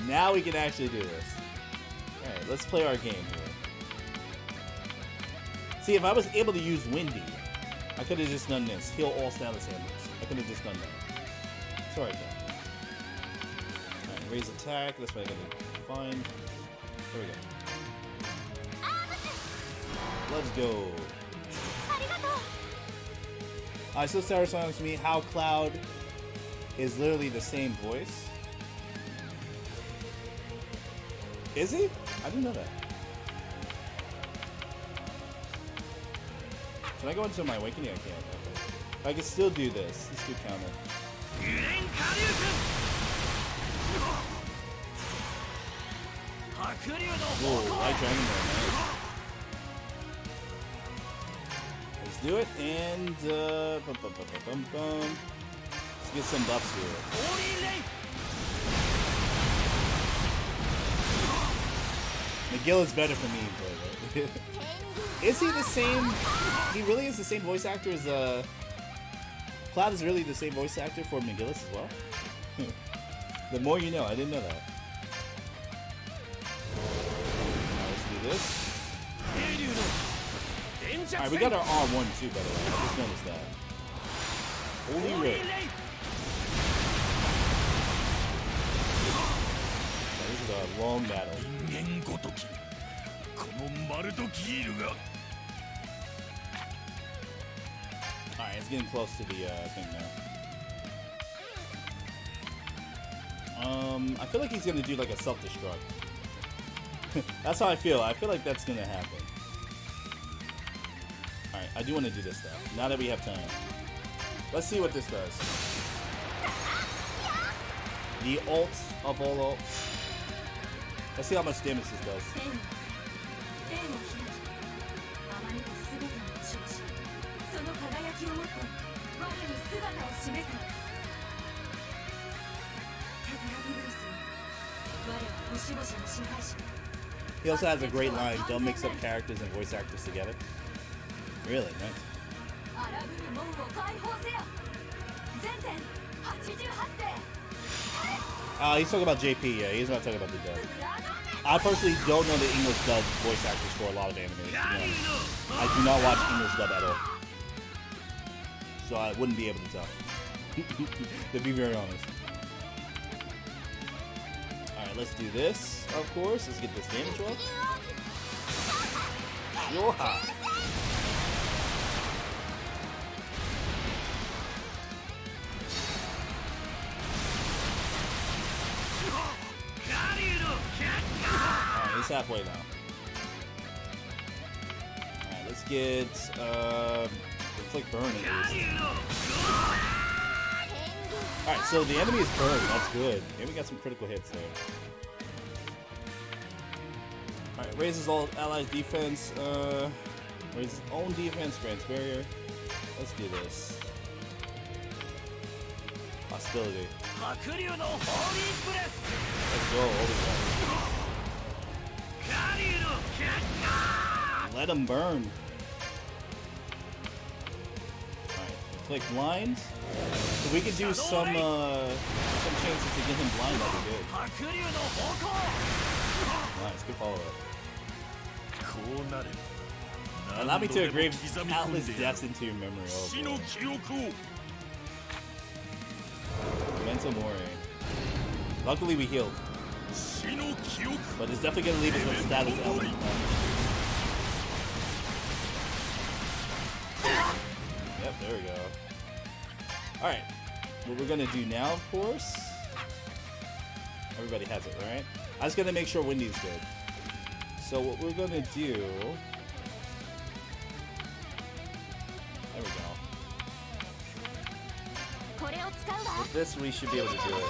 Now we can actually do this. Alright, let's play our game here. See, if I was able to use Windy, I could have just done this. Heal all status ailments. I could have just done that. Sorry, though. Alright, raise attack. That's what I gotta find. There we go. Let's go. So satisfying to me how Cloud is literally the same voice. Is he? I didn't know that. Can I go into my awakening? I can't. Okay. I can still do this. Let's do counter. Whoa, Light Dragon Ball, nice. Let's do it, and let's get some buffs here. McGill is better for me, but is he the same? He really is the same voice actor as Cloud is really the same voice actor for McGillis as well? The more you know, I didn't know that. Let's do this. Alright, we got our R1 too, by the way. I just noticed that. Holy Ray. This is a long battle. Alright, it's getting close to the thing now. I feel like he's gonna do like a self-destruct. That's how I feel. I feel like that's gonna happen. Alright, I do want to do this though, now that we have time. Let's see what this does. The ult of all ults. Let's see how much damage this does. He also has a great line, don't mix up characters and voice actors together. Really nice. He's talking about JP, yeah, he's not talking about the dub. I personally don't know the English dub voice actors for a lot of animes. I do not watch English dub at all. So I wouldn't be able to tell. To be very honest. Alright, let's do this, of course. Let's get this damage off. Yoha! Alright, he's halfway now. Alright, let's get it's like burn at least. Alright, so the enemy is burned, that's good. And we got some critical hits there. Alright, raises all allies' defense, raises his own defense, grants barrier. Let's do this. Hostility. Let's go, holy crap. Let him burn. Alright, inflict blind. If we could do some chances to get him blind, that'd be good. Nice, good follow up. Allow me to engrave countless deaths into your memory. Oh, Mental Mori. Luckily we healed. But it's definitely gonna leave us with status element. Yep, there we go. Alright. What we're gonna do now, of course. Everybody has it, right? I was gonna make sure Wendy's good. So what we're gonna do. There we go. With this, we should be able to do it.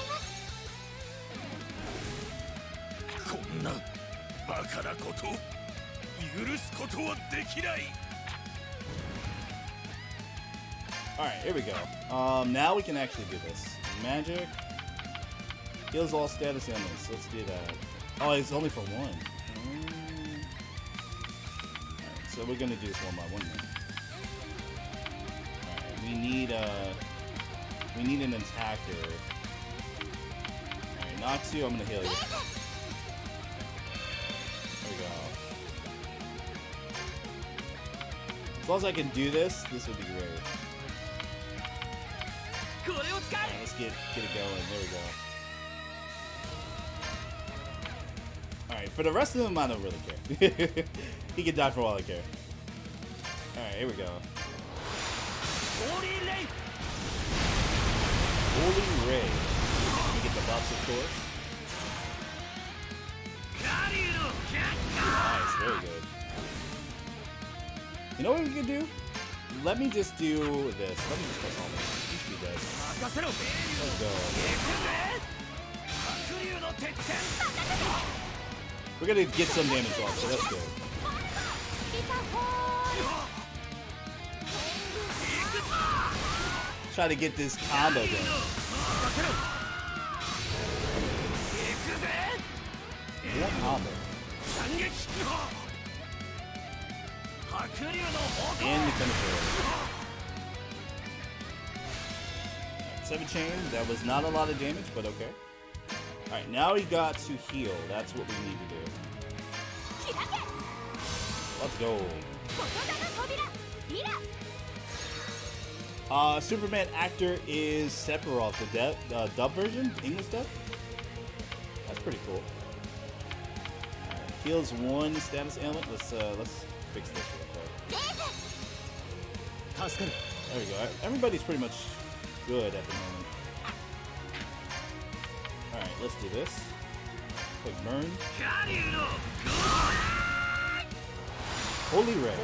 Alright, here we go. Now we can actually do this. Magic. Heals all status enemies. Let's do that. Oh, it's only for one. Alright, so we're gonna do this one by one then. Alright, we need an attacker. Alright, Natsu, I'm gonna heal you. There we go. As long as I can do this, this would be great. Alright, let's get it going. There we go. Alright, for the rest of them, I don't really care. He can die for all I care. Alright, here we go. Holy Ray. Let me get the buffs, of course. Nice, very good. You know what we can do? Let me just do this. Let me just press all this. You should be dead. Let's go. We're gonna get some damage off, so that's good. Try to get this combo going. What combo? And the finisher. 7 chain. That was not a lot of damage, but okay. Alright, now we got to heal. That's what we need to do. Let's go. Superman actor is Sephiroth, the dub version, English dub. That's pretty cool. Alright, heals 1 status ailment. Let's fix this real quick. There we go. Everybody's pretty much good at the moment. Alright, let's do this. Quick burn. Holy Ray.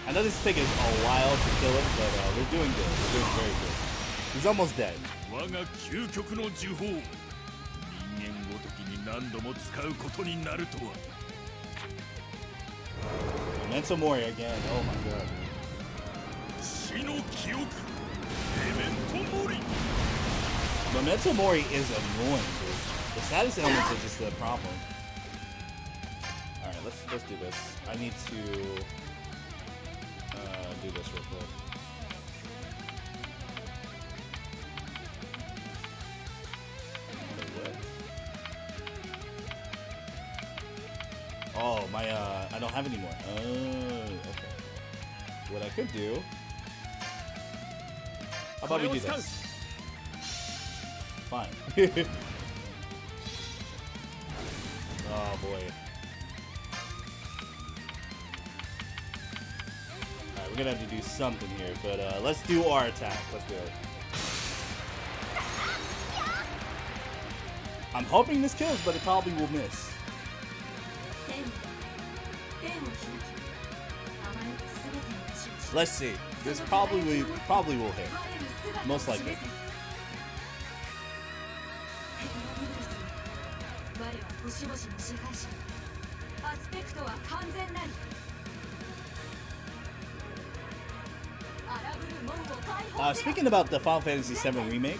I know this is taking a while to kill him, but we're doing good. We're doing very good. He's almost dead. Memento Mori again. Oh my god. Memento Mori is annoying, dude. The status elements are just the problem. Alright, let's do this. I need to do this real quick. Wait, what? Oh, my I don't have any more. Oh, okay. What I could do. How about we do this? Fine. Oh boy. Alright, we're gonna have to do something here, but let's do our attack. Let's do it. I'm hoping this kills, but it probably will miss. Let's see. This probably will hit. Most likely. Speaking about the Final Fantasy VII Remake,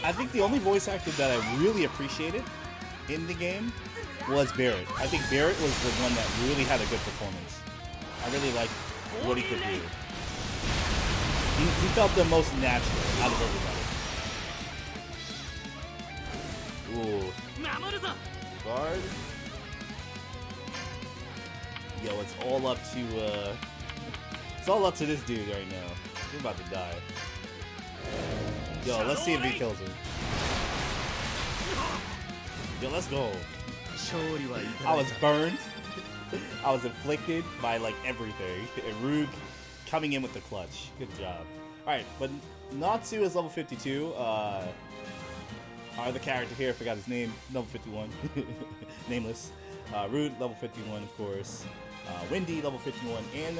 I think the only voice actor that I really appreciated in the game was Barrett. I think Barrett was the one that really had a good performance. I really liked what he could do. He felt the most natural out of everybody. Ooh. Guard. Yo, it's all up to this dude right now. We're about to die. Yo, let's see if he kills him. Yo, let's go. I was burned. I was inflicted by like everything. And Roog coming in with the clutch. Good job. Alright, but Natsu is level 52. Our other character here, I forgot his name, level 51. Nameless. Root, level 51, of course. Wendy, level 51. And,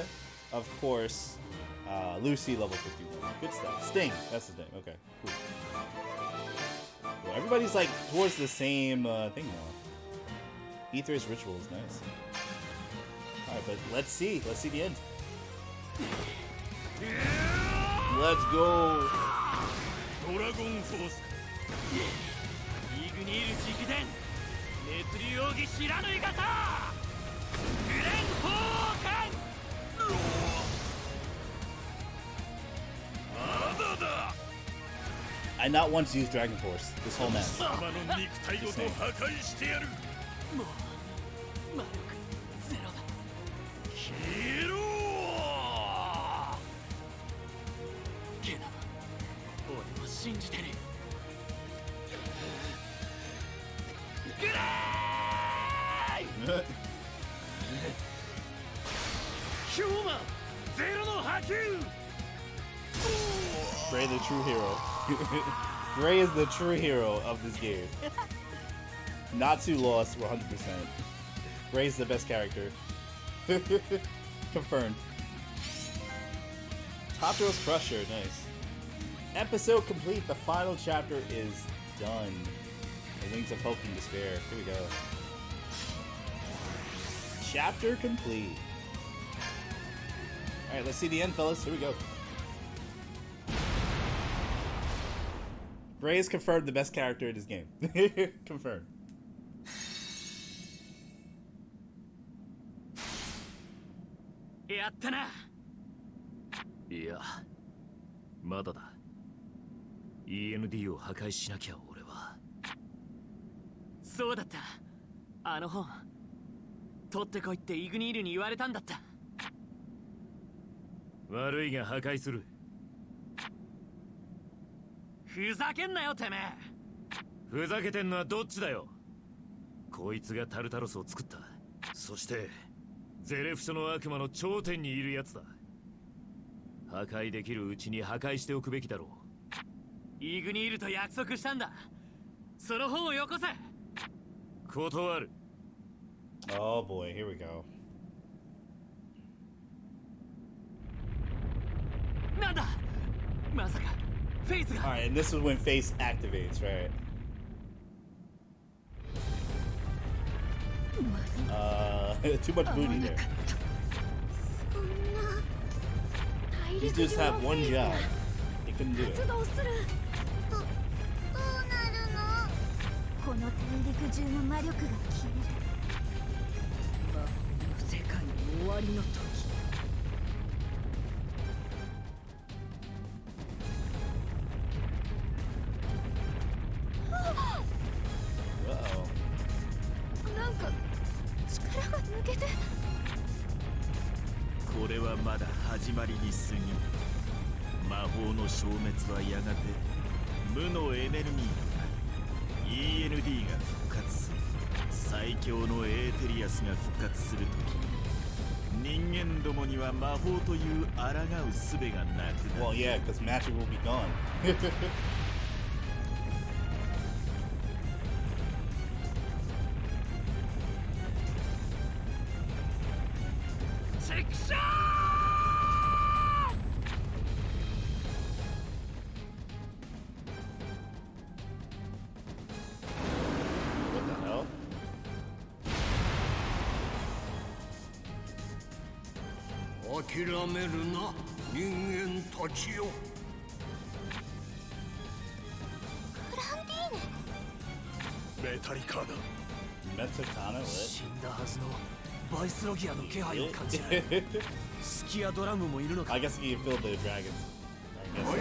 of course, Lucy, level 51. Good stuff. Sting, that's his name. Okay, cool. Well, everybody's like towards the same thing now. Aether's Ritual is nice. Alright, but let's see. Let's see the end. Let's go. Dragon Force. I not want to use Dragon Force this whole match. Just saying. Gray the true hero. Gray is the true hero of this game. Natsu lost 100%. Gray's the best character. Confirmed. Tataro's Crusher, nice. Episode complete. The final chapter is done. The Wings of Hope and Despair. Here we go. Chapter complete. Alright, let's see the end, fellas. Here we go. Gray is confirmed the best character in this game. Confirmed. やったな。いや、まだだ。END を破壊しなきゃ俺は。そうだった。あの本取ってこいってイグニールに言われたんだった。悪いが破壊する。ふざけんなよてめえ。ふざけてんのはどっちだよ。こいつがタルタロスを作った。そしてゼレフ書の悪魔の頂点にいるやつだ。破壊できるうちに破壊しておくべきだろう。イグニールと約束したんだ。その本をよこせ。断る。 Oh boy, here we go. なんだまさかフェイスが。 Alright, and this is when Face activates, right? Too much booty there. These dudes have one job. They couldn't do it. この大陸中の魔力が消える。魔法の世界の終わりの時。なんか力が抜けて。これはまだ始まりに過ぎ。魔法の消滅はやがて無のエネルギーとなり END が復活する。最強のエーテリアスが復活するとき、人間どもには魔法という抗う術がなくなる。 Well, yeah, because magic will be gone. チクショー。 諦めるな、人間たちよ。グランディーネ。メタリカーナ。メタカーナ？死んだはずのバイスロギアの気配を感じる。スキアドラムもいるのか。 I guess he can feel the dragons. 解放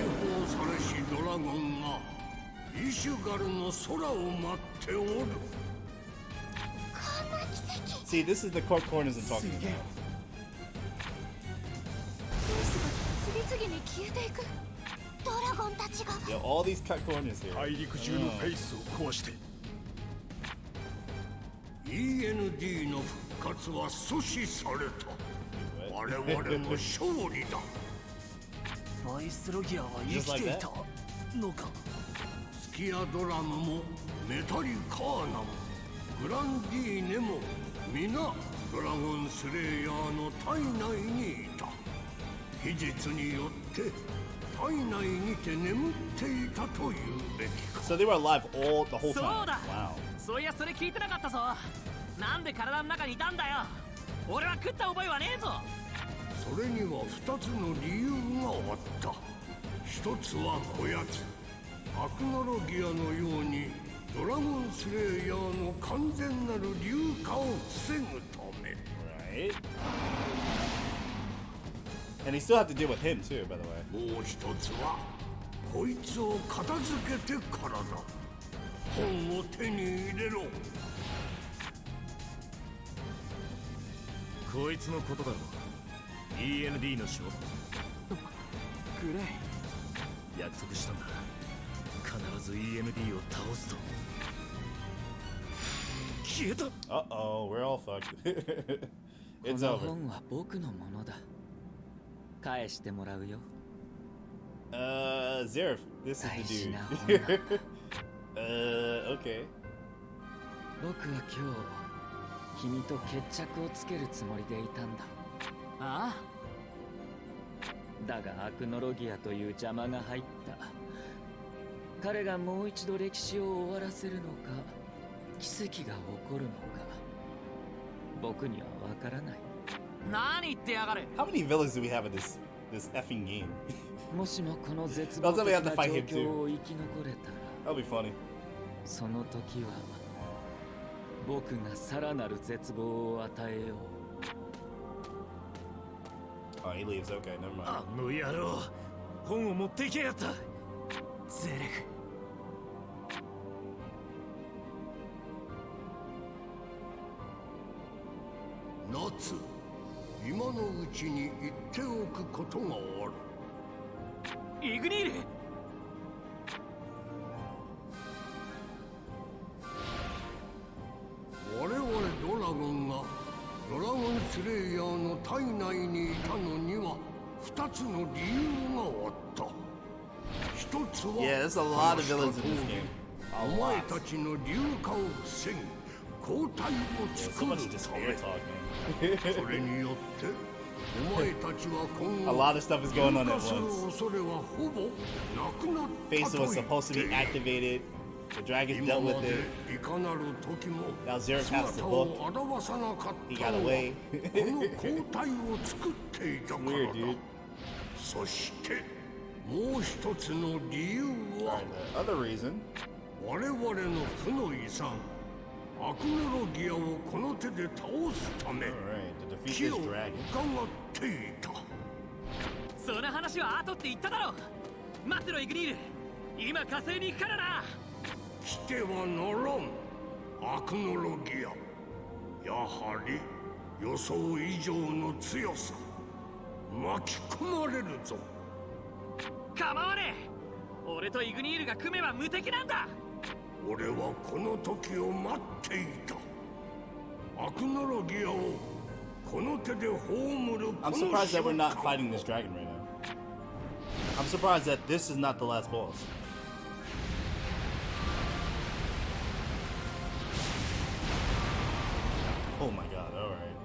されしドラゴンがイシュガルの空を待っておる。こんな奇跡。 See, this is the core corners I'm talking about. 次々に消えていく。ドラゴンたちが。Yeah, all these cut corners here. 大陸中のフェイスを壊して END の復活は阻止された。我々の勝利だ。バイスロギアは生きていたのか。スキアドラムもメタリカーナもグランディーネも皆ドラゴンスレイヤーの体内にいた。秘術によって体内にて眠っていたというべきか。 So they were alive all the whole そう time. だ。 Wow. そういやそれ聞いてなかったぞ。なんで体の中にいたんだよ。俺は食った覚えはねえぞ。それには2つの理由があった。一つはこやつアクノロギアのようにドラゴンスレイヤーの完全なる硫化を防ぐため。 Right. And they still have to deal with him too, by the way. もう一つはこいつを片付けてからだ。本を手に入れろ。こいつのことだろう。 END の勝負。グレイ。約束したんだ。必ず END を倒すと。消えた。 Uh-oh, we're all fucked. こ It's の over. 本は僕のものだ。返してもらうよ。Zeref, this is 大 the 事な dude. 本だ。Okay. 僕は今日君と決着をつけるつもりでいたんだ。ああ。だがアクノロギアという邪魔が入った。彼がもう一度歴史を終わらせるのか、奇跡が起こるのか、僕にはわからない。何言ってやがる。 How many villains do we have in this effing game? もしもこの絶望的 I'll な definitely have to 状 fight him 況を too. 生き残れたら、 That'll be funny. その時は僕がさらなる絶望を与えよう。 Oh, he leaves. Okay, never mind. あの野郎、本を持っていけやがった。ゼレフ。夏、今のうちに言っておくことがある。イグニール。我々ドラゴンがドラゴンスレイヤーの体内にいたのには2つの理由があった。一つは Yeah, there's a lot of villains in this game. お前たちの流化を防ぎ抗体を作るため。それによってお前たちは今後 A lot of stuff is going on at 流化する once. 恐れはほぼなくなったと言って Face was supposed to be activated. The dragons dealt with it. いかなる時も Now Zerek has the 姿 book. を現さなかっ He た got のは away. この抗体を作っていたからだ。 Weird, dude. そしてもう一つの理由は Other reason. 我々の負の遺産アクノロギアをこの手で倒すため木を伺っていた。その話は後って言っただろ。待ってろイグニール。今火星に行くからな。来てはならんアクノロギア。やはり予想以上の強さ。巻き込まれるぞ。構わねえ。俺とイグニールが組めば無敵なんだ。俺はこの時を待っていた。アクノロギアをこの手で葬る。 I'm surprised that we're not fighting this dragon right now. I'm surprised that this is not the last boss. Oh my god, alright.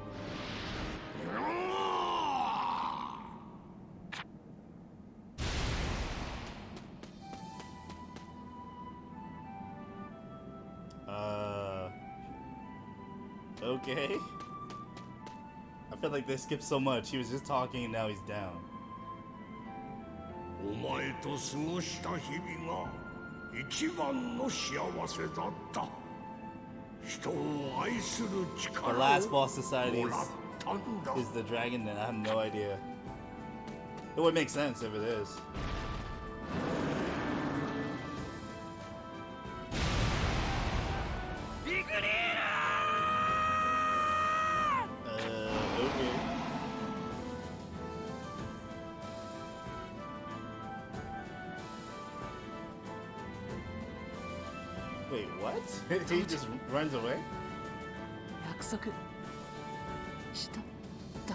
Okay. I feel like they skipped so much. He was just talking and now he's down. お前と過ごした日々が一番の幸せだった。人を愛する The 力を last boss society もらったんだ。 is the dragon, and I have no idea. It would make sense if it is. Okay. Wait, what? He just runs away? 約束しただ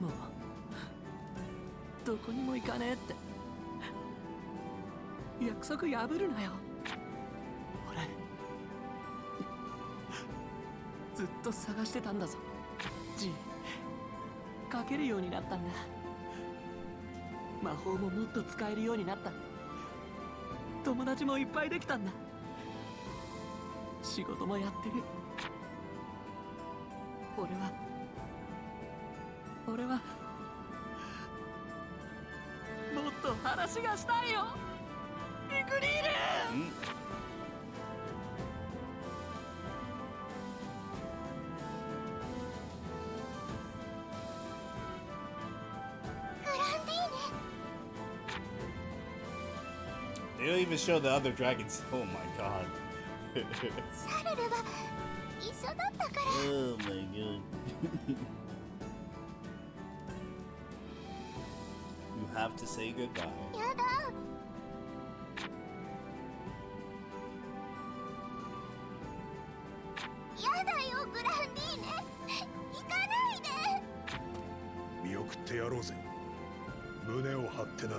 ろ。もうどこにも行かねえって約束破るなよ。俺ずっと探してたんだぞ。G 書けるようになったんだ。魔法ももっと使えるようになった。友達もいっぱいできたんだ。仕事もやってる。俺はもっと話がしたいよ。イグニール。They don't even show the other dragons. Oh my god. サルルは一緒だったから。 Oh my god. You have to say goodbye. やだ。やだよグランディーネ。行かないで。見送ってやろうぜ。胸を張ってな。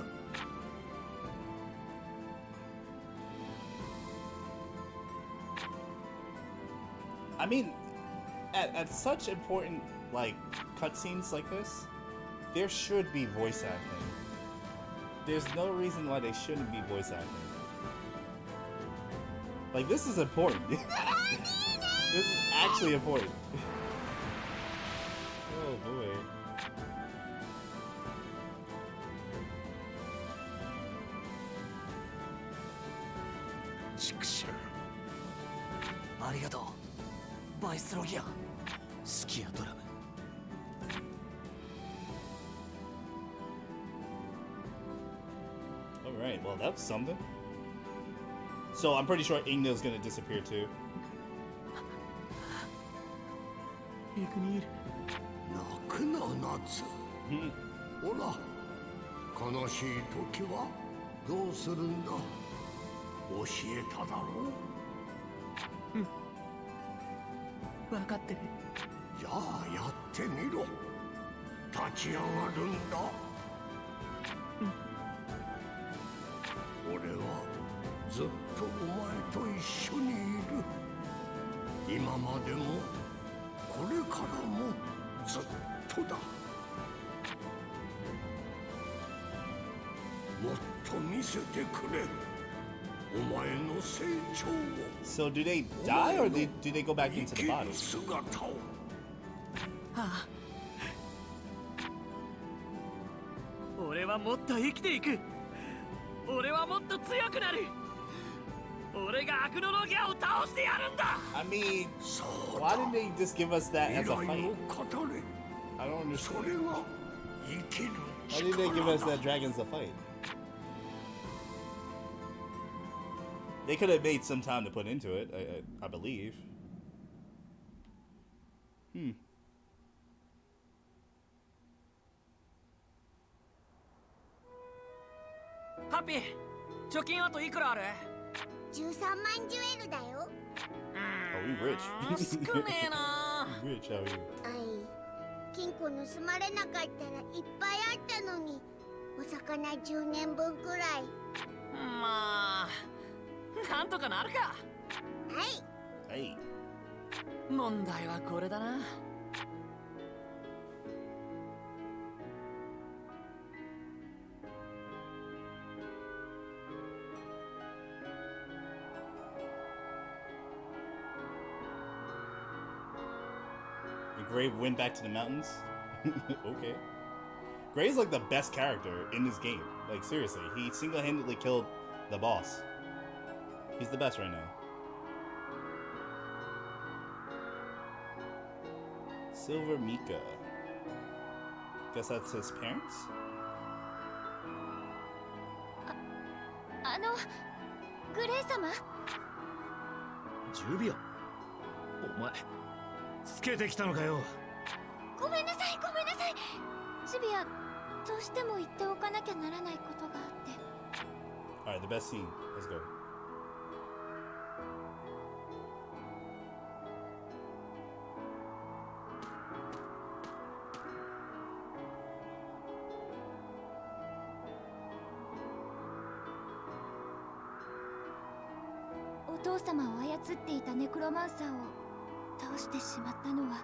I mean, at such important like cutscenes like this, there should be voice acting. There's no reason why they shouldn't be voice acting. Like this is important. This is actually important. Oh boy. Chikshu. ありがとう。バイスロギア、スキアドラム。Alright, well, that's something. So I'm pretty sure Ignil's gonna disappear too. 泣くな夏ほら悲しい時はどうするんだ教えただろう分かってるじゃあやってみろ立ち上がるんだ俺はずっとお前と一緒にいる今までもこれからもずっとだもっと見せてくれお前の成長を So do they die or do they go back into the body? 姿をああ俺はもっと生きていく俺はもっと強くなる俺が悪のロギャを倒してやるんだ I mean, why didn't they just give us that as a fight? I don't understand. Why didn't they give us that dragon as a fight? They could have made some time to put into it, I believe. Happy 貯金あといくらある13万ジュエルだよ Oh, we rich. 少ねえな Rich, how are you? 金庫盗まれなかったらいっぱいあったのにお魚10年分くらいまあなんとかなるかはいはい問題はこれだなGray went back to the mountains? Okay. Gray's like the best character in this game. Like, seriously. He single-handedly killed the boss. He's the best right now. Silver Mika. Guess that's his parents? グレイ様ジュビアお前つけてきたのかよごめんなさいごめんなさいジュビアどうしても言っておかなきゃならないことがあって Alright, the best scene. Let's go. お父様を操っていたネクロマンサーを倒してしまったのは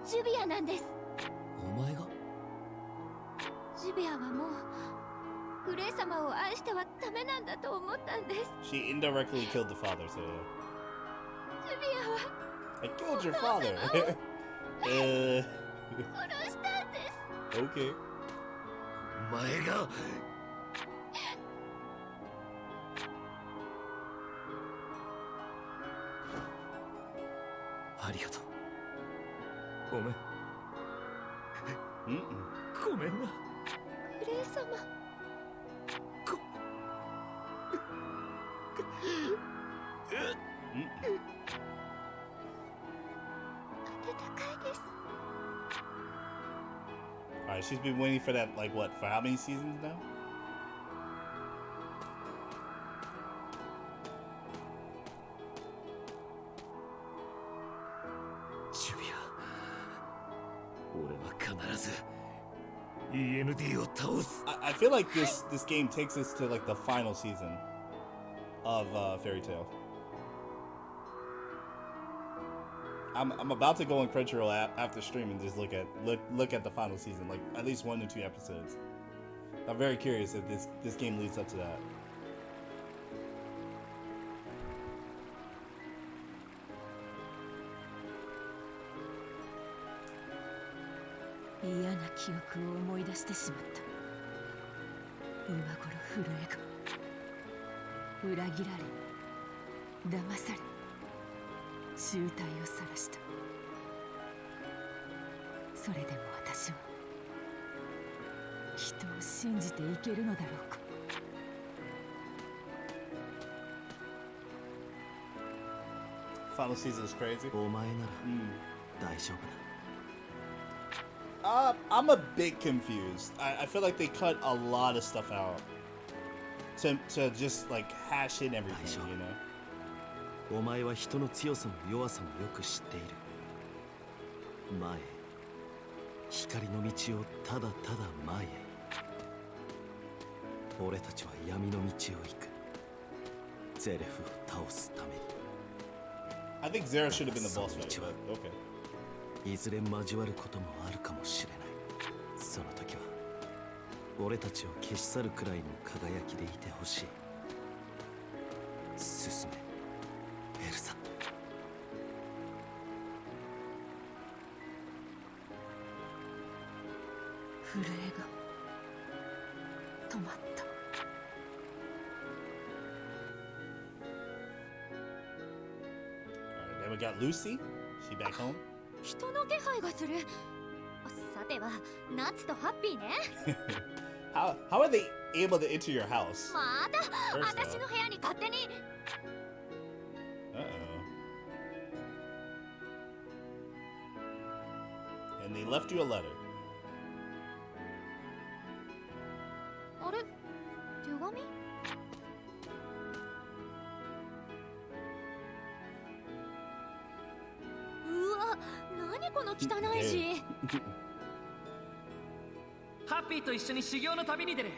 ジュビアなんですお前がジュビアはもうグレイ様を愛してはダメなんだと思ったんです She indirectly killed the father, so... ジュビアは I killed your father! 殺したんです Okay. お前がありがとうごめんごめんなグレイ様Alright, she's been waiting for that, like, what, for how many seasons now? I feel like this game takes us to like the final season of Fairytail. I'm about to go on Crunchyroll after stream and just look at the final season, like at least 1 to 2 episodes. I'm very curious if this game leads up to that. 嫌な記憶を思い出してしまった今頃震えが裏切られ騙され醜態を晒したそれでも私は人を信じていけるのだろうか Final season is crazy. お前なら大丈夫だ。 I'm a bit confused. I feel like they cut a lot of stuff out to just like hash in everything, you know? お前は人の強さも弱さもよく知っている。前へ、光の道をただただ前へ。俺たちは闇の道を行く。ゼレフを倒すために。 I think Zero should have been the boss fight, but okay. いずれ交わることもあるかもしれない。その時は俺たちを消し去るくらいの輝きでいてほしい。進め、エルサ。震えが止まった。 Then we got Lucy. She back home. 人の気配がする。さてはナッツとハッピーね。How are they able to enter your house? また私の部屋に勝手に。And they left you a letter. あれ、手紙？うわ、何この汚い字。ハッピーと一緒に修行の旅に出る。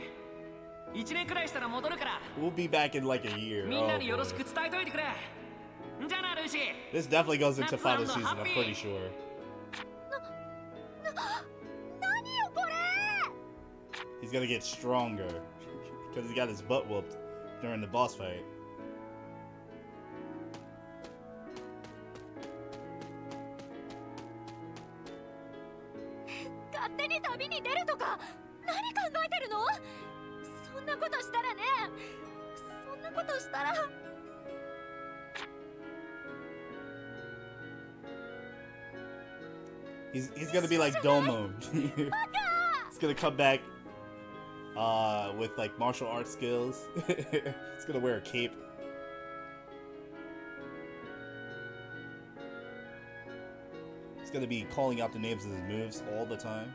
1年くらいしたら戻るから。We'll be back in like a year. みんなによろしく伝えといてくれ。じゃあな、ルーシー。 This definitely goes into final season, I'm pretty sure. 何よこれ。 He's gonna get stronger because he got his butt whooped during the boss fight. 勝手に旅に出るとか何考えてるの？そんなことしたらね、そんなことしたら。 He's gonna be like Domo. He's gonna come back with like martial arts skills. He's gonna wear a cape. He's gonna be calling out the names of his moves all the time.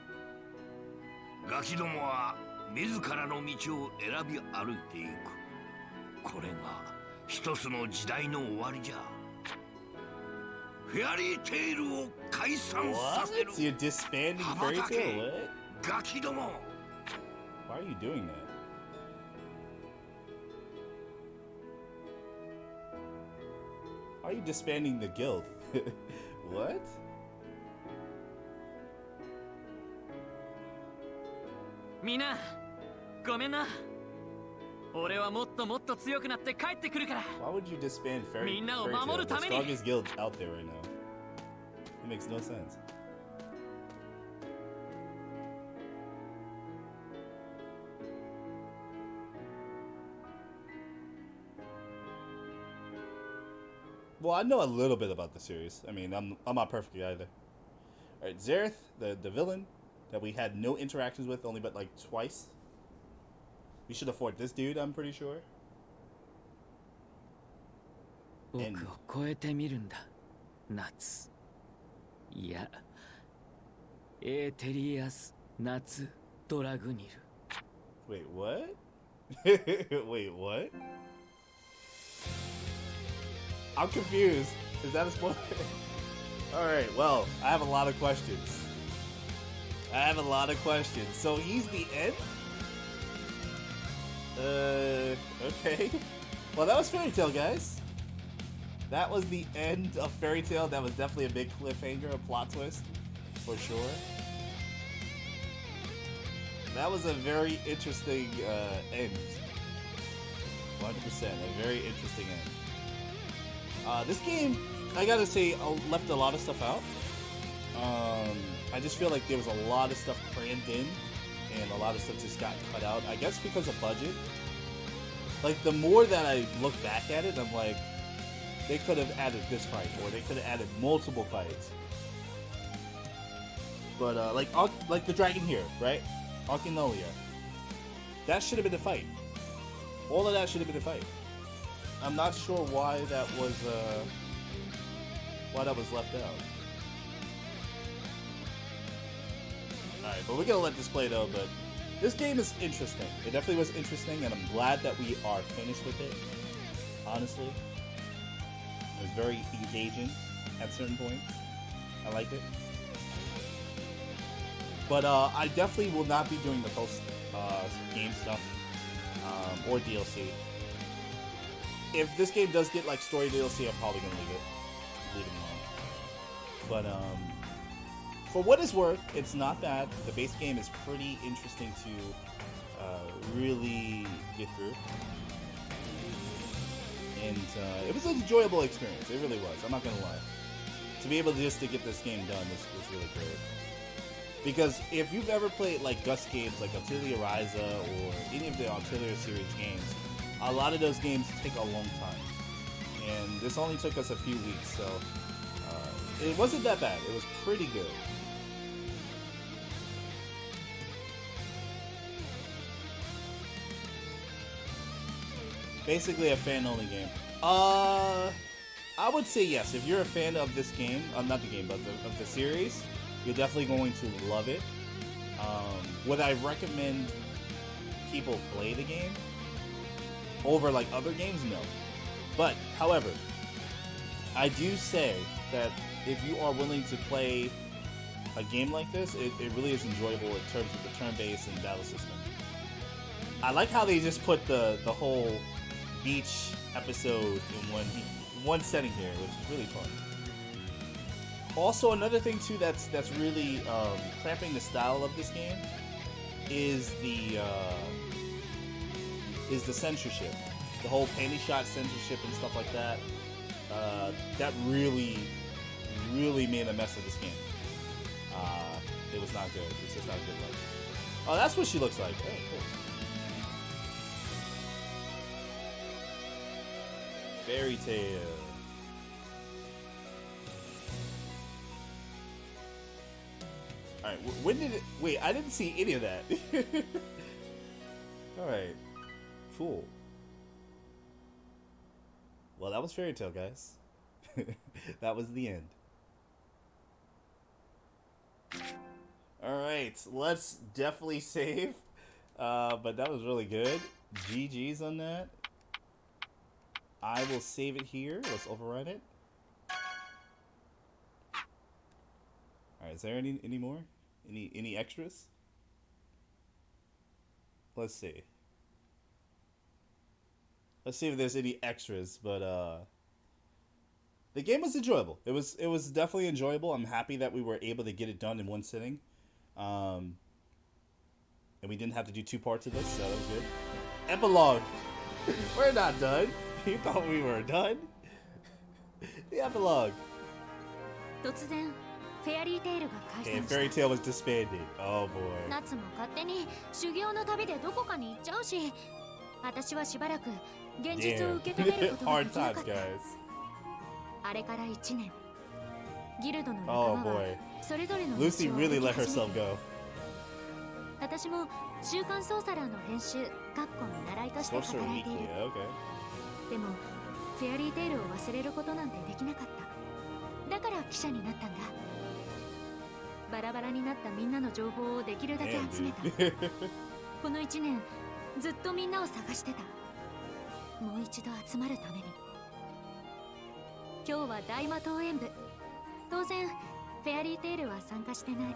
ガキどもは自らの道を選び歩いていく。これが一つの時代の終わりじゃ。フェアリーテイルを解散させる。 What? You're disbanding Fairytail? What? ガキども。 Why are you doing that? Why are you disbanding the guild? What? みんな、ごめんな。俺はもっともっと強くなって帰ってくるから。 Why would you disband Fairytail? みんなを守る The ために。 strongest guild out there right now. It makes no sense. Well, I know a little bit about the series. I mean, I'm not perfect either. All right, Zareth, the villain that we had no interactions with, only but like twice. We should afford this dude, I'm pretty sure. 僕を超えてみるんだ、夏。いや、エーテリアス・夏・ドラグニル。 Wait, what? Wait, what? I'm confused. Is that a spoiler? Alright, well, I have a lot of questions. So he's the end? Okay. Well, that was Fairytail, guys. That was the end of Fairytail. That was definitely a big cliffhanger, a plot twist, for sure. That was a very interesting end. 100%, a very interesting end. This game, I gotta say, left a lot of stuff out. I just feel like there was a lot of stuff crammed in, and a lot of stuff just got cut out. I guess because of budget. Like, the more that I look back at it, I'm like, they could have added this fight, or they could have added multiple fights. But, like the dragon here, right? Akinolia. That should have been a fight. All of that should have been a fight. I'm not sure why that was why that was left out. Alright, but we're gonna let this play though, but this game is interesting. It definitely was interesting, and I'm glad that we are finished with it. Honestly. It was very engaging at certain points. I liked it. But I definitely will not be doing the post game stuff or DLC. If this game does get like story DLC, I'm probably gonna leave it alone. But for what it's worth, it's not bad. The base game is pretty interesting to really get through, and it was an enjoyable experience. It really was. I'm not gonna lie. To be able to get this game done was really great. Because if you've ever played like Gus games like Atelier Ryza or any of the Atelier series games, a lot of those games take a long time. And this only took us a few weeks, so it wasn't that bad. It was pretty good. Basically a fan-only game. I would say yes. If you're a fan of this game, not the game, but of the series, you're definitely going to love it. Would I recommend people play the game over like other games? No. But, however, I do say that if you are willing to play a game like this, it really is enjoyable in terms of the turn-based and battle system. I like how they just put the whole beach episode in one setting here, which is really fun. Also, another thing too that's really cramping the style of this game is the censorship, the whole panty shot censorship and stuff like that. That really made a mess of this game. It was not good. It's just not a good look. Oh, that's what she looks like. Oh, cool. Fairytail. Alright, when did it... Wait, I didn't see any of that. Alright. Cool. Well, that was Fairytail, guys. That was the end. Alright, let's definitely save. But that was really good. GG's on that. I will save it here. Let's override it. Alright, is there any more? Any extras? Let's see. Let's see if there's any extras, but the game was enjoyable. It was definitely enjoyable. I'm happy that we were able to get it done in one sitting. And we didn't have to do 2 parts of this, so that was good. Epilogue. We're not done. You thought we were done? The epilogue. Okay, Fairytail was disbanded. Oh boy. 夏も勝手に修行の旅でどこかに行っちゃうし、私はしばらく現実を受け止めることができなかった。あれから1年、ギルドの仲間はそれぞれの道を歩き始めている。私も週刊ソーサラーの編集、かっこ見習いとして働いている。でも、フェアリーテイルを忘れることなんてできなかった。だから記者になったんだ。バラバラになったみんなの情報をできるだけ集めた。この1年、ずっとみんなを探してた。もう一度集まるために。今日は大魔党演舞。当然、フェアリーテイルは参加してない。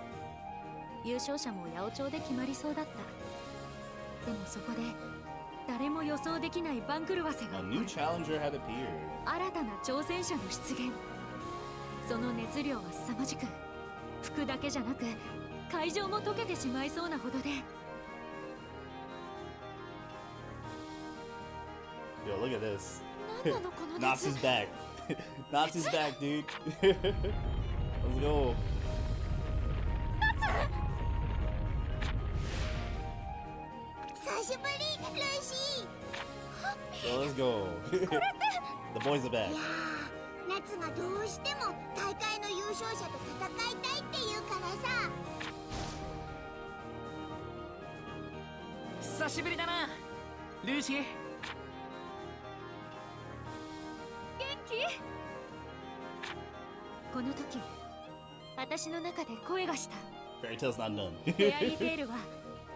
優勝者も八百長で決まりそうだった。でもそこで、誰も予想できない番狂わせが起こる。新たな挑戦者の出現。その熱量は凄まじく、服だけじゃなく会場も溶けてしまいそうなほどで。Yo, look at this. Natsu's back. Natsu's back, dude. Let's go. So let's go. The boys are back. 夏がどうしても大会の優勝者と戦いたいって言うからさ。久しぶりだな、ルーシー。元気？の時私の中で声がした。 Fairytail's not done. フェアリーテールは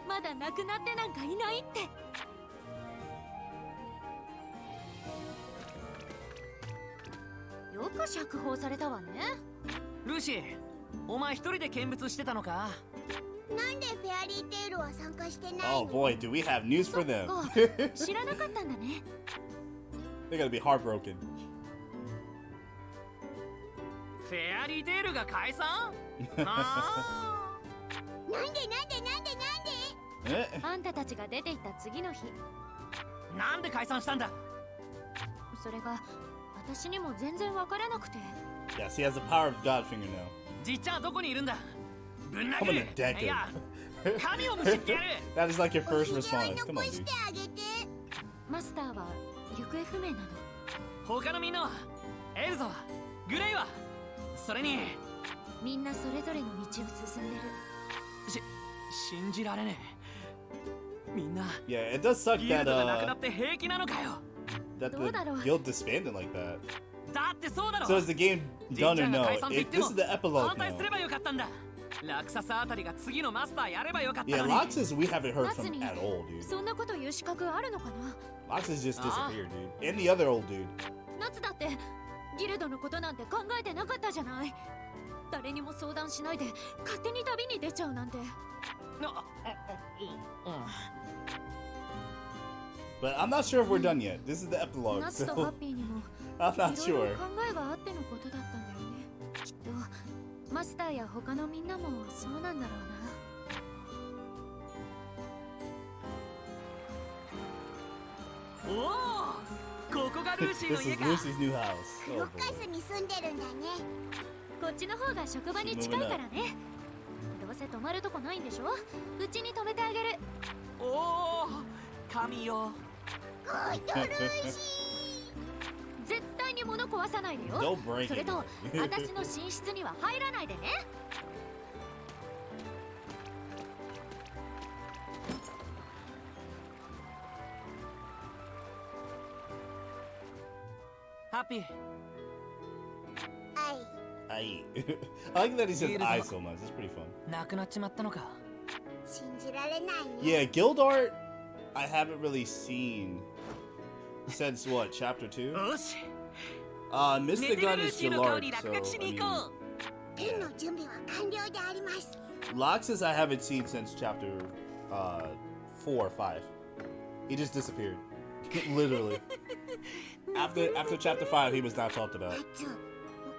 まだ亡くなってなんかいないって。よく釈放されたわね。ルーシー、お前一人で見物してたのか？なんでフェアリーテールは参加してないの？ Oh boy, do we have news for them. 知らなかったんだね。They're gonna be heartbroken. フェアリーテールが解散？なんであんたたちが出て行った次の日。なんで解散したんだ？それが私にも全然わからなくて。 Yes, he has the power of Godfinger now. じっちゃんどこにいるんだ？ぶん I'm 殴 gonna る。 deck い him. や、神をむしってやる。That is like your first response. Come on, dude. マスターは行方不明なの。他のみんなは、エルザは、グレイは、それにみんなそれぞれの道を進んでる。信じられねえ。みんな Yeah, it does suck ギル that ドがなくなって平気なのかよ。 that the guild disbanded like that. だってそうだろ。 So is the game じ done っちゃ or んが no? 解散って言っても This is the epilogue 反対す now. ればよかったんだ。ラクサスあたりが次のマスターやればよかった Yeah, のに。 Loxus we haven't heard 夏 from に at all, dude. そんなこと言う資格あるのかな。 Loxus just disappeared, dude. And the other old dude. 夏だってギルドのことなんて考えてなかったじゃない。誰にも相談しないで勝手に旅に出ちゃうなんて。But I'm not sure if we're done yet. This is the epilogue, 夏とハッ so ピーにも I'm い not ろい sure. ろ考えがあってのことだったんだよね。きっとマスターや他のみんなもそうなんだろうな。おお、ここがルーシー This の is 家か。 Lucy's new house. ク Oh ロッカ boy. スに住んでるんだね。こっちの方が職場に近いからね。どうせ泊まるとこないんでしょ。うちに泊めてあげる。おお、神よ。コイとルーシ絶対に物壊さないでよ。 Don't break それと it. 私の寝室には入らないでね。ハッピー。はい。 I like that he says I so much. It's pretty fun. なくなっちまったのか。信じられないね。 Yeah, guild art I haven't really seen since what, chapter 2? よし。 Missed the gun is Gillard, so I mean, ペンの準備は完了であります。 Loxus I haven't seen since chapter 4 or 5. He just disappeared. Literally. After chapter 5 he was not talked about. 夏、起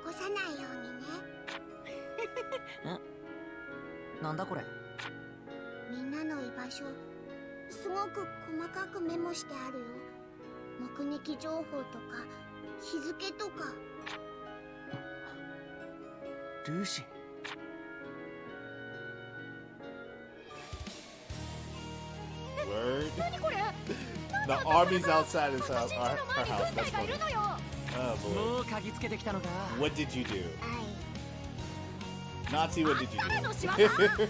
こさないようにね。なんだこれ。みんなの居場所、すごく細かくメモしてあるよ。目撃情報とか、日付とか。ルーシー。Word. 何これ。 The army's outside his house. Our house. That's funny. Oh も boy. う嗅ぎつけてきたのか。 What did you do? Nazi, what did you 誰の仕業？ do?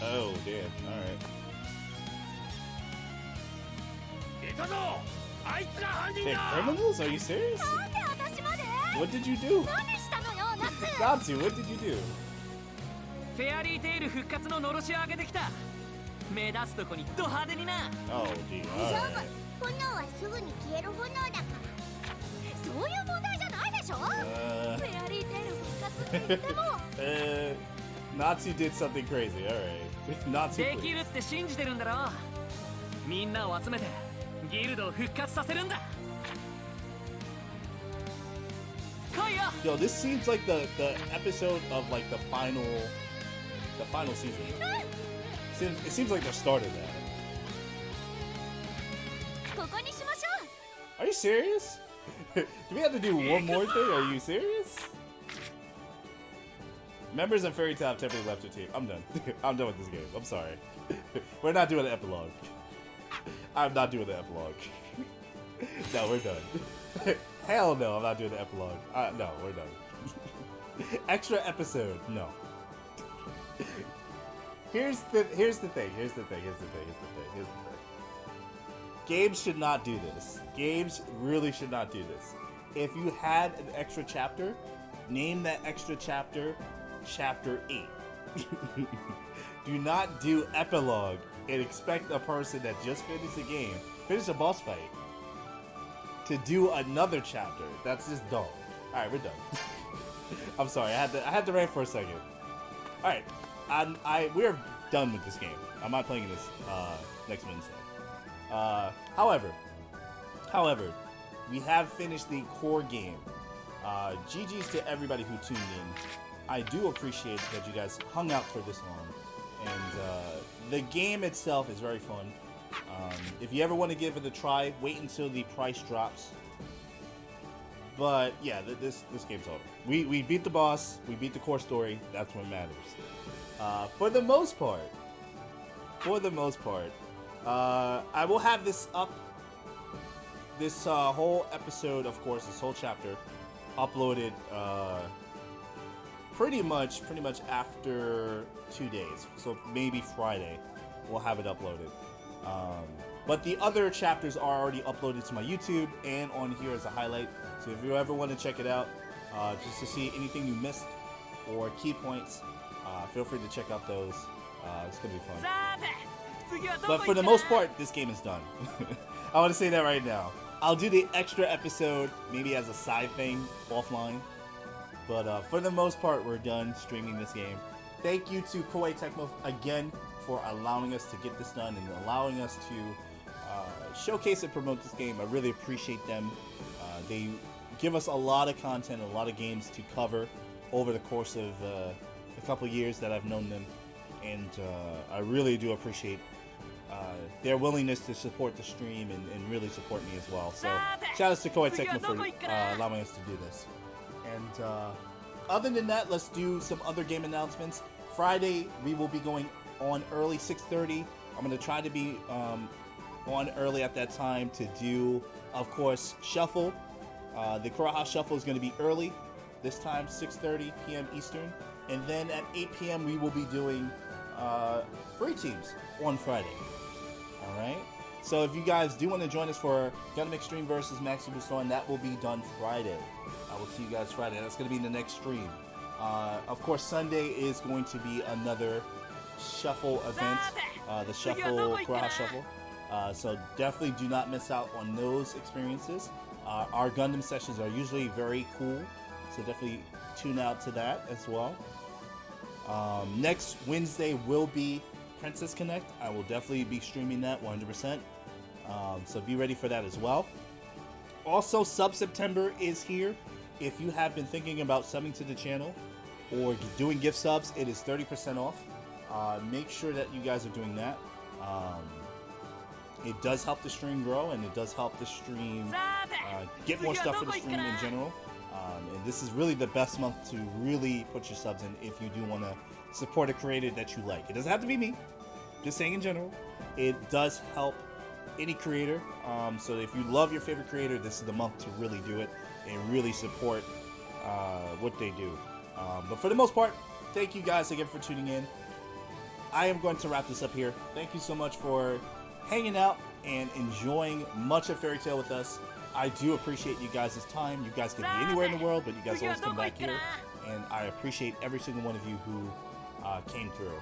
Oh, damn. Alright. いたぞ。あいつが犯人 Hey, だ。 criminals? Are you serious? なんで私まで？ What did you do? 何したのよ、夏。 Nazi, what did you do? フェアリーテイル復活ののろしを上げてきた。目立つとこにド派手にな。 Oh, gee. 大丈 Alright. 夫。炎はすぐに消える炎だから。そういう問題じゃないでしょ。フェアリーテール復活って言っても。Nazi did something crazy. Alright. Nazi, でき please. るって信じてるんだろ。みんなを集めてギルドを復活させるんだ。来いよ。 Yo, this seems like the episode of like the final season. It seems like the start of that. ここにしましょ Are you serious? Do we have to do one more thing? Are you serious? Members of Fairytail have temporarily left the team. I'm done. I'm done with this game. I'm sorry. We're not doing the epilogue. I'm not doing the epilogue. No, we're done. Hell no, I'm not doing the epilogue. No, we're done. Extra episode, no. Here's the thing. Games should not do this. Games really should not do this. if you had an extra chapter, name that extra chapter Chapter 8. Do not do epilogue and expect a person that just finished the game, finished a boss fight, to do another chapter. That's just dumb. Alright, we're done. I'm sorry, I had to rant for a second. Alright, we're done with this game. I'm not playing this next Wednesday. However, we have finished the core game. GG's to everybody who tuned in. I do appreciate that you guys hung out for this long. And the game itself is very fun. If you ever want to give it a try, wait until the price drops. But yeah, this game's over. We beat the boss, we beat the core story, that's what matters. For the most part, I will have this up, this whole episode, of course, this whole chapter, uploaded pretty much after 2 days. So maybe Friday, we'll have it uploaded. But the other chapters are already uploaded to my YouTube and on here as a highlight. So if you ever want to check it out, just to see anything you missed or key points, feel free to check out those. It's going to be fun. But for the most part, this game is done. I want to say that right now. I'll do the extra episode maybe as a side thing offline. But for the most part, we're done streaming this game. Thank you to Koei Tecmo again for allowing us to get this done and allowing us to showcase and promote this game. I really appreciate them. They give us a lot of content, a lot of games to cover over the course of a couple years that I've known them. And I really do appreciate their willingness to support the stream and really support me as well. So shout out to Koei Tecmo for allowing us to do this. And other than that, let's do some other game announcements. Friday, we will be going on early, 6:30. I'm going to try to be on early at that time to do, of course, Shuffle. The Kuroha Shuffle is going to be early this time, 6:30 p.m. Eastern. And then at 8 p.m. we will be doing free teams on Friday. All right? So if you guys do want to join us for Gundam Extreme versus Max Superstar, that will be done Friday. I will see you guys Friday. That's going to be the next stream. Of course, Sunday is going to be another Shuffle event, the Shuffle, Kuroha Shuffle. So definitely do not miss out on those experiences. Our Gundam sessions are usually very cool, so definitely tune out to that as well. Next Wednesday will be Princess Connect. I will definitely be streaming that 100%. So be ready for that as well. Also, Sub-September is here. If you have been thinking about subbing to the channel or doing gift subs, it is 30% off. Make sure that you guys are doing that. It does help the stream grow, and it does help the stream get more stuff for the stream in general. And this is really the best month to really put your subs in if you do want to support a creator that you like. It doesn't have to be me. Just saying in general. It does help any creator. So if you love your favorite creator, this is the month to really do it and really support what they do. But for the most part, thank you guys again for tuning in. I am going to wrap this up here. Thank you so much for hanging out and enjoying much of Fairytail with us. I do appreciate you guys' time. You guys could be anywhere in the world, but you guys always come back here. And I appreciate every single one of you who came through.